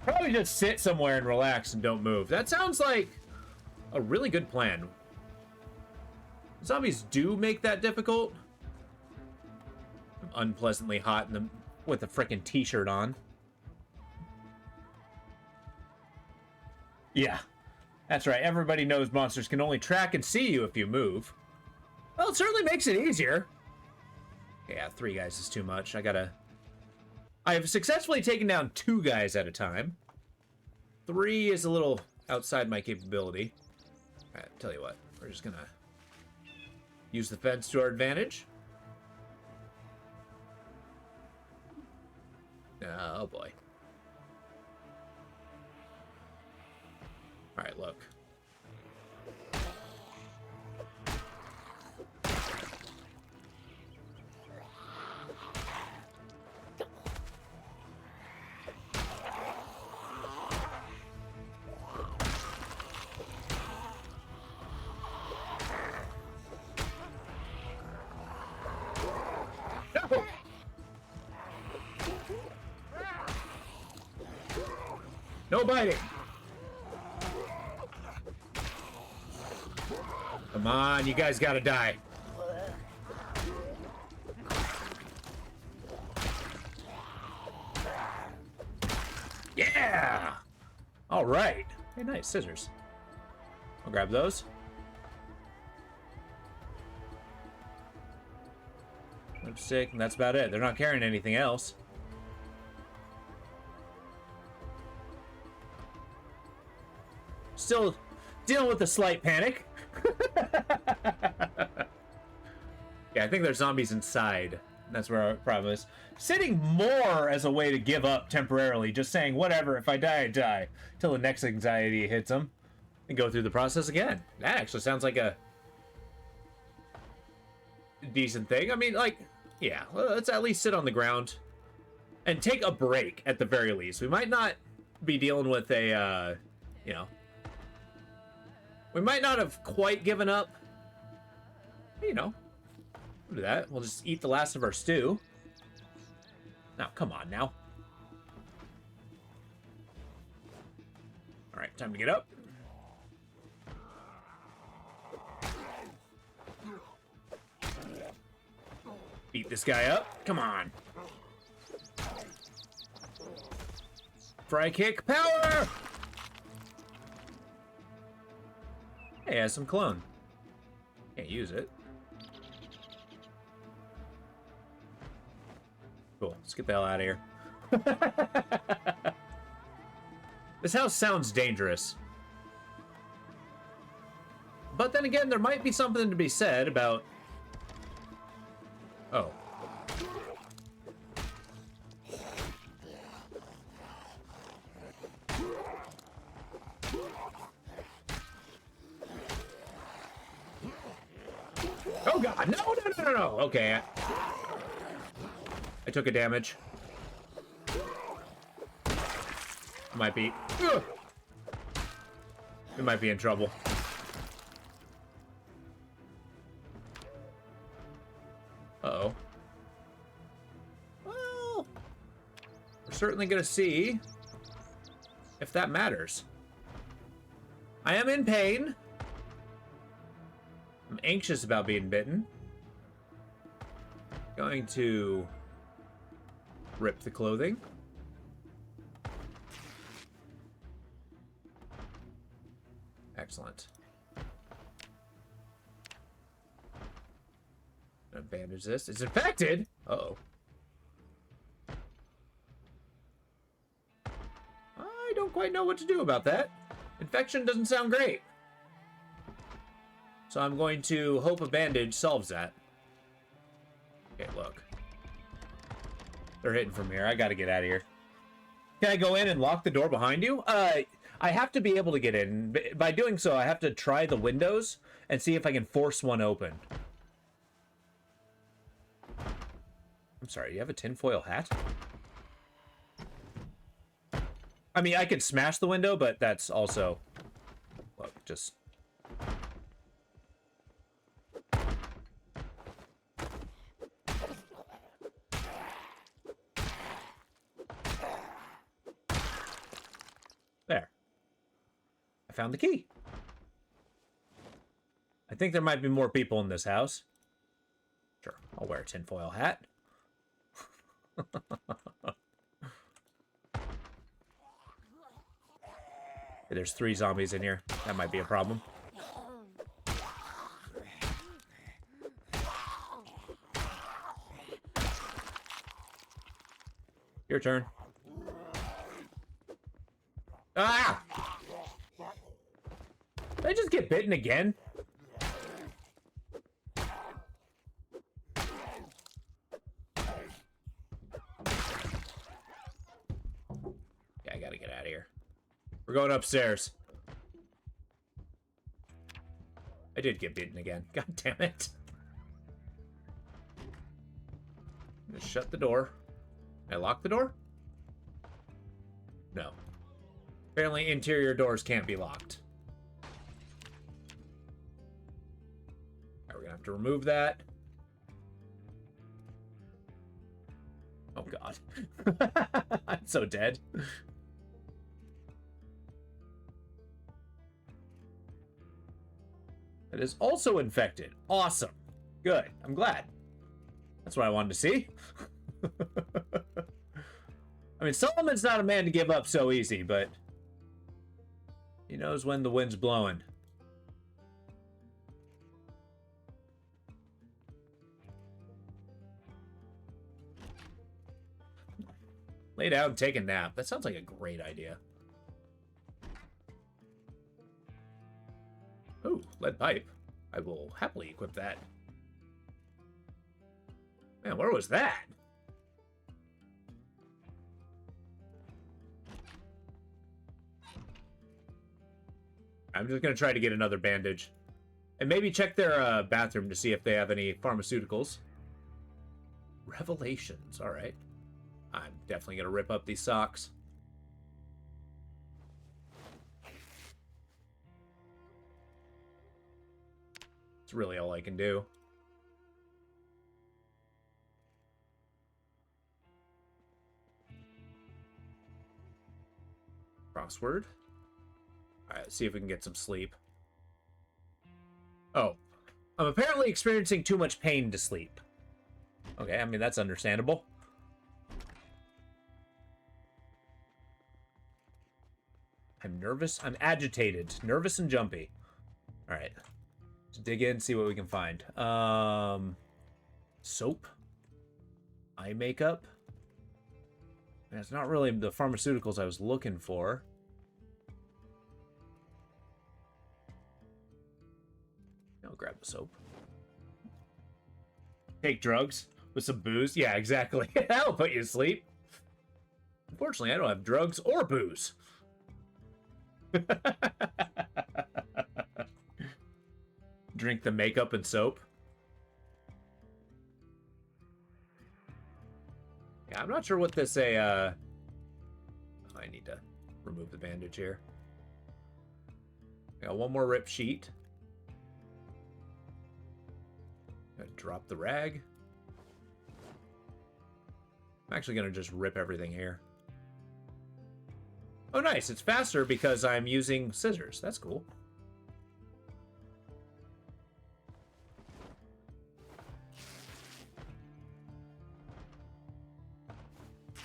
Probably just sit somewhere and relax and don't move. That sounds like a really good plan. Zombies do make that difficult. I'm unpleasantly hot with a frickin' t-shirt on. Yeah, that's right. Everybody knows monsters can only track and see you if you move. Well, it certainly makes it easier. Yeah, 3 guys is too much. I have successfully taken down 2 guys at a time. 3 is a little outside my capability. All right, tell you what, we're just gonna use the fence to our advantage. Oh boy. All right, look. No! No biting! Come on, you guys gotta die. Yeah! All right. Hey, nice scissors. I'll grab those. Lipstick, and that's about it. They're not carrying anything else. Still dealing with a slight panic. Yeah, I think there's zombies inside. That's where our problem is. Sitting more as a way to give up temporarily. Just saying, whatever, if I die, I die. Till the next anxiety hits them. And go through the process again. That actually sounds like a decent thing. I mean, like, yeah, let's at least sit on the ground. And take a break, at the very least. We might not be dealing with a, you know... We might not have quite given up. You know, we'll do that. We'll just eat the last of our stew. Now, come on now. All right, time to get up. Beat this guy up. Come on. Fry kick power! Hey, it has some clone. Can't use it. Cool. Let's get the hell out of here. This house sounds dangerous. But then again, there might be something to be said about... Oh. Oh god, no. Okay. I took a damage. Might be... Ugh. We might be in trouble. Uh-oh. Well... We're certainly gonna see if that matters. I am in pain. I'm anxious about being bitten. Going to rip the clothing. Excellent. Gonna bandage this. It's infected! Uh-oh. don't quite know what to do about that. Infection doesn't sound great. So I'm going to hope a bandage solves that. Okay, look. They're hitting from here. I gotta get out of here. Can I go in and lock the door behind you? I have to be able to get in. By doing so, I have to try the windows and see if I can force one open. I'm sorry, you have a tinfoil hat? I mean, I could smash the window, but that's also... Look, just... There. I found the key. I think there might be more people in this house. Sure, I'll wear a tinfoil hat. There's 3 zombies in here. That might be a problem. Your turn. Ah! Did I just get bitten again? Yeah, I gotta get out of here. We're going upstairs. I did get bitten again. God damn it. Just shut the door. Can I lock the door? No. Apparently interior doors can't be locked. Right, we're gonna have to remove that. Oh god. I'm so dead. It is also infected. Awesome. Good. I'm glad. That's what I wanted to see. I mean, Solomon's not a man to give up so easy, but he knows when the wind's blowing. Lay down and take a nap. That sounds like a great idea. Ooh, lead pipe. I will happily equip that. Man, where was that? I'm just going to try to get another bandage. And maybe check their bathroom to see if they have any pharmaceuticals. Revelations. All right. I'm definitely going to rip up these socks. It's really all I can do. Crossword. Alright, let's see if we can get some sleep. Oh. I'm apparently experiencing too much pain to sleep. Okay, I mean, that's understandable. I'm nervous. I'm agitated. Nervous and jumpy. Alright. Let's dig in, see what we can find. Soap. Eye makeup. It's not really the pharmaceuticals I was looking for. I'll grab the soap. Take drugs with some booze. Yeah, exactly. That'll put you to sleep. Unfortunately, I don't have drugs or booze. Drink the makeup and soap. Yeah, I'm not sure what this I need to remove the bandage here. I got one more rip sheet. Gotta drop the rag. I'm actually gonna just rip everything here. Oh, nice. It's faster because I'm using scissors. That's cool.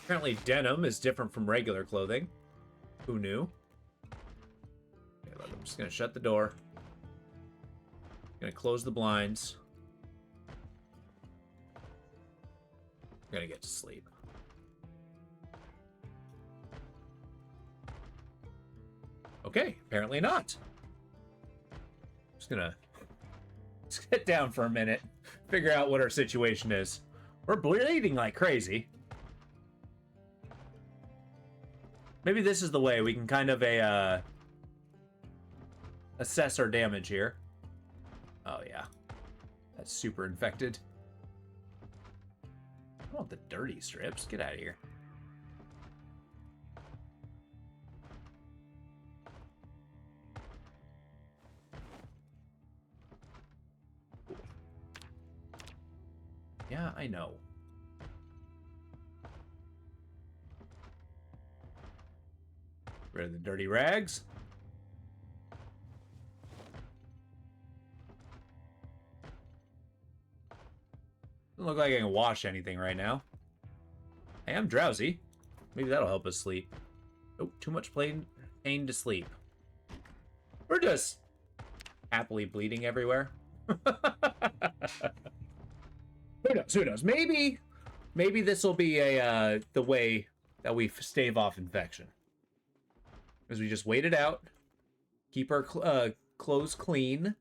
Apparently denim is different from regular clothing. Who knew? Okay, look, I'm just going to shut the door. Going to close the blinds. I'm going to get to sleep. Okay, apparently not. Just gonna sit down for a minute, figure out what our situation is. We're bleeding like crazy. Maybe this is the way we can kind of assess our damage here. Oh yeah, that's super infected. I want the dirty strips. Get out of here. Yeah, I know. Rid of the dirty rags. Doesn't look like I can wash anything right now. Hey, I'm drowsy. Maybe that'll help us sleep. Oh, too much pain to sleep. We're just happily bleeding everywhere. Who knows? Who knows? Maybe this will be a the way that we stave off infection. Because we just wait it out, keep our clothes clean.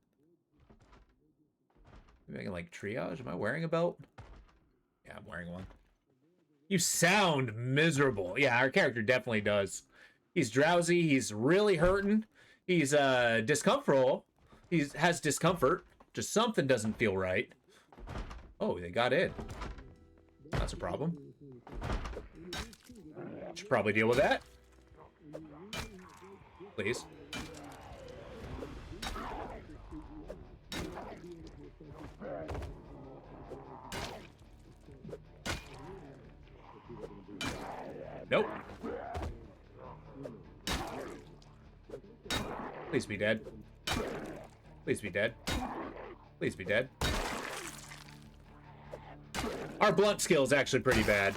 Maybe I can like triage. Am I wearing a belt? Yeah, I'm wearing one. You sound miserable. Yeah, our character definitely does. He's drowsy. He's really hurting. He's discomfortable. He has discomfort. Just something doesn't feel right. Oh, they got in. That's a problem. Should probably deal with that. Please. Nope. Please be dead. Please be dead. Please be dead. Our blunt skill is actually pretty bad.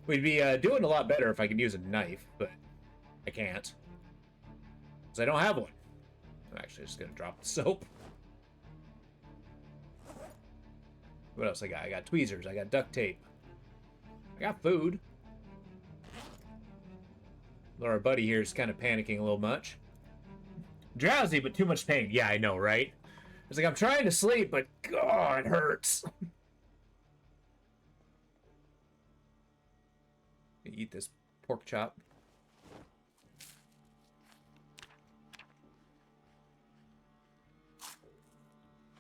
We'd be doing a lot better if I could use a knife, but I can't. Because I don't have one. I'm actually just going to drop the soap. What else I got? I got tweezers. I got duct tape. I got food. Though our buddy here is kind of panicking a little much. Drowsy, but too much pain. Yeah, I know, right? It's like I'm trying to sleep, but God, it hurts. Eat this pork chop.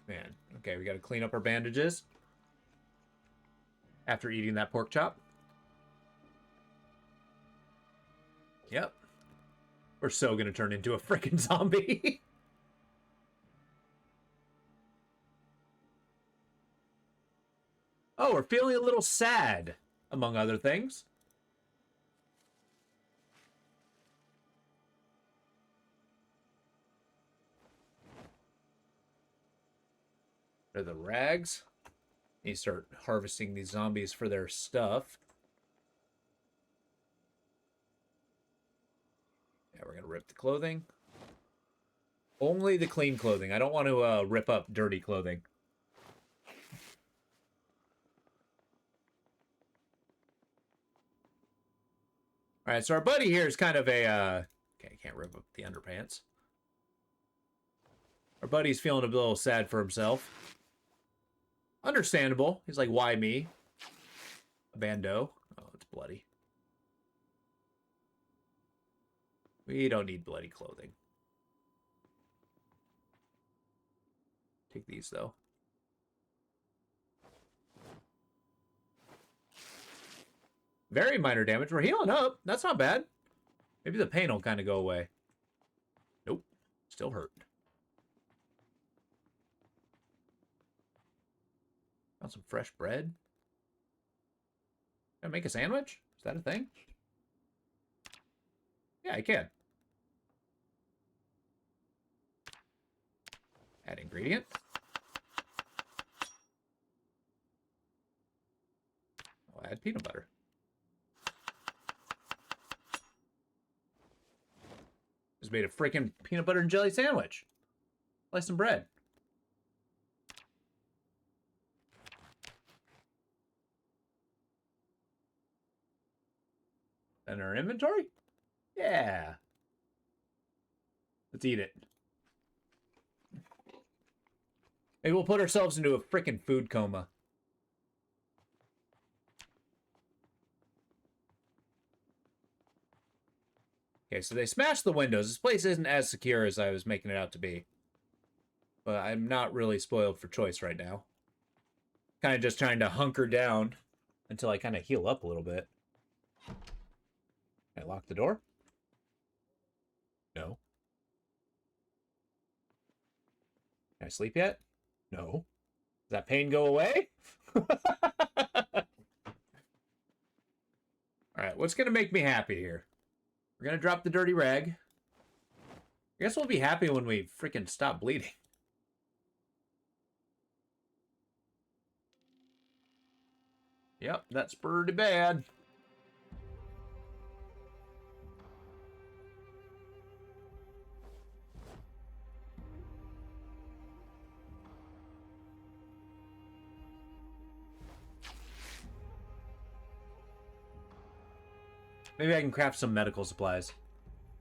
Man, okay, we gotta clean up our bandages after eating that pork chop. Yep. We're so gonna turn into a freaking zombie. Oh, we're feeling a little sad, among other things. They're the rags. You start harvesting these zombies for their stuff. Yeah, we're gonna rip the clothing. Only the clean clothing. I don't want to rip up dirty clothing. All right, so our buddy here is kind of a... okay, I can't rip up the underpants. Our buddy's feeling a little sad for himself. Understandable. He's like, why me? A bando. Oh, it's bloody. We don't need bloody clothing. Take these, though. Very minor damage. We're healing up. That's not bad. Maybe the pain will kind of go away. Nope. Still hurt. Want some fresh bread? Can I make a sandwich? Is that a thing? Yeah, I can. Add ingredient. I'll add peanut butter. Just made a freaking peanut butter and jelly sandwich. Slice some bread. And our inventory? Yeah. Let's eat it. Maybe we'll put ourselves into a freaking food coma. Okay, so they smashed the windows. This place isn't as secure as I was making it out to be. But I'm not really spoiled for choice right now. Kind of just trying to hunker down until I kind of heal up a little bit. Can I lock the door? No. Can I sleep yet? No. Does that pain go away? Alright, what's going to make me happy here? We're going to drop the dirty rag. I guess we'll be happy when we freaking stop bleeding. Yep, that's pretty bad. Maybe I can craft some medical supplies.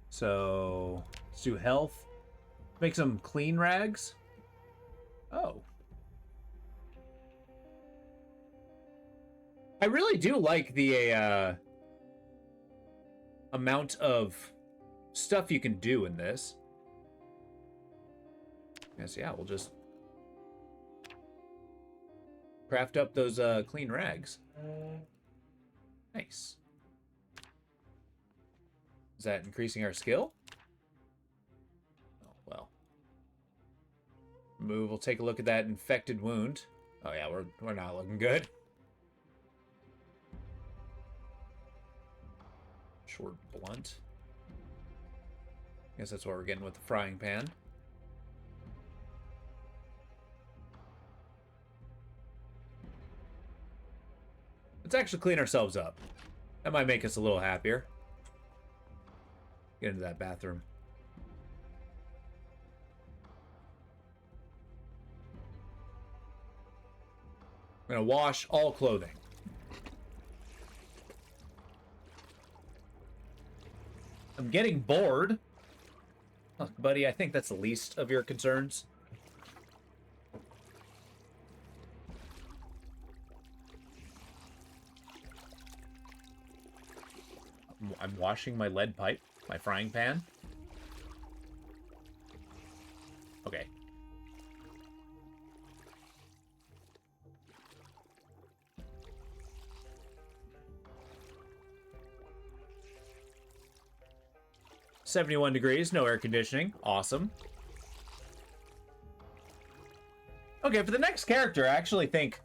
So, let's do health. Make some clean rags. Oh. I really do like the amount of stuff you can do in this. Yes, yeah, we'll just craft up those clean rags. Nice. Is that increasing our skill? Oh, well. Move, we'll take a look at that infected wound. Oh yeah, we're not looking good. Short blunt. Guess that's what we're getting with the frying pan. Let's actually clean ourselves up. That might make us a little happier. Get into that bathroom. I'm gonna wash all clothing. I'm getting bored. Look, buddy, I think that's the least of your concerns. I'm washing my lead pipe, my frying pan. Okay. $71 degrees, no air conditioning. Awesome. Okay, for the next character, I actually think,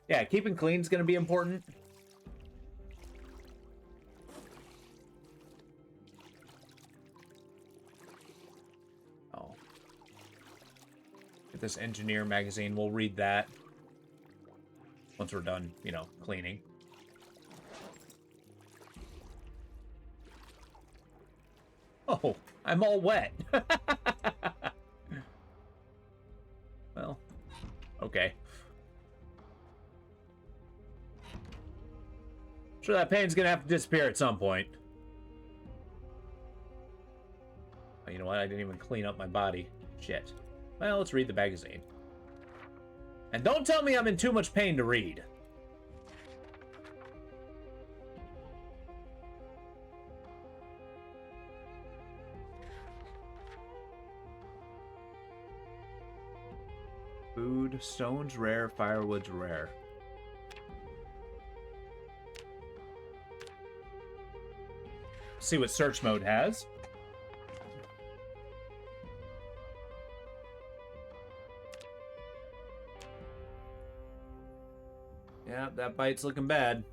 yeah, keeping clean is going to be important. Oh. Get this engineer magazine. We'll read that once we're done, you know, cleaning. Oh, I'm all wet. Well, okay. Sure, that pain's gonna have to disappear at some point. Oh, you know what? I didn't even clean up my body. Shit. Well, let's read the magazine. And don't tell me I'm in too much pain to read. Food, stones rare, firewood's rare. See what search mode has. Yeah, that bite's looking bad.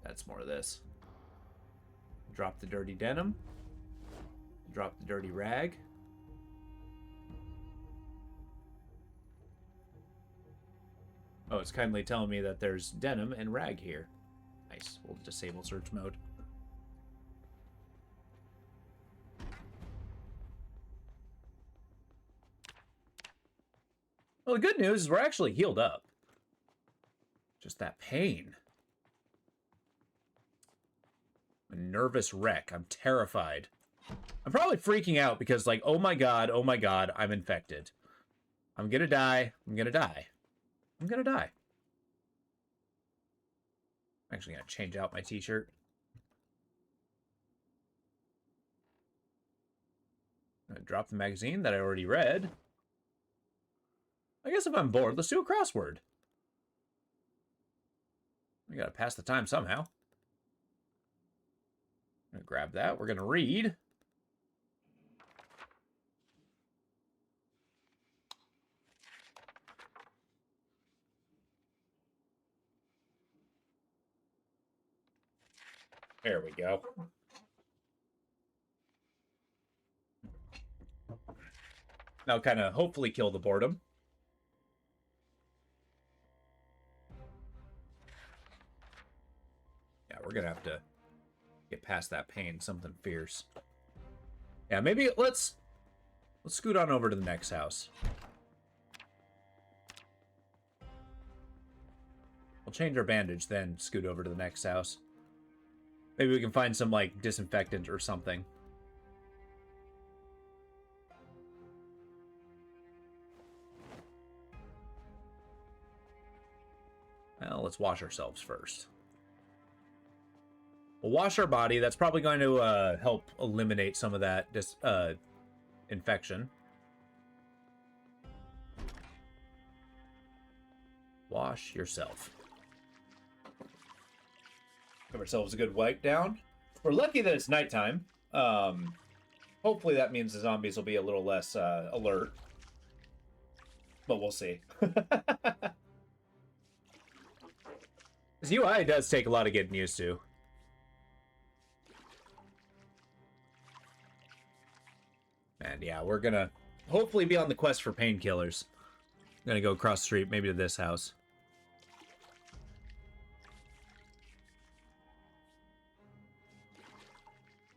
That's more of this. Drop the dirty denim. Drop the dirty rag. Oh, it's kindly telling me that there's denim and rag here. Nice. We'll disable search mode. Well, the good news is we're actually healed up. Just that pain. I'm a nervous wreck. I'm terrified. I'm probably freaking out because, like, oh my god, I'm infected. I'm gonna die. I'm gonna die. I'm gonna die. I'm actually gonna change out my t-shirt. I'm gonna drop the magazine that I already read. I guess if I'm bored, let's do a crossword. We gotta pass the time somehow. I'm gonna grab that. We're gonna read. There we go. Now kind of hopefully kill the boredom. Yeah, we're gonna have to get past that pain. Something fierce. Yeah, maybe let's scoot on over to the next house. We'll change our bandage, then scoot over to the next house. Maybe we can find some, like, disinfectant or something. Well, let's wash ourselves first. We'll wash our body. That's probably going to help eliminate some of that infection. Wash yourself. Give ourselves a good wipe down. We're lucky that it's nighttime. Hopefully that means the zombies will be a little less alert. But we'll see. This UI does take a lot of getting used to. And yeah, we're gonna hopefully be on the quest for painkillers. I'm gonna go across the street, maybe to this house.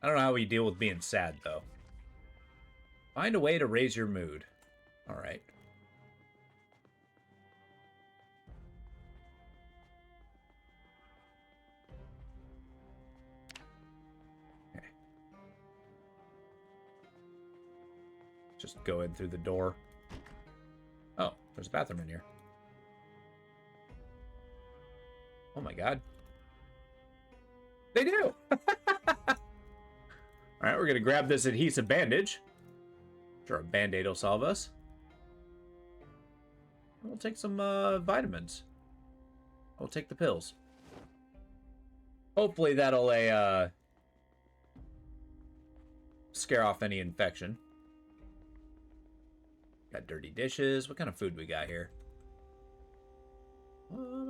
I don't know how we deal with being sad, though. Find a way to raise your mood. All right. Okay. Just go in through the door. Oh, there's a bathroom in here. Oh my god. They do! Alright, we're gonna grab this adhesive bandage. Sure, a band-aid will solve us. We'll take some vitamins. We'll take the pills. Hopefully that'll scare off any infection. Got dirty dishes. What kind of food we got here?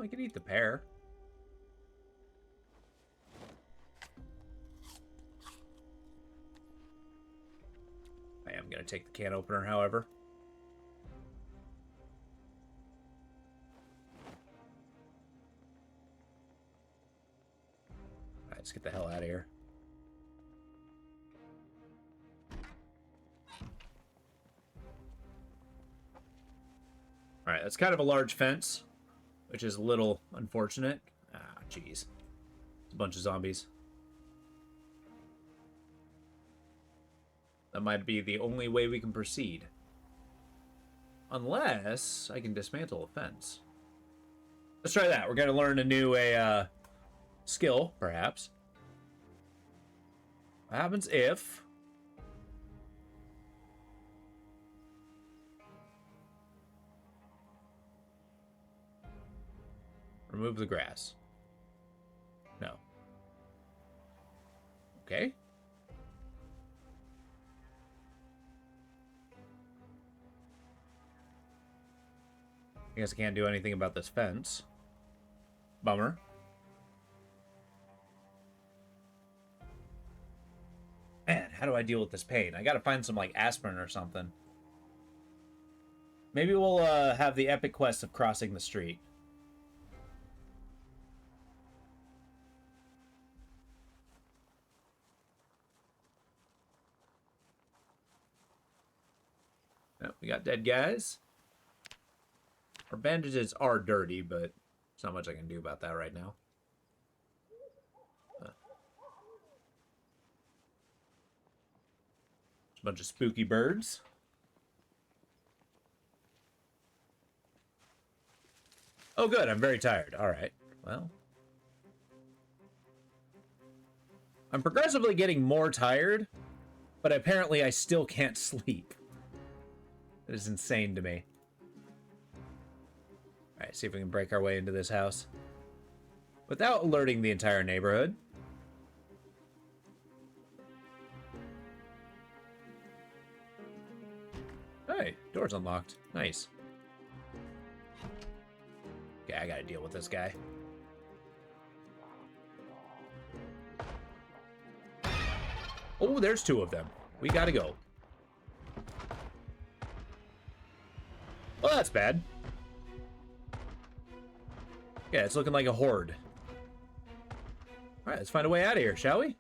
I can eat the pear. I am going to take the can opener, however. Alright, let's get the hell out of here. Alright, that's kind of a large fence, which is a little unfortunate. Ah, jeez. It's a bunch of zombies. That might be the only way we can proceed. Unless I can dismantle a fence. Let's try that. We're going to learn a new skill, perhaps. What happens if... remove the grass. No. Okay. I guess I can't do anything about this fence. Bummer. Man, how do I deal with this pain? I gotta find some, like, aspirin or something. Maybe we'll have the epic quest of crossing the street. Oh, we got dead guys. Our bandages are dirty, but there's not much I can do about that right now. a bunch of spooky birds. Oh, good. I'm very tired. All right. Well, I'm progressively getting more tired, but apparently I still can't sleep. That is insane to me. All right, see if we can break our way into this house without alerting the entire neighborhood. Hey, door's unlocked. Nice. Okay, I gotta deal with this guy. Oh, there's two of them. We gotta go. Well, that's bad. Yeah, it's looking like a horde. Alright, let's find a way out of here, shall we?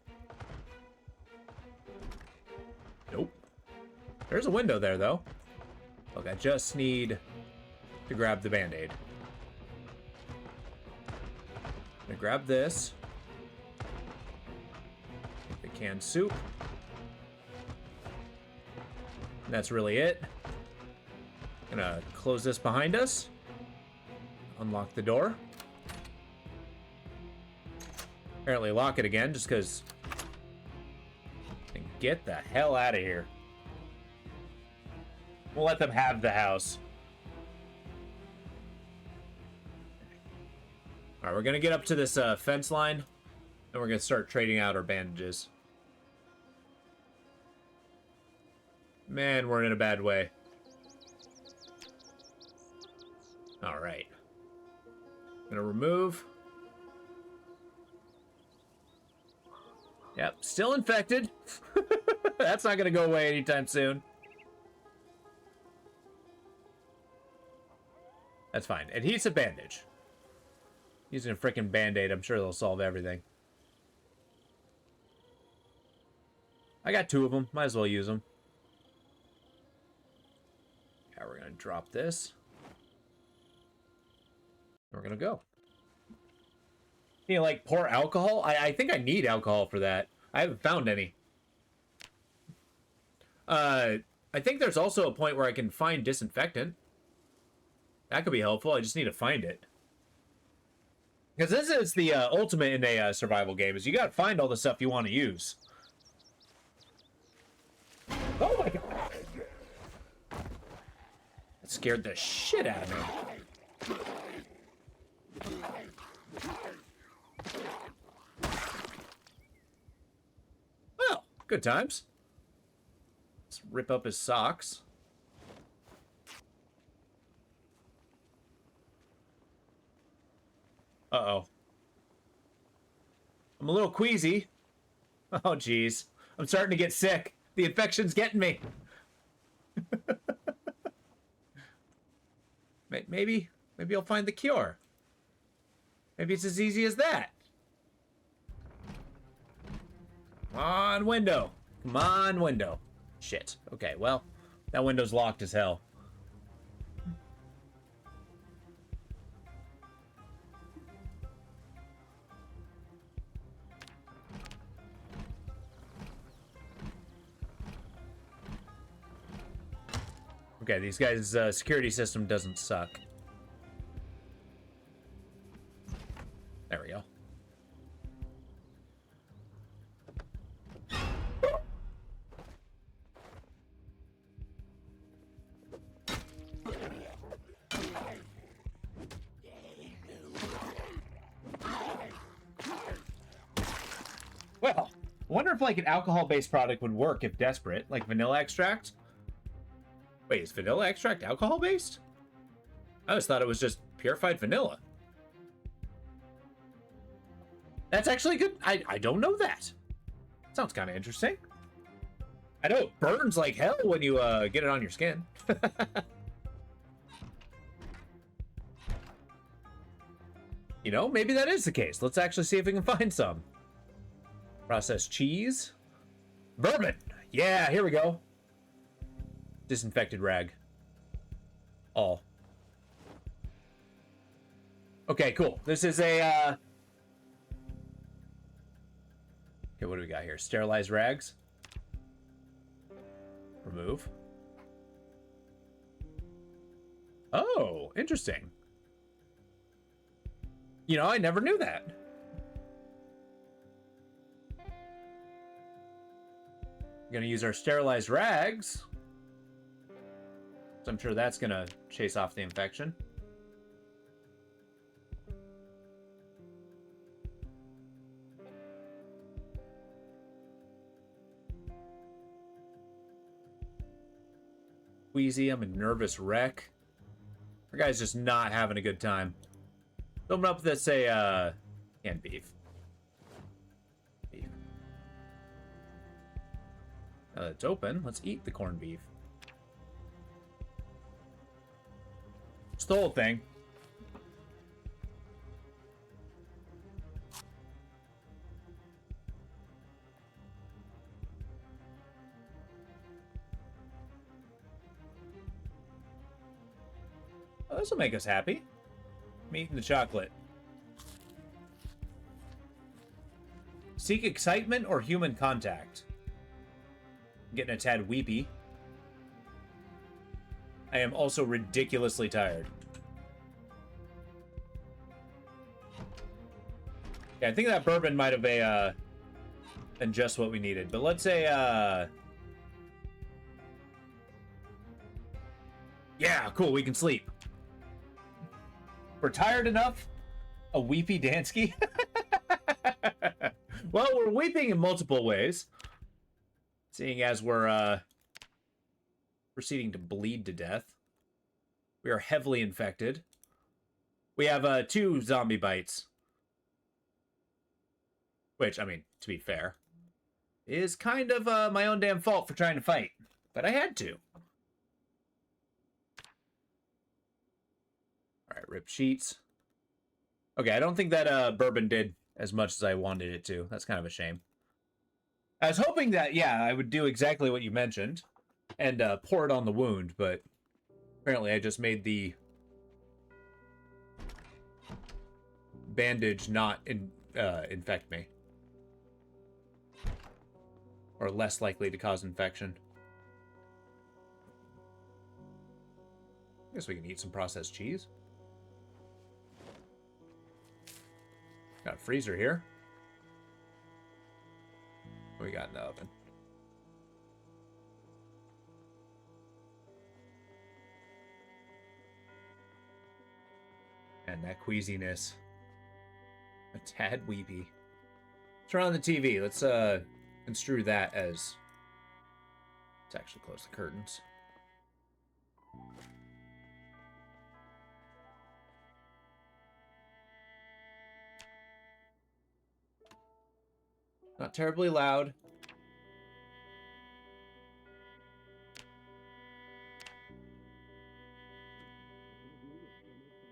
Nope. There's a window there, though. Look, I just need to grab the Band-Aid. I'm gonna grab this. The canned soup. And that's really it. Gonna close this behind us. Unlock the door. Apparently lock it again, just because. And get the hell out of here. We'll let them have the house. Alright, we're gonna get up to this fence line, and we're gonna start trading out our bandages. Man, we're in a bad way. Alright. Gonna remove. Yep, still infected. That's not gonna go away anytime soon. That's fine. Adhesive bandage. Using a freaking Band-Aid, I'm sure they'll solve everything. I got two of them. Might as well use them. Yeah, we're gonna drop this. And we're gonna go. You know, like, pour alcohol? I think I need alcohol for that. I haven't found any. I think there's also a point where I can find disinfectant. That could be helpful. I just need to find it. Because this is the ultimate in a survival game, is you gotta find all the stuff you want to use. Oh my god! That scared the shit out of me. Well, good times. Let's rip up his socks. Uh-oh. I'm a little queasy. Oh, jeez. I'm starting to get sick. The infection's getting me. Maybe I'll find the cure. Maybe it's as easy as that. Come on, window. Come on, window. Shit. Okay, well, that window's locked as hell. Okay, these guys' security system doesn't suck. There we go. Well, I wonder if like an alcohol-based product would work if desperate, like vanilla extract. Wait, is vanilla extract alcohol-based? I always thought it was just purified vanilla. That's actually good. I don't know that. Sounds kind of interesting. I know it burns like hell when you get it on your skin. You know, maybe that is the case. Let's actually see if we can find some. Processed cheese. Bourbon. Yeah, here we go. Disinfected rag. All. Okay, cool. This is a, Okay, what do we got here? Sterilized rags. remove. Oh, interesting. You know, I never knew that. We're gonna use our sterilized rags. So I'm sure that's gonna chase off the infection. Queasy, I'm a nervous wreck. Our guy's just not having a good time. Open up this canned beef. Now that it's open, let's eat the corned beef. It's the whole thing. Oh, this will make us happy. I'm eating the chocolate. Seek excitement or human contact. I'm getting a tad weepy. I am also ridiculously tired. Yeah, I think that bourbon might have been just what we needed. But let's say, yeah, cool, we can sleep. We're tired enough? A weepy Dansky? Well, we're weeping in multiple ways. Seeing as we're proceeding to bleed to death. We are heavily infected. We have 2 zombie bites. Which, I mean, to be fair, is kind of my own damn fault for trying to fight. But I had to. Alright, rip sheets. Okay, I don't think that bourbon did as much as I wanted it to. That's kind of a shame. I was hoping that, yeah, I would do exactly what you mentioned and pour it on the wound, but apparently I just made the bandage not infect me. Or less likely to cause infection. I guess we can eat some processed cheese. Got a freezer here. What we got in the oven? And that queasiness. A tad weepy. Turn on the TV. Let's construe that as... Let's actually close the curtains. Not terribly loud.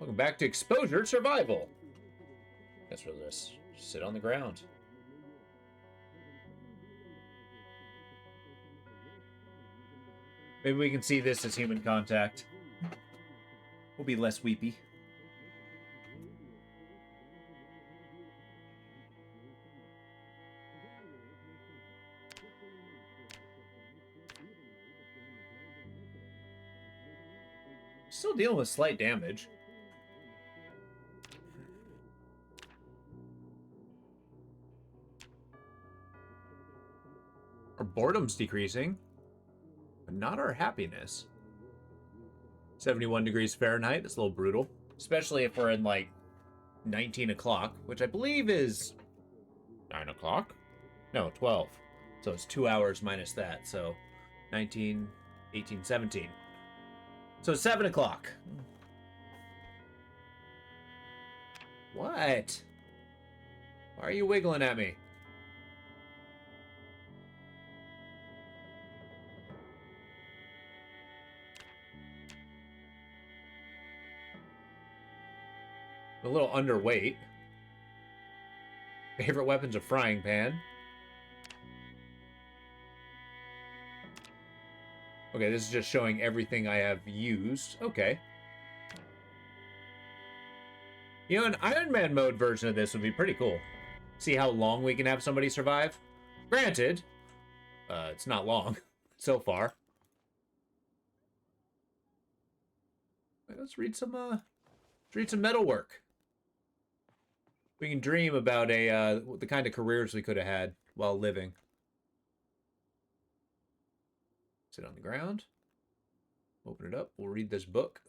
Welcome back to Exposure Survival. Guess we'll just sit on the ground. Maybe we can see this as human contact. We'll be less weepy. Still dealing with slight damage. Our boredom's decreasing, but not our happiness. 71 degrees Fahrenheit, that's a little brutal. Especially if we're in, like, 19 o'clock, which I believe is 9 o'clock? No, 12. So it's 2 hours minus that, so 19, 18, 17. So 7 o'clock. What? Why are you wiggling at me? I'm a little underweight. Favorite weapon's a frying pan. Okay, this is just showing everything I have used. Okay. You know, an Iron Man mode version of this would be pretty cool. See how long we can have somebody survive. Granted, it's not long so far. Let's read some metalwork. We can dream about the kind of careers we could have had while living. Sit on the ground. Open it up. We'll read this book.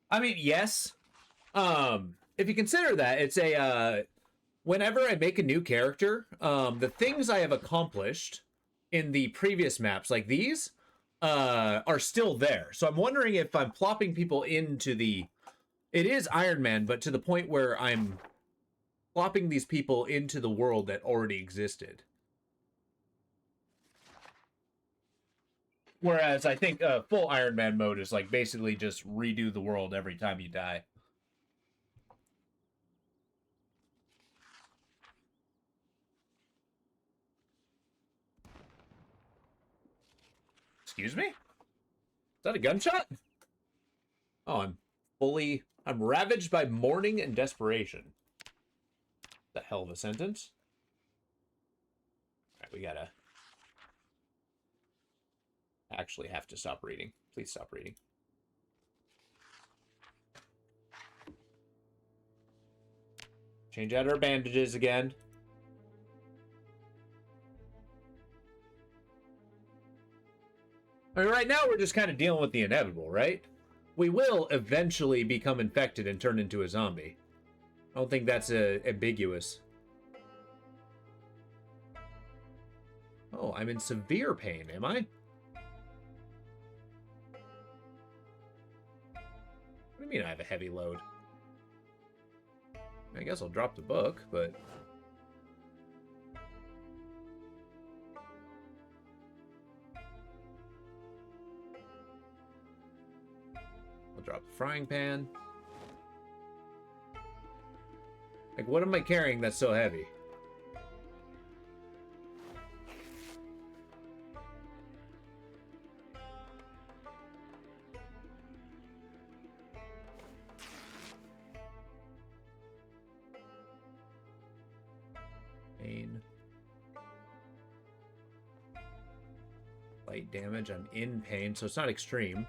I mean, yes. If you consider that, it's a whenever I make a new character, the things I have accomplished in the previous maps, like these, are still there. So I'm wondering if I'm plopping people into the... It is Iron Man, but to the point where I'm plopping these people into the world that already existed. Whereas I think full Iron Man mode is like basically just redo the world every time you die. Excuse me? Is that a gunshot? Oh, I'm ravaged by mourning and desperation. The hell of a sentence. All right, we gotta actually have to stop reading. Please stop reading. Change out our bandages again. I mean, right now we're just kind of dealing with the inevitable, right? We will eventually become infected and turn into a zombie. I don't think that's ambiguous. Oh, I'm in severe pain, am I? What do you mean I have a heavy load? I guess I'll drop the book, but... I'll drop the frying pan. Like, what am I carrying that's so heavy? Pain. Light damage. I'm in pain, so it's not extreme.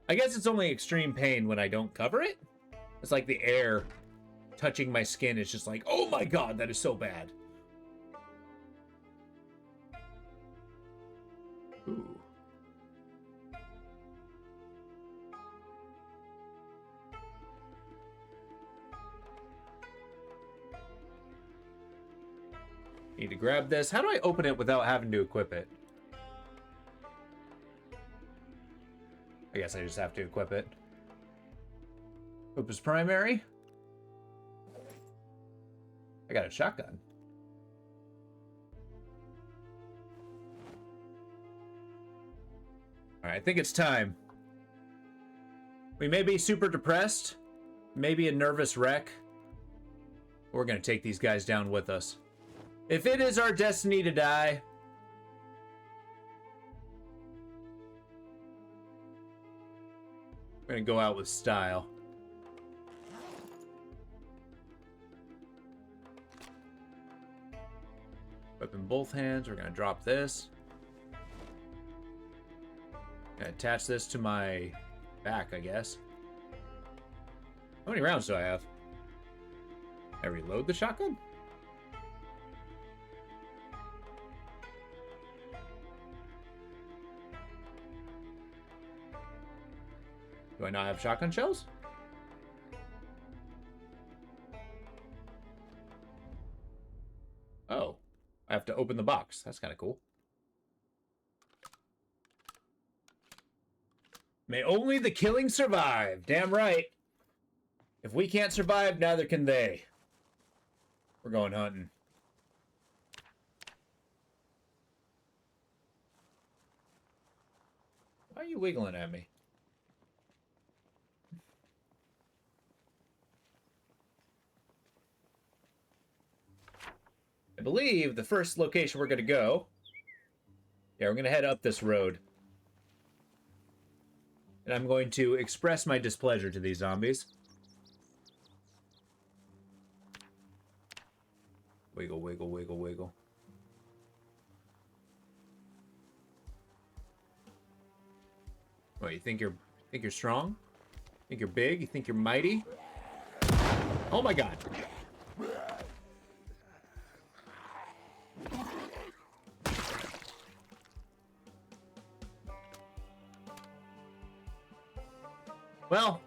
I guess it's only extreme pain when I don't cover it. It's like the air touching my skin is just like, oh my god, that is so bad. Ooh. Need to grab this. How do I open it without having to equip it? I guess I just have to equip it. Equip as primary. I got a shotgun. Alright, I think it's time. We may be super depressed, maybe a nervous wreck. We're gonna take these guys down with us. If it is our destiny to die, we're gonna go out with style. Whip in both hands. We're gonna drop this. Gonna attach this to my back, I guess. How many rounds do I have? I reload the shotgun? Do I not have shotgun shells? Oh. I have to open the box. That's kind of cool. May only the killing survive. Damn right. If we can't survive, neither can they. We're going hunting. Why are you wiggling at me? I believe the first location we're going to go... Yeah, we're going to head up this road. And I'm going to express my displeasure to these zombies. Wiggle, wiggle, wiggle, wiggle. What, you think you're strong? Think you're big? You think you're mighty? Oh my god. Well,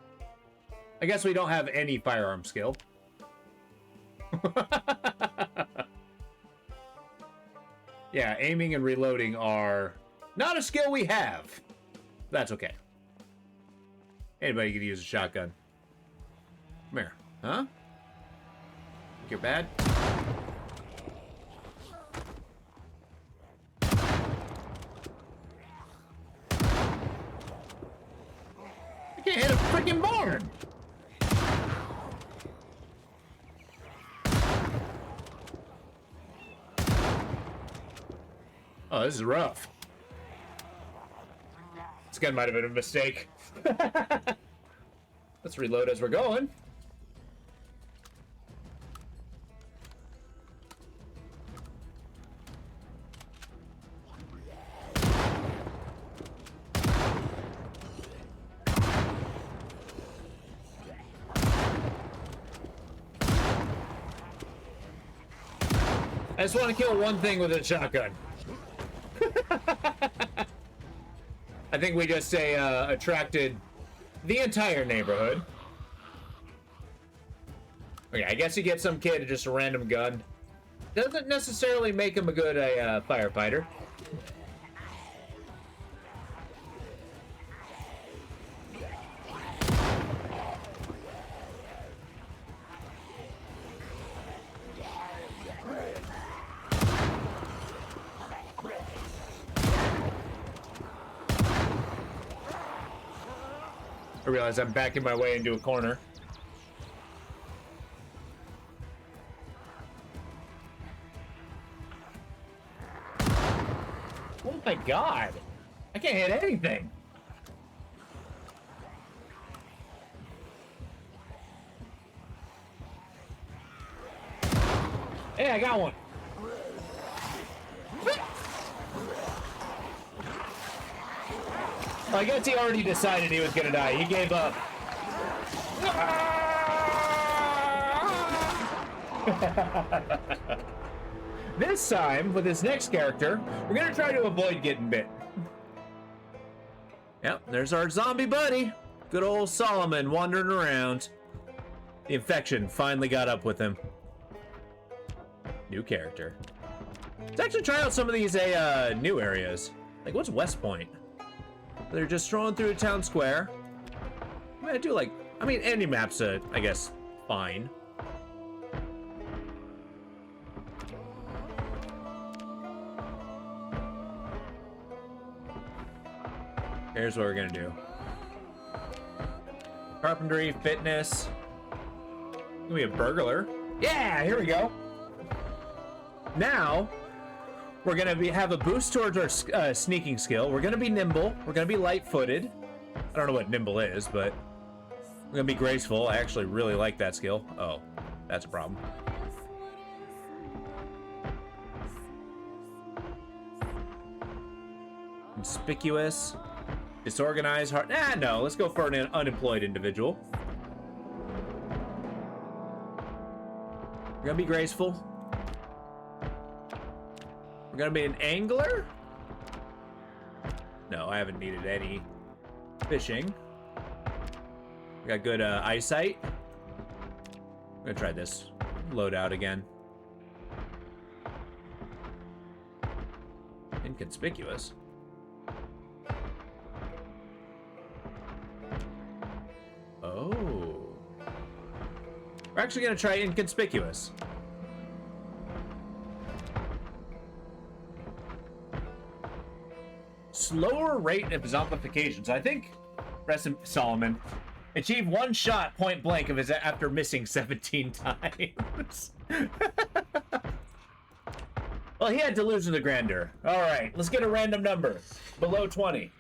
I guess we don't have any firearm skill. Yeah, aiming and reloading are not a skill we have. That's okay. Anybody could use a shotgun. Come here. Huh? Think you're bad? I can't hit a freaking barn! Oh, this is rough. This gun might have been a mistake. Let's reload as we're going. I just want to kill one thing with a shotgun. I think we just attracted the entire neighborhood. Okay, I guess you get some kid just a random gun. Doesn't necessarily make him a good firefighter. I realize I'm backing my way into a corner. Oh my god! I can't hit anything! Hey, I got one! Well, I guess he already decided he was gonna die. He gave up. This time, with this next character, we're gonna try to avoid getting bit. Yep, there's our zombie buddy. Good old Solomon wandering around. The infection finally got up with him. New character. Let's actually try out some of these new areas. Like, what's West Point? They're just strolling through a town square. I mean, any map's, I guess, fine. Here's what we're gonna do. Carpentry, fitness. Gonna be a burglar. Yeah, here we go. Now, we're gonna have a boost towards our sneaking skill. We're gonna be nimble. We're gonna be light-footed. I don't know what nimble is, but we're gonna be graceful. I actually really like that skill. Oh, that's a problem. Conspicuous. Disorganized, hard. No, let's go for an unemployed individual. We're gonna be graceful. We're gonna be an angler. No, I haven't needed any fishing. We got good eyesight. I'm gonna try this loadout again. Inconspicuous. Oh. We're actually gonna try inconspicuous. Slower rate of zombification. So I think rest in Solomon achieved one shot point blank of his after missing 17 times. Well, he had delusion of grandeur. All right, let's get a random number below 20.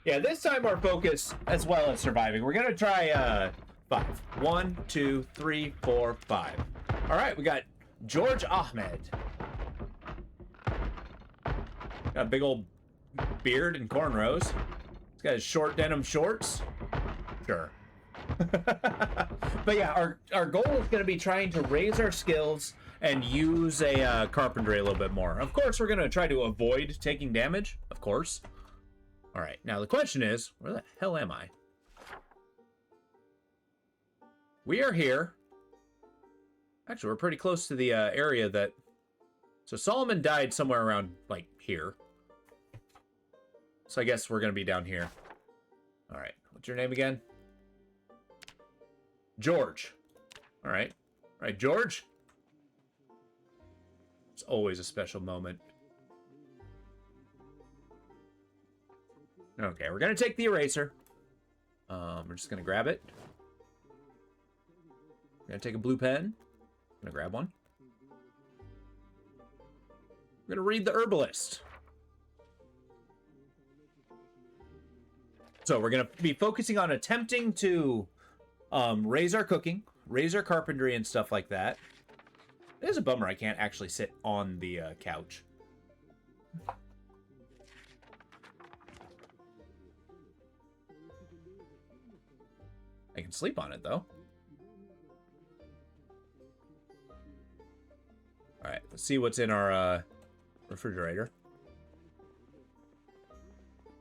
Yeah, this time our focus, as well as surviving, we're gonna try 5. 1, 2, 3, 4, 5. All right, we got George Ahmed. Got a big old beard and cornrows. He's got his short denim shorts. Sure. But yeah, our goal is going to be trying to raise our skills and use a carpentry a little bit more. Of course, we're going to try to avoid taking damage, of course. All right, now the question is, where the hell am I? We are here. Actually, we're pretty close to the area that... So Solomon died somewhere around, like, here. So I guess we're going to be down here. All right, what's your name again? George. All right. All right, George. It's always a special moment. Okay, we're going to take the eraser. We're just going to grab it. We're going to take a blue pen. I'm going to grab one. We're going to read the herbalist. So we're going to be focusing on attempting to raise our cooking, raise our carpentry and stuff like that. It is a bummer I can't actually sit on the couch. I can sleep on it, though. All right, let's see what's in our refrigerator.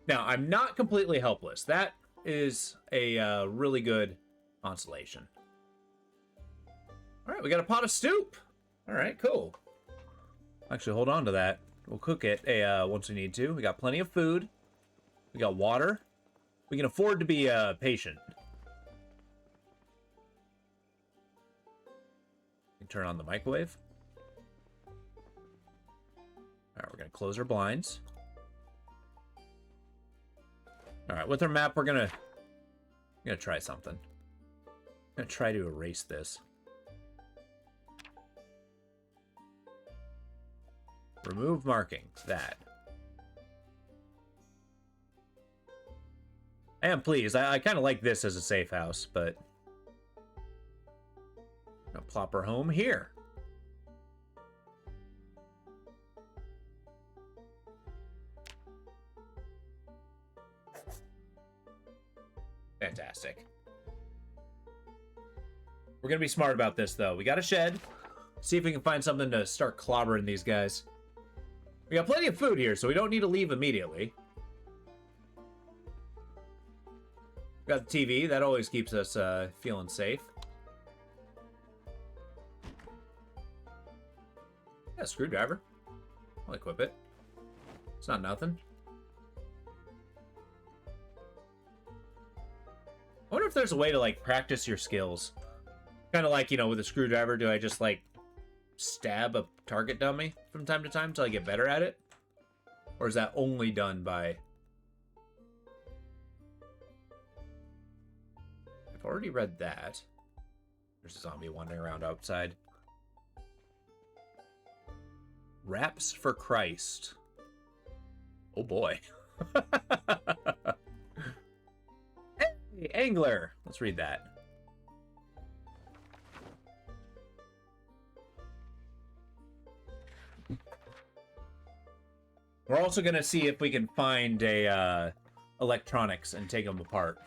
Now, I'm not completely helpless. That is a really good consolation. All right, we got a pot of soup. All right, cool. Actually, hold on to that. We'll cook it once we need to. We got plenty of food. We got water. We can afford to be patient. We can turn on the microwave. All right, we're going to close our blinds. All right, with our map, we're gonna try something. I'm gonna try to erase this. Remove marking. That. I am pleased. I kind of like this as a safe house, but I'm gonna plop her home here. Fantastic. We're gonna be smart about this, though. We got a shed. See if we can find something to start clobbering these guys. We got plenty of food here, so we don't need to leave immediately. Got the TV. That always keeps us feeling safe. Yeah, screwdriver. I'll equip it. It's not nothing. I wonder if there's a way to, like, practice your skills. Kind of like, you know, with a screwdriver, do I just, like, stab a target dummy from time to time until I get better at it? Or is that only done by... I've already read that. There's a zombie wandering around outside. Raps for Christ. Oh, boy. Hey, angler. Let's read that. We're also going to see if we can find a electronics and take them apart.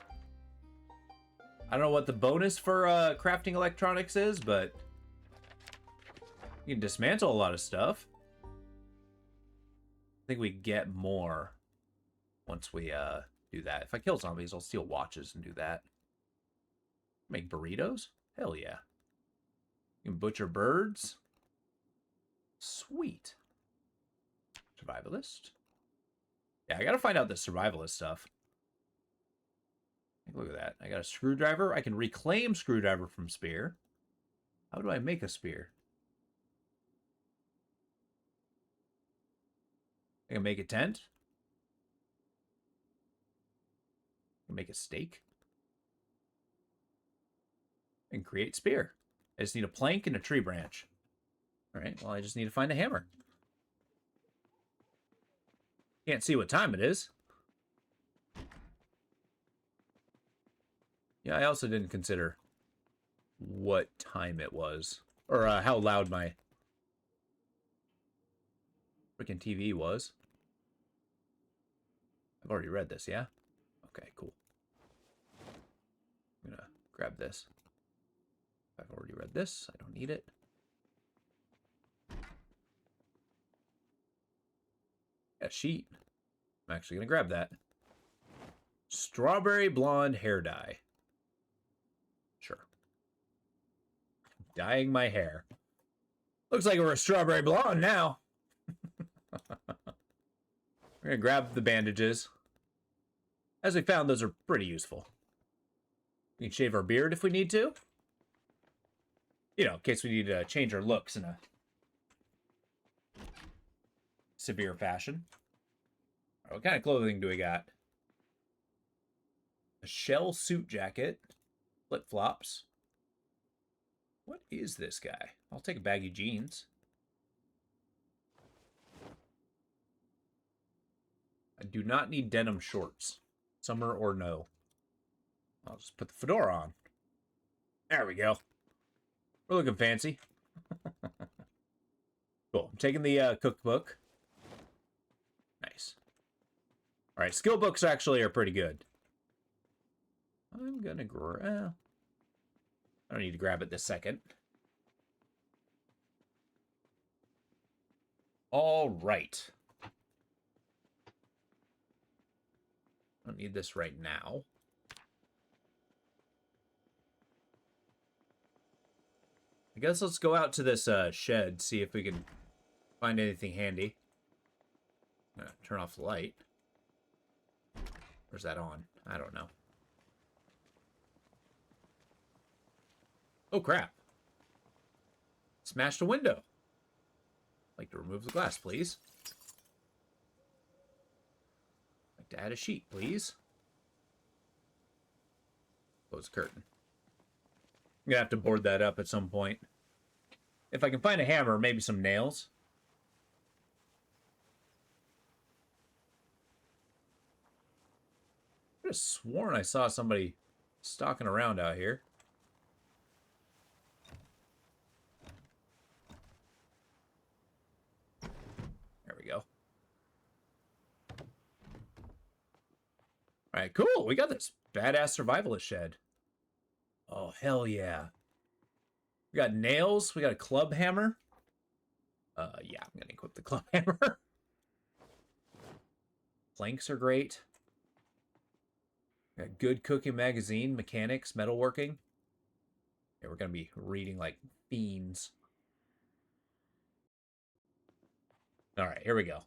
I don't know what the bonus for crafting electronics is, but you can dismantle a lot of stuff. I think we get more once we do that. If I kill zombies, I'll steal watches and do that. Make burritos? Hell yeah. You can butcher birds. Sweet. Survivalist. Yeah, I gotta find out the survivalist stuff. Look at that. I got a screwdriver. I can reclaim screwdriver from spear. How do I make a spear? I can make a tent. I can make a stake. And create spear. I just need a plank and a tree branch. Alright, well I just need to find a hammer. Can't see what time it is. Yeah, I also didn't consider what time it was. Or how loud my freaking TV was. I've already read this, yeah? Okay, cool. I'm gonna grab this. I've already read this. I don't need it. A sheet. I'm actually gonna grab that. Strawberry blonde hair dye. Sure. Dyeing my hair. Looks like we're a strawberry blonde now. We're gonna grab the bandages. As we found, those are pretty useful. We can shave our beard if we need to. You know, in case we need to change our looks in a severe fashion. All right, what kind of clothing do we got? A shell suit jacket. Flip-flops. What is this guy? I'll take a baggy jeans. I do not need denim shorts. Summer or no. I'll just put the fedora on. There we go. We're looking fancy. Cool. I'm taking the cookbook. Nice. All right, skill books actually are pretty good. I'm gonna grab... I don't need to grab it this second. All right. I don't need this right now. I guess let's go out to this shed, see if we can find anything handy. I'm gonna turn off the light. Where's that on? I don't know. Oh, crap. Smashed a window. I'd like to remove the glass, please. I'd like to add a sheet, please. Close the curtain. I'm gonna have to board that up at some point. If I can find a hammer, maybe some nails. I could have sworn I saw somebody stalking around out here. There we go. All right, cool. We got this badass survivalist shed. Oh, hell yeah. We got nails. We got a club hammer. Yeah, I'm going to equip the club hammer. Planks are great. Got good cooking magazine, mechanics, metalworking. Yeah, we're going to be reading like fiends. All right, here we go.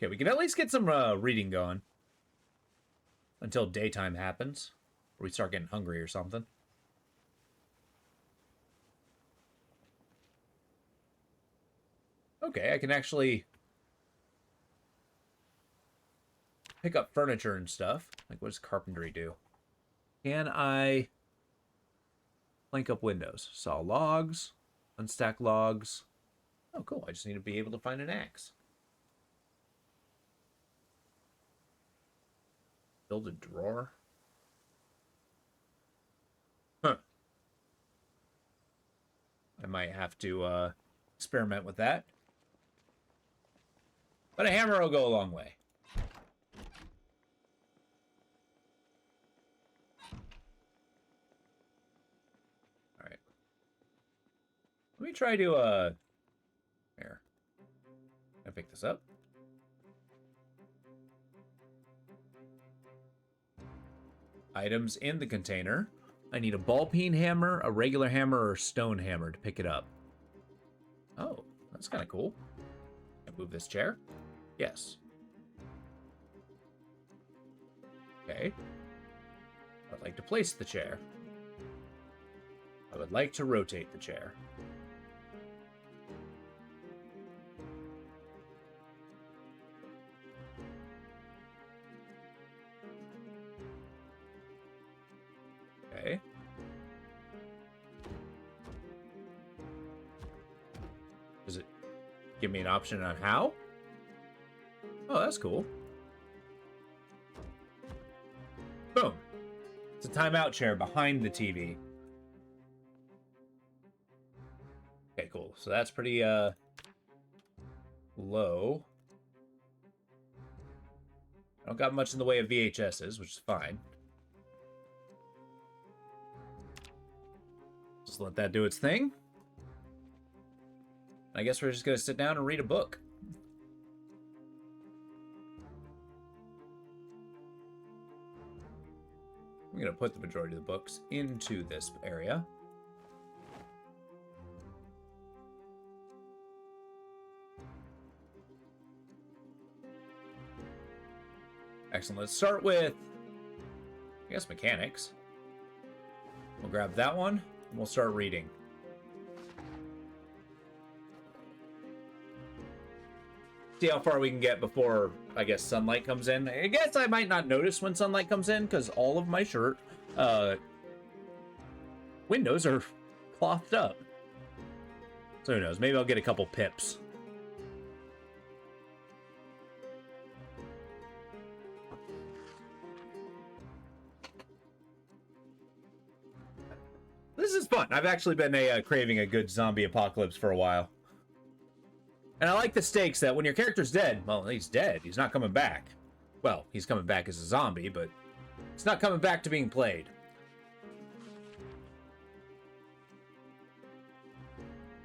Okay, we can at least get some reading going. Until daytime happens. Or we start getting hungry or something. Okay, I can actually pick up furniture and stuff. Like, what does carpentry do? Can I plank up windows? Saw logs, unstack logs. Oh, cool. I just need to be able to find an axe. Build a drawer. Huh. I might have to experiment with that. But a hammer will go a long way. Alright. Let me try to, here. Can I pick this up? Items in the container. I need a ball peen hammer, a regular hammer, or a stone hammer to pick it up. Oh, that's kind of cool. Can I move this chair? Yes. Okay. I'd like to place the chair. I would like to rotate the chair. Okay. Does it give me an option on how. Oh, that's cool. Boom. It's a timeout chair behind the TV. Okay, cool. So that's pretty low. I don't got much in the way of VHSs, which is fine. Just let that do its thing. I guess we're just gonna sit down and read a book. I'm gonna put the majority of the books into this area. Excellent. Let's start with, I guess, mechanics. We'll grab that one, and we'll start reading. See how far we can get before, I guess, sunlight comes in. I guess I might not notice when sunlight comes in, because all of my shirt windows are clothed up. So who knows? Maybe I'll get a couple pips. This is fun. I've actually been craving a good zombie apocalypse for a while. And I like the stakes that when your character's dead, well, he's dead. He's not coming back. Well, he's coming back as a zombie, but it's not coming back to being played.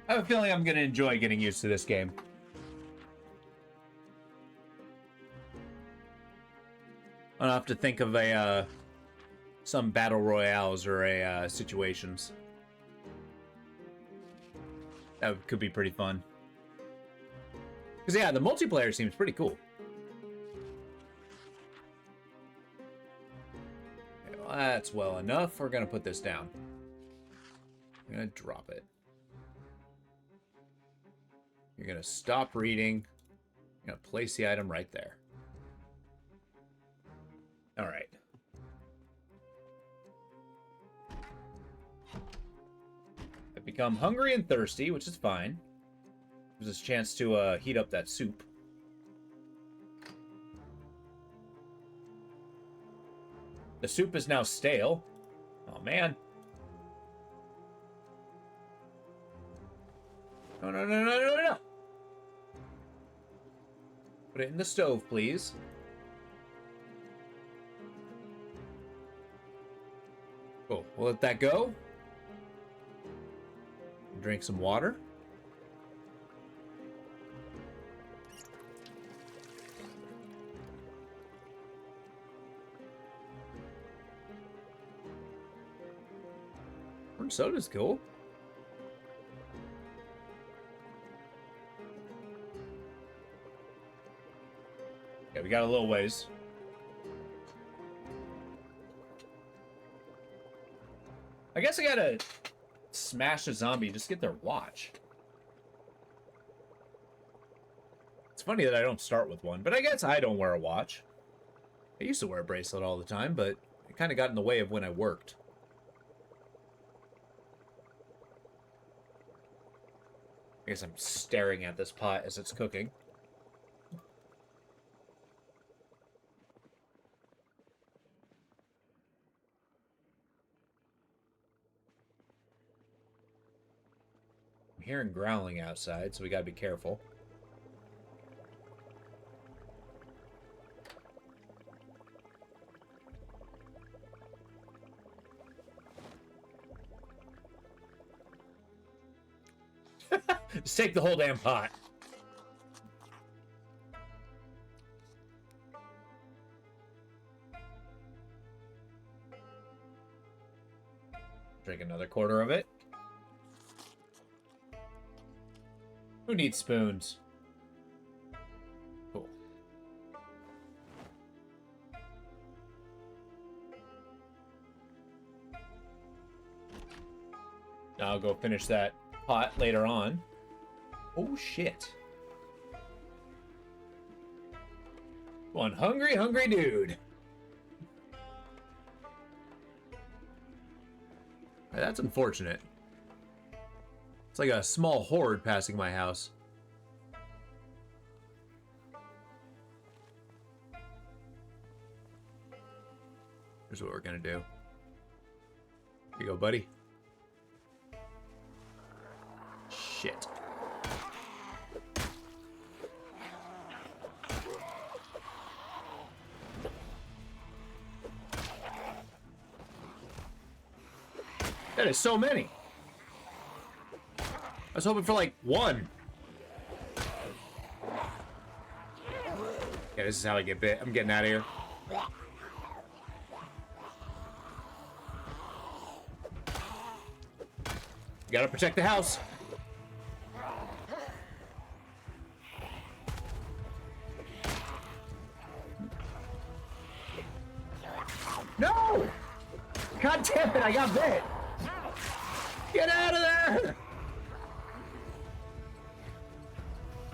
I have a feeling I'm going to enjoy getting used to this game. I'll have to think of some battle royales or situations. That could be pretty fun. Because, yeah, the multiplayer seems pretty cool. Okay, well, that's well enough. We're going to put this down. I'm going to drop it. You're going to stop reading. You're going to place the item right there. All right. I've become hungry and thirsty, which is fine. Gives us a chance to heat up that soup. The soup is now stale. Oh, man. No, no, no, no, no, no. Put it in the stove, please. Cool. We'll let that go. Drink some water. Orange soda's cool. Yeah, we got a little ways. I guess I gotta smash a zombie, just get their watch. It's funny that I don't start with one, but I guess I don't wear a watch. I used to wear a bracelet all the time, but it kind of got in the way of when I worked. I guess I'm staring at this pot as it's cooking. I'm hearing growling outside, so we gotta be careful. Just take the whole damn pot. Drink another quarter of it. Who needs spoons? Cool. Now I'll go finish that pot later on. Oh, shit. One hungry, hungry dude. That's unfortunate. It's like a small horde passing my house. Here's what we're gonna do. Here you go, buddy. Shit. That is so many. I was hoping for like one. Yeah, this is how I get bit. I'm getting out of here. Gotta protect the house. No! God damn it, I got bit. Get out of there!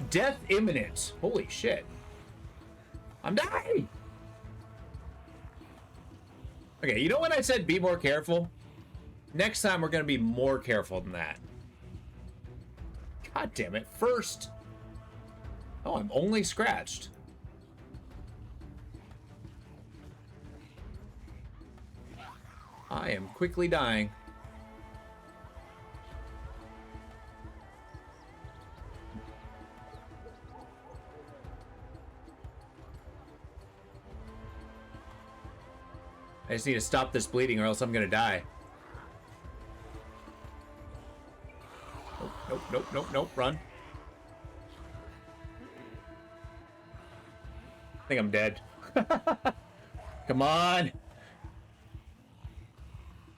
Death imminent. Holy shit. I'm dying! Okay, you know when I said be more careful? Next time we're gonna be more careful than that. God damn it, first. Oh, I'm only scratched. I am quickly dying. I just need to stop this bleeding or else I'm gonna die. Nope, nope, nope, nope, nope, run. I think I'm dead. Come on!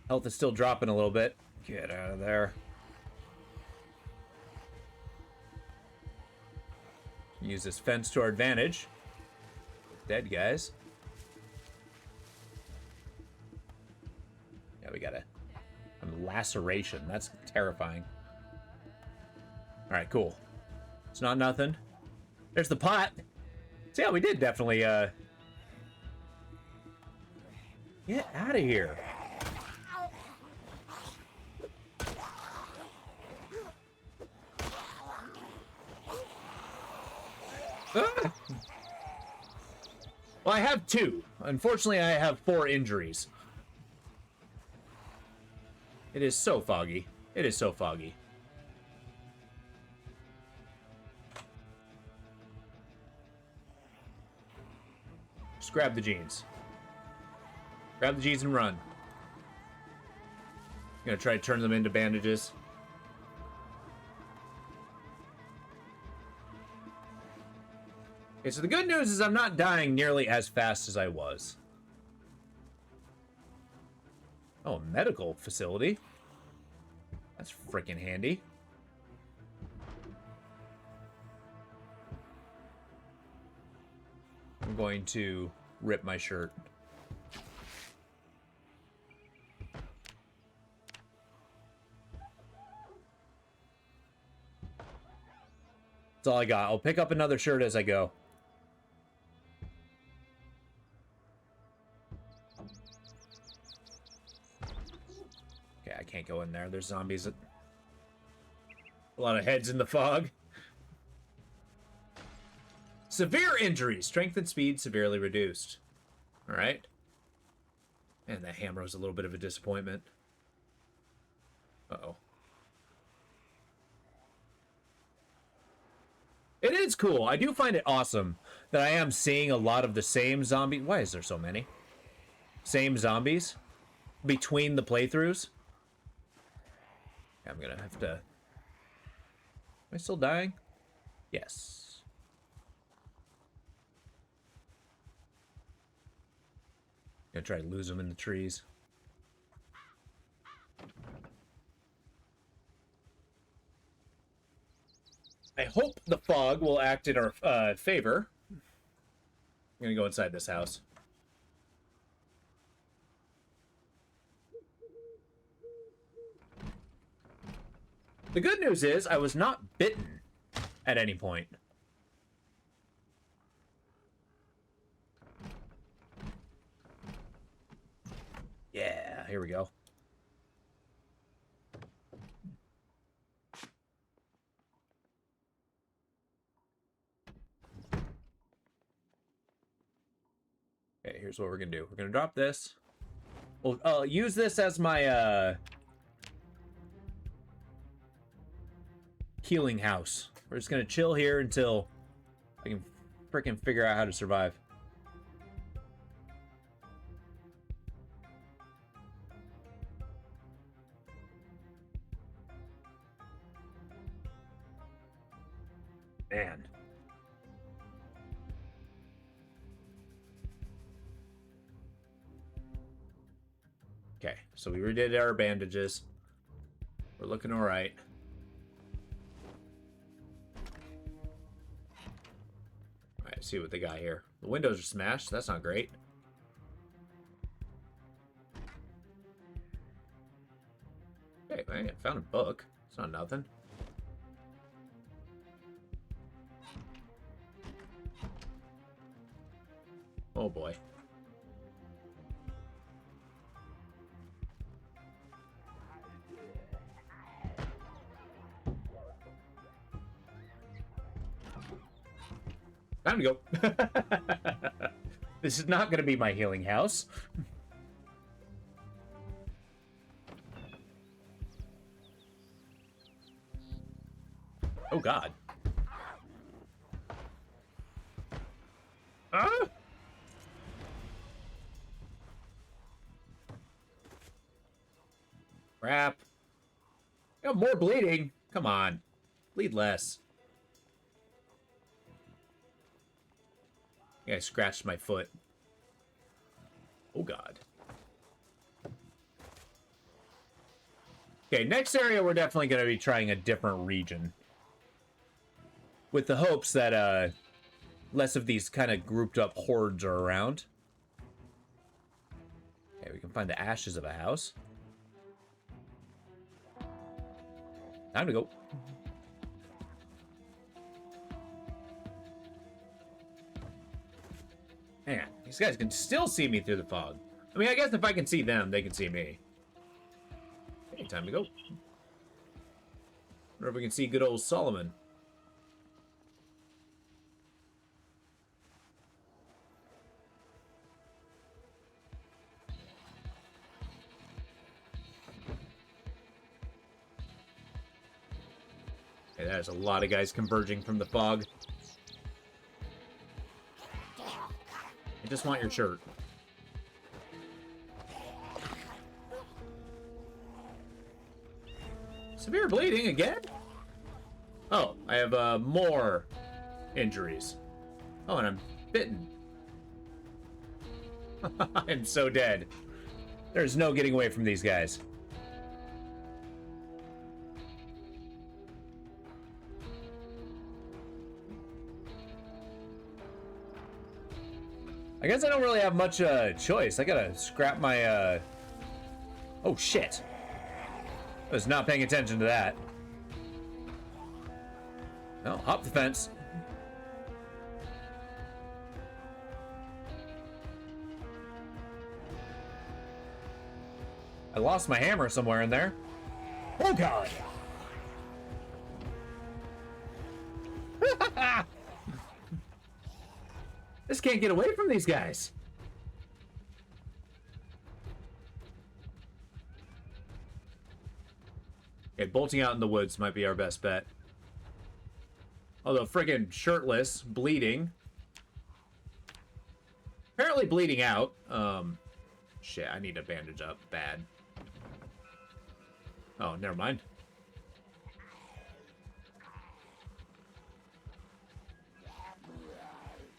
Health is still dropping a little bit. Get out of there. Use this fence to our advantage. Dead guys. Yeah, we got a laceration. That's terrifying. Alright, cool. It's not nothing. There's the pot. See how we did definitely, get out of here. Ah! Well, I have 2. Unfortunately, I have 4 injuries. It is so foggy. It is so foggy. Just grab the jeans. Grab the jeans and run. I'm gonna try to turn them into bandages. Okay, so the good news is I'm not dying nearly as fast as I was. Oh, medical facility. That's freaking handy. I'm going to rip my shirt. That's all I got. I'll pick up another shirt as I go. Okay, I can't go in there. There's zombies. A lot of heads in the fog. Severe injuries. Strength and speed severely reduced. All right. And that hammer was a little bit of a disappointment. Uh-oh. It is cool. I do find it awesome that I am seeing a lot of the same zombie. Why is there so many? Same zombies between the playthroughs. I'm gonna have to... Am I still dying? Yes. Gonna try to lose them in the trees. I hope the fog will act in our favor. I'm gonna go inside this house. The good news is I was not bitten at any point. Yeah, here we go. Okay, here's what we're gonna do. We're gonna drop this. Well, I'll use this as my healing house. We're just gonna chill here until I can freaking figure out how to survive. Man. Okay, so we redid our bandages. We're looking all right. All right, see what they got here. The windows are smashed. That's not great. Okay, I found a book. It's not nothing. Oh boy. Time to go. This is not going to be my healing house. Oh God. Ah! Crap. Got more bleeding. Come on. Bleed less. Yeah, I scratched my foot. Oh, God. Okay, next area, we're definitely going to be trying a different region. With the hopes that less of these kind of grouped up hordes are around. Okay, we can find the ashes of a house. Time to go. Man, these guys can still see me through the fog. I mean, I guess if I can see them, they can see me. Okay, time to go. Wonder if we can see good old Solomon. Okay, there's a lot of guys converging from the fog. I just want your shirt. Severe bleeding again? Oh, I have more injuries. Oh, and I'm bitten. I'm so dead. There's no getting away from these guys. I guess I don't really have much choice. I gotta scrap my Oh shit. I was not paying attention to that. No, hop the fence. I lost my hammer somewhere in there. Oh God. This can't get away from these guys. Okay, bolting out in the woods might be our best bet. Although friggin' shirtless, bleeding. Apparently bleeding out. Shit, I need to bandage up bad. Oh, never mind.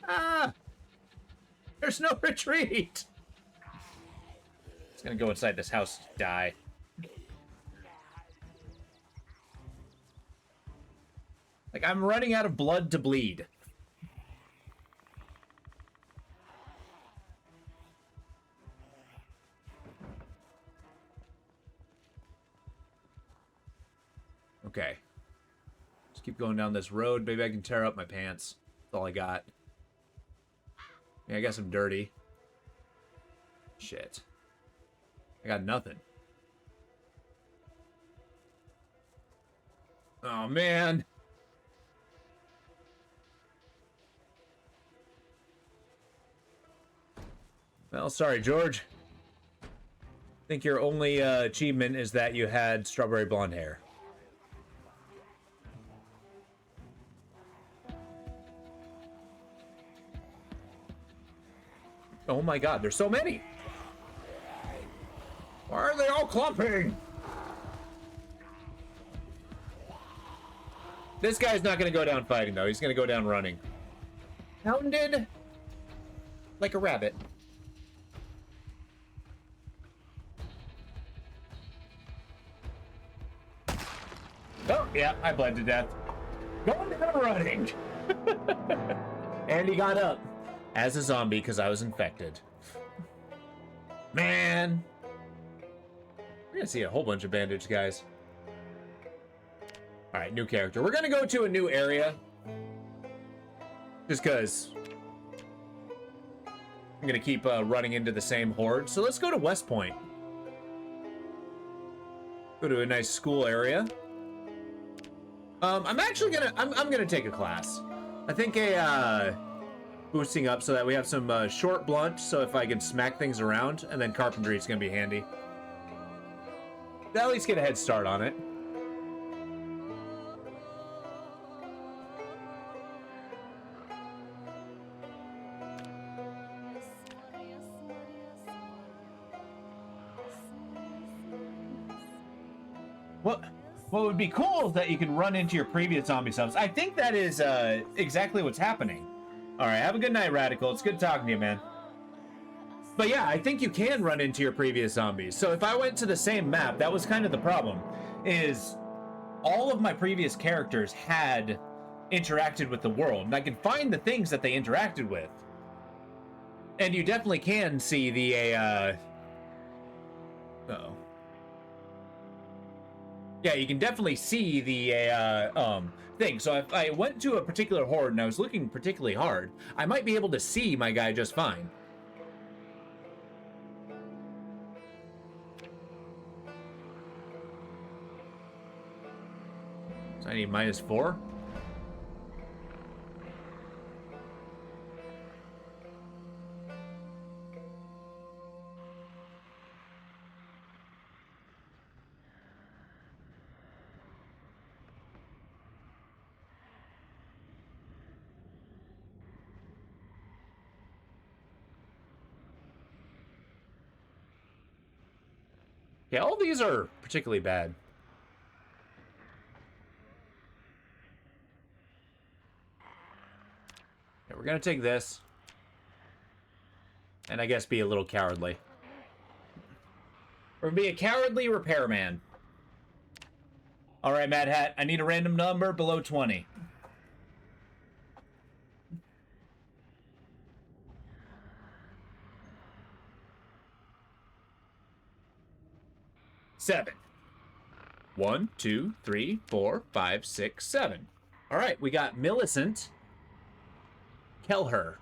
Ah! There's no retreat! It's gonna go inside this house to die. Like, I'm running out of blood to bleed. Okay. Just keep going down this road. Maybe I can tear up my pants. That's all I got. Yeah, I guess I'm dirty. Shit. I got nothing. Oh, man. Well, sorry, George. think your only achievement is that you had strawberry blonde hair. Oh my god, there's so many! Why are they all clumping? This guy's not gonna go down fighting, though. He's gonna go down running. Hounded like a rabbit. Oh, yeah, I bled to death. Going down running. And he got up as a zombie because I was infected. Man. We're gonna see a whole bunch of bandaged guys. All right, new character. We're gonna go to a new area. Just because I'm gonna keep running into the same horde. So let's go to West Point. Go to a nice school area. I'm actually gonna I'm gonna take a class. I think a boosting up so that we have some short blunt. So if I can smack things around, and then carpentry is gonna be handy. At least get a head start on it. What would be cool is that you can run into your previous zombie subs. I think that is exactly what's happening. All right, have a good night, Radical. It's good talking to you, man. But yeah, I think you can run into your previous zombies. So if I went to the same map, that was kind of the problem, is all of my previous characters had interacted with the world, and I can find the things that they interacted with. And you definitely can see the, uh-oh. Yeah, you can definitely see the thing. So if I went to a particular horde and I was looking particularly hard, I might be able to see my guy just fine. So I need -4. Yeah, all these are particularly bad. Okay, we're gonna take this. And I guess be a little cowardly. We're gonna be a cowardly repairman. Alright, Mad Hat, I need a random number below 20. Seven. 1, 2, 3, 4, 5, 6, 7. All right, we got Millicent Kelher.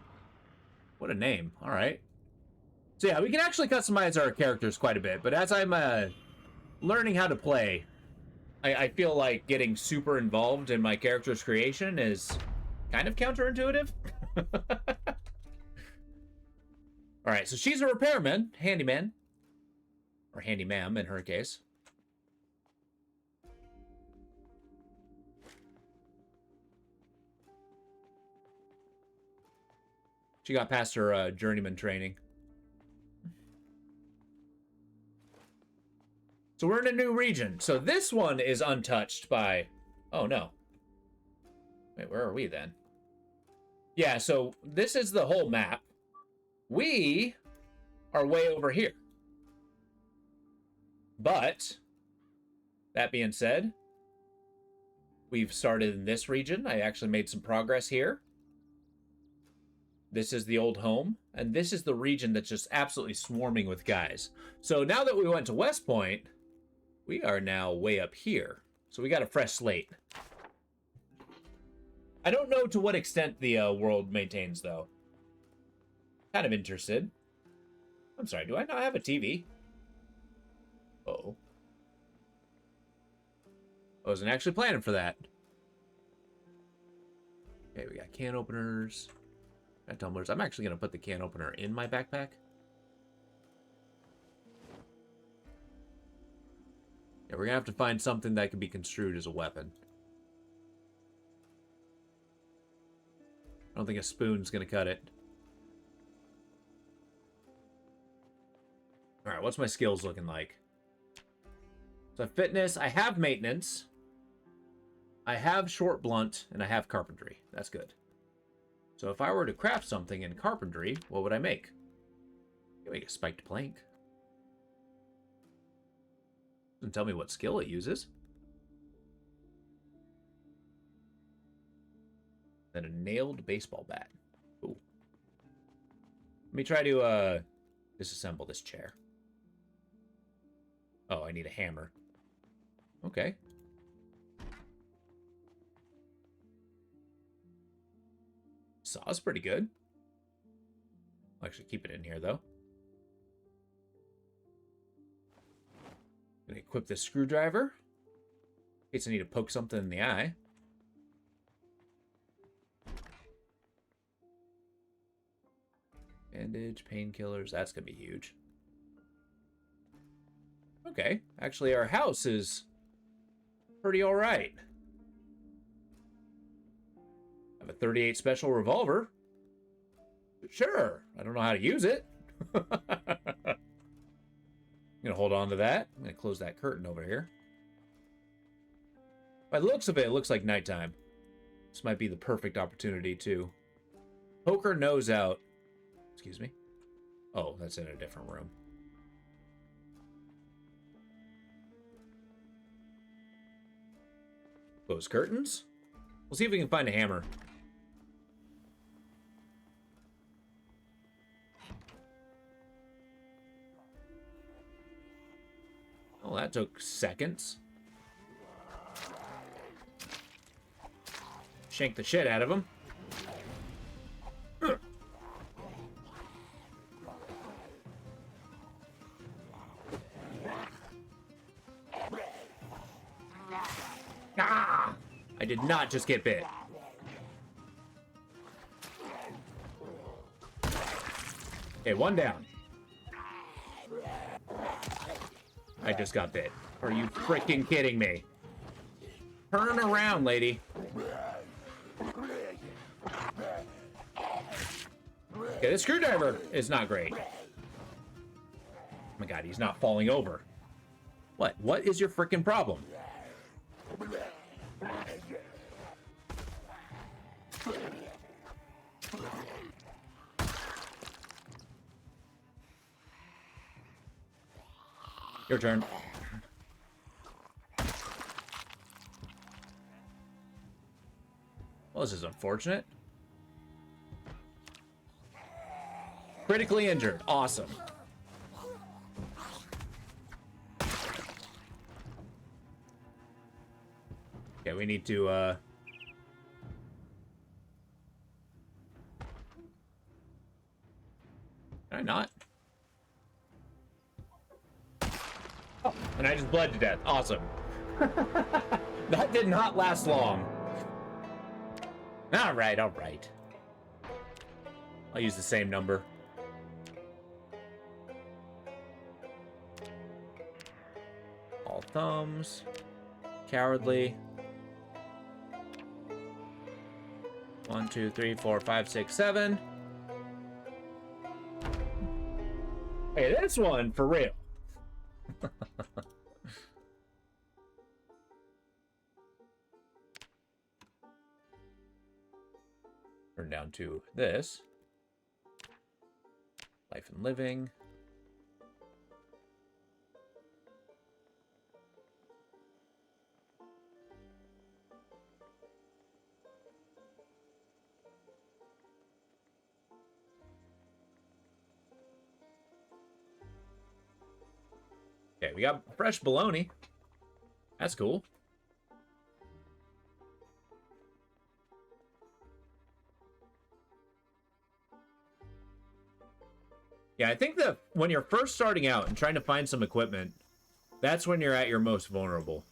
What a name. All right. So yeah, we can actually customize our characters quite a bit, but as I'm learning how to play, I feel like getting super involved in my character's creation is kind of counterintuitive. All right, so she's a repairman, handyman. Or handy ma'am in her case. She got past her journeyman training. So we're in a new region. So this one is untouched by... Oh, no. Wait, where are we then? Yeah, so this is the whole map. We are way over here. But, that being said, we've started in this region. I actually made some progress here. This is the old home, and this is the region that's just absolutely swarming with guys. So now that we went to West Point, we are now way up here. So we got a fresh slate. I don't know to what extent the world maintains, though. Kind of interested. I'm sorry, do I not have a TV? Uh-oh. I wasn't actually planning for that. Okay, we got can openers. Got tumblers. I'm actually going to put the can opener in my backpack. Yeah, we're gonna have to find something that can be construed as a weapon. I don't think a spoon's gonna cut it. Alright, what's my skills looking like? So fitness, I have maintenance. I have short blunt, and I have carpentry. That's good. So if I were to craft something in carpentry, what would I make? I make a spiked plank. Doesn't tell me what skill it uses. Then a nailed baseball bat. Ooh. Let me try to disassemble this chair. Oh, I need a hammer. Okay. Saw's pretty good. I'll actually keep it in here, though. Gonna equip this screwdriver. In case I need to poke something in the eye. Bandage, painkillers, that's gonna be huge. Okay, actually our house is pretty alright. I have a 38 special revolver. Sure, I don't know how to use it. I'm gonna hold on to that. I'm gonna close that curtain over here. By the looks of it, it looks like nighttime. This might be the perfect opportunity to poke her nose out. Excuse me. Oh, that's in a different room. Close curtains. We'll see if we can find a hammer. Oh, that took seconds. Shank the shit out of him. Ah! I did not just get bit. Okay, one down. I just got bit. Are you freaking kidding me? Turn around, lady. Okay, this screwdriver is not great. Oh my god, he's not falling over. What? What is your freaking problem? Your turn. Well, this is unfortunate. Critically injured. Awesome. Okay, we need to, Can I not? Oh, and I just bled to death. Awesome. That did not last long. All right, all right. I'll use the same number. All thumbs. Cowardly. 1, 2, 3, 4, 5, 6, 7. Hey, this one for real. Turn down to this. Life and living. Okay, we got fresh bologna. That's cool. Yeah, I think that when you're first starting out and trying to find some equipment, that's when you're at your most vulnerable.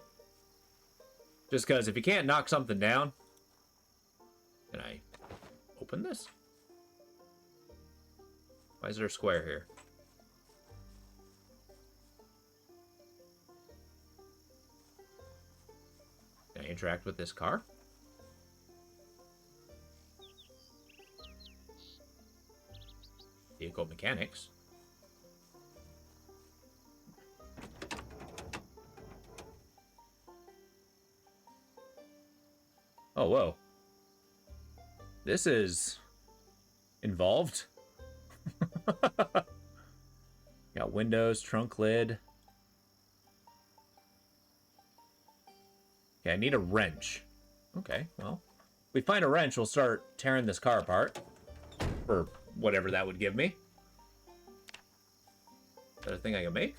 Just because if you can't knock something down... Can I open this? Why is there a square here? interact with this car? Vehicle mechanics. Oh, whoa. This is involved. Got windows, trunk lid. Okay, I need a wrench. Okay, well, if we find a wrench, we'll start tearing this car apart. Or whatever that would give me. Is that a thing I can make?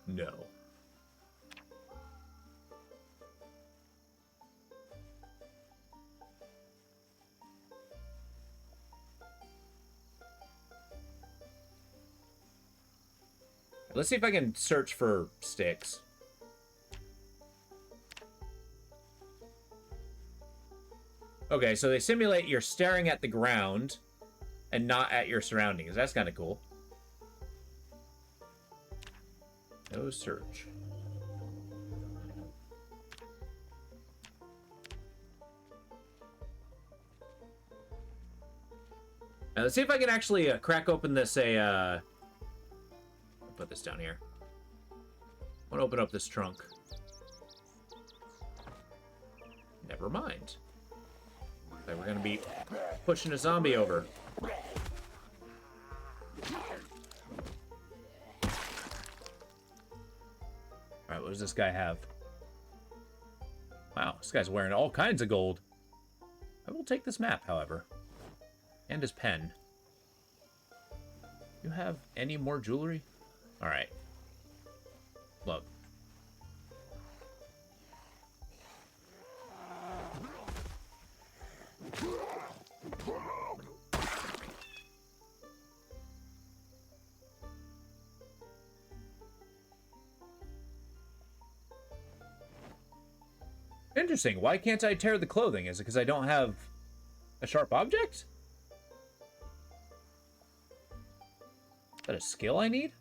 No. Let's see if I can search for sticks. Okay, so they simulate you're staring at the ground and not at your surroundings. That's kind of cool. No search. Now let's see if I can actually crack open this put this down here. I want to open up this trunk. Never mind. Okay, we're gonna be pushing a zombie over. Alright, what does this guy have? Wow, this guy's wearing all kinds of gold. I will take this map, however. And his pen. You have any more jewelry? Alright. Look. Interesting. Why can't I tear the clothing? Is it because I don't have a sharp object? Is that a skill I need?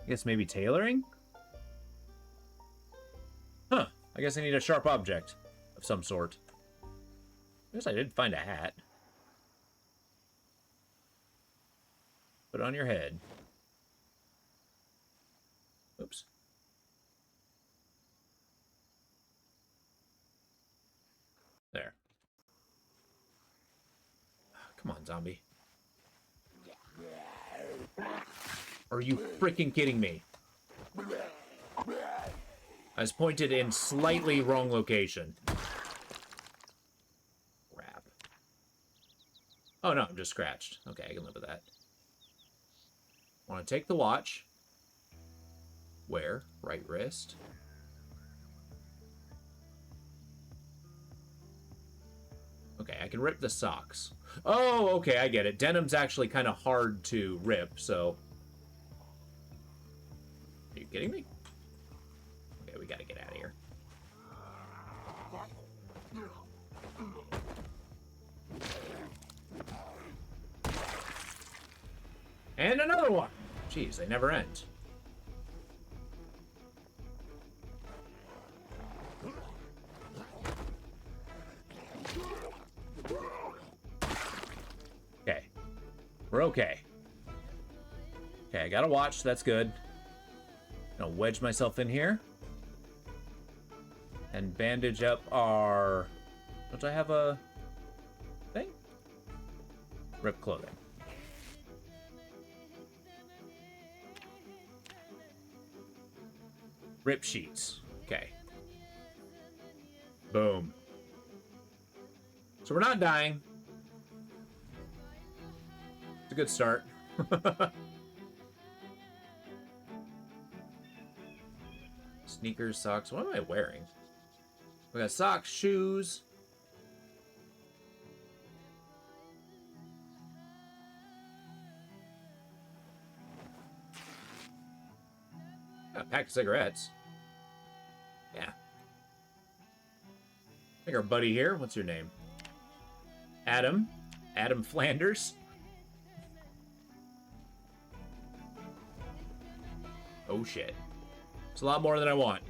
I guess maybe tailoring? Huh. I guess I need a sharp object of some sort. I guess I did find a hat. Put it on your head. Oops. There. Come on, zombie. Are you freaking kidding me? I was pointed in slightly wrong location. Crap. Oh no, I'm just scratched. Okay, I can live with that. Want to take the watch. Where? Right wrist. Okay, I can rip the socks. Oh, okay, I get it. Denim's actually kind of hard to rip, so... Are you kidding me? Okay, we gotta get out of here. And another one! Jeez, they never end. Okay. We're okay. Okay, I got a watch. That's good. Gonna wedge myself in here. And bandage up our... Don't I have a thing? Rip clothing. Rip sheets. Okay. Boom. So we're not dying. It's a good start. Sneakers, socks. What am I wearing? We got socks, shoes. Got a pack of cigarettes. Yeah. I think our buddy here, what's your name? Adam. Adam Flanders. Oh shit. It's a lot more than I want.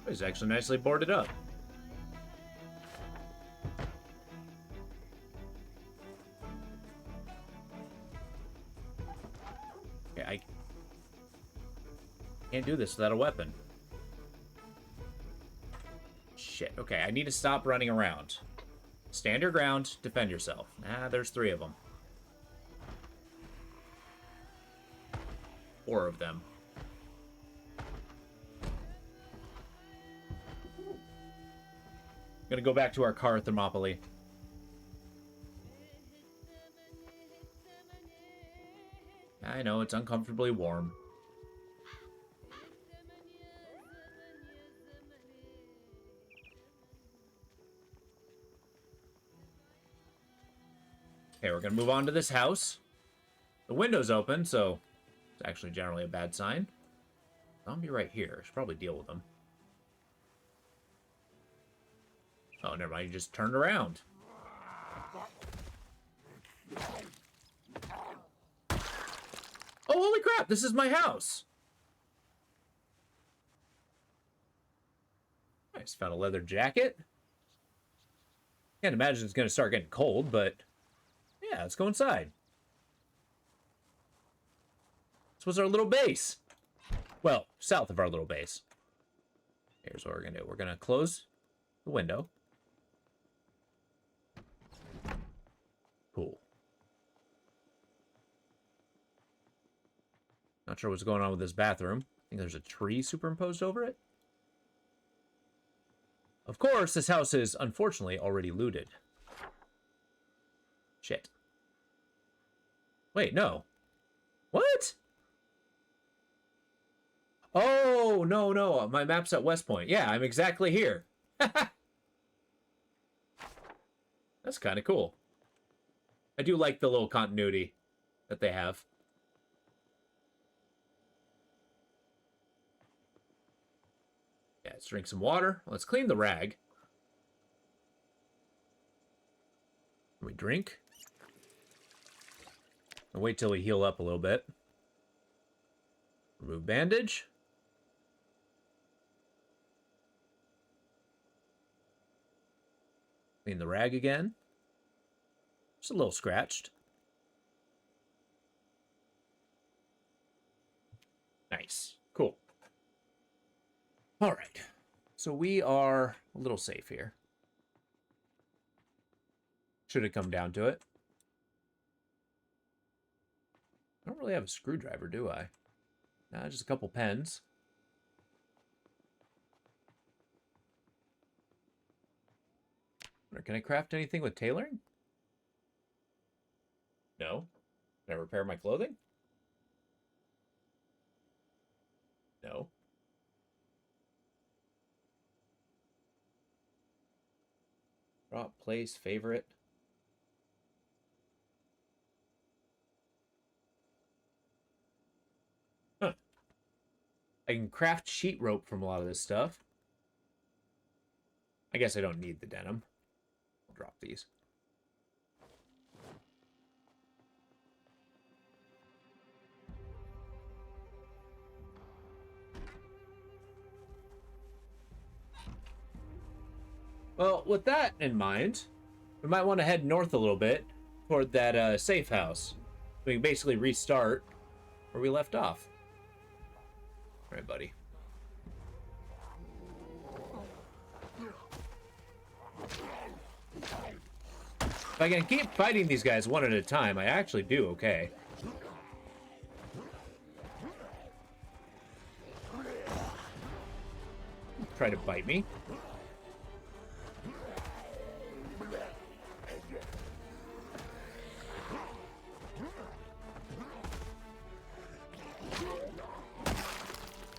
It's actually nicely boarded up. Okay, I can't do this without a weapon. Shit. Okay, I need to stop running around. Stand your ground, defend yourself. Ah, there's 3 of them. 4 of them. Gonna go back to our car thermopylae. I know, it's uncomfortably warm. Okay, we're gonna move on to this house. The window's open, so it's actually generally a bad sign. Zombie right here. Should probably deal with them. Oh, never mind. You just turned around. Oh, holy crap! This is my house! Nice. Found a leather jacket. Can't imagine it's going to start getting cold, but yeah, let's go inside. This was our little base. Well, south of our little base. Here's what we're going to do. We're going to close the window. Cool. Not sure what's going on with this bathroom. I think there's a tree superimposed over it. Of course, this house is unfortunately already looted. Shit. Wait, no. What? Oh, no, no. My map's at West Point. Yeah, I'm exactly here. That's kind of cool. I do like the little continuity that they have. Yeah, let's drink some water. Let's clean the rag. We drink. I'll wait till we heal up a little bit. Remove bandage. Clean the rag again. Just a little scratched. Nice. Cool. All right. So we are a little safe here. Should have come down to it. I don't really have a screwdriver, do I? Nah, just a couple pens. Can I craft anything with tailoring? No. Can I repair my clothing? No. Drop, place, favorite. Huh. I can craft sheet rope from a lot of this stuff. I guess I don't need the denim. I'll drop these. Well, with that in mind, we might want to head north a little bit toward that safe house. We can basically restart where we left off. All right, buddy. If I can keep fighting these guys one at a time, I actually do okay. Try to bite me.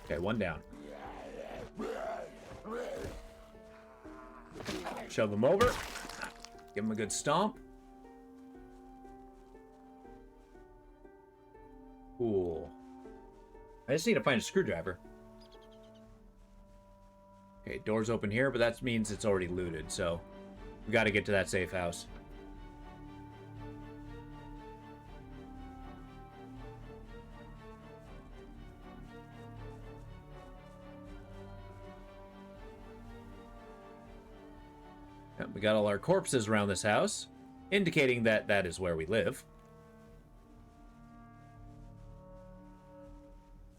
Okay, one down. Shove him over. Give him a good stomp. Cool. I just need to find a screwdriver. Okay, door's open here, but that means it's already looted, so We got to get to that safe house. Yep, we got all our corpses around this house, indicating that that is where we live.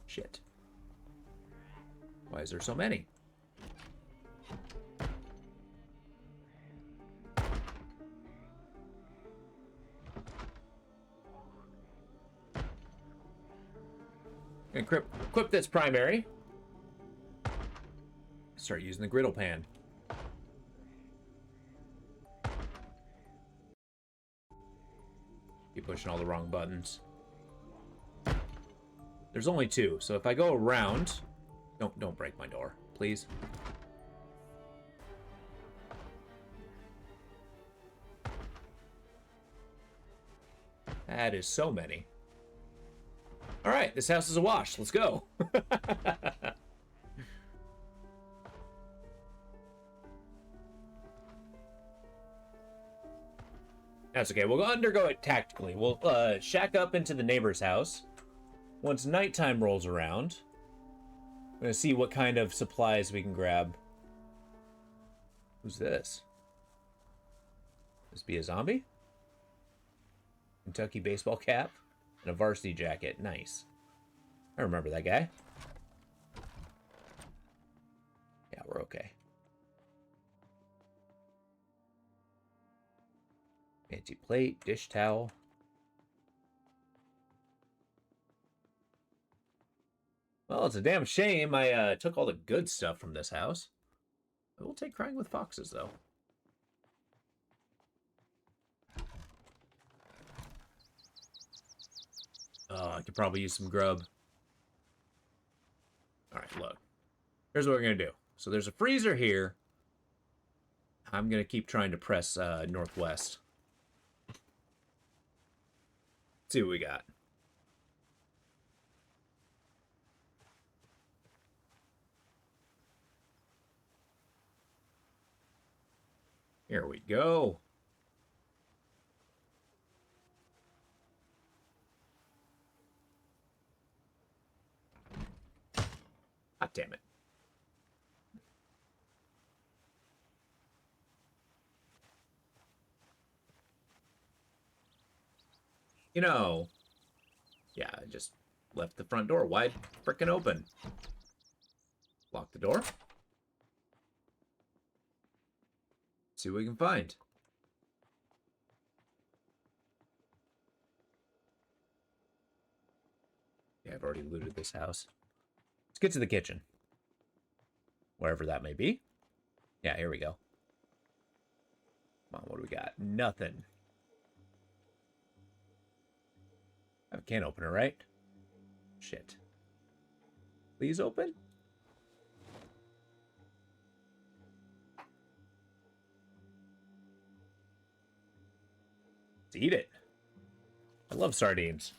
Shit. Why is there so many? Equip this primary. Start using the griddle pan. Keep pushing all the wrong buttons. There's only 2, so if I go around... Don't break my door, please. That is so many. All right, this house is awash. Let's go. That's okay. We'll undergo it tactically. We'll shack up into the neighbor's house. Once nighttime rolls around, I'm going to see what kind of supplies we can grab. Who's this? This be a zombie? Kentucky baseball cap and a varsity jacket. Nice. I remember that guy. Yeah, we're okay. Fancy plate, dish towel. Well, it's a damn shame I took all the good stuff from this house. I will take Crying with Foxes, though. Oh, I could probably use some grub. Alright, look. Here's what we're going to do. So there's a freezer here. I'm going to keep trying to press northwest. Let's see what we got. Here we go. God damn it. You know, yeah, I just left the front door wide frickin' open. Lock the door. See what we can find. Yeah, I've already looted this house. Let's get to the kitchen. Wherever that may be. Yeah, here we go. Come on, what do we got? Nothing. I have a can opener, right? Shit. Please open? Let's eat it. I love sardines.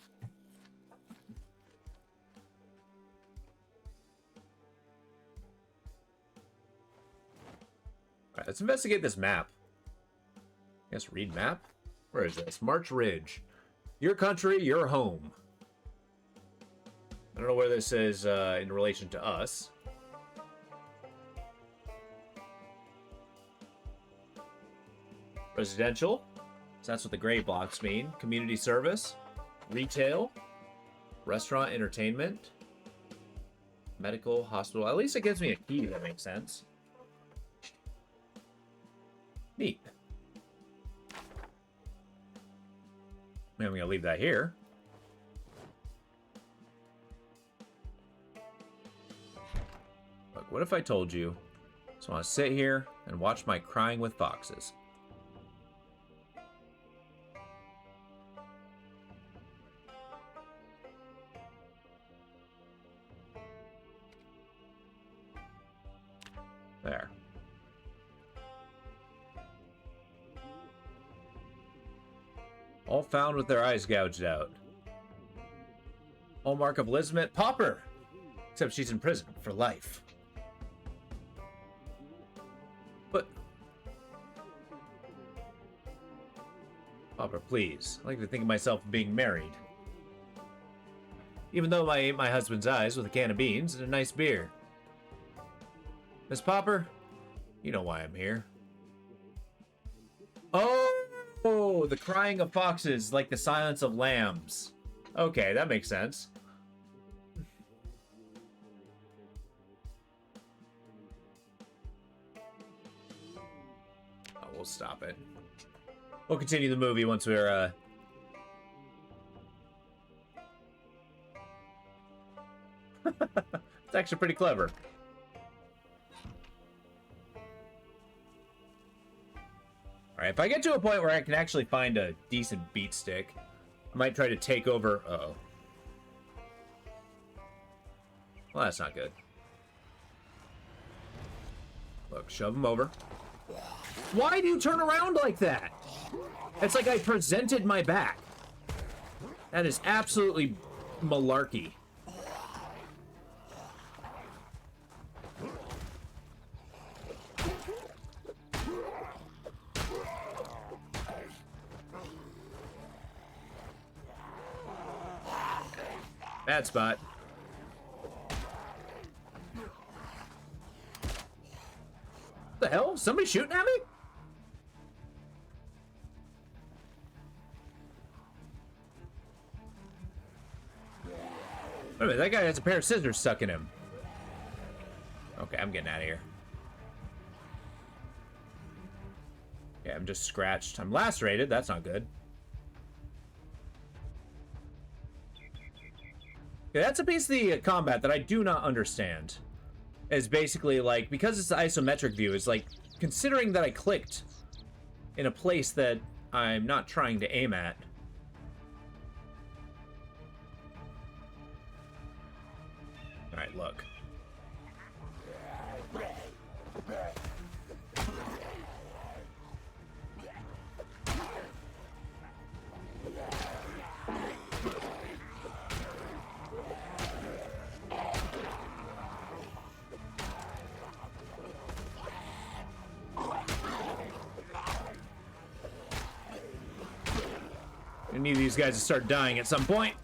Alright, let's investigate this map. I guess read map? Where is this? March Ridge. Your country, your home. I don't know where this is in relation to us. Residential. So that's what the gray blocks mean. Community service. Retail. Restaurant, entertainment. Medical, hospital. At least it gives me a key, that makes sense. Neat. I'm going to leave that here. Look, what if I told you I just want to sit here and watch my Crying with Foxes? There. All found with their eyes gouged out. Hallmark of Elizabeth Popper. Except she's in prison for life. But Popper, please. I like to think of myself being married. Even though I ate my husband's eyes with a can of beans and a nice beer. Miss Popper, you know why I'm here. Oh, the crying of foxes like the silence of lambs. Okay, that makes sense. Oh, we'll stop it. We'll continue the movie once we're, It's actually pretty clever. Alright, if I get to a point where I can actually find a decent beat stick, I might try to take over... Uh-oh. Well, that's not good. Look, shove him over. Why do you turn around like that? It's like I presented my back. That is absolutely malarkey. Bad spot. What the hell? Somebody shooting at me? Wait a minute, that guy has a pair of scissors stuck in him. Okay, I'm getting out of here. Yeah, I'm just scratched. I'm lacerated. That's not good. Yeah, that's a piece of the combat that I do not understand. Is basically like, because it's the isometric view, it's like, considering that I clicked in a place that I'm not trying to aim at. Alright, look. I need these guys to start dying at some point.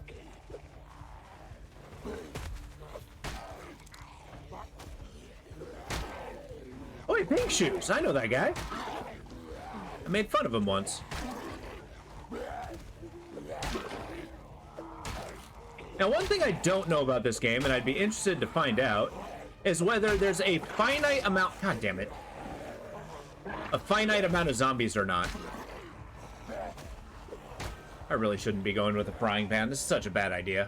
Oh, hey, Pink Shoes. I know that guy. I made fun of him once. Now, one thing I don't know about this game, and I'd be interested to find out, is whether there's a finite amount... God damn it. A finite amount of zombies or not. I really shouldn't be going with a frying pan. This is such a bad idea.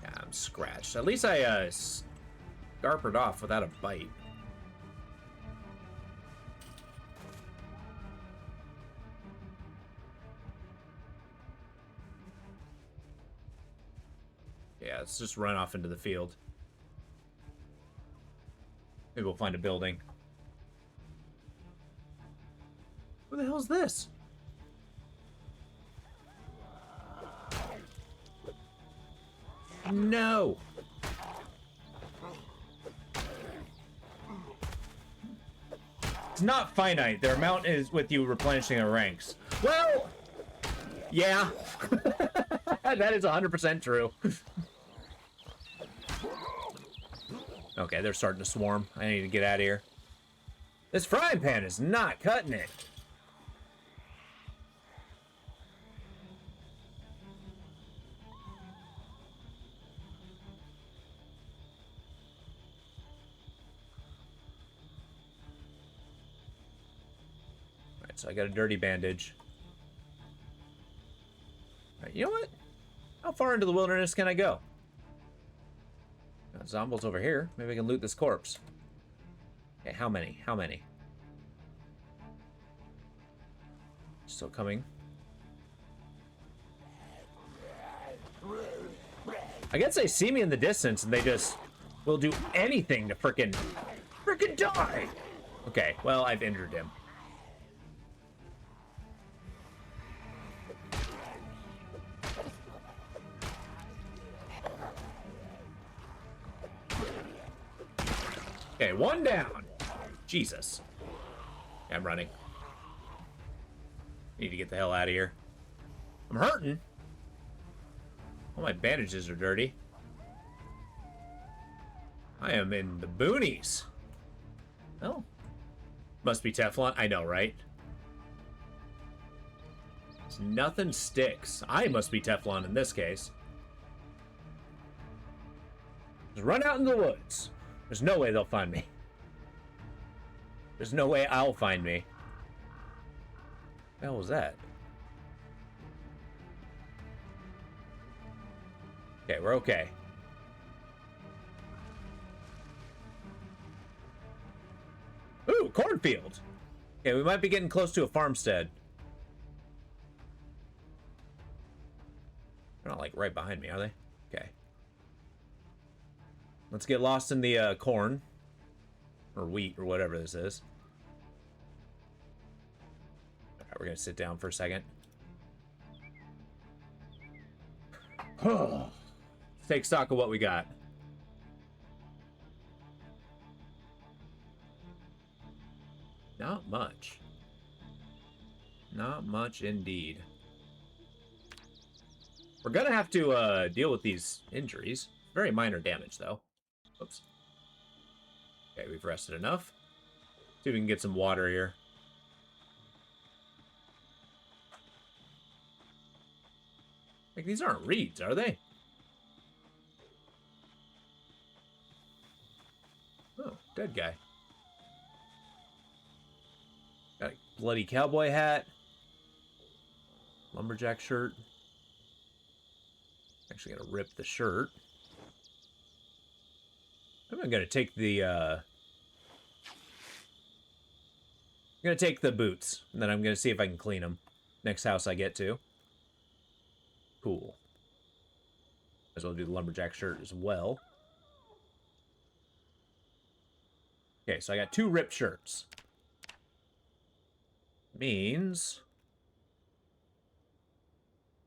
Yeah, I'm scratched. At least I scarpered off without a bite. Yeah, let's just run off into the field. Maybe we'll find a building. What the hell is this? No. It's not finite. Their amount is with you replenishing their ranks. Well, yeah. That is 100% true. Okay, they're starting to swarm. I need to get out of here. This frying pan is not cutting it. So I got a dirty bandage. All right, you know what? How far into the wilderness can I go? Got zombies over here. Maybe I can loot this corpse. Okay, how many? How many? Still coming. I guess they see me in the distance and they just will do anything to frickin' die. Okay, well, I've injured him. Okay, one down. Jesus. Yeah, I'm running. Need to get the hell out of here. I'm hurting. All my bandages are dirty. I am in the boonies. Oh. Must be Teflon. I know, right? Nothing sticks. I must be Teflon in this case. Just run out in the woods. There's no way they'll find me. There's no way I'll find me. What the hell was that? Okay, we're okay. Ooh, cornfield. Okay, we might be getting close to a farmstead. They're not like right behind me, are they? Okay. Let's get lost in the corn. Or wheat, or whatever this is. Alright, we're gonna sit down for a second. Let's take stock of what we got. Not much. Not much indeed. We're gonna have to deal with these injuries. Very minor damage, though. Oops. Okay, we've rested enough. See if we can get some water here. Like, these aren't reeds, are they? Oh, dead guy. Got a bloody cowboy hat. Lumberjack shirt. Actually gonna rip the shirt. I'm gonna take the I'm gonna take the boots, and then I'm gonna see if I can clean them. Next house I get to. Cool. As well do the lumberjack shirt as well. Okay, so I got 2 ripped shirts. Means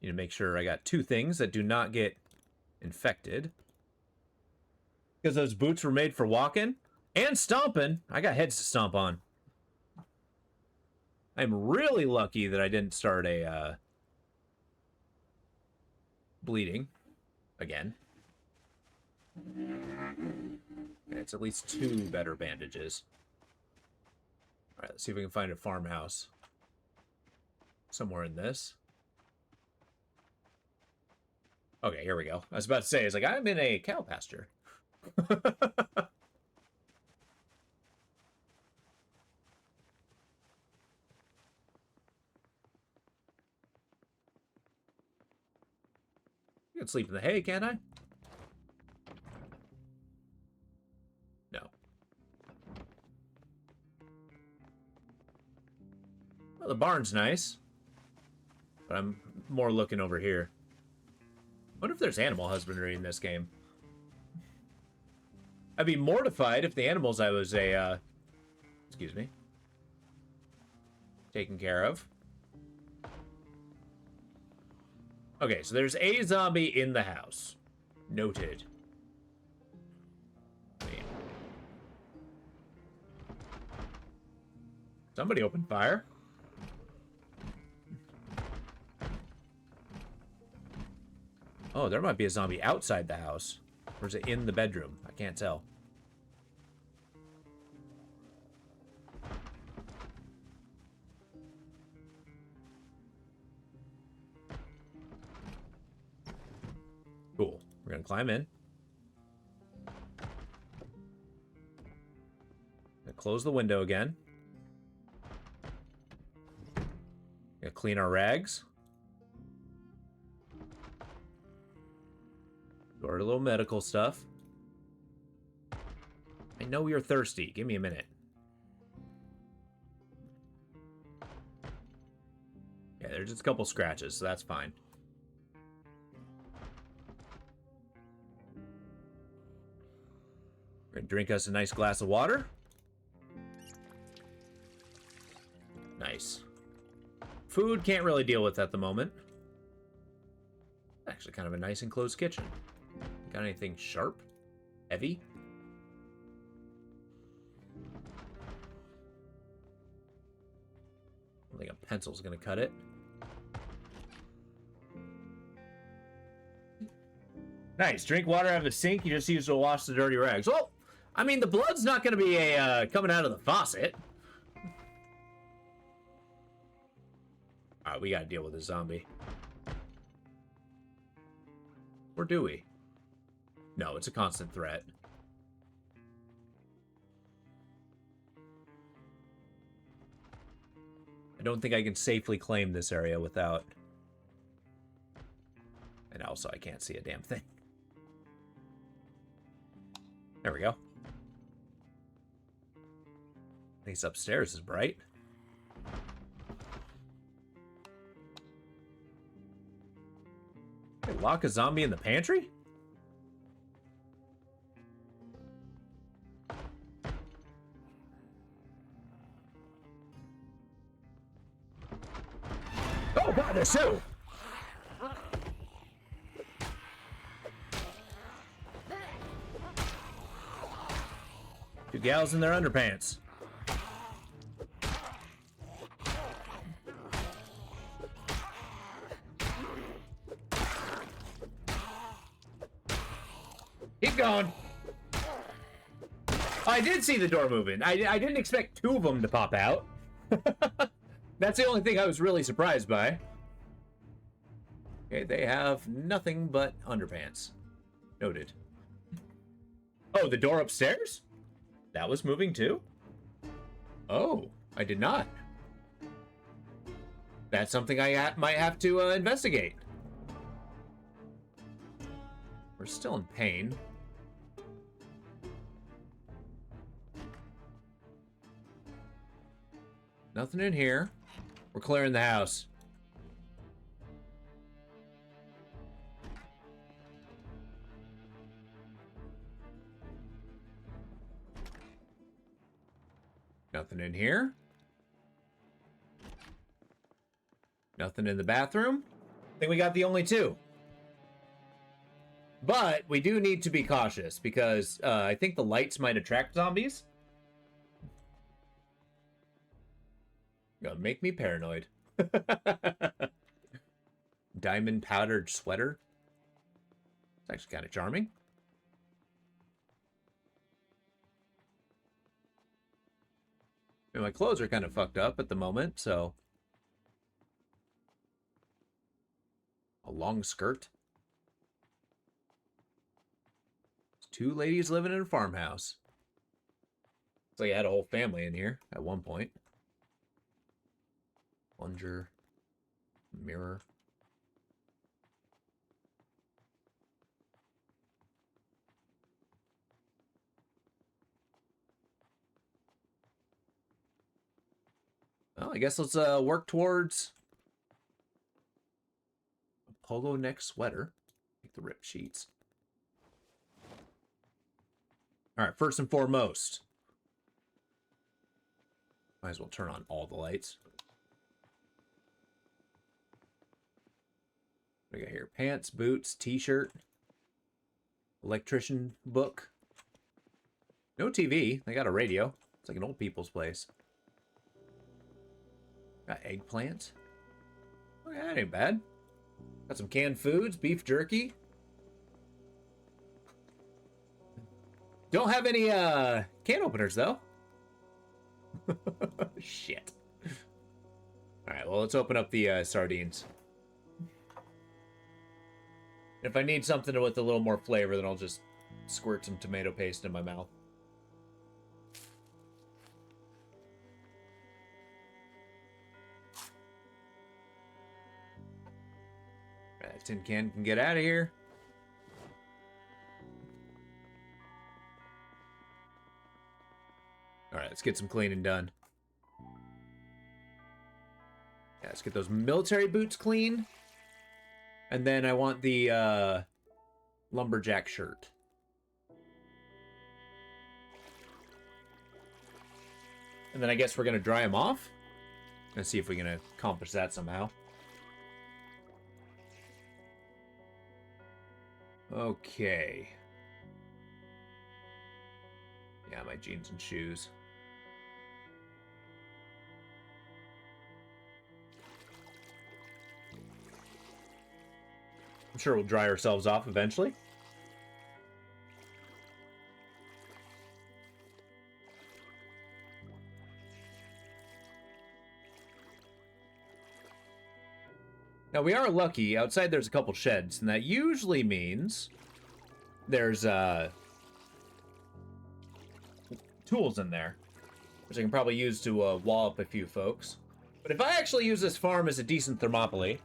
need to make sure I got 2 things that do not get infected. Because those boots were made for walking and stomping. I got heads to stomp on. I'm really lucky that I didn't start a bleeding again. Okay, it's at least 2 better bandages. All right, let's see if we can find a farmhouse somewhere in this. Okay, here we go. I was about to say, it's like, I'm in a cow pasture. You can sleep in the hay, can't I? No. Well, the barn's nice. But I'm more looking over here. What if there's animal husbandry in this game? I'd be mortified if the animals I was excuse me, taken care of. Okay, so there's a zombie in the house. Noted. Wait. Somebody opened fire. Oh, there might be a zombie outside the house. Or is it in the bedroom? I can't tell. Cool. We're gonna climb in. Gonna close the window again. Gonna clean our rags. Or a little medical stuff. I know you're thirsty. Give me a minute. Yeah, there's just a couple scratches, so that's fine. We're gonna drink us a nice glass of water. Nice. Food can't really deal with at the moment. Actually kind of a nice enclosed kitchen. Got anything sharp? Heavy? Like a pencil's gonna cut it. Nice. Drink water out of a sink. You just use to wash the dirty rags. Well, I mean, the blood's not gonna be coming out of the faucet. Alright, we gotta deal with a zombie. Or do we? No, it's a constant threat. I don't think I can safely claim this area without... And also, I can't see a damn thing. There we go. I think it's upstairs is bright. Hey, lock a zombie in the pantry? Oh god, there's two! Two gals in their underpants. Keep going. I did see the door moving. I didn't expect two of them to pop out. That's the only thing I was really surprised by. Okay, they have nothing but underpants. Noted. Oh, the door upstairs? That was moving too? Oh, I did not. That's something I might have to investigate. We're still in pain. Nothing in here. We're clearing the house. Nothing in here. Nothing in the bathroom. I think we got the only two. But we do need to be cautious because I think the lights might attract zombies. Gonna make me paranoid. Diamond powdered sweater. It's actually kind of charming. And my clothes are kind of fucked up at the moment, so. A long skirt. Two ladies living in a farmhouse. Looks like I had a whole family in here at one point. Plunger. Mirror. Well, I guess let's work towards a polo neck sweater. Take the ripped sheets. All right, first and foremost, might as well turn on all the lights. What do we got here? Pants, boots, t-shirt, electrician book. No TV. They got a radio. It's like an old people's place. Got eggplant. Okay, that ain't bad. Got some canned foods, beef jerky. Don't have any can openers though. Shit. All right, well, let's open up the sardines. If I need something with a little more flavor, then I'll just squirt some tomato paste in my mouth. That tin can get out of here. All right, let's get some cleaning done. Yeah, let's get those military boots clean. And then I want the lumberjack shirt. And then I guess we're going to dry them off. Let's see if we can accomplish that somehow. Okay. Yeah, my jeans and shoes. I'm sure we'll dry ourselves off eventually. Now, we are lucky. Outside, there's a couple sheds, and that usually means there's tools in there, which I can probably use to wall up a few folks. But if I actually use this farm as a decent Thermopylae,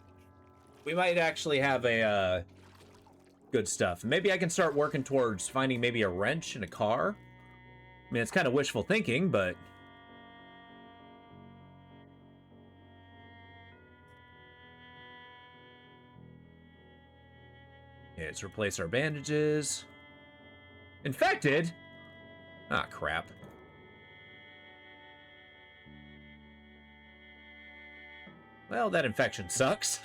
we might actually have a good stuff. Maybe I can start working towards finding maybe a wrench and a car. I mean, it's kind of wishful thinking, but... Okay, let's replace our bandages. Infected? Ah, crap. Well, that infection sucks.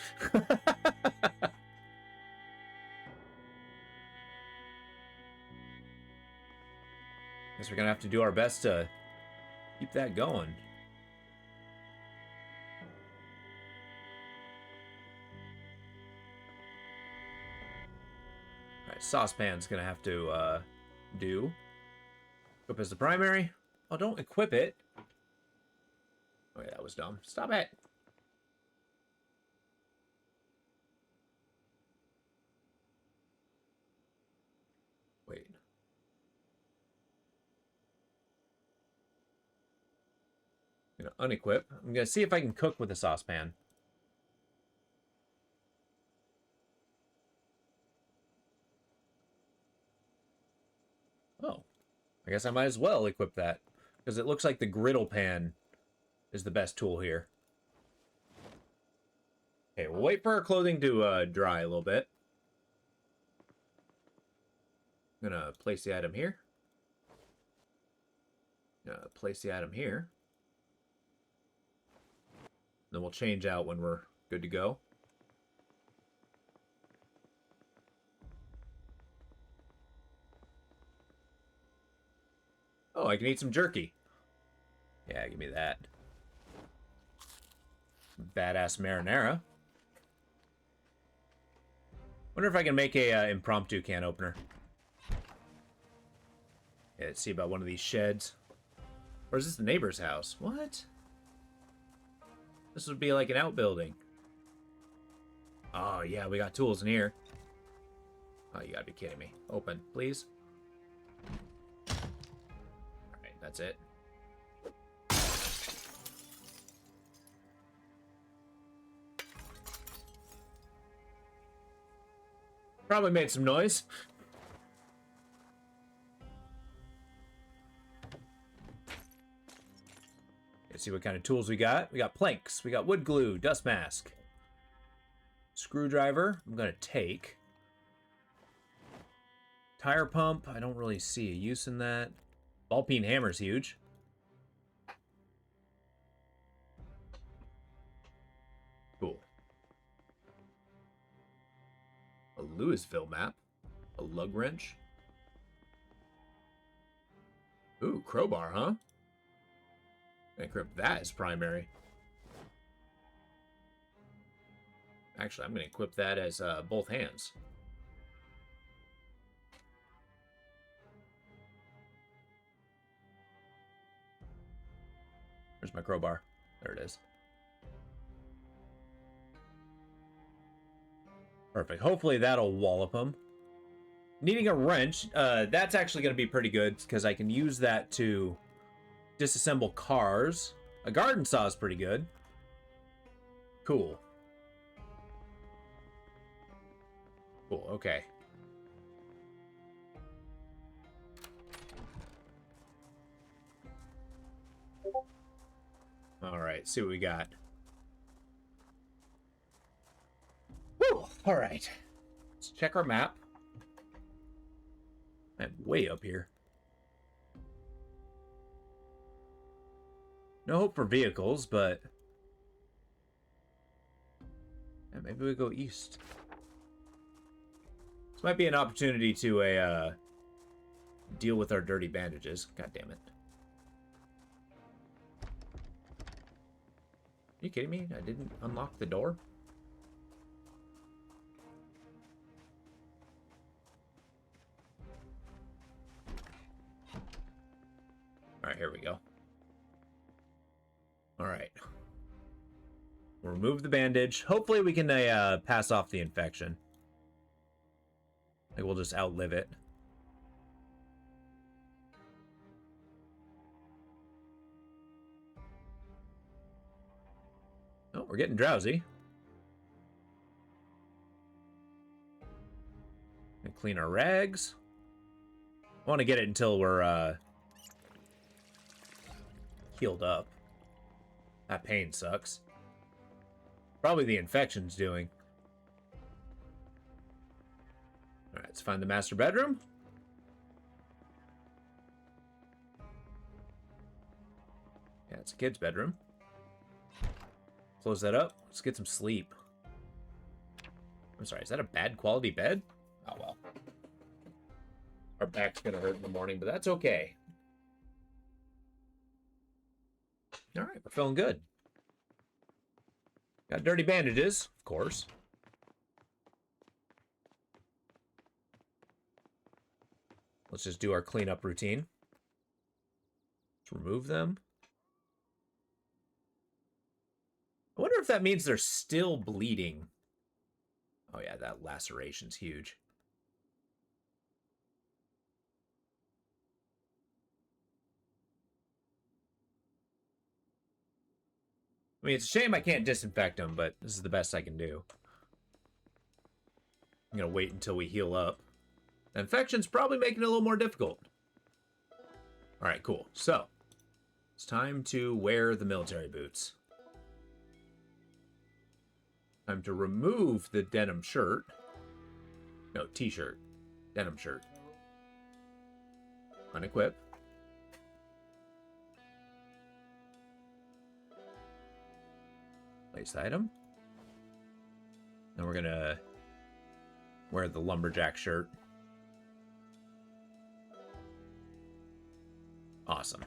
Guess we're gonna have to do our best to keep that going. Alright, saucepan's gonna have to do. Equip as the primary. Oh, don't equip it. Oh yeah, that was dumb. Stop it. Wait. I'm gonna unequip. I'm gonna see if I can cook with a saucepan. Oh, I guess I might as well equip that, because it looks like the griddle pan is the best tool here. Okay, we'll wait for our clothing to dry a little bit. I'm gonna place the item here. Place the item here. Then we'll change out when we're good to go. Oh, I can eat some jerky. Yeah, give me that. Badass marinara. Wonder if I can make a impromptu can opener. Yeah, let's see about one of these sheds. Or is this the neighbor's house? What? This would be like an outbuilding. Oh, yeah, we got tools in here. Oh, you gotta be kidding me. Open, please. Alright, that's it. Probably made some noise. Let's see what kind of tools we got. We got planks. We got wood glue, dust mask. Screwdriver, I'm gonna take. Tire pump, I don't really see a use in that. Ball peen hammer's huge. Cool. A Louisville map. A lug wrench. Ooh, crowbar, huh? Equip that as primary. Actually, I'm going to equip that as both hands. Where's my crowbar? There it is. Perfect. Hopefully that'll wallop him. Needing a wrench, that's actually going to be pretty good because I can use that to disassemble cars. A garden saw is pretty good. Cool. Cool, okay. Alright, see what we got. Woo! Alright. Let's check our map. I'm way up here. No hope for vehicles, but... yeah, maybe we go east. This might be an opportunity to deal with our dirty bandages. God damn it. Are you kidding me? I didn't unlock the door? All right, here we go. All right. We'll remove the bandage. Hopefully we can pass off the infection. Like, we'll just outlive it. Oh, we're getting drowsy. And clean our rags. I want to get it until we're healed up. That pain sucks. Probably the infection's doing. All right, let's find the master bedroom. Yeah, it's a kid's bedroom. Close that up. Let's get some sleep. I'm sorry, is that a bad quality bed? Oh, well. Our back's gonna hurt in the morning, but that's okay. All right, we're feeling good. Got dirty bandages, of course. Let's just do our cleanup routine. Let's remove them. I wonder if that means they're still bleeding. Oh yeah, that laceration's huge. I mean, it's a shame I can't disinfect them, but this is the best I can do. I'm gonna wait until we heal up. The infection's probably making it a little more difficult. Alright, cool. So, it's time to wear the military boots. Time to remove the denim shirt. No, t-shirt. Denim shirt. Unequip. Place item. Then we're gonna wear the lumberjack shirt. Awesome.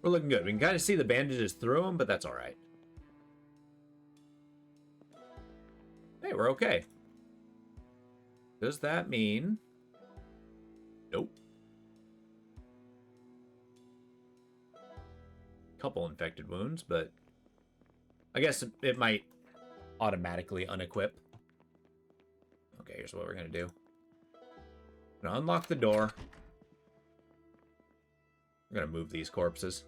We're looking good. We can kind of see the bandages through them, but that's all right. Hey, we're okay. Does that mean... Nope. Couple infected wounds, but... I guess it might automatically unequip. Okay, here's what we're gonna do. I'm gonna unlock the door. I'm gonna move these corpses.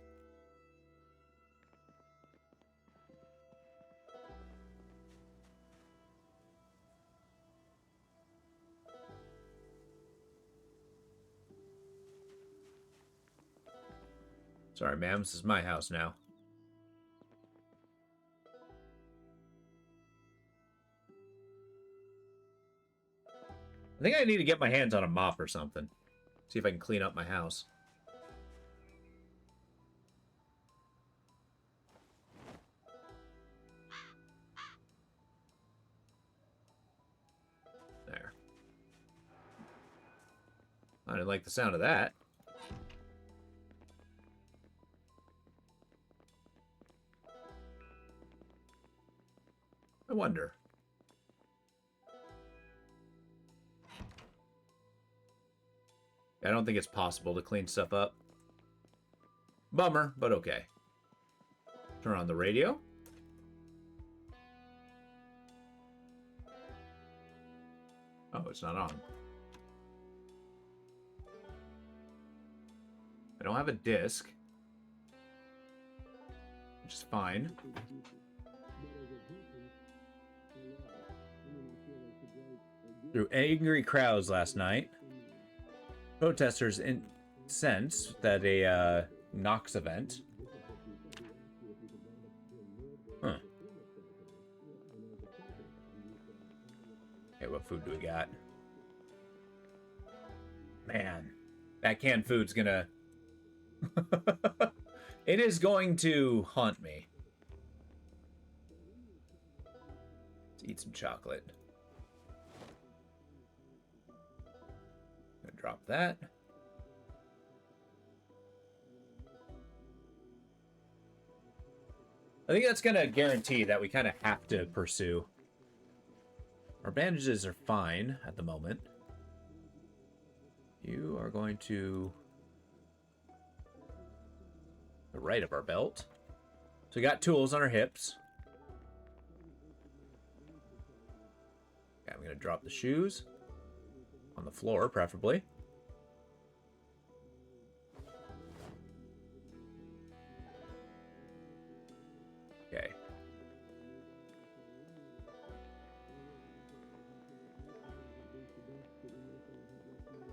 Sorry, ma'am, this is my house now. I think I need to get my hands on a mop or something. See if I can clean up my house. There. I didn't like the sound of that. I wonder. I don't think it's possible to clean stuff up. Bummer, but okay. Turn on the radio. Oh, it's not on. I don't have a disc, which is fine. Through angry crowds last night, protesters incensed that a Knox event. Huh. Okay, what food do we got? Man, that canned food's gonna... It is going to haunt me. Let's eat some chocolate. Gonna drop that. I think that's gonna guarantee that we kind of have to pursue. Our bandages are fine at the moment. You are going to the right of our belt. So we got tools on our hips. Okay, I'm gonna drop the shoes on the floor, preferably. Okay.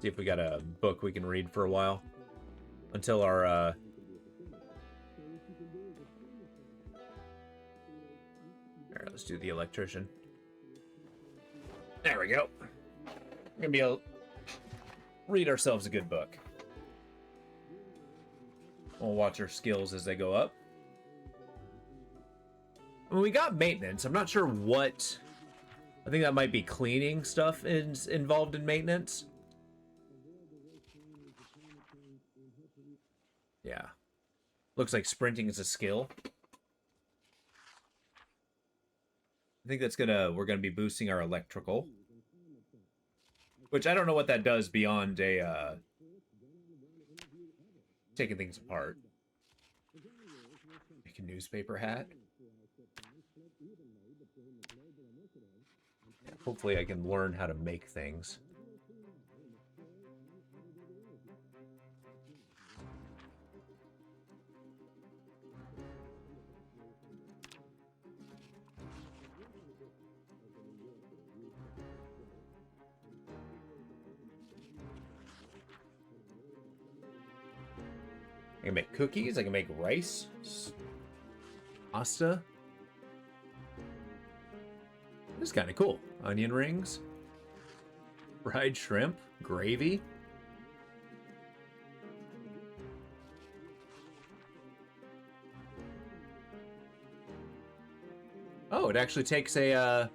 See if we got a book we can read for a while until our Alright, let's do the electrician. There we go. We're gonna be able to read ourselves a good book. We'll watch our skills as they go up. I mean, we got maintenance. I'm not sure what. I think that might be cleaning stuff is involved in maintenance. Yeah. Looks like sprinting is a skill. I think that's we're gonna be boosting our electrical. Which I don't know what that does beyond a taking things apart. Make a newspaper hat. Yeah, hopefully I can learn how to make things. I can make cookies, I can make rice, pasta. This is kind of cool. Onion rings, fried shrimp, gravy. Oh, it actually takes a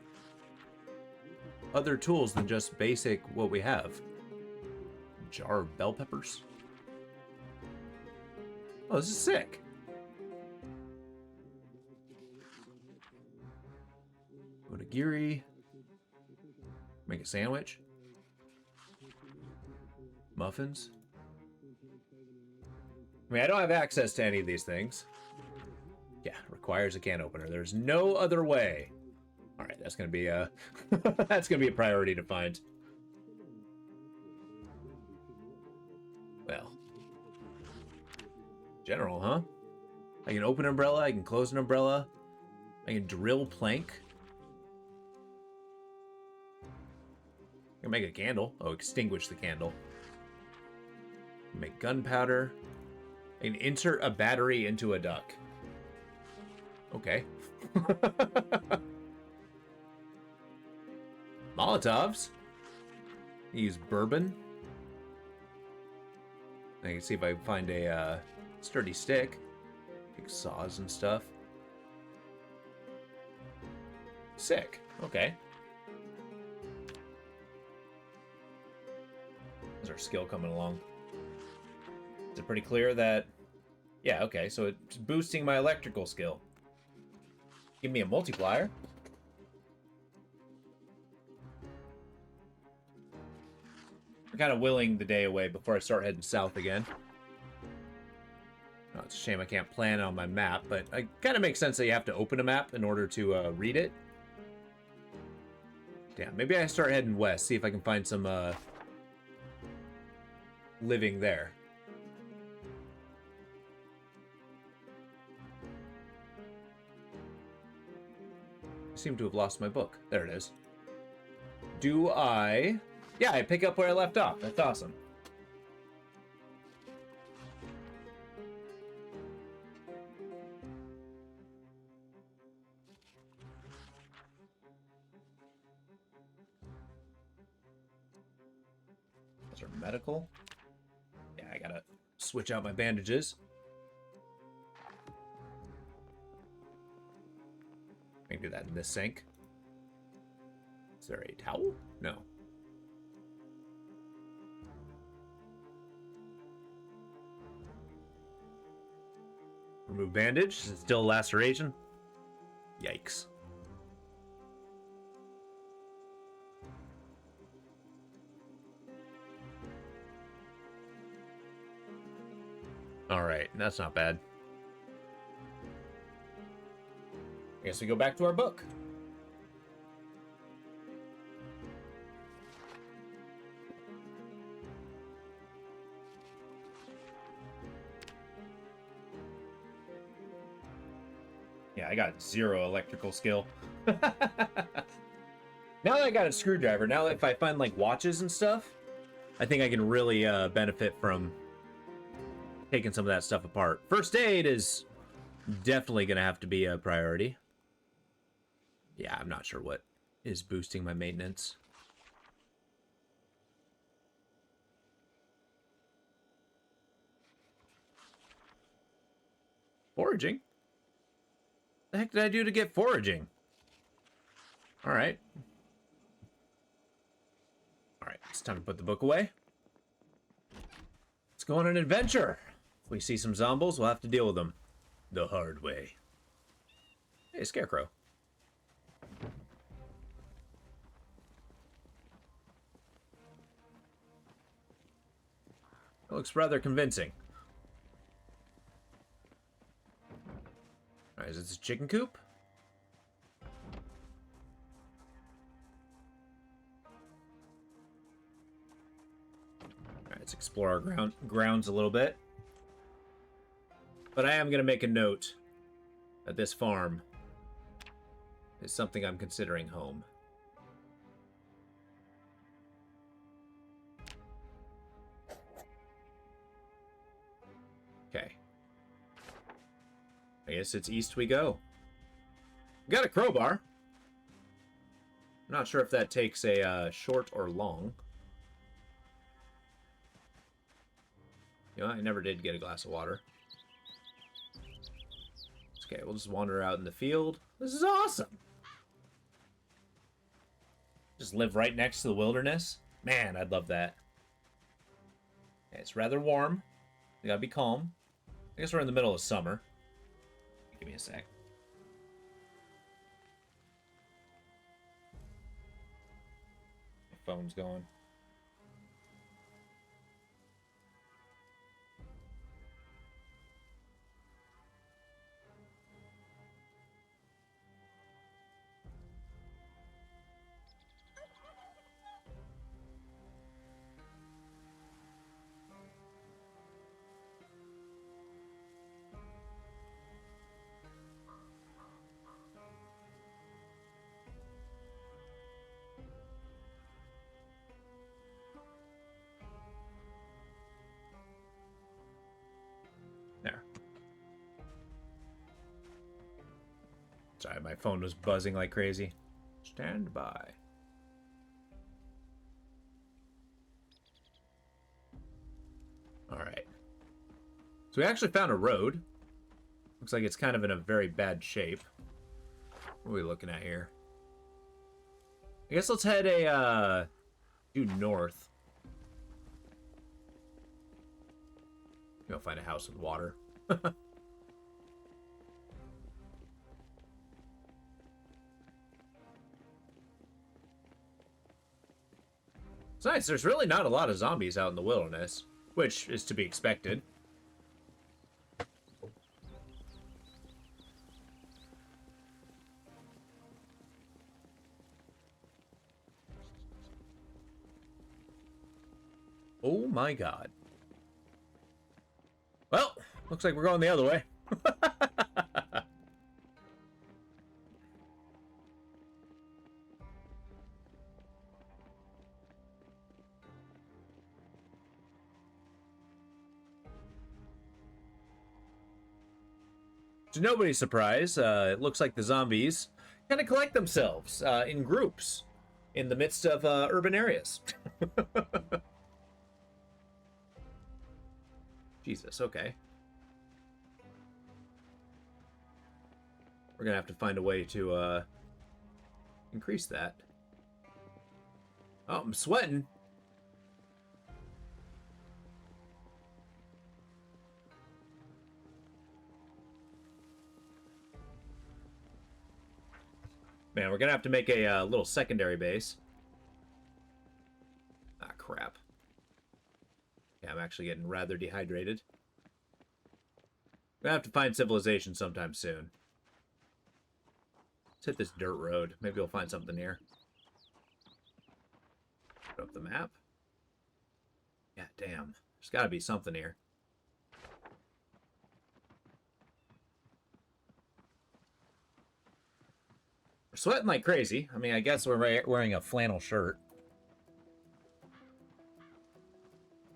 other tools than just basic what we have. Jar of bell peppers. Oh, this is sick. Onigiri. Make a sandwich. Muffins. I mean, I don't have access to any of these things. Yeah, requires a can opener. There's no other way. All right, that's gonna be a that's gonna be a priority to find. Well, general, huh? I can open an umbrella. I can close an umbrella. I can drill plank. I can make a candle. Oh, extinguish the candle. Make gunpowder. I can insert a battery into a duck. Okay. Molotovs. Use bourbon. I can see if I can find a sturdy stick. Big saws and stuff. Sick. Okay. How's our skill coming along? Is it pretty clear that... Yeah, okay, so it's boosting my electrical skill. Give me a multiplier. I'm kind of willing the day away before I start heading south again. Oh, it's a shame I can't plan on my map, but it kind of makes sense that you have to open a map in order to read it. Damn, maybe I start heading west, see if I can find some living there. I seem to have lost my book. There it is. Do I... Yeah, I pick up where I left off. That's awesome. Those are medical. Yeah, I gotta switch out my bandages. I can do that in this sink. Is there a towel? No. Remove bandage. Is it still a laceration? Yikes. Alright, that's not bad. I guess we go back to our book. Yeah, I got 0 electrical skill. Now that I got a screwdriver, now if I find like watches and stuff, I think I can really benefit from taking some of that stuff apart. First aid is definitely going to have to be a priority. Yeah, I'm not sure what is boosting my maintenance. Foraging? The heck did I do to get foraging? All right. All right, it's time to put the book away. Let's go on an adventure. If we see some zombies, we'll have to deal with them the hard way. Hey, Scarecrow. That looks rather convincing. All right, is this a chicken coop? All right, let's explore our grounds a little bit. But I am going to make a note that this farm is something I'm considering home. Okay. I guess it's east we go. Got a crowbar. I'm not sure if that takes a short or long. You know, I never did get a glass of water. Okay, we'll just wander out in the field. This is awesome. Just live right next to the wilderness. Man, I'd love that. Okay, it's rather warm. We gotta be calm. I guess we're in the middle of summer. Give me a sec. My phone's going. There. Sorry, my phone was buzzing like crazy. Stand by. Alright. So we actually found a road. Looks like it's kind of in a very bad shape. What are we looking at here? I guess let's head due north. Go find a house with water. It's nice. There's really not a lot of zombies out in the wilderness, which is to be expected. Oh my god. Well, looks like we're going the other way. To nobody's surprise, it looks like the zombies kind of collect themselves in groups in the midst of urban areas. Jesus, okay. We're gonna have to find a way to increase that. Oh, I'm sweating. Man, we're gonna have to make a little secondary base. Ah, crap. Yeah, I'm actually getting rather dehydrated. We're gonna have to find civilization sometime soon. hit this dirt road. Maybe we'll find something here. Put up the map. Yeah, damn. There's got to be something here. We're sweating like crazy. I mean, I guess we're wearing a flannel shirt.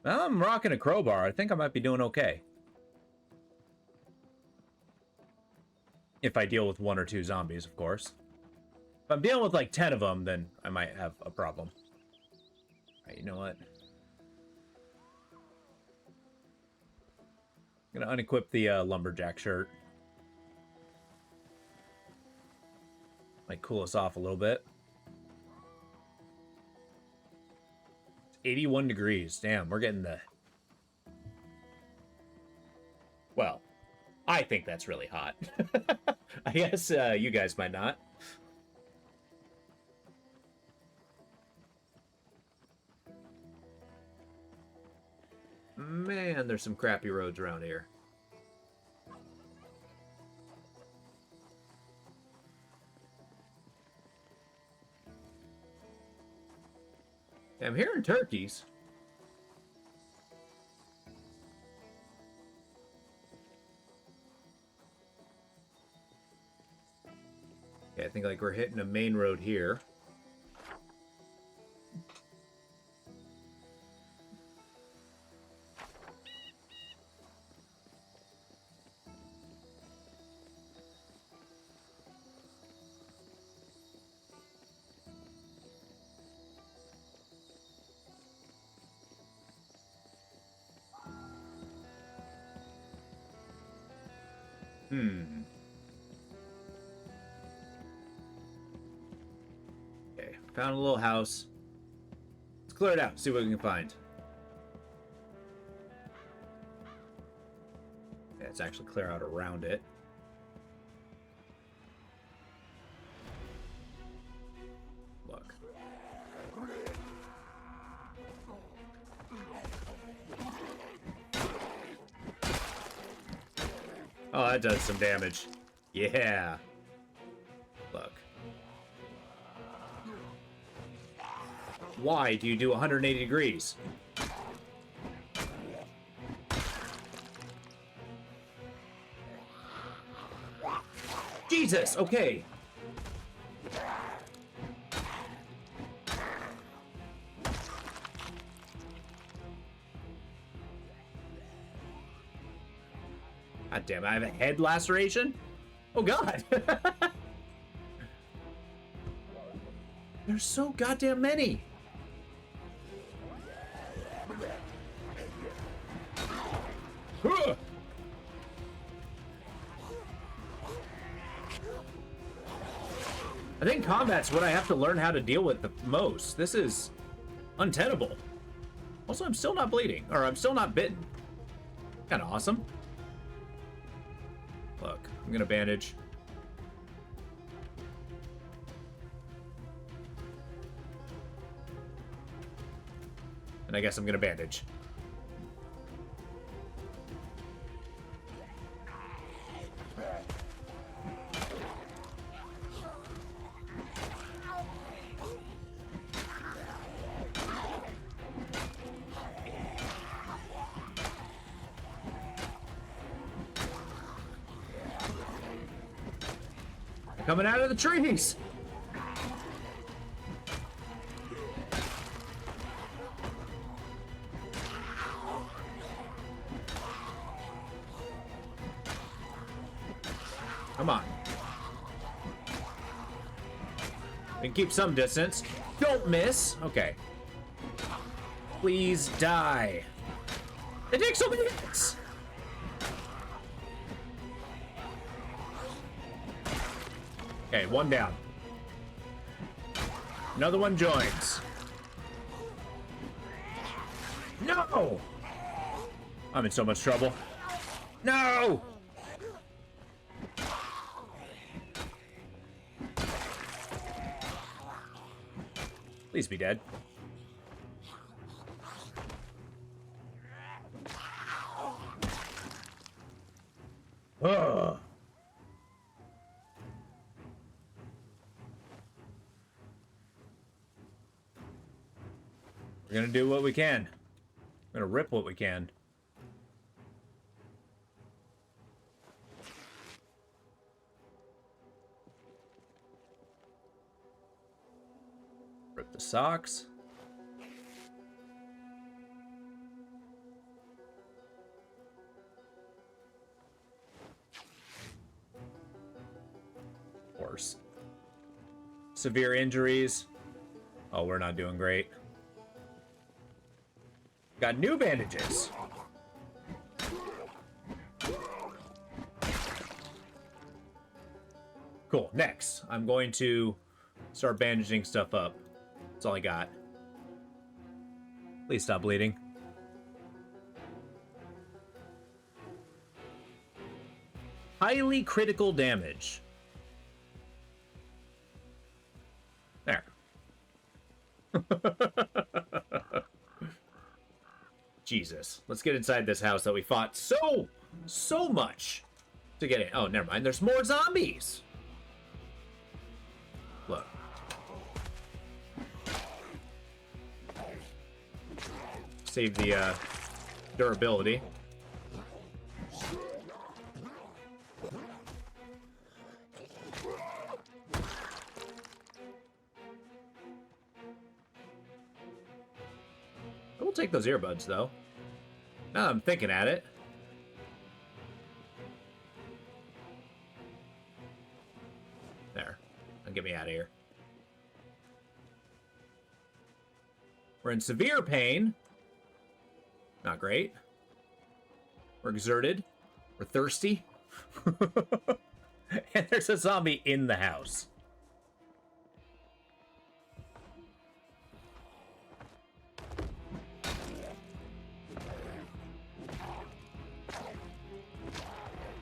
Well, I'm rocking a crowbar. I think I might be doing okay. If I deal with 1 or 2 zombies, of course. If I'm dealing with like 10 of them, then I might have a problem. Alright, you know what? I'm gonna unequip the lumberjack shirt. Might cool us off a little bit. It's 81 degrees. Damn, we're getting the... Well, I think that's really hot. I guess you guys might not. Man, there's some crappy roads around here. I'm hearing turkeys. Okay, I think like we're hitting a main road here. Okay, found a little house. Let's clear it out, see what we can find. Yeah, let's actually clear out around it. Look. Oh, that does some damage. Yeah. Look. Why do you do 180 degrees? Jesus, okay. God damn it, I have a head laceration? Oh god. There's so goddamn many. Huh. I think combat's what I have to learn how to deal with the most. This is untenable. Also, I'm still not bleeding, or I'm still not bitten. Kind of awesome. Look, I'm gonna bandage. And I guess I'm gonna bandage. Coming out of the trees. Come on. And keep some distance. Don't miss. Okay. Please die. It takes so many hits. Okay, one down. Another one joins. No! I'm in so much trouble. No! Please be dead. Ugh. We're gonna do what we can. We're gonna rip what we can. Rip the socks. Of course. Severe injuries. Oh, we're not doing great. Got new bandages. Cool. Next, I'm going to start bandaging stuff up. That's all I got. Please stop bleeding. Highly critical damage. There. Jesus. Let's get inside this house that we fought so much to get in. Oh, never mind. There's more zombies. Look. Save the durability. I will take those earbuds, though. Now that I'm thinking at it. There. Now get me out of here. We're in severe pain. Not great. We're exerted. We're thirsty. And there's a zombie in the house.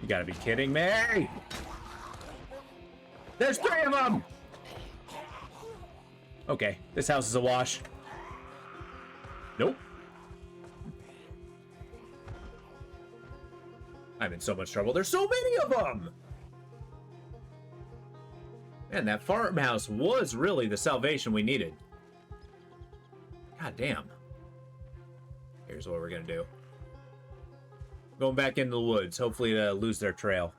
You gotta be kidding me! There's 3 of them! Okay, this house is a wash. Nope. I'm in so much trouble. There's so many of them! Man, that farmhouse was really the salvation we needed. God damn. Here's what we're gonna do. Going back into the woods, hopefully to lose their trail.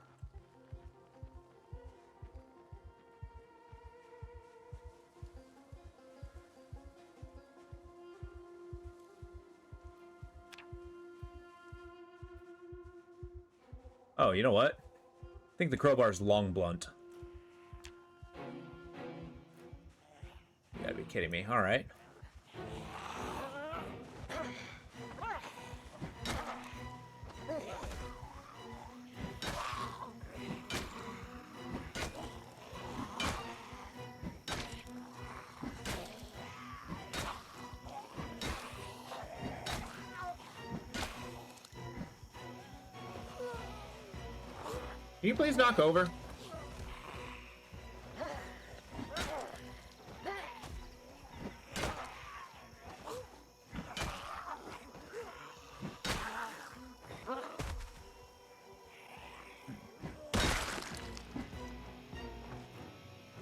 Oh, you know what? I think the crowbar's long blunt. You gotta be kidding me. All right. Can you please knock over?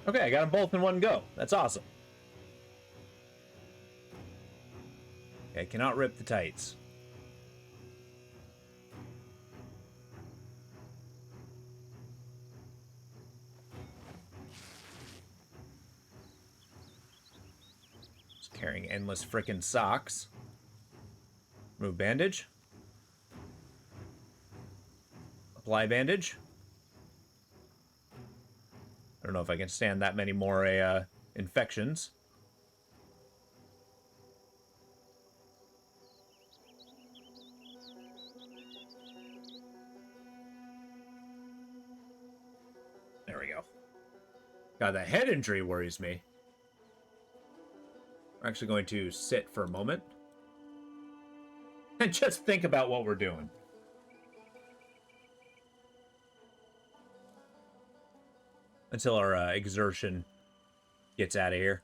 Okay, I got them both in one go. That's awesome. Okay, I cannot rip the tights. Carrying endless frickin' socks. Remove bandage. Apply bandage. I don't know if I can stand that many more infections. There we go. God, the head injury worries me. We're actually going to sit for a moment and just think about what we're doing. Until our exertion gets out of here.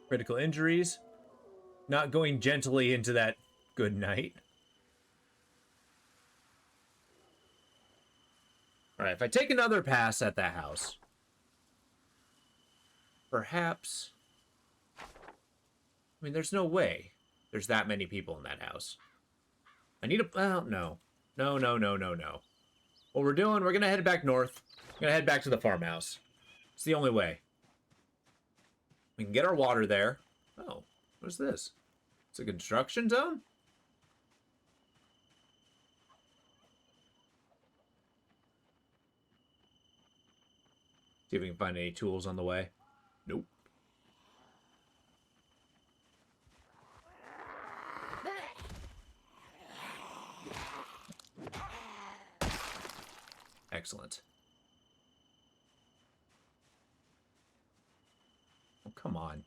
Critical injuries. Not going gently into that good night. All right, if I take another pass at that house, perhaps... I mean, there's no way there's that many people in that house. I need a... Well, no. No. What we're doing, we're going to head back north. We're going to head back to the farmhouse. It's the only way. We can get our water there. Oh, what's this? It's a construction zone? See if we can find any tools on the way. Nope. Excellent. Oh, come on.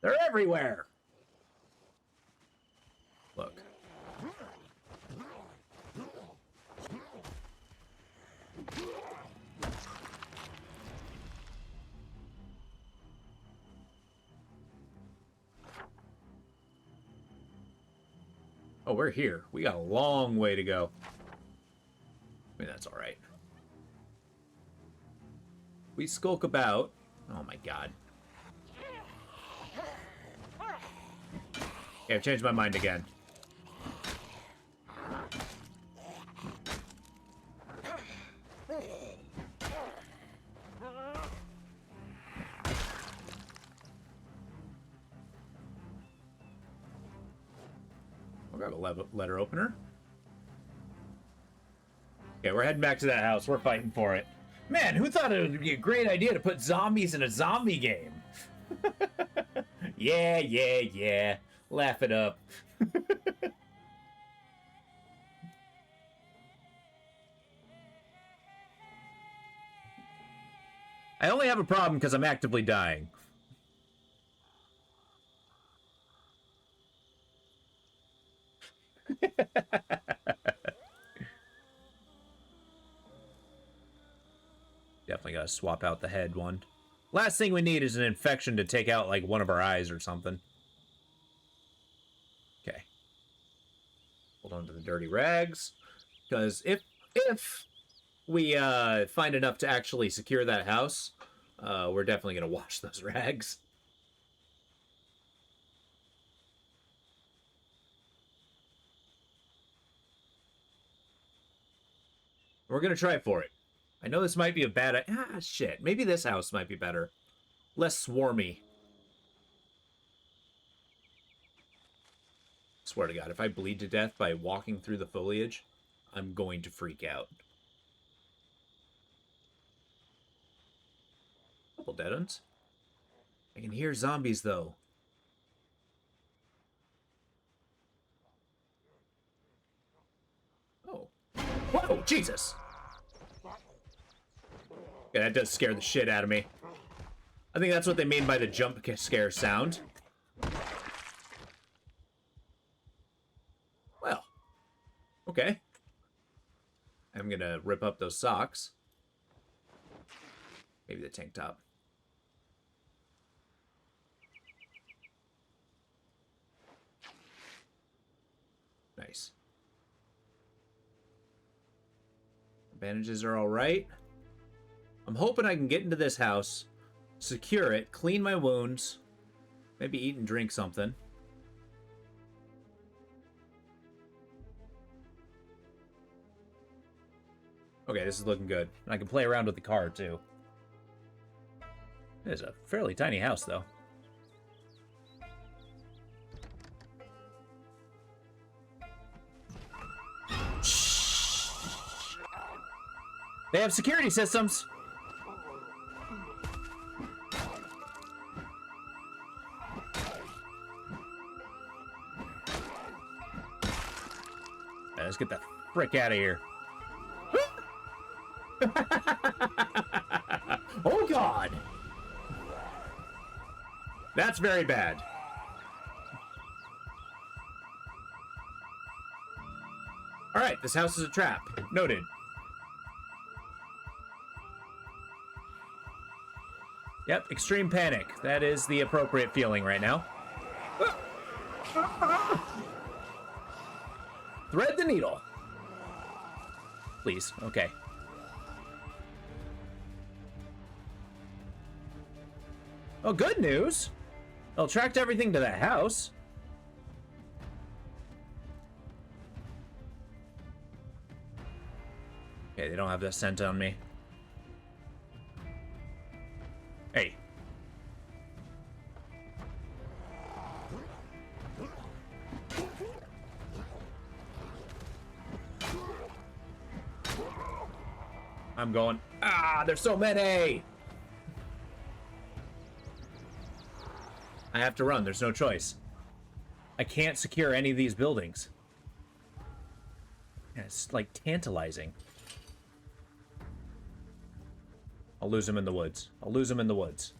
They're everywhere! Look. Oh, we're here. We got a long way to go. I mean, that's all right. We skulk about. Oh, my God. Okay, I've changed my mind again. I'll grab a letter opener. Okay, we're heading back to that house. We're fighting for it. Man, who thought it would be a great idea to put zombies in a zombie game? Yeah. Laugh it up. I only have a problem because I'm actively dying. Definitely gotta swap out the head one. Last thing we need is an infection to take out, like, one of our eyes or something. Okay. Hold on to the dirty rags. Because if we find enough to actually secure that house, we're definitely gonna wash those rags. We're gonna try for it. I know this might be a bad... shit. Maybe this house might be better. Less swarmy. Swear to God, if I bleed to death by walking through the foliage, I'm going to freak out. Couple dead ends. I can hear zombies, though. Oh. Whoa, Jesus! Yeah, that does scare the shit out of me. I think that's what they mean by the jump scare sound. Well. Okay. I'm gonna rip up those socks. Maybe the tank top. Nice. Bandages are all right. I'm hoping I can get into this house, secure it, clean my wounds, maybe eat and drink something. Okay, this is looking good. I can play around with the car, too. It is a fairly tiny house, though. Shh. They have security systems. Let's get the frick out of here. Oh, God. That's very bad. All right, this house is a trap. Noted. Yep, extreme panic. That is the appropriate feeling right now. Thread the needle. Please, okay. Oh, good news. I'll attract everything to that house. Okay, they don't have that scent on me. Hey. I'm going. Ah, there's so many. I have to run. There's no choice. I can't secure any of these buildings. Yeah, it's like tantalizing. I'll lose him in the woods. I'll lose him in the woods.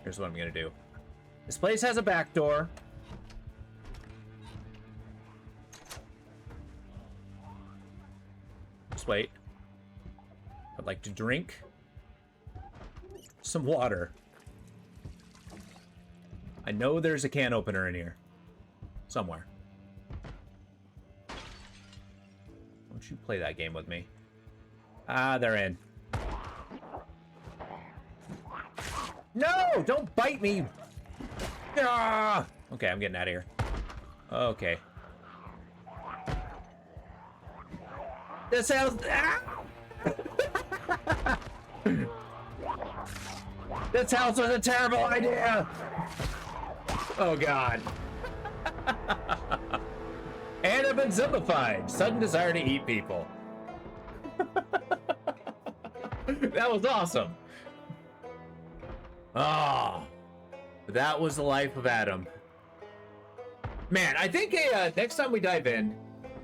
Here's what I'm gonna do. This place has a back door. Just wait. I'd like to drink some water. I know there's a can opener in here. Somewhere. Don't you play that game with me. Ah, they're in. No! Don't bite me! Ah! Okay, I'm getting out of here. Okay. This sounds... Ah! This house was a terrible idea! Oh, God. And I've been zombified. Sudden desire to eat people. That was awesome. Ah, that was the life of Adam. Man, I think next time we dive in,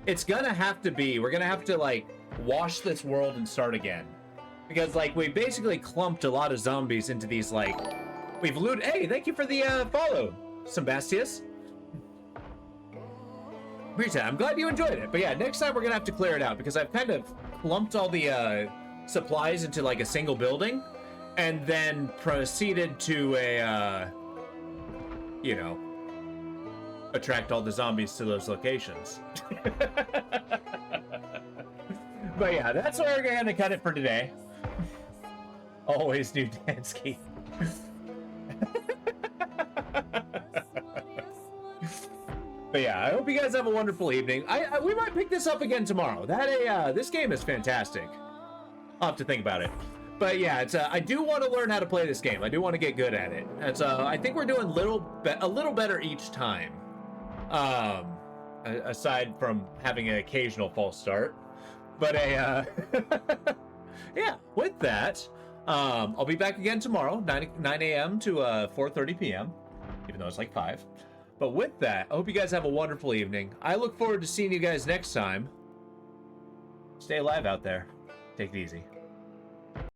it's gonna have to be, we're gonna have to, like, wash this world and start again. Because, like, we basically clumped a lot of zombies into these, like, we've looted. Hey, thank you for the follow, Sebastius. Rita, I'm glad you enjoyed it. But yeah, next time we're gonna have to clear it out because I've kind of clumped all the supplies into, like, a single building. And then proceeded to you know, attract all the zombies to those locations. But yeah, that's where we're gonna cut it for today. Always new Dansky. But yeah, I hope you guys have a wonderful evening. We might pick this up again tomorrow. This game is fantastic. I'll have to think about it. But yeah, it's I do want to learn how to play this game. I do want to get good at it. It's I think we're doing a little better each time. Aside from having an occasional false start. But yeah, with that, I'll be back again tomorrow, 9 a.m. to 4:30 p.m. Even though it's like 5. But with that, I hope you guys have a wonderful evening. I look forward to seeing you guys next time. Stay alive out there. Take it easy.